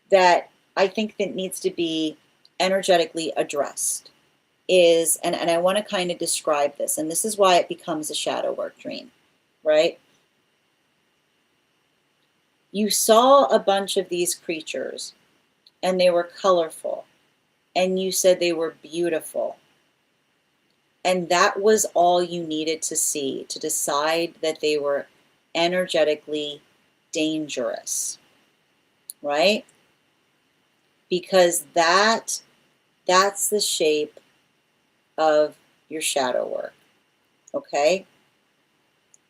A: that I think that needs to be energetically addressed is, and I want to kind of describe this, and this is why it becomes a shadow work dream, right? You saw a bunch of these creatures and they were colorful and you said they were beautiful. And that was all you needed to see to decide that they were energetically dangerous, right? Because that's the shape of your shadow work, okay?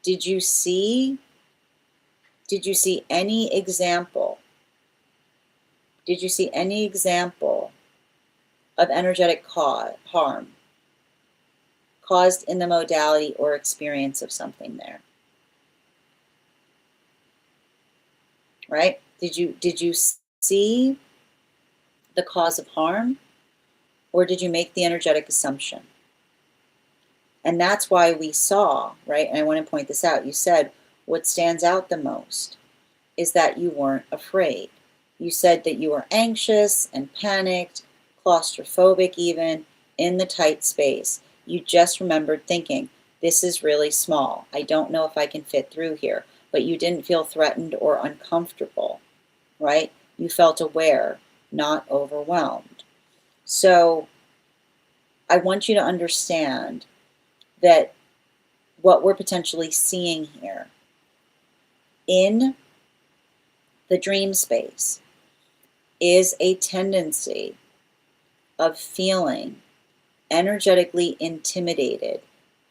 A: Did you see any example? Did you see any example of energetic harm caused in the modality or experience of something there? Right? Did you see the cause of harm, or did you make the energetic assumption? And that's why we saw, right? And I want to point this out. You said what stands out the most is that you weren't afraid. You said that you were anxious and panicked, claustrophobic even, in the tight space. You just remembered thinking, this is really small. I don't know if I can fit through here. But you didn't feel threatened or uncomfortable, right? You felt aware, not overwhelmed. So I want you to understand that what we're potentially seeing here in the dream space is a tendency of feeling energetically intimidated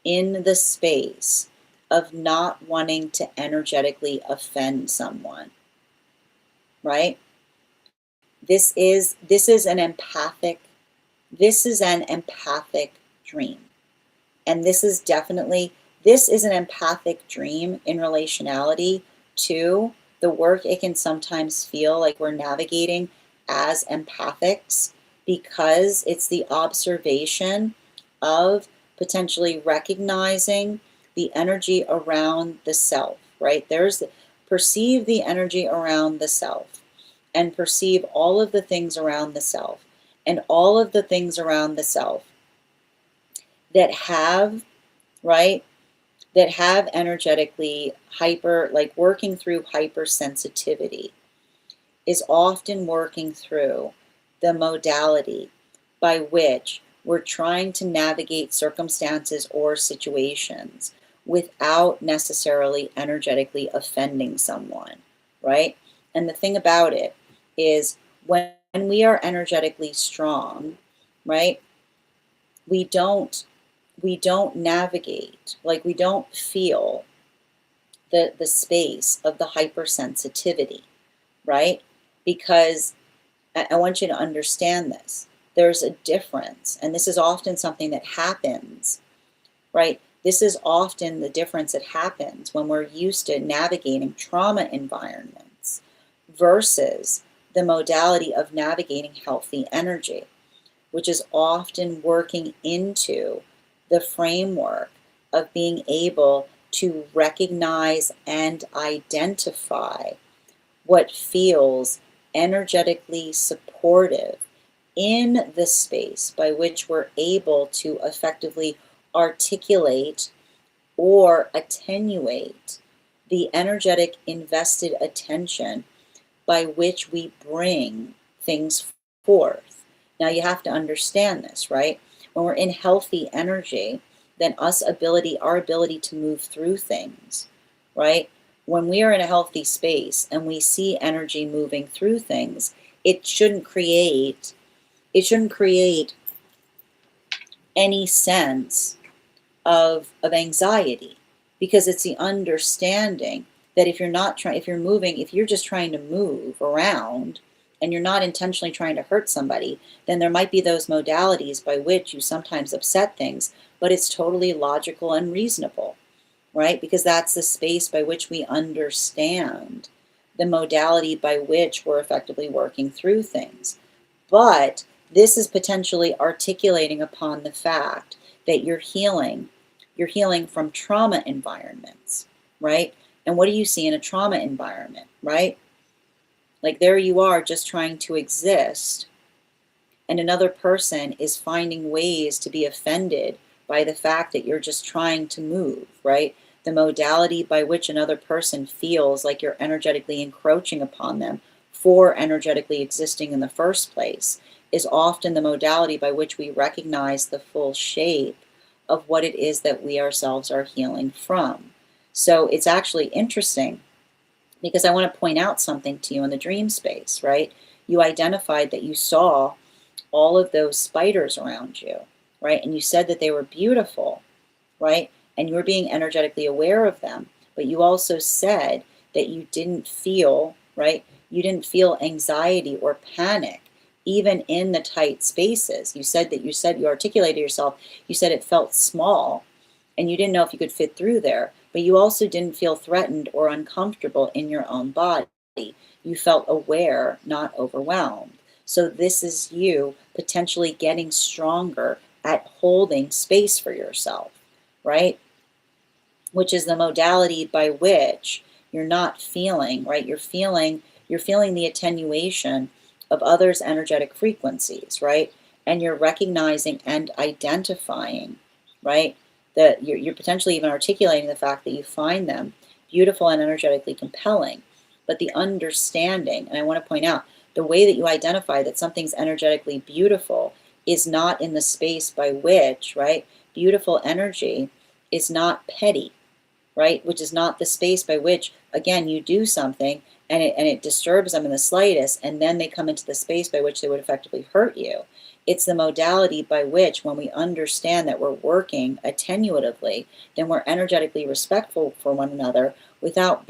A: in the space of not wanting to energetically offend someone, right? This is an empathic dream. And this is an empathic dream in relationality to the work it can sometimes feel like we're navigating as empathics, because it's the observation of potentially recognizing the energy around the self, right? Perceive the energy around the self and perceive all of the things around the self and all of the things around the self that have, right, that have energetically like working through hypersensitivity is often working through the modality by which we're trying to navigate circumstances or situations without necessarily energetically offending someone, right? And the thing about it is, when we are energetically strong, right, we don't navigate, like we don't feel the space of the hypersensitivity, right? Because I want you to understand this. There's a difference, and this is often something that happens, right? This is often the difference that happens when we're used to navigating trauma environments versus the modality of navigating healthy energy, which is often working into the framework of being able to recognize and identify what feels energetically supportive in the space by which we're able to effectively articulate or attenuate the energetic invested attention by which we bring things forth. Now you have to understand this, right? When we're in healthy energy, then our ability to move through things, right? When we are in a healthy space and we see energy moving through things, it shouldn't create any sense of anxiety, because it's the understanding that if you're just trying to move around and you're not intentionally trying to hurt somebody, then there might be those modalities by which you sometimes upset things, but it's totally logical and reasonable, right? Because that's the space by which we understand the modality by which we're effectively working through things. But this is potentially articulating upon the fact that you're healing from trauma environments, right? And what do you see in a trauma environment, right? Like there you are just trying to exist, and another person is finding ways to be offended by the fact that you're just trying to move, right? The modality by which another person feels like you're energetically encroaching upon them for energetically existing in the first place is often the modality by which we recognize the full shape of what it is that we ourselves are healing from. So it's actually interesting because I want to point out something to you in the dream space, right? You identified that you saw all of those spiders around you, right? And you said that they were beautiful, right? And you were being energetically aware of them. But you also said that you didn't feel, right? You didn't feel anxiety or panic, even in the tight spaces. You articulated yourself, you said it felt small and you didn't know if you could fit through there, but you also didn't feel threatened or uncomfortable in your own body. You felt aware, not overwhelmed. So this is you potentially getting stronger at holding space for yourself, right? Which is the modality by which you're not feeling, right? You're feeling the attenuation of others' energetic frequencies, right? And you're recognizing and identifying, right? That you're potentially even articulating the fact that you find them beautiful and energetically compelling. But the understanding, and I want to point out, the way that you identify that something's energetically beautiful is not in the space by which, right? Beautiful energy is not petty, right? Which is not the space by which, again, you do something and it disturbs them in the slightest, and then they come into the space by which they would effectively hurt you. It's the modality by which, when we understand that we're working attenuatively, then we're energetically respectful for one another without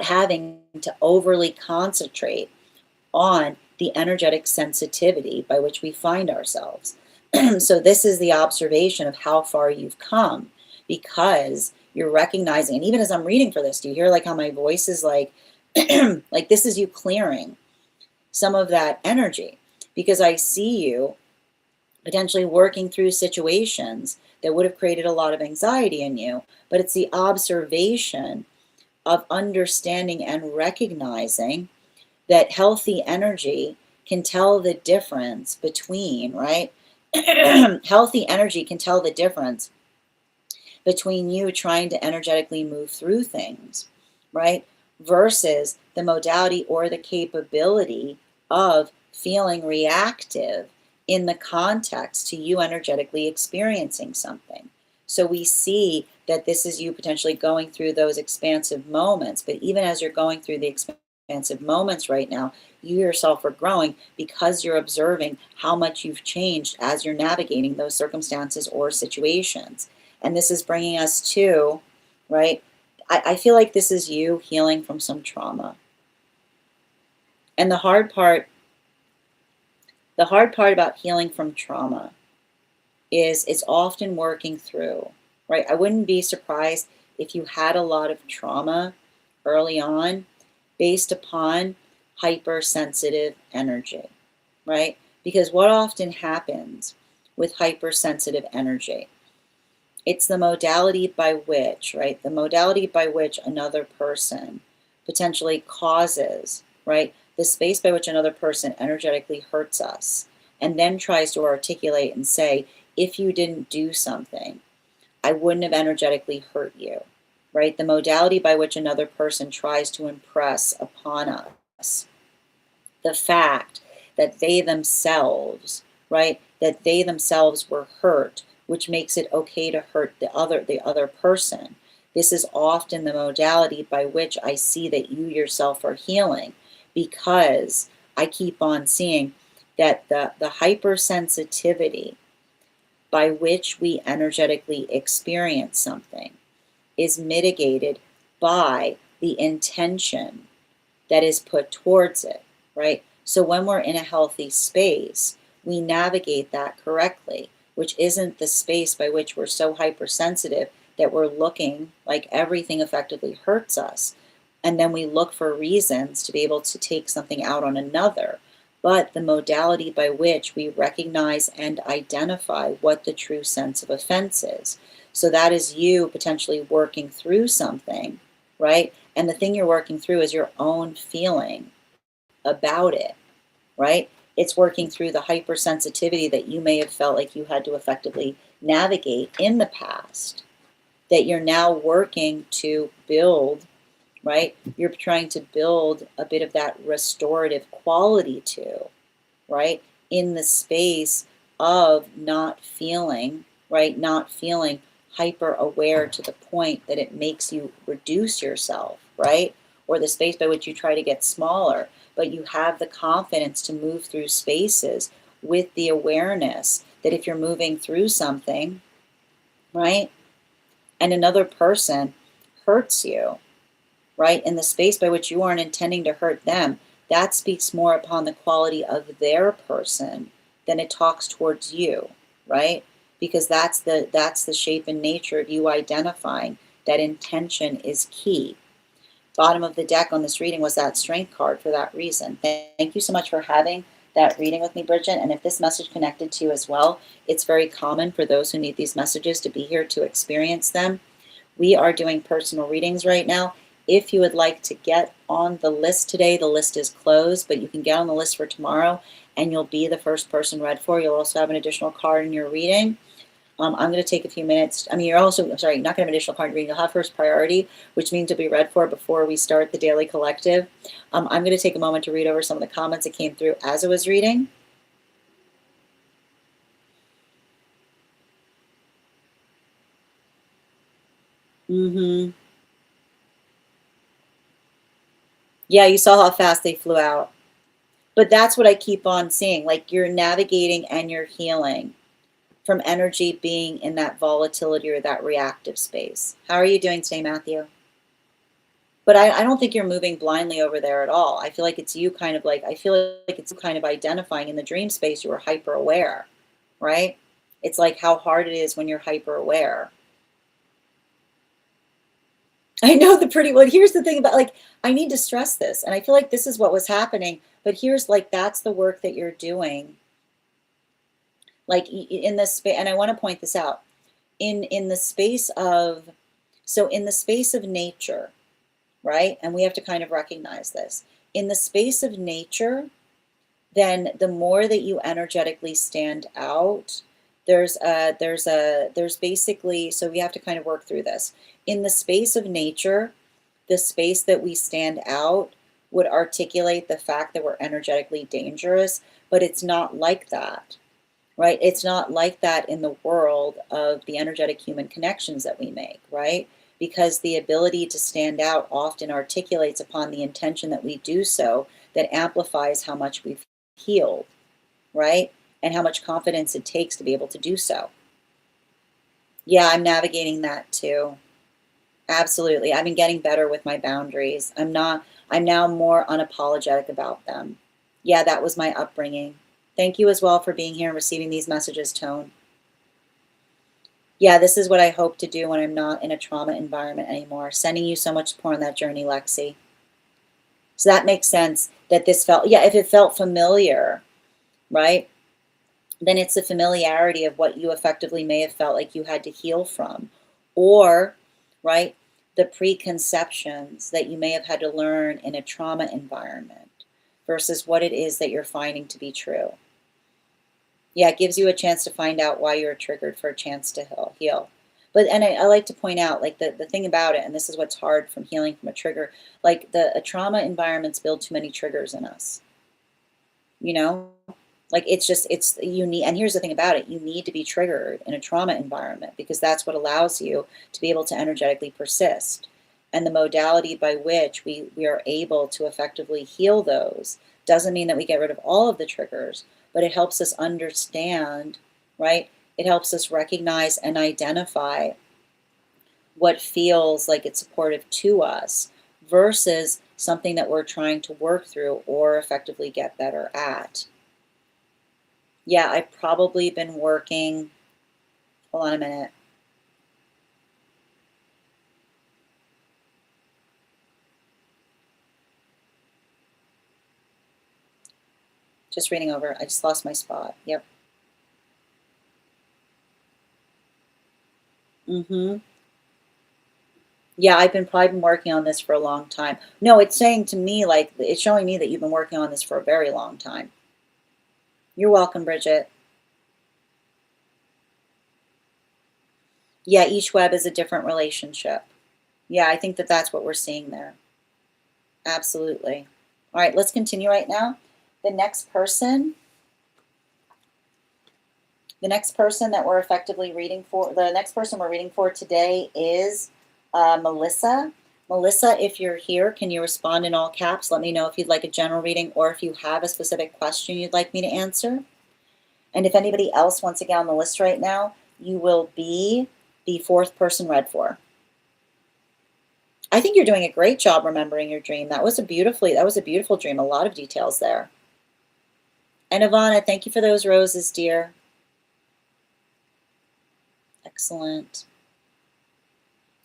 A: having to overly concentrate on the energetic sensitivity by which we find ourselves. So this is the observation of how far you've come, because you're recognizing, and even as I'm reading for this, do you hear like how my voice is like, like this is you clearing some of that energy, because I see you potentially working through situations that would have created a lot of anxiety in you, but it's the observation of understanding and recognizing that healthy energy can tell the difference between, right? Healthy energy can tell the difference between you trying to energetically move through things, right? Versus the modality or the capability of feeling reactive in the context to you energetically experiencing something. So we see that this is you potentially going through those expansive moments, but even as you're going through the expansive expansive moments right now. You yourself are growing because you're observing how much you've changed as you're navigating those circumstances or situations. And this is bringing us to, right? I feel like this is you healing from some trauma. And the hard part about healing from trauma is it's often working through, right? I wouldn't be surprised if you had a lot of trauma early on based upon hypersensitive energy, right? Because what often happens with hypersensitive energy, it's the modality by which, right? The modality by which another person potentially causes, right? The space by which another person energetically hurts us and then tries to articulate and say, if you didn't do something, I wouldn't have energetically hurt you, right? The modality by which another person tries to impress upon us the fact that they themselves, right, that they themselves were hurt, which makes it okay to hurt the other person. This is often the modality by which I see that you yourself are healing, because I keep on seeing that the hypersensitivity by which we energetically experience something is mitigated by the intention that is put towards it, right? So when we're in a healthy space, we navigate that correctly, which isn't the space by which we're so hypersensitive that we're looking like everything effectively hurts us. And then we look for reasons to be able to take something out on another. But the modality by which we recognize and identify what the true sense of offense is. So that is you potentially working through something, right? And the thing you're working through is your own feeling about it, right? It's working through the hypersensitivity that you may have felt like you had to effectively navigate in the past, that you're now working to build, right? You're trying to build a bit of that restorative quality to, right? In the space of not feeling, right? Not feeling hyper aware to the point that it makes you reduce yourself, right? Or the space by which you try to get smaller, but you have the confidence to move through spaces with the awareness that if you're moving through something, right, and another person hurts you, right, in the space by which you aren't intending to hurt them, that speaks more upon the quality of their person than it talks towards you, right? Because that's the shape and nature of you identifying that intention is key. Bottom of the deck on this reading was that strength card for that reason. Thank you so much for having that reading with me, Bridget. And if this message connected to you as well, it's very common for those who need these messages to be here to experience them. We are doing personal readings right now. If you would like to get on the list today, the list is closed, but you can get on the list for tomorrow and you'll be the first person read for. You'll also have an additional card in your reading. I'm going to take a few minutes. I mean, you're also, not going to have an additional card reading. You'll have first priority, which means you'll be read for before we start the daily collective. I'm going to take a moment to read over some of the comments that came through as I was reading. Yeah, you saw how fast they flew out. But that's what I keep on seeing. Like you're navigating and you're healing from energy being in that volatility or that reactive space. How are you doing today, Matthew? But I don't think you're moving blindly over there at all. I feel like it's you kind of like, I feel like it's kind of identifying in the dream space you were hyper aware, right? It's like how hard it is when you're hyper aware. I know the pretty, well, here's the thing about like, I need to stress this. And I feel like this is what was happening, but here's like, that's the work that you're doing. Like in this space, and I want to point this out, in the space of, so in the space of nature, right? And we have to kind of recognize this. In the space of nature, then the more that you energetically stand out, there's basically, so we have to kind of work through this. In the space of nature, the space that we stand out would articulate the fact that we're energetically dangerous, but it's not like that, right? It's not like that in the world of the energetic human connections that we make, right? because the ability to stand out often articulates upon the intention that we do so, that amplifies how much we've healed, right? And how much confidence it takes to be able to do so. Yeah, I'm navigating that too. Absolutely. I've been getting better with my boundaries. I'm now more unapologetic about them. Yeah, that was my upbringing. Thank you as well for being here and receiving these messages, Tone. Yeah, this is what I hope to do when I'm not in a trauma environment anymore. Sending you so much support on that journey, Lexi. So that makes sense that this felt, yeah, if it felt familiar, right? Then it's the familiarity of what you effectively may have felt like you had to heal from. Or, right, the preconceptions that you may have had to learn in a trauma environment versus what it is that you're finding to be true. Yeah, it gives you a chance to find out why you're triggered for a chance to heal. But, and I like to point out, like, the thing about it, and this is what's hard from healing from a trigger, like a trauma environments build too many triggers in us. You know? Like, you need, and here's the thing about it, you need to be triggered in a trauma environment because that's what allows you to be able to energetically persist. And the modality by which we are able to effectively heal those doesn't mean that we get rid of all of the triggers, but it helps us understand, right? It helps us recognize and identify what feels like it's supportive to us versus something that we're trying to work through or effectively get better at. Yeah, I've probably been working, hold on a minute. Just reading over, I just lost my spot, yep. Yeah, I've probably been working on this for a long time. No, it's saying to me, like, it's showing me that you've been working on this for a very long time. You're welcome, Bridget. Yeah, each web is a different relationship. Yeah, I think that that's what we're seeing there. Absolutely. All right, let's continue right now. The next person that we're effectively reading for, the next person we're reading for today is Melissa. Melissa, if you're here, can you respond in all caps? Let me know if you'd like a general reading or if you have a specific question you'd like me to answer. And if anybody else wants to get on the list right now, you will be the fourth person read for. I think you're doing a great job remembering your dream. That was a beautiful dream. A lot of details there. And Ivana, thank you for those roses, dear. Excellent.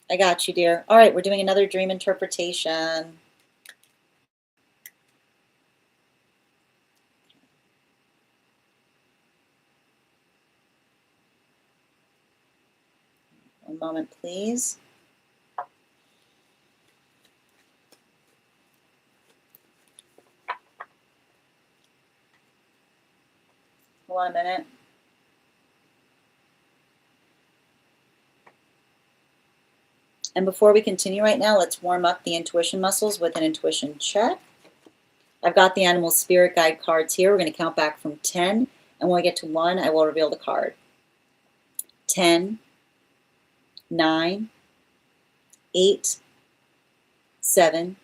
A: I got you, dear. All right, we're doing another dream interpretation. One moment, please. Hold on a minute. And before we continue right now, let's warm up the intuition muscles with an intuition check. I've got the animal spirit guide cards here. We're going to count back from 10. And when we get to 1, I will reveal the card. 10, 9, 8, 7,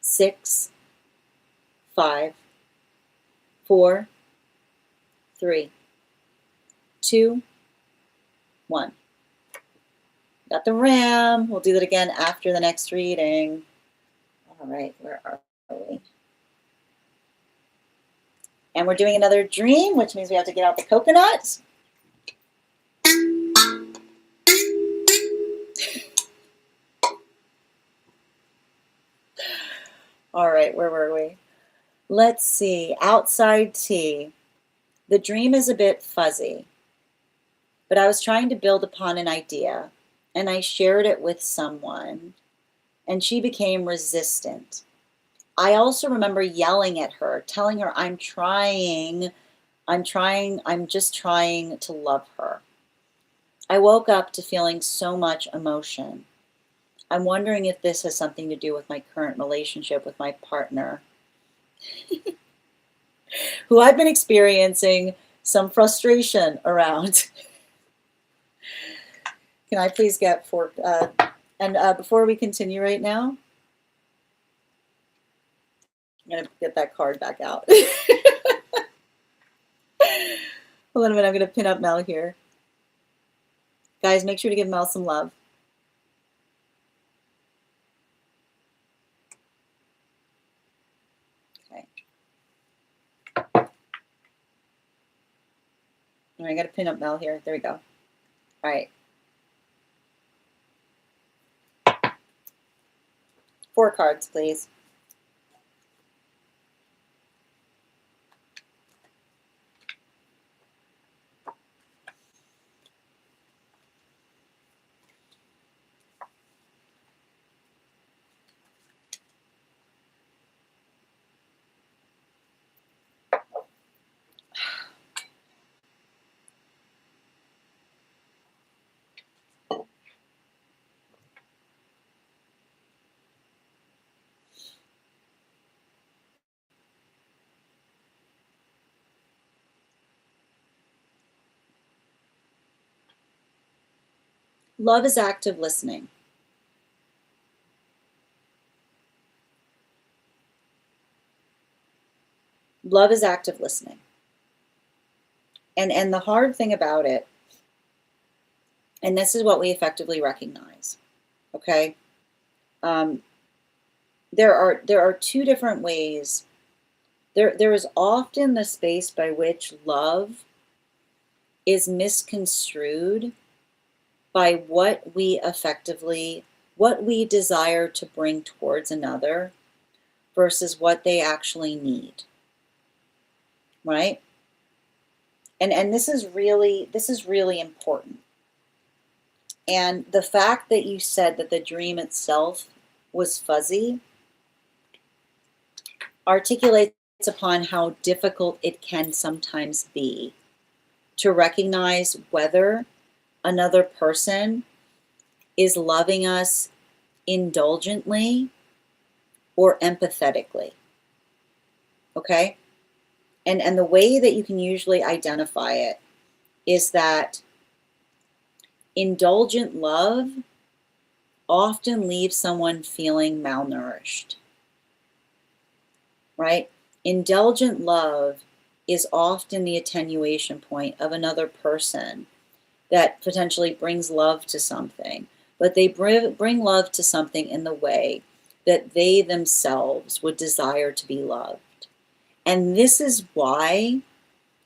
A: 6, 5, 4, 3, 2, 1. Got the ram. We'll do that again after the next reading. All right, where are we? And we're doing another dream, which means we have to get out the coconut. All right, where were we? Let's see, outside tea. The dream is a bit fuzzy, but I was trying to build upon an idea, and I shared it with someone, and she became resistant. I also remember yelling at her, telling her I'm just trying to love her. I woke up to feeling so much emotion. I'm wondering if this has something to do with my current relationship with my partner, who I've been experiencing some frustration around. Can I please get 4, and before we continue right now, I'm going to get that card back out. Hold on a minute, I'm going to pin up Mel here. Guys, make sure to give Mel some love. Okay. All right, I got to pin up Mel here. There we go. All right. 4 cards, please. Love is active listening. Love is active listening. And the hard thing about it, and this is what we effectively recognize, okay? There are 2 different ways. There is often the space by which love is misconstrued by what we desire to bring towards another versus what they actually need, right? And this is really important. And the fact that you said that the dream itself was fuzzy articulates upon how difficult it can sometimes be to recognize whether another person is loving us indulgently or empathetically. Okay? And the way that you can usually identify it is that indulgent love often leaves someone feeling malnourished, right? Indulgent love is often the attenuation point of another person that potentially brings love to something, but they bring love to something in the way that they themselves would desire to be loved. And this is why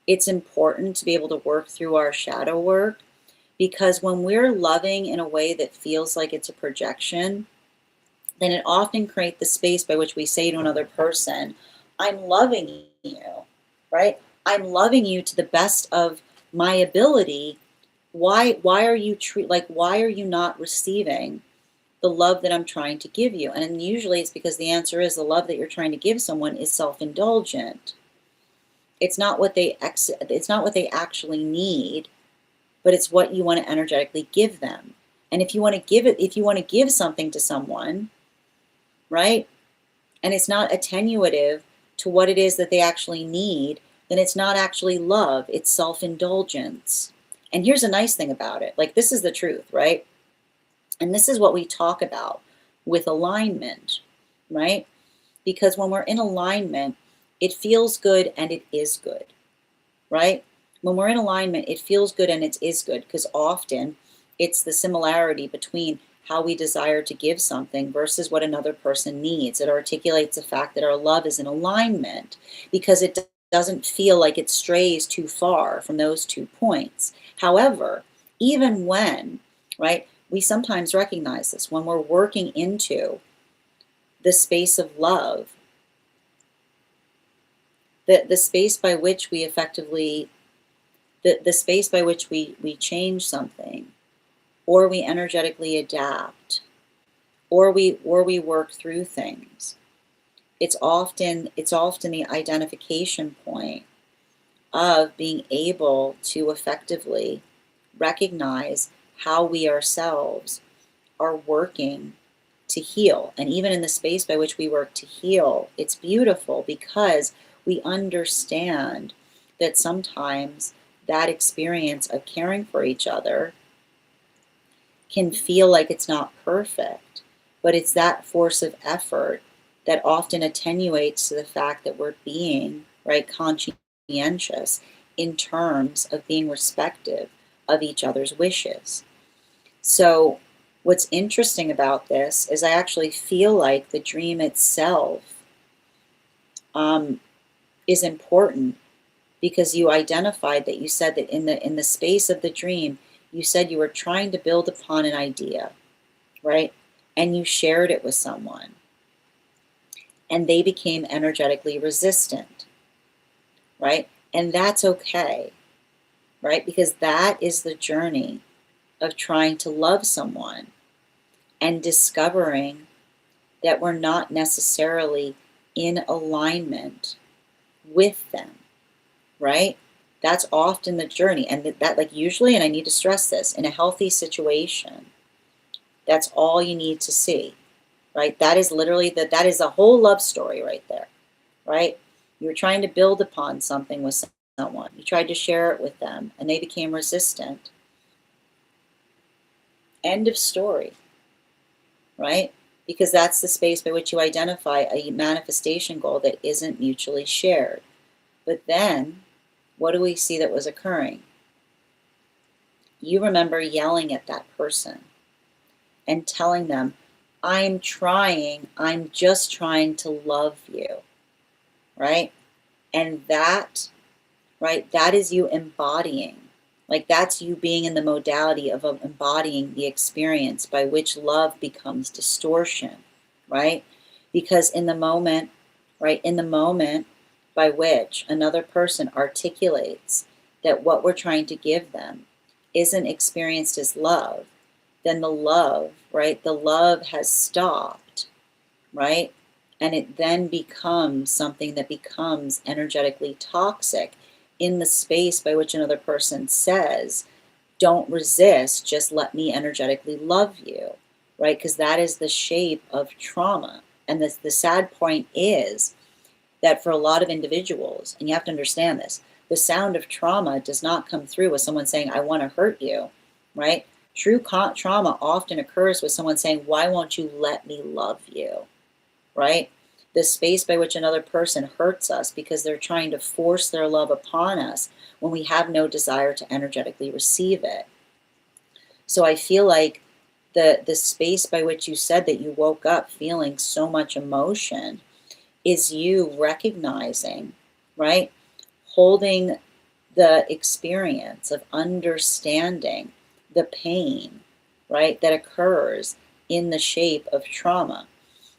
A: it's important to be able to work through our shadow work, because when we're loving in a way that feels like it's a projection, then it often creates the space by which we say to another person, I'm loving you, right? I'm loving you to the best of my ability. Why are you why are you not receiving the love that I'm trying to give you? And usually it's because the answer is the love that you're trying to give someone is self-indulgent. It's not what they actually need, but it's what you want to energetically give them. And if you want to give something to someone, right? And it's not attenuative to what it is that they actually need, then it's not actually love, it's self-indulgence. And here's a nice thing about it. Like, this is the truth, right? And this is what we talk about with alignment, right? Because when we're in alignment, it feels good and it is good, right? When we're in alignment, it feels good and it is good, because often it's the similarity between how we desire to give something versus what another person needs. It articulates the fact that our love is in alignment because it doesn't feel like it strays too far from those 2 points. However, even when, right, we sometimes recognize this when we're working into the space of love, the space by which we effectively, the space by which we change something, or we energetically adapt, or we work through things. It's often the identification point of being able to effectively recognize how we ourselves are working to heal. And even in the space by which we work to heal, it's beautiful because we understand that sometimes that experience of caring for each other can feel like it's not perfect, but it's that force of effort that often attenuates to the fact that we're being, right, conscientious in terms of being respectful of each other's wishes. So what's interesting about this is I actually feel like the dream itself is important, because you identified that you said that in the space of the dream, you said you were trying to build upon an idea, right? And you shared it with someone, and they became energetically resistant, right? And that's okay, right? Because that is the journey of trying to love someone and discovering that we're not necessarily in alignment with them, right? That's often the journey. And that, like, usually, and I need to stress this, in a healthy situation, that's all you need to see, right? That is literally that is a whole love story right there, right? You were trying to build upon something with someone. You tried to share it with them, and they became resistant. End of story, right? Because that's the space by which you identify a manifestation goal that isn't mutually shared. But then, what do we see that was occurring? You remember yelling at that person and telling them, I'm just trying to love you, right? And that, right, that is you embodying. Like, that's you being in the modality of embodying the experience by which love becomes distortion, right? Because in the moment, right, in the moment by which another person articulates that what we're trying to give them isn't experienced as love, then the love, right, the love has stopped, right? And it then becomes something that becomes energetically toxic in the space by which another person says, don't resist, just let me energetically love you, right? Because that is the shape of trauma. And the sad point is that for a lot of individuals, and you have to understand this, the sound of trauma does not come through with someone saying, I want to hurt you, right? True trauma often occurs with someone saying, why won't you let me love you, right? The space by which another person hurts us because they're trying to force their love upon us when we have no desire to energetically receive it. So I feel like the space by which you said that you woke up feeling so much emotion is you recognizing, right? Holding the experience of understanding the pain, right, that occurs in the shape of trauma,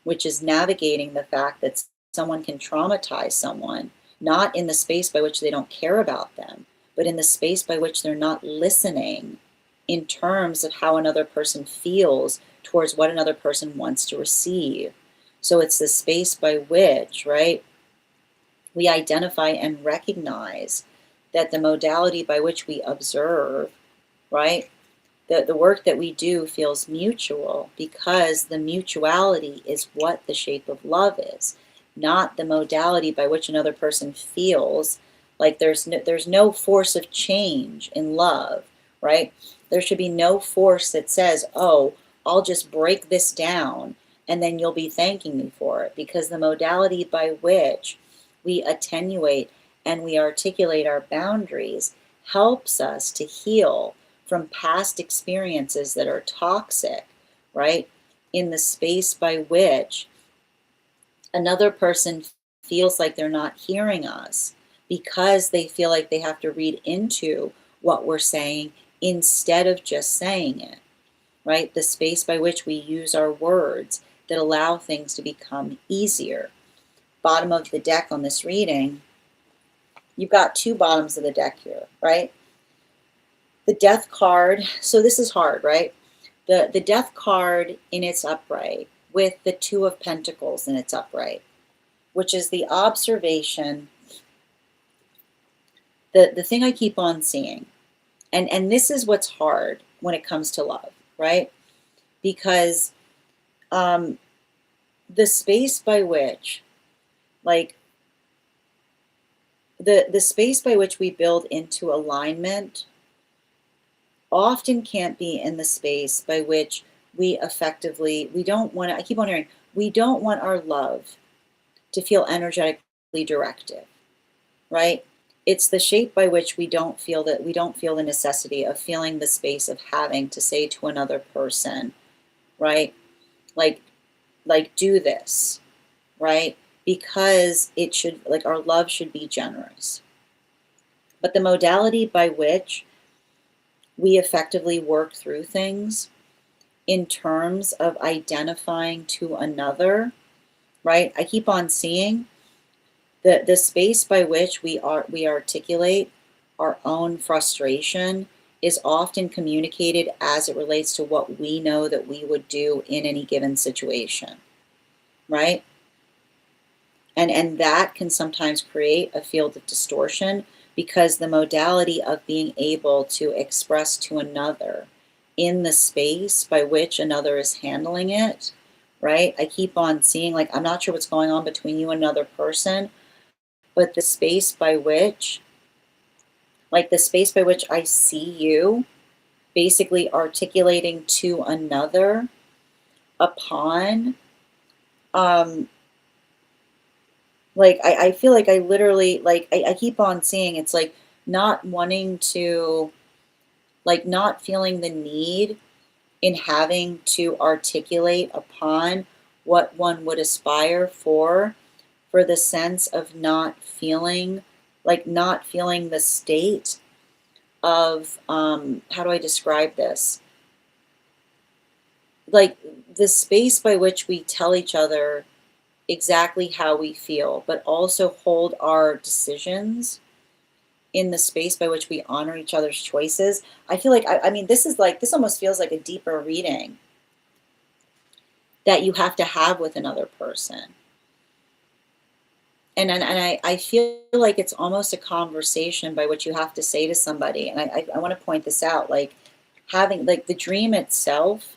A: which is navigating the fact that someone can traumatize someone, not in the space by which they don't care about them, but in the space by which they're not listening in terms of how another person feels towards what another person wants to receive. So it's the space by which, right, we identify and recognize that the modality by which we observe, right, the work that we do feels mutual, because the mutuality is what the shape of love is, not the modality by which another person feels. Like, there's no force of change in love, right? There should be no force that says, oh, I'll just break this down and then you'll be thanking me for it, because the modality by which we attenuate and we articulate our boundaries helps us to heal from past experiences that are toxic, right? In the space by which another person feels like they're not hearing us because they feel like they have to read into what we're saying instead of just saying it, right? The space by which we use our words that allow things to become easier. Bottom of the deck on this reading, you've got two bottoms of the deck here, right? The Death card, so this is hard, right? The Death card in its upright with the Two of Pentacles in its upright, which is the observation, the thing I keep on seeing. And this is what's hard when it comes to love, right? Because the space by which, like, the space by which we build into alignment often can't be in the space by which we effectively, we don't want to, I keep on hearing, we don't want our love to feel energetically directive, right? It's the shape by which we don't feel the necessity of feeling the space of having to say to another person, right? Like, do this, right? Because it should, like, our love should be generous. But the modality by which we effectively work through things in terms of identifying to another, right? I keep on seeing the space by which we articulate our own frustration is often communicated as it relates to what we know that we would do in any given situation, right? And that can sometimes create a field of distortion because the modality of being able to express to another in the space by which another is handling it, right? I keep on seeing, like, I'm not sure what's going on between you and another person, but the space by which, like, the space by which I see you basically articulating to another upon, like, I feel like I literally, like, I keep on seeing it's like not wanting to, like, not feeling the need in having to articulate upon what one would aspire for the sense of not feeling, like, not feeling the state of, how do I describe this? Like, the space by which we tell each other exactly how we feel, but also hold our decisions in the space by which we honor each other's choices. I feel like, I mean, this is like, this almost feels like a deeper reading that you have to have with another person. And I feel like it's almost a conversation by which you have to say to somebody, and I want to point this out, like, having, like, the dream itself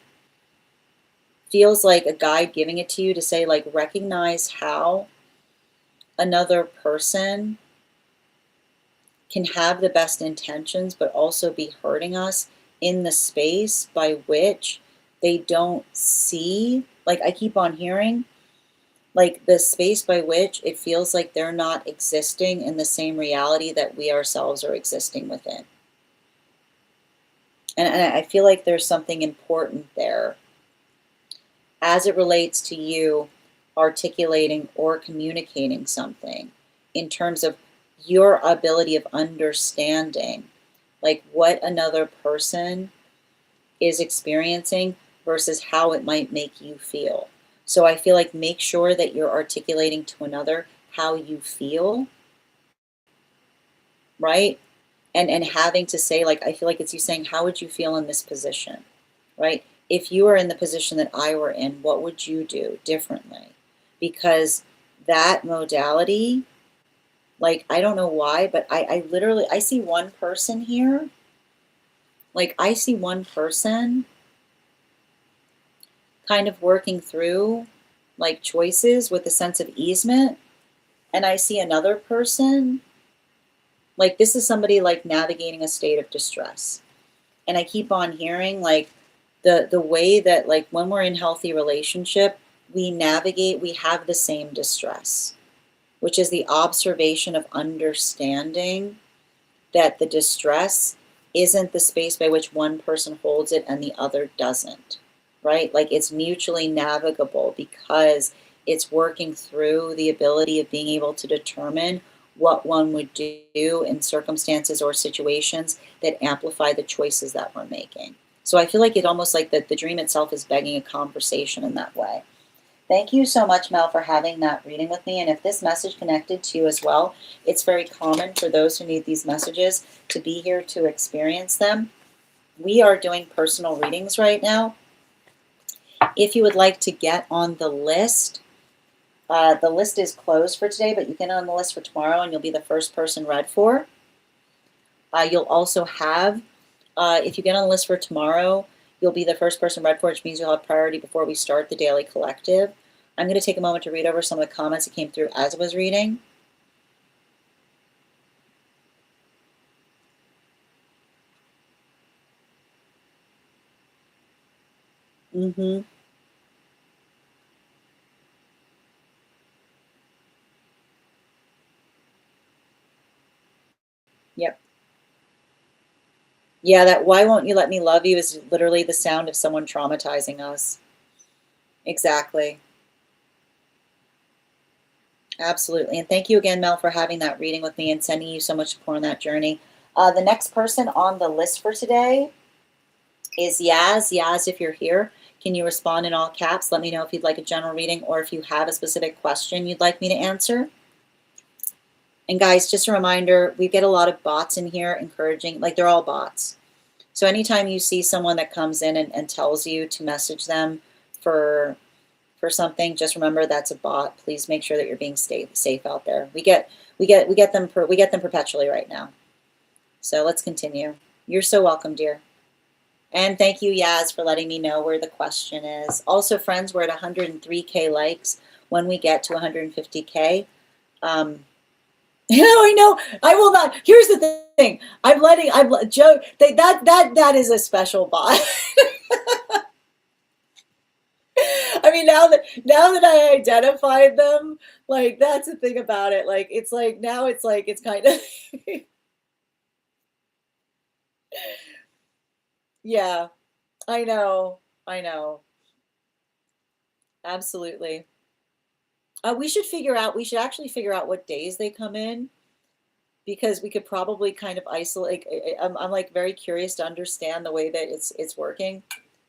A: feels like a guide giving it to you to say, like, recognize how another person can have the best intentions but also be hurting us in the space by which they don't see, like, I keep on hearing, like, the space by which it feels like they're not existing in the same reality that we ourselves are existing within. And I feel like there's something important there as it relates to you articulating or communicating something in terms of your ability of understanding, like, what another person is experiencing versus how it might make you feel. So I feel like make sure that you're articulating to another how you feel, right? And having to say, like, I feel like it's you saying, how would you feel in this position, right? If you were in the position that I were in, what would you do differently? Because that modality, like, I don't know why, but I literally, I see one person here. Like, I see one person kind of working through, like, choices with a sense of easement. And I see another person, like, this is somebody, like, navigating a state of distress. And I keep on hearing, like, the way that, like, when we're in healthy relationship, we navigate, we have the same distress, which is the observation of understanding that the distress isn't the space by which one person holds it and the other doesn't, right? Like, it's mutually navigable because it's working through the ability of being able to determine what one would do in circumstances or situations that amplify the choices that we're making. So I feel like it almost like the dream itself is begging a conversation in that way. Thank you so much, Mel, for having that reading with me. And if this message connected to you as well, it's very common for those who need these messages to be here to experience them. We are doing personal readings right now. If you would like to get on the list is closed for today, but you get on the list for tomorrow and you'll be the first person read for. You'll also have, if you get on the list for tomorrow, you'll be the first person read for, which means you'll have priority before we start the daily collective. I'm going to take a moment to read over some of the comments that came through as I was reading. Mm-hmm. Yep. Yeah, that "why won't you let me love you" is literally the sound of someone traumatizing us. Exactly. Absolutely. And thank you again, Mel, for having that reading with me and sending you so much support on that journey. The next person on the list for today is Yaz. Yaz, if you're here, can you respond in all caps? Let me know if you'd like a general reading or if you have a specific question you'd like me to answer. And guys, just a reminder, we get a lot of bots in here encouraging, like they're all bots. So anytime you see someone that comes in and tells you to message them for something, just remember that's a bot. Please make sure that you're being safe out there. We get them perpetually right now. So let's continue. You're so welcome, dear. And thank you, Yaz, for letting me know where the question is. Also, friends, we're at 103K likes. When we get to 150K, I know. I will not. Here's the thing. Joe. That is a special bot. I mean, now that I identified them, like that's the thing about it. Like it's like now it's like it's kind of yeah. I know. I know. Absolutely. We should actually figure out what days they come in because we could probably kind of isolate. I'm like very curious to understand the way that it's working,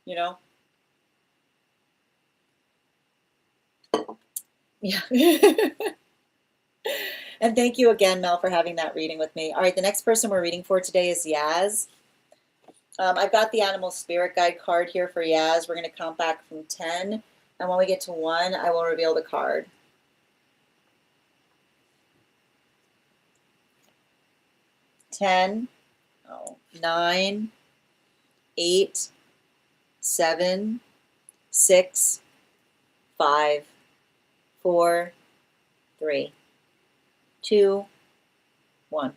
A: you know? Yeah. And thank you again, Mel, for having that reading with me. All right, the next person we're reading for today is Yaz. I've got the Animal Spirit Guide card here for Yaz. We're going to count back from 10. And when we get to 1, I will reveal the card. 10, 9, 8, 7, 6, 5, 4, 3, 2, 1.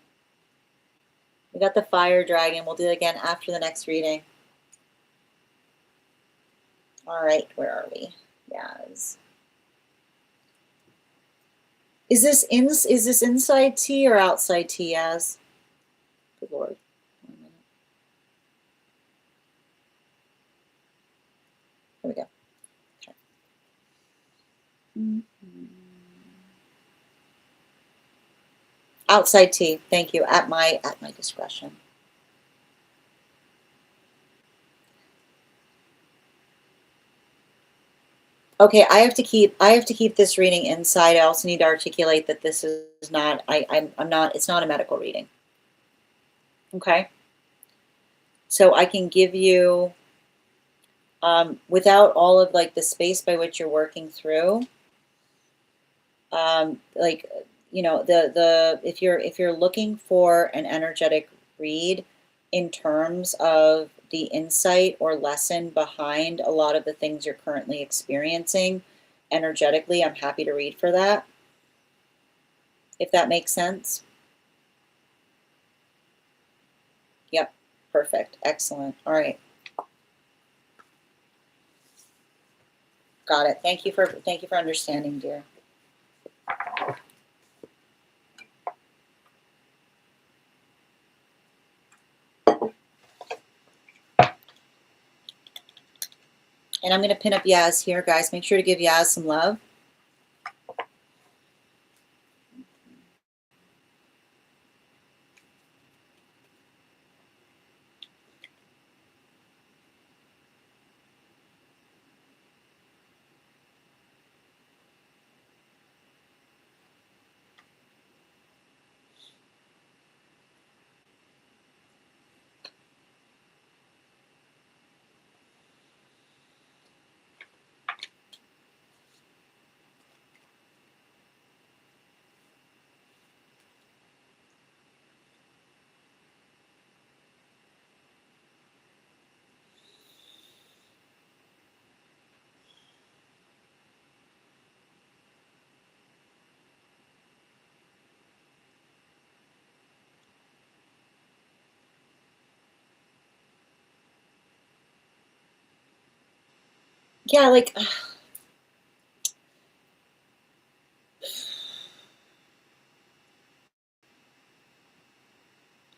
A: We got the Fire Dragon. We'll do it again after the next reading. All right, where are we? Yaz. Is this inside tea or outside tea, Yaz? Good Lord. 1 minute. There we go. Okay. Outside tea. Thank you. At my discretion. Okay, I have to keep this reading inside. I also need to articulate that this is not I'm not it's not a medical reading. Okay? So I can give you without all of like the space by which you're working through, like the if you're looking for an energetic read in terms of the insight or lesson behind a lot of the things you're currently experiencing energetically, I'm happy to read for that, if that makes sense. Yep, perfect, excellent. All right, got it. Thank you for understanding, dear. And I'm going to pin up Yaz here, guys. Make sure to give Yaz some love. yeah, like,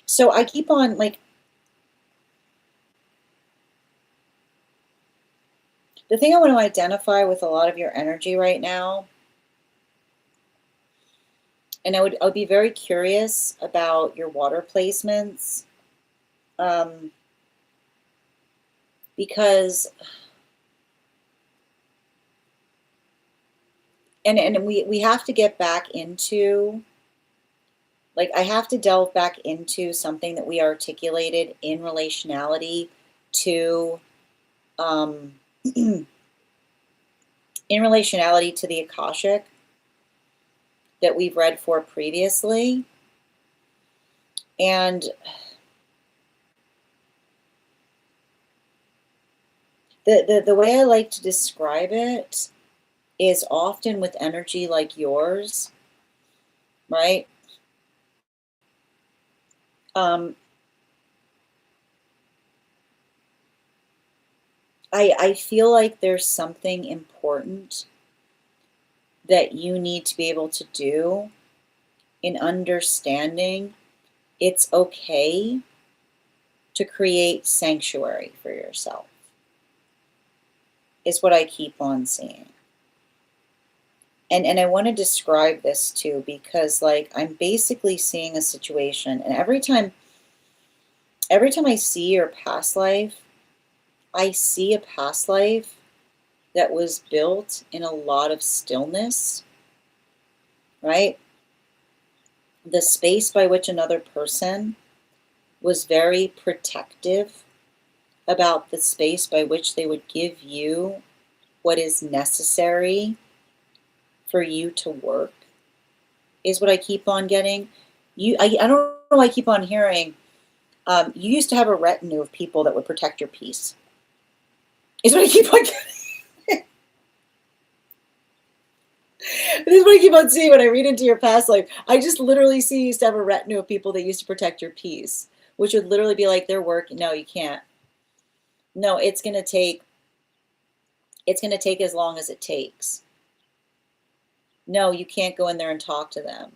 A: so I keep on, like, the thing I want to identify with a lot of your energy right now, and I would be very curious about your water placements, um, because, and we have to get back into, like, I have to delve back into something that we articulated in relationality to, um, in relationality to the Akashic that we've read for previously. And the way I like to describe it is often with energy like yours, right? Um, I feel like there's something important that you need to be able to do in understanding it's okay to create sanctuary for yourself, is what I keep on seeing. And I want to describe this too, because, like, I'm basically seeing a situation, and every time I see your past life, I see a past life that was built in a lot of stillness, right? The space by which another person was very protective about the space by which they would give you what is necessary for you to work, is what I keep on getting. I don't know, I keep on hearing, you used to have a retinue of people that would protect your peace, is what I keep on getting. This is what I keep on seeing when I read into your past life. I just literally see you used to have a retinue of people that used to protect your peace, which would literally be like, they're working. No, you can't. No, it's gonna take as long as it takes. No, you can't go in there and talk to them.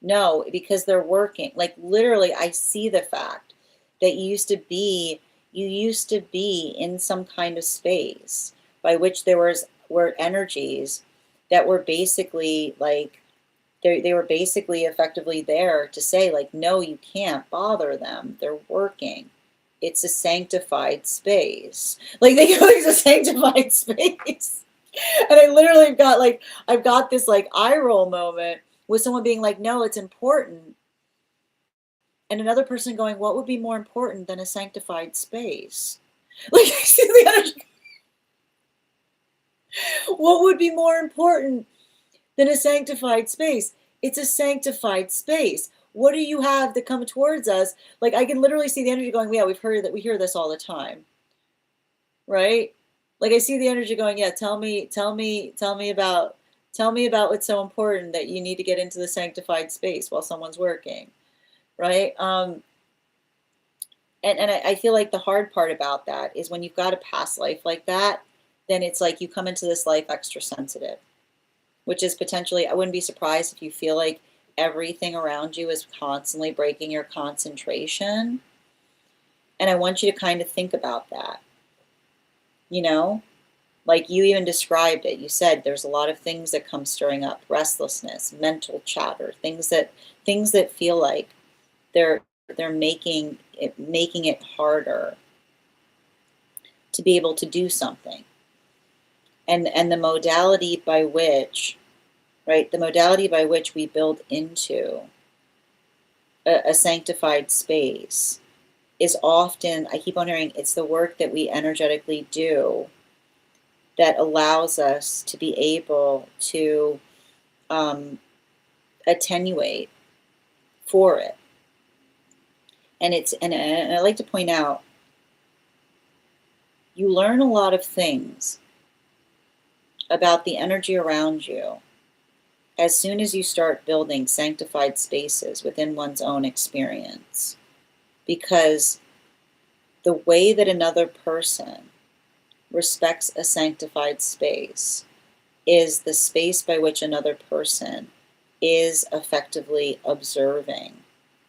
A: No, because they're working. Like, literally, I see the fact that you used to be in some kind of space by which were energies that were basically like, they were basically effectively there to say, like, no, you can't bother them. They're working. It's a sanctified space. Like, they go, it's a sanctified space. And I literally I've got this, like, eye roll moment with someone being like, no, it's important. And another person going, what would be more important than a sanctified space? Like, I see the energy. What would be more important than a sanctified space? It's a sanctified space. What do you have that come towards us? Like, I can literally see the energy going, yeah, we hear this all the time. Right? Like, I see the energy going, yeah, tell me about what's so important that you need to get into the sanctified space while someone's working. Right? And I feel like the hard part about that is when you've got a past life like that, then it's like you come into this life extra sensitive, which is potentially, I wouldn't be surprised if you feel like everything around you is constantly breaking your concentration. And I want you to kind of think about that, you know? Like, you even described it. You said there's a lot of things that come stirring up: restlessness, mental chatter, things that feel like they're making it harder to be able to do something. And the modality by which, right, the modality by which we build into a sanctified space is often, I keep on hearing, it's the work that we energetically do that allows us to be able to attenuate for it. And and I like to point out, you learn a lot of things about the energy around you as soon as you start building sanctified spaces within one's own experience. Because the way that another person respects a sanctified space is the space by which another person is effectively observing,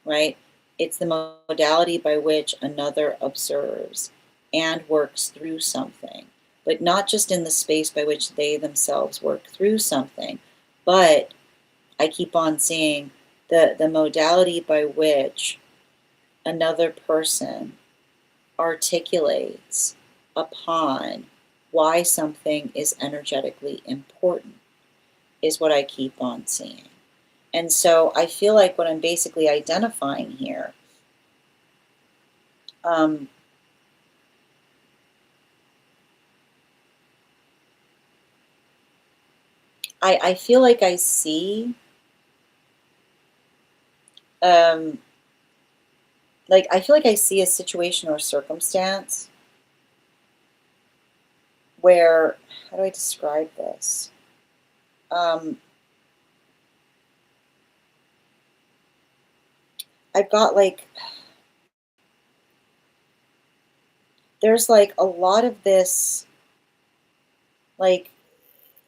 A: right? It's the modality by which another observes and works through something, but not just in the space by which they themselves work through something, but I keep on seeing the modality by which another person articulates upon why something is energetically important is what I keep on seeing. And so I feel like what I'm basically identifying here I feel like I see I feel like I see a situation or circumstance where, how do I describe this? I've got like, there's like a lot of this, like,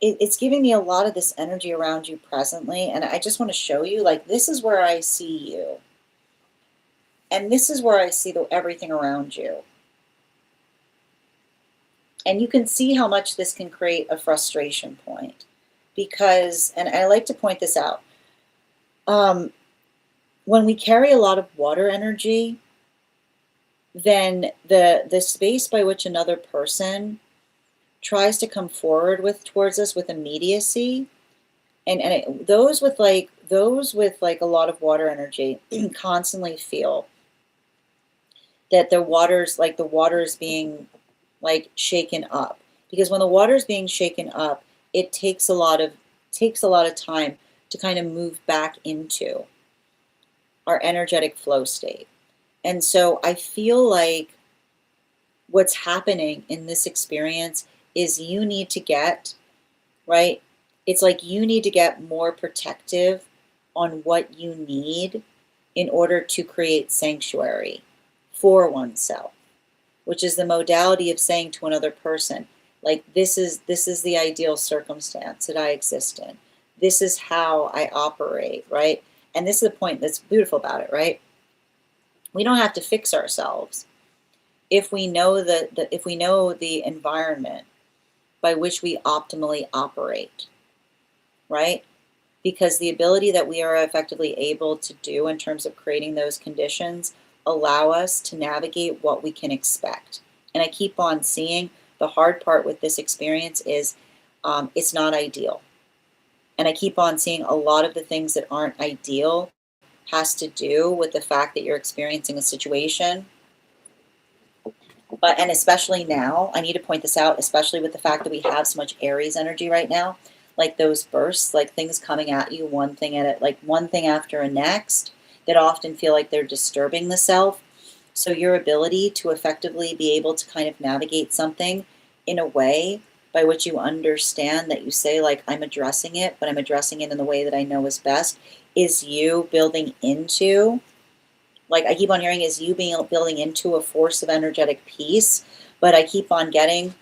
A: it's giving me a lot of this energy around you presently. And I just want to show you, like, this is where I see you. And this is where I see everything around you. And you can see how much this can create a frustration point. Because, and I like to point this out, when we carry a lot of water energy, then the space by which another person tries to come forward towards us with immediacy, and those with like a lot of water energy constantly feel that the water is being like shaken up, because when the water is being shaken up, it takes a lot of time to kind of move back into our energetic flow state. And so I feel like what's happening in this experience is you need to get, right? It's like you need to get more protective on what you need in order to create sanctuary for oneself, which is the modality of saying to another person, like, this is the ideal circumstance that I exist in. This is how I operate, right? And this is the point that's beautiful about it, right? We don't have to fix ourselves if we know if we know the environment by which we optimally operate, right? Because the ability that we are effectively able to do in terms of creating those conditions allow us to navigate what we can expect. And I keep on seeing the hard part with this experience is it's not ideal. And I keep on seeing a lot of the things that aren't ideal has to do with the fact that you're experiencing a situation. But, and especially now, I need to point this out, especially with the fact that we have so much Aries energy right now, like those bursts, like things coming at you, one thing after a next, that often feel like they're disturbing the self. So your ability to effectively be able to kind of navigate something in a way by which you understand that you say, like, I'm addressing it, but I'm addressing it in the way that I know is best, is you building into, like I keep on hearing, is you building into a force of energetic peace. But I keep on getting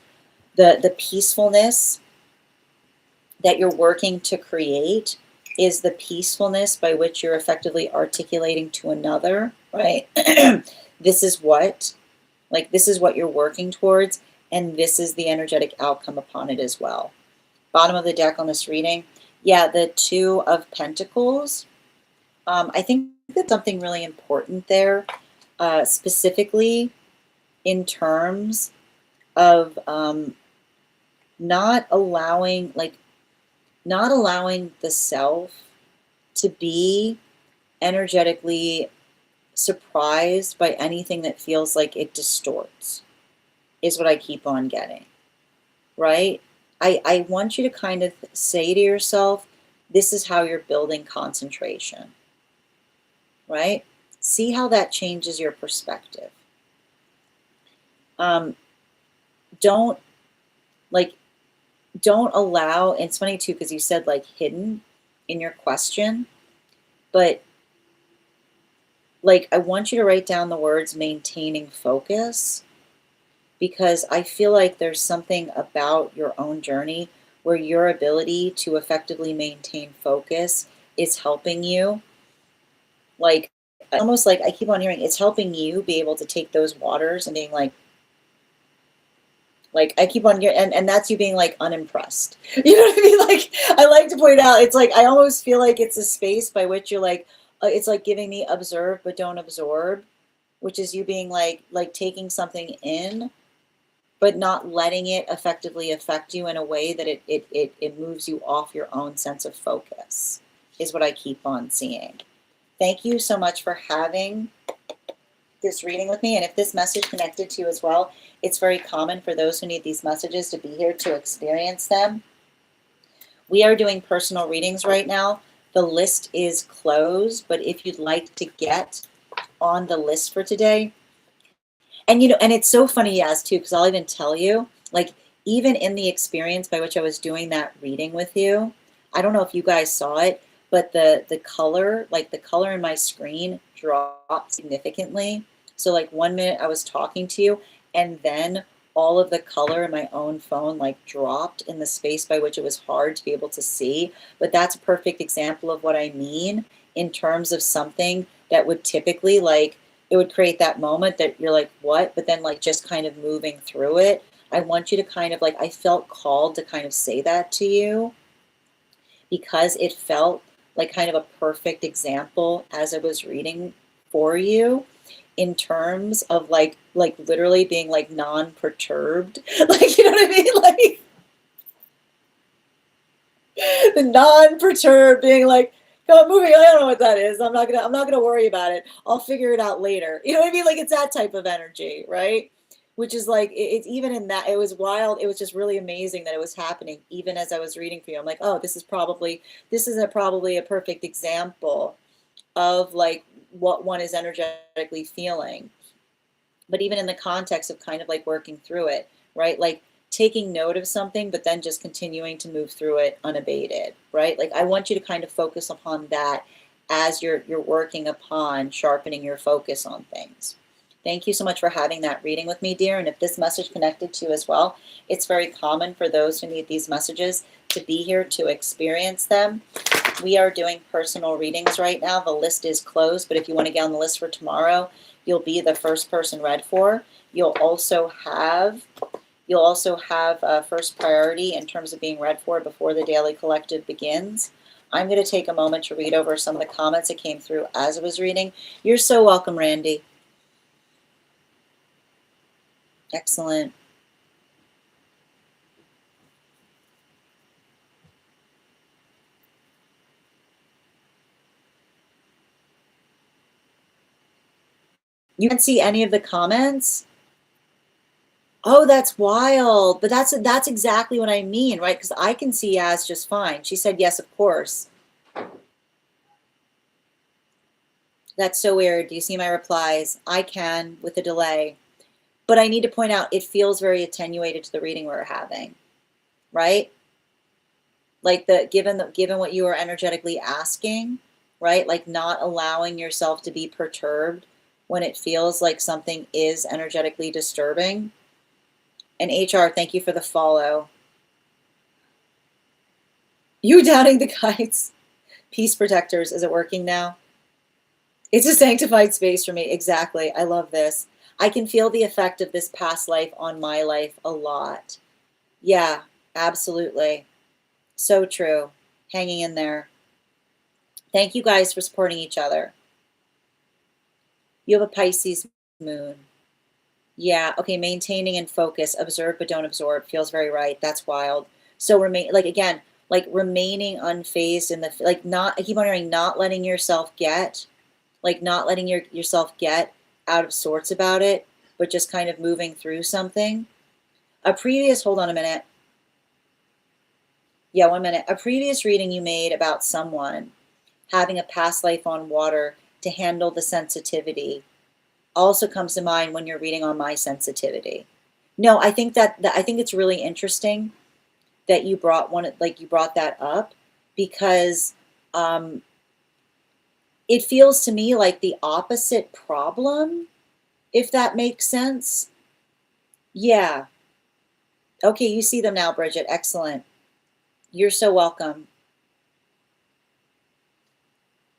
A: the peacefulness that you're working to create is the peacefulness by which you're effectively articulating to another, right? This is what you're working towards, and this is the energetic outcome upon it as well. Bottom of the deck on this reading, yeah, the Two of Pentacles. I think that's something really important there, specifically in terms of not allowing the self to be energetically surprised by anything that feels like it distorts, is what I keep on getting, right? I want you to kind of say to yourself, this is how you're building concentration, right? See how that changes your perspective. Don't allow, and it's funny too, because you said like hidden in your question, but like I want you to write down the words maintaining focus, because I feel like there's something about your own journey where your ability to effectively maintain focus is helping you. Like, almost like I keep on hearing it's helping you be able to take those waters and being like I keep on getting, and that's you being like unimpressed. You know what I mean? Like, I like to point out, it's like I almost feel like it's a space by which you're like, it's like giving me observe but don't absorb, which is you being like taking something in, but not letting it effectively affect you in a way that it moves you off your own sense of focus, is what I keep on seeing. Thank you so much for having this reading with me. And if this message connected to you as well, it's very common for those who need these messages to be here to experience them. We are doing personal readings right now. The list is closed, but if you'd like to get on the list for today, and and it's so funny, Yaz, too, because I'll even tell you, like, even in the experience by which I was doing that reading with you, I don't know if you guys saw it, but the color, like the color in my screen dropped significantly. So like 1 minute I was talking to you, and then all of the color in my own phone like dropped in the space by which it was hard to be able to see. But that's a perfect example of what I mean in terms of something that would typically like, it would create that moment that you're like, what? But then like just kind of moving through it. I want you to kind of like, I felt called to kind of say that to you because it felt like kind of a perfect example as I was reading for you in terms of like literally being like non-perturbed. Like, you know what I mean? Like the non-perturbed being like, go moving. I don't know what that is. I'm not gonna worry about it. I'll figure it out later. You know what I mean? Like it's that type of energy, right? Which is like it's even in that, it was wild. It was just really amazing that it was happening even as I was reading for you. I'm like, oh, this is probably a perfect example of like what one is energetically feeling. But even in the context of kind of like working through it, right? Like taking note of something, but then just continuing to move through it unabated, right? Like I want you to kind of focus upon that as you're working upon sharpening your focus on things. Thank you so much for having that reading with me, dear. And if this message connected to you as well, it's very common for those who need these messages to be here to experience them. We are doing personal readings right now. The list is closed, but if you want to get on the list for tomorrow, you'll be the first person read for. You'll also have first priority in terms of being read for before the daily collective begins. I'm going to take a moment to read over some of the comments that came through as I was reading. You're so welcome, Randy. Excellent. You can't see any of the comments? Oh, that's wild. But that's exactly what I mean, right? Because I can see Yaz just fine. She said yes, of course. That's so weird. Do you see my replies? I can with a delay. But I need to point out it feels very attenuated to the reading we're having, right? Like given what you are energetically asking, right? Like not allowing yourself to be perturbed when it feels like something is energetically disturbing. And HR, thank you for the follow. You doubting the guides. Peace protectors, is it working now? It's a sanctified space for me. Exactly. I love this. I can feel the effect of this past life on my life a lot. Yeah, absolutely. So true. Hanging in there. Thank you guys for supporting each other. You have a Pisces moon. Yeah, okay, maintaining and focus, observe but don't absorb, feels very right. That's wild. So remain, like again, like remaining unfazed in the, like not, I keep on hearing not letting yourself get, like not letting yourself get out of sorts about it, but just kind of moving through something. Hold on a minute. Yeah, 1 minute. A previous reading you made about someone having a past life on water to handle the sensitivity also comes to mind when you're reading on my sensitivity. No, I think I think it's really interesting that you brought that up because it feels to me like the opposite problem, if that makes sense. Yeah. Okay, you see them now, Bridget. Excellent. You're so welcome.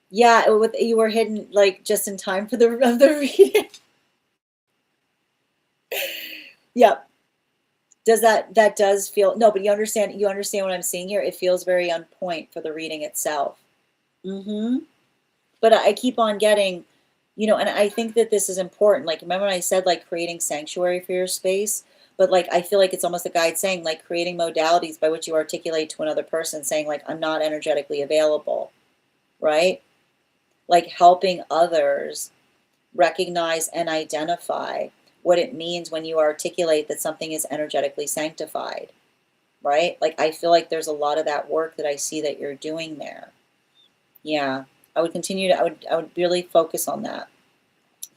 A: Yeah, you were hidden like just in time for the reading. Yep. Does that does feel no, but you understand what I'm seeing here? It feels very on point for the reading itself. Mm-hmm. But I keep on getting, and I think that this is important. Like, remember when I said like creating sanctuary for your space? But like, I feel like it's almost a guide saying like creating modalities by which you articulate to another person saying like, I'm not energetically available, right? Like helping others recognize and identify what it means when you articulate that something is energetically sanctified, right? Like, I feel like there's a lot of that work that I see that you're doing there. Yeah, I would really focus on that.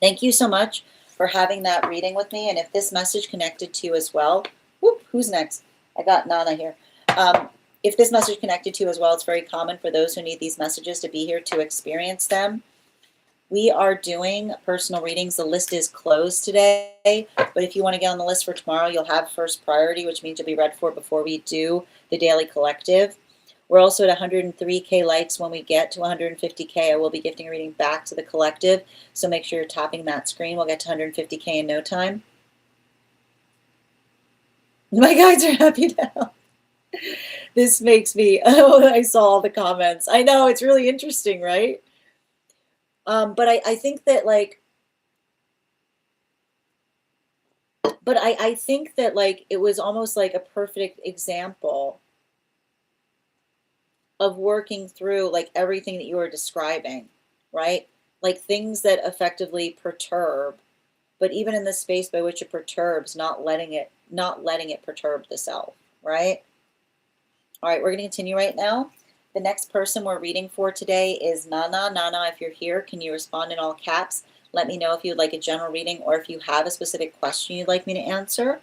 A: Thank you so much for having that reading with me. And if this message connected to you as well, whoop, who's next? I got Nana here. If this message connected to you as well, it's very common for those who need these messages to be here to experience them. We are doing personal readings. The list is closed today, but if you want to get on the list for tomorrow, you'll have first priority, which means you'll be read for before we do the daily collective. We're also at 103K likes. When we get to 150K, I will be gifting a reading back to the collective. So make sure you're tapping that screen. We'll get to 150K in no time. My guides are happy now. This makes me, oh, I saw all the comments. I know, it's really interesting, right? But I think that like, I think that like it was almost like a perfect example of working through like everything that you were describing, right? Like things that effectively perturb, but even in the space by which it perturbs, not letting it perturb the self, right? All right, we're going to continue right now. The next person we're reading for today is Nana. Nana, if you're here, can you respond in all caps? Let me know if you'd like a general reading or if you have a specific question you'd like me to answer.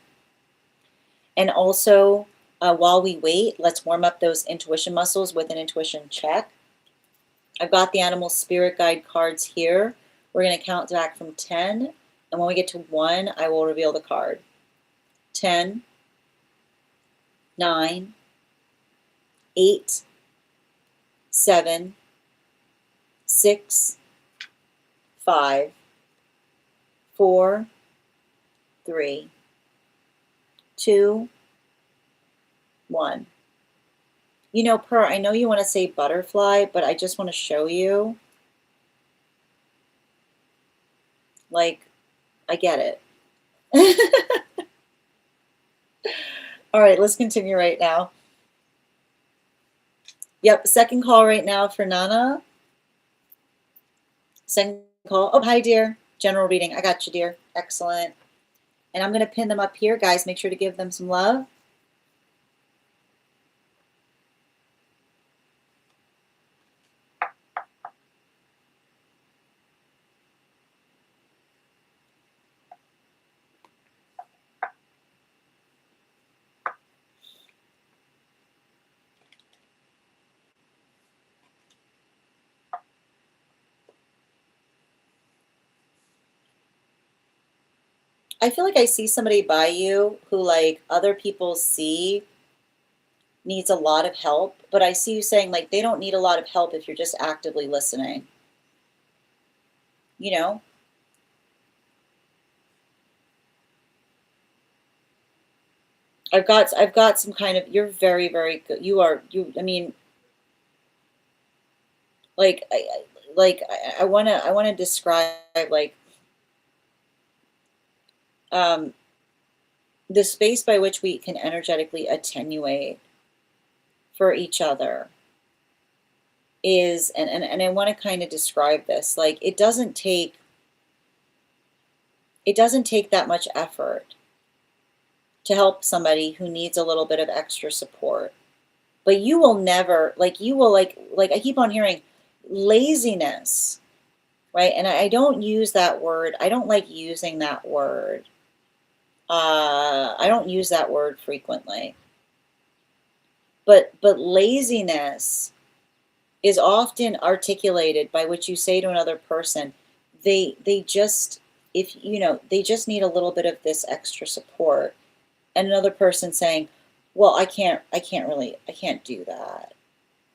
A: And also, while we wait, let's warm up those intuition muscles with an intuition check. I've got the animal spirit guide cards here. We're going to count back from 10. And when we get to 1, I will reveal the card. 10, 9, 8, 7, 6, 5, 4, 3, 2, 1. Per, I know you want to say butterfly, but I just want to show you. Like, I get it. All right, let's continue right now. Yep, second call right now for Nana. Second call. Oh, hi, dear. General reading. I got you, dear. Excellent. And I'm going to pin them up here, guys. Make sure to give them some love. I feel like I see somebody by you who, like, other people see needs a lot of help, but I see you saying, like, they don't need a lot of help if you're just actively listening. You know? I've got some kind of, you're very, very good. I mean, like, I want to describe, like, um, the space by which we can energetically attenuate for each other is, and I want to kind of describe this, like, it doesn't take that much effort to help somebody who needs a little bit of extra support. But you will never, like, I keep on hearing laziness, right? And I don't use that word. I don't like using that word. I don't use that word frequently. But laziness is often articulated by which you say to another person, they just if, you know, they just need a little bit of this extra support, and another person saying, well, I can't do that.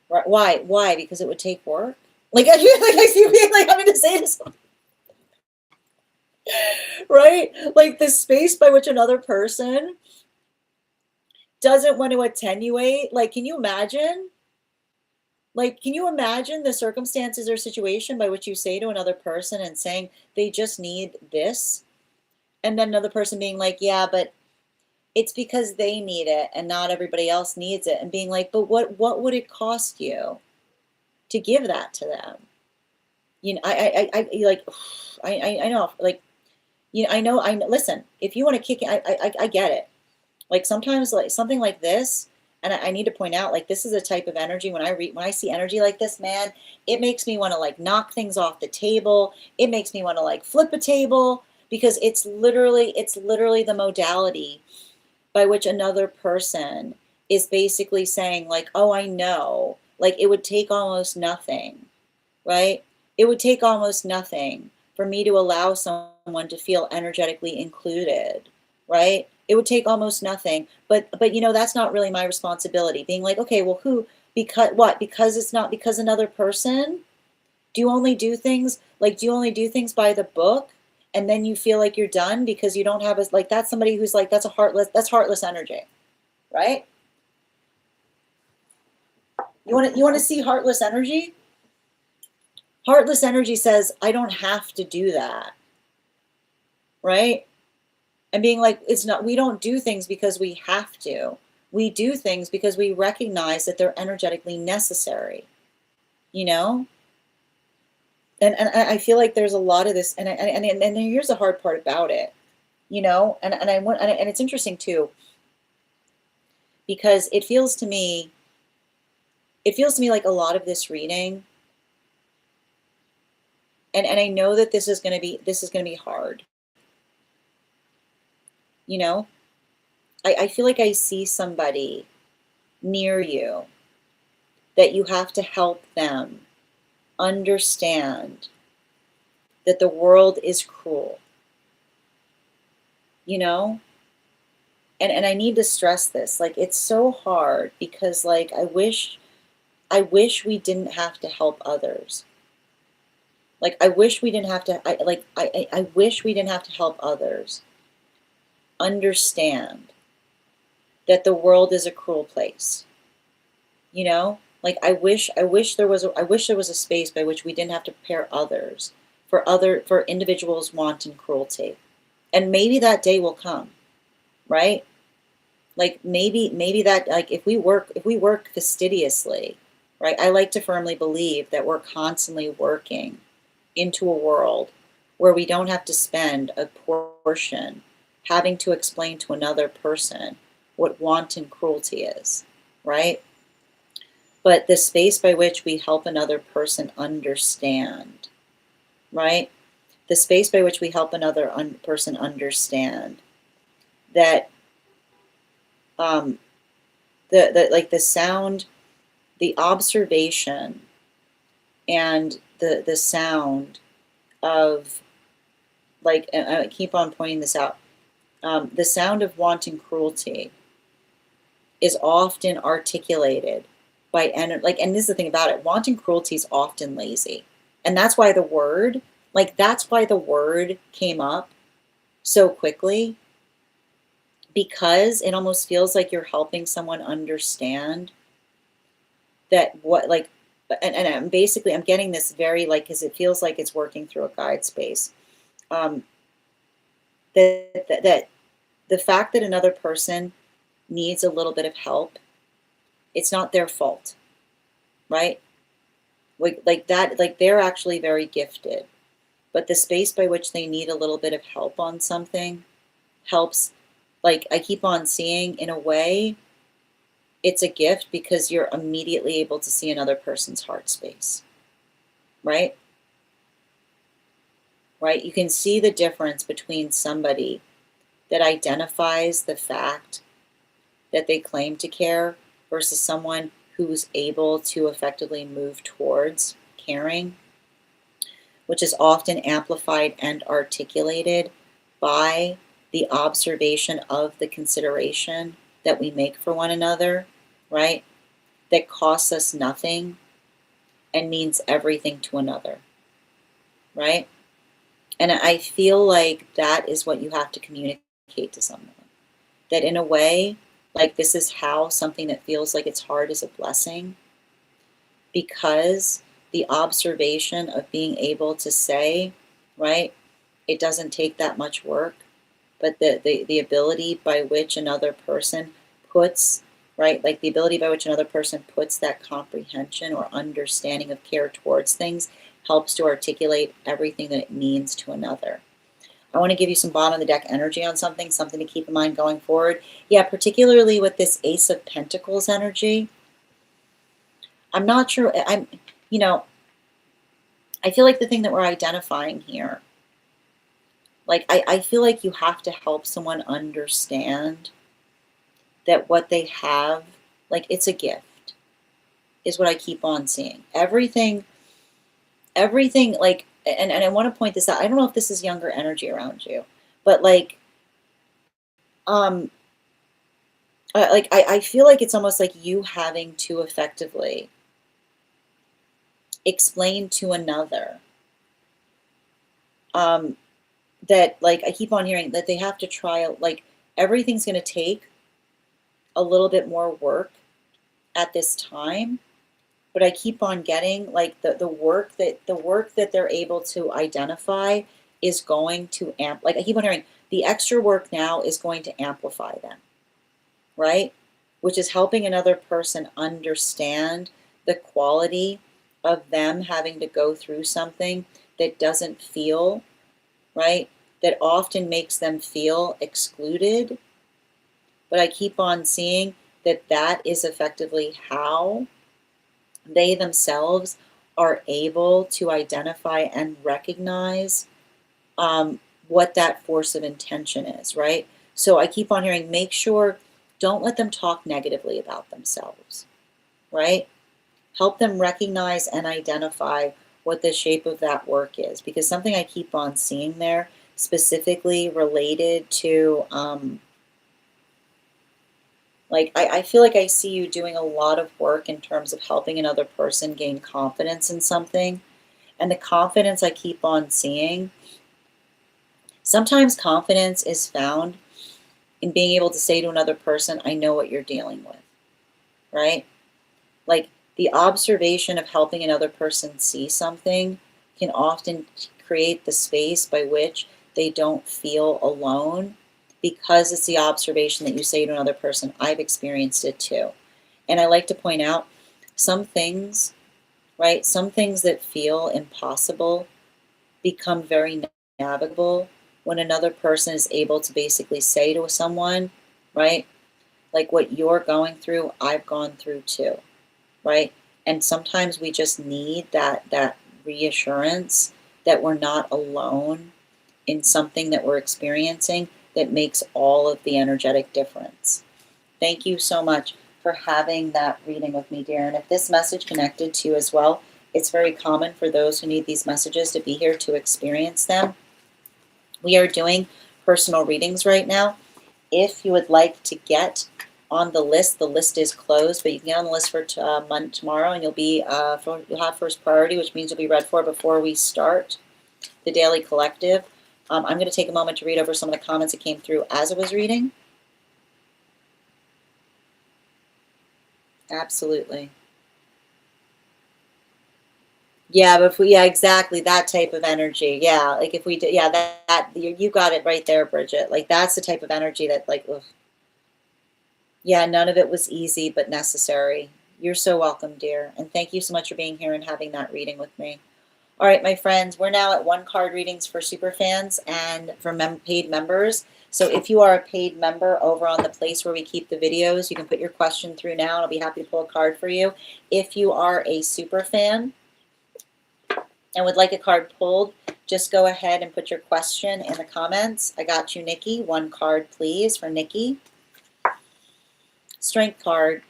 A: Right? Why? Because it would take work. Like I feel like I see me like having to say this, right? Like the space by which another person doesn't want to attenuate. Like, can you imagine? Like, can you imagine the circumstances or situation by which you say to another person and saying they just need this? And then another person being like, yeah, but it's because they need it and not everybody else needs it. And being like, but what would it cost you to give that to them? You know, I like, I know, like, you know, I know, listen, if you want to kick it, I get it. Like sometimes like something like this, and I need to point out, like this is a type of energy when I see energy like this, man, it makes me want to like knock things off the table. It makes me want to like flip a table because it's literally the modality by which another person is basically saying like, oh, I know, like it would take almost nothing, right? It would take almost nothing for me to allow someone to feel energetically included, right? It would take almost nothing, but you know, that's not really my responsibility. Being like, okay, well, who, because what? Because it's not because another person? Do you only do things like, do you only do things by the book? And then you feel like you're done because you don't have a, like, that's somebody who's like, that's heartless energy, right? You want to see heartless energy? Heartless energy says, I don't have to do that, right? And being like, it's not, we don't do things because we have to. We do things because we recognize that they're energetically necessary, you know? And I feel like there's a lot of this, and here's the hard part about it, you know? And it's interesting too, because it feels to me like a lot of this reading, and I know that this is going to be hard, you know? I feel like I see somebody near you that you have to help them understand that the world is cruel, you know? And I need to stress this. Like it's so hard because like I wish we didn't have to help others. Like I wish we didn't have to I wish we didn't have to help others understand that the world is a cruel place. You know? Like I wish there was a space by which we didn't have to prepare others for individuals' wanton cruelty. And maybe that day will come, right? Like maybe that, like if we work fastidiously, right? I like to firmly believe that we're constantly working into a world where we don't have to spend a portion having to explain to another person what wanton cruelty is, right? But the space by which we help another person understand, right? The space by which we help another person understand that the sound, the observation, and the sound of, like, and I keep on pointing this out, the sound of wanton cruelty is often articulated by, and like, and this is the thing about it, wanton cruelty is often lazy, and that's why the word, came up so quickly, because it almost feels like you're helping someone understand that what, like, and I'm getting this very, like, because it feels like it's working through a guide space, um, that the fact that another person needs a little bit of help, it's not their fault, right? Like that, like they're actually very gifted, but the space by which they need a little bit of help on something helps. Like I keep on seeing, in a way, it's a gift because you're immediately able to see another person's heart space, right? Right? You can see the difference between somebody that identifies the fact that they claim to care versus someone who's able to effectively move towards caring. which is often amplified and articulated by the observation of the consideration that we make for one another, right? That costs us nothing and means everything to another, right? And I feel like that is what you have to communicate to someone. That in a way, like this is how something that feels like it's hard is a blessing, because the observation of being able to say, right, it doesn't take that much work, but the ability by which another person puts, right, like the ability by which another person puts that comprehension or understanding of care towards things helps to articulate everything that it means to another. I want to give you some bottom of the deck energy on something to keep in mind going forward. Yeah, particularly with this Ace of Pentacles energy. I'm not sure, you know, I feel like the thing that we're identifying here, like I feel like you have to help someone understand that what they have, like it's a gift, is what I keep on seeing. Everything, like, and I want to point this out. I don't know if this is younger energy around you, but like, I feel like it's almost like you having to effectively explain to another, that like I keep on hearing that they have to try, like everything's going to take a little bit more work at this time, but I keep on getting like the work that they're able to identify is going to like I keep on hearing the extra work now is going to amplify them, right? Which is helping another person understand the quality of them having to go through something that doesn't feel, right? That often makes them feel excluded. But I keep on seeing that that is effectively how they themselves are able to identify and recognize what that force of intention is, right? So I keep on hearing, make sure, don't let them talk negatively about themselves, right? Help them recognize and identify what the shape of that work is. Because something I keep on seeing there, specifically related to, like, I feel like I see you doing a lot of work in terms of helping another person gain confidence in something. And the confidence I keep on seeing, sometimes confidence is found in being able to say to another person, I know what you're dealing with, right? Like the observation of helping another person see something can often create the space by which they don't feel alone, because it's the observation that you say to another person, I've experienced it too. And I like to point out some things, right? Some things that feel impossible become very navigable when another person is able to basically say to someone, right? Like what you're going through, I've gone through too, right? And sometimes we just need that reassurance that we're not alone in something that we're experiencing that makes all of the energetic difference. Thank you so much for having that reading with me, dear. And if this message connected to you as well, it's very common for those who need these messages to be here to experience them. We are doing personal readings right now. If you would like to get on the list is closed, but you can get on the list for tomorrow, and you'll have first priority, which means you'll be read for before we start the daily collective. I'm going to take a moment to read over some of the comments that came through as I was reading. Absolutely. Yeah, but yeah, exactly that type of energy. Yeah, like if we did, yeah, that you got it right there, Bridget. Like that's the type of energy that, like, ugh. Yeah, none of it was easy, but necessary. You're so welcome, dear, and thank you so much for being here and having that reading with me. All right, my friends, we're now at 1 card readings for super fans and for paid members. So if you are a paid member over on the place where we keep the videos, you can put your question through now, and I'll be happy to pull a card for you. If you are a super fan and would like a card pulled, just go ahead and put your question in the comments. I got you, Nikki. 1 card, please, for Nikki. Strength card.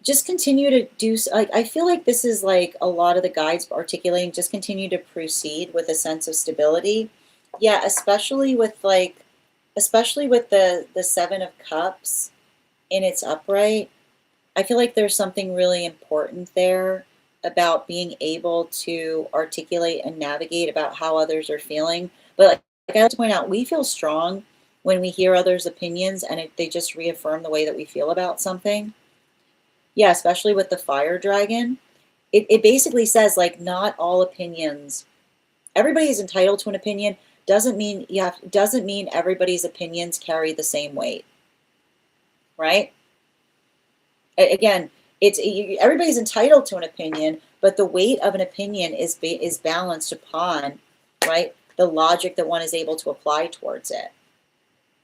A: just continue to do, like, I feel like this is like a lot of the guides articulating, just continue to proceed with a sense of stability. Yeah, especially with the Seven of Cups in its upright. I feel like there's something really important there about being able to articulate and navigate about how others are feeling. But like I like to point out, we feel strong when we hear others' opinions and they just reaffirm the way that we feel about something. Yeah, especially with the fire dragon. It basically says, like, not all opinions, everybody is entitled to an opinion. Doesn't mean everybody's opinions carry the same weight, right? Again, everybody's entitled to an opinion, but the weight of an opinion is balanced upon, right, the logic that one is able to apply towards it.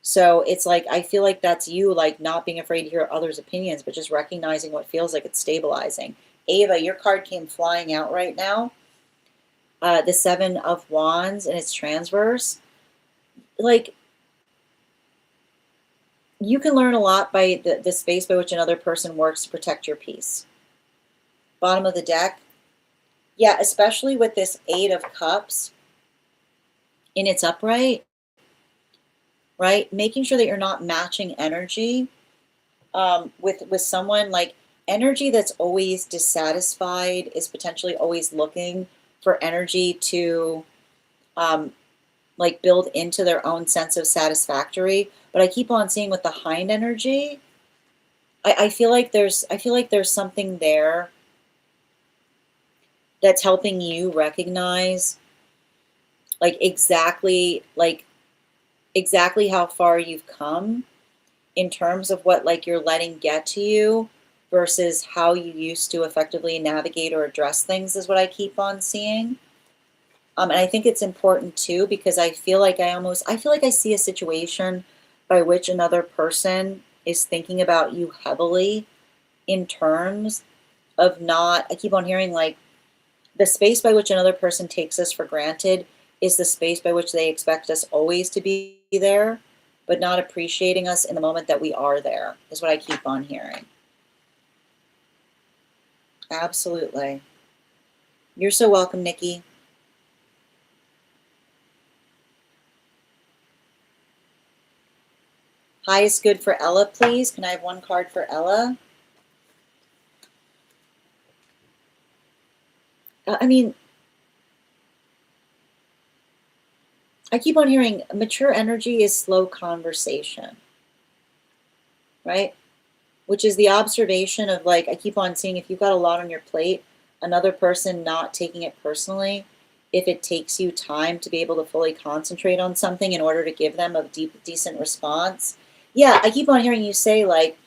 A: So it's like, I feel like that's you, like, not being afraid to hear others' opinions, but just recognizing what feels like it's stabilizing. Ava, your card came flying out right now. The Seven of Wands and its transverse. Like, you can learn a lot by the space by which another person works to protect your peace. Bottom of the deck. Yeah, especially with this Eight of Cups in its upright, right? Making sure that you're not matching energy with someone, like, energy that's always dissatisfied is potentially always looking for energy to like build into their own sense of satisfactory. But I keep on seeing with the hind energy, I feel like there's something there that's helping you recognize like exactly how far you've come in terms of what, like, you're letting get to you versus how you used to effectively navigate or address things, is what I keep on seeing. And I think it's important too, because I feel like I feel like I see a situation by which another person is thinking about you heavily in terms of not, I keep on hearing, like, the space by which another person takes us for granted is the space by which they expect us always to be there, but not appreciating us in the moment that we are there, is what I keep on hearing. Absolutely. You're so welcome, Nikki. Highest good for Ella, please. Can I have one card for Ella? I mean, I keep on hearing mature energy is slow conversation, right? Which is the observation of, like, I keep on seeing, if you've got a lot on your plate, another person not taking it personally, if it takes you time to be able to fully concentrate on something in order to give them a decent response. Yeah, I keep on hearing you say, like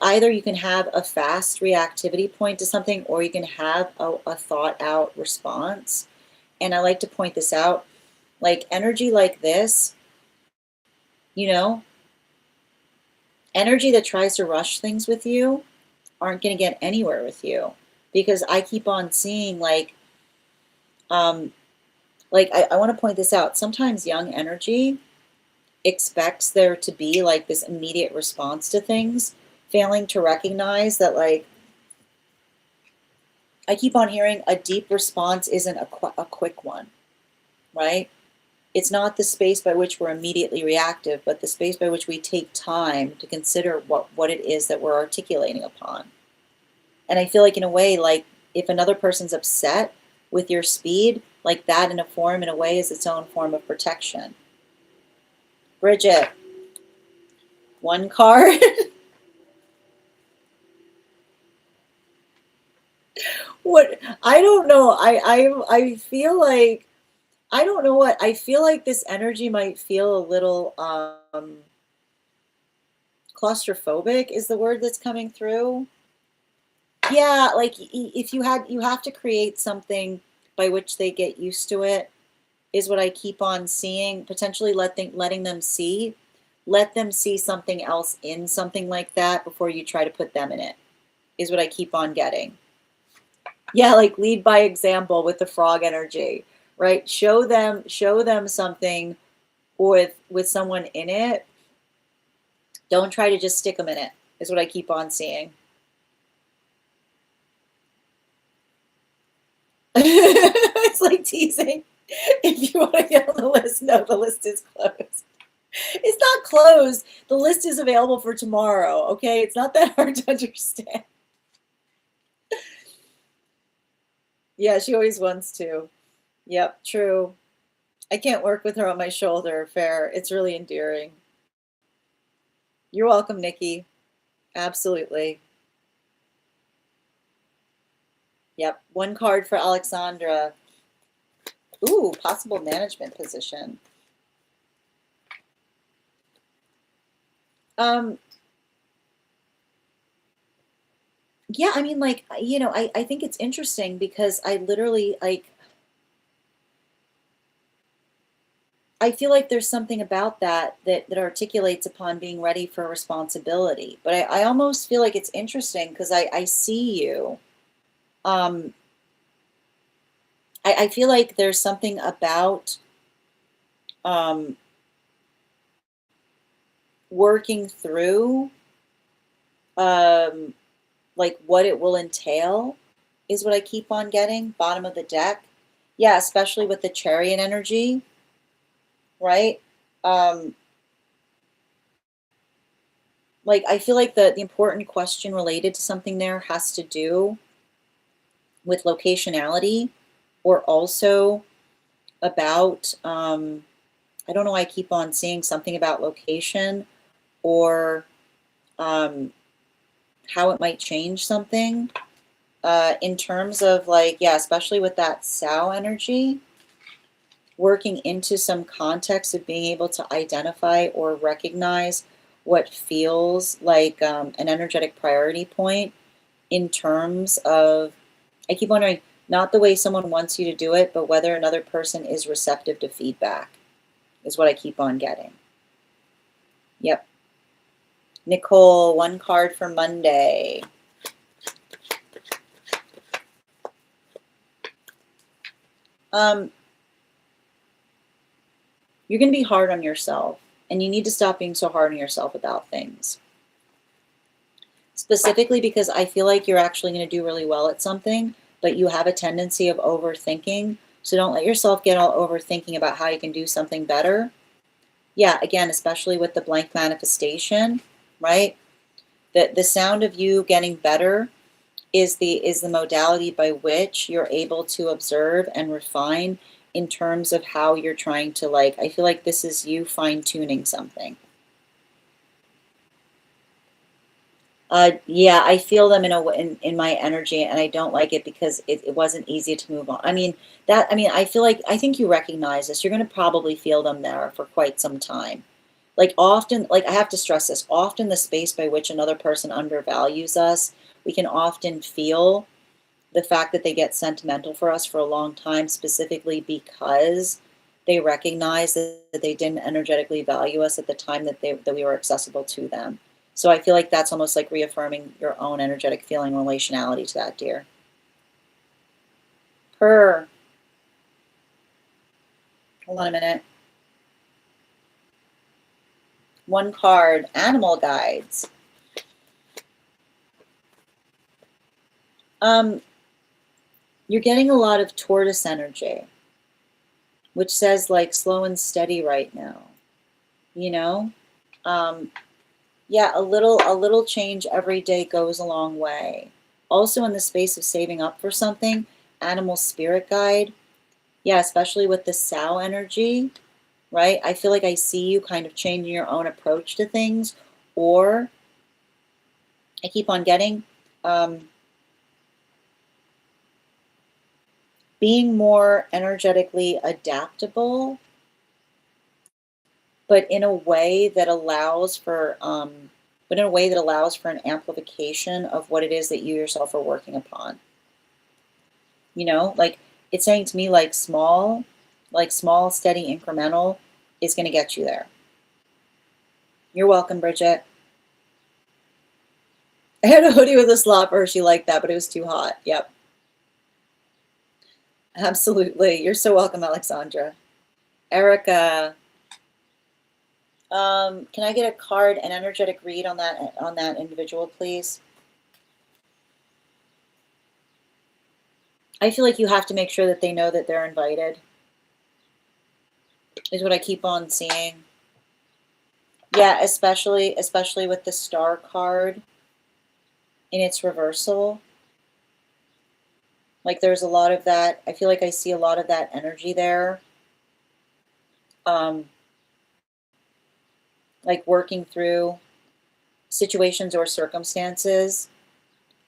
A: either you can have a fast reactivity point to something, or you can have a thought out response. And I like to point this out, like, energy like this, you know, energy that tries to rush things with you aren't going to get anywhere with you, because I keep on seeing, like I want to point this out. Sometimes young energy expects there to be, like, this immediate response to things, failing to recognize that, like, I keep on hearing a deep response isn't a quick one, right? It's not the space by which we're immediately reactive, but the space by which we take time to consider what it is that we're articulating upon. And I feel like, in a way, like, if another person's upset with your speed, like, that in a way is its own form of protection. Bridget, one card. What? I don't know. I feel like, I don't know what. I feel like this energy might feel a little claustrophobic is the word that's coming through. Yeah, like, if you have to create something by which they get used to it, is what I keep on seeing. Potentially letting them see. Let them see something else in something like that before you try to put them in it, is what I keep on getting. Yeah, like, lead by example with the frog energy, right? Show them something with someone in it. Don't try to just stick them in it, is what I keep on seeing. It's like teasing. If you want to get on the list, no, the list is closed. It's not closed. The list is available for tomorrow, okay? It's not that hard to understand. Yeah, she always wants to. Yep, true. I can't work with her on my shoulder. Fair. It's really endearing. You're welcome, Nikki. Absolutely. Yep. One card for Alexandra. Ooh, possible management position. Yeah, I mean, like, I think it's interesting because I literally, like, I feel like there's something about that articulates upon being ready for responsibility. But I almost feel like it's interesting because I see you. Um, I feel like there's something about um, working through um, like what it will entail is what I keep on getting. Bottom of the deck. Yeah, especially with the chariot energy, right? Um, like I feel like the important question related to something there has to do with locationality or also about I don't know why I keep on seeing something about location or um, how it might change something in terms of like, yeah, especially with that Sao energy, working into some context of being able to identify or recognize what feels like an energetic priority point in terms of, I keep wondering, not the way someone wants you to do it, but whether another person is receptive to feedback is what I keep on getting. Yep. Nicole, one card for Monday. You're going to be hard on yourself, and you need to stop being so hard on yourself about things. Specifically because I feel like you're actually going to do really well at something, but you have a tendency of overthinking. So don't let yourself get all overthinking about how you can do something better. Yeah, again, especially with the blank manifestation, right? The sound of you getting better is the modality by which you're able to observe and refine in terms of how you're trying to, like, I feel like this is you fine-tuning something. Yeah, I feel them in my energy, and I don't like it because it wasn't easy to move on. I mean, I feel like, I think you recognize this. You're going to probably feel them there for quite some time. Like often, like I have to stress this, often the space by which another person undervalues us, we can often feel the fact that they get sentimental for us for a long time, specifically because they recognize that they didn't energetically value us at the time that we were accessible to them. So I feel like that's almost like reaffirming your own energetic feeling relationality to that, dear. Hold on a minute. One card, animal guides. You're getting a lot of tortoise energy, which says like slow and steady right now, you know? Yeah, a little change every day goes a long way. Also in the space of saving up for something, animal spirit guide. Yeah, especially with the sow energy, right? I feel like I see you kind of changing your own approach to things, or I keep on getting being more energetically adaptable, but in a way that allows for an amplification of what it is that you yourself are working upon. You know, like it's saying to me like small, steady, incremental is going to get you there. You're welcome, Bridget. I had a hoodie with a slopper. She liked that, but it was too hot. Yep. Absolutely. You're so welcome, Alexandra. Erica, can I get a card, an energetic read on that individual, please? I feel like you have to make sure that they know that they're invited, is what I keep on seeing. Yeah, especially with the Star card in its reversal. Like there's a lot of that. I feel like I see a lot of that energy there. Like working through situations or circumstances.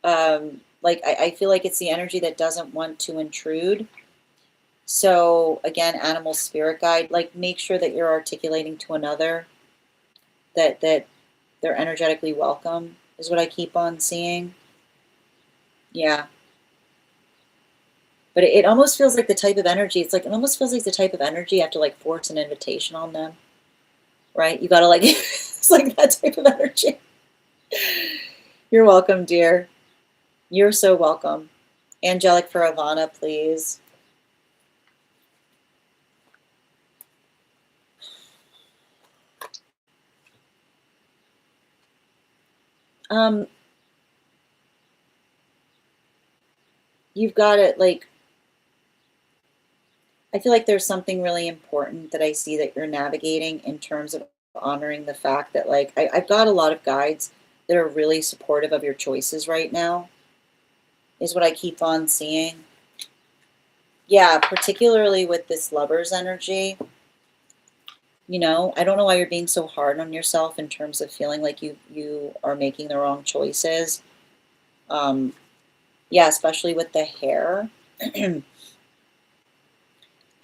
A: Like I feel like it's the energy that doesn't want to intrude. So again, animal spirit guide, like make sure that you're articulating to another that they're energetically welcome, is what I keep on seeing. Yeah. But it almost feels like the type of energy, it's like, it almost feels like the type of energy you have to like force an invitation on them, right? You gotta like, it's like that type of energy. You're welcome, dear. You're so welcome. Angelic for Ivana, please. You've got it, like, I feel like there's something really important that I see that you're navigating in terms of honoring the fact that, like, I've got a lot of guides that are really supportive of your choices right now, is what I keep on seeing. Yeah, particularly with this lover's energy. You know, I don't know why you're being so hard on yourself in terms of feeling like you are making the wrong choices. Yeah, especially with the hair.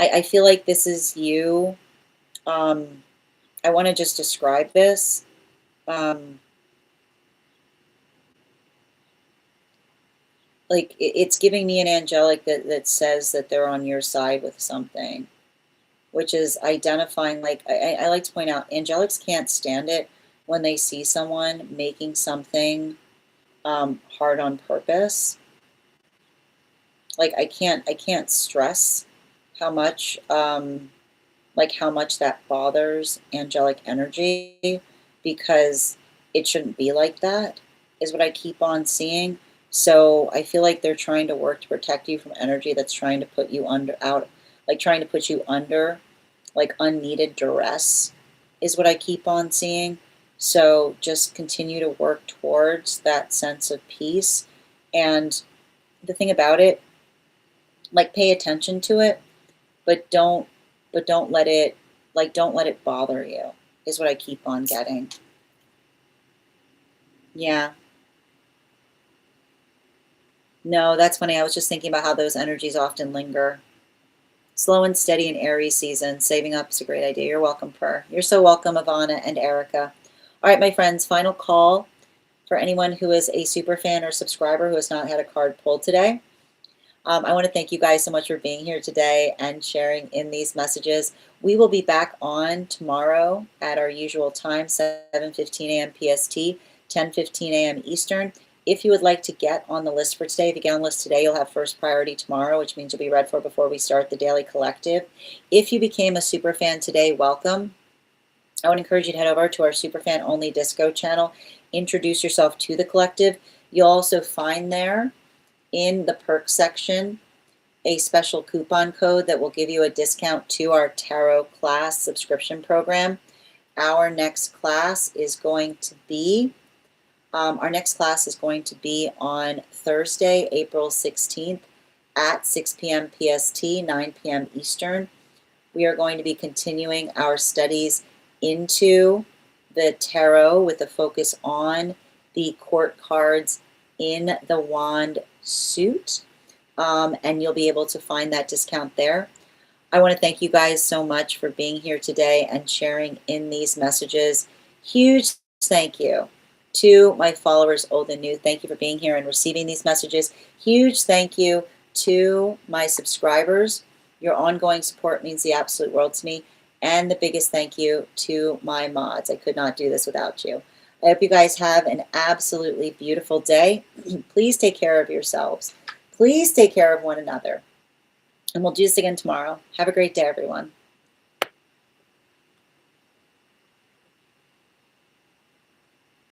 A: I feel like this is you. I want to just describe this. Like it's giving me an angelic that says that they're on your side with something, which is identifying, like I like to point out, angelics can't stand it when they see someone making something hard on purpose. Like I can't stress how much like how much that bothers angelic energy, because it shouldn't be like that, is what I keep on seeing. So I feel like they're trying to work to protect you from energy that's trying to put you like trying to put you under like unneeded duress, is what I keep on seeing. So just continue to work towards that sense of peace. And the thing about it, like pay attention to it, but don't let it, like don't let it bother you, is what I keep on getting. Yeah. No, that's funny. I was just thinking about how those energies often linger. Slow and steady in Aries season. Saving up is a great idea. You're welcome, Per. You're so welcome, Ivana and Erica. All right, my friends, final call for anyone who is a super fan or subscriber who has not had a card pulled today. I want to thank you guys so much for being here today and sharing in these messages. We will be back on tomorrow at our usual time, 7:15 a.m. PST, 10:15 a.m. Eastern. If you would like to get on the list for today, if you get on the list today, you'll have first priority tomorrow, which means you'll be read for before we start the daily collective. If you became a super fan today, welcome. I would encourage you to head over to our Superfan Only Disco channel. Introduce yourself to the collective. You'll also find there in the perks section a special coupon code that will give you a discount to our tarot class subscription program. Our next class is going to be on Thursday, April 16th at 6 p.m. PST, 9 p.m. Eastern. We are going to be continuing our studies into the tarot with a focus on the court cards in the wand suit, and you'll be able to find that discount there. I want to thank you guys so much for being here today and sharing in these messages. Huge thank you to my followers, old and new. Thank you for being here and receiving these messages. Huge thank you to my subscribers. Your ongoing support means the absolute world to me. And the biggest thank you to my mods. I could not do this without you. I hope you guys have an absolutely beautiful day. Please take care of yourselves. Please take care of one another. And we'll do this again tomorrow. Have a great day, everyone.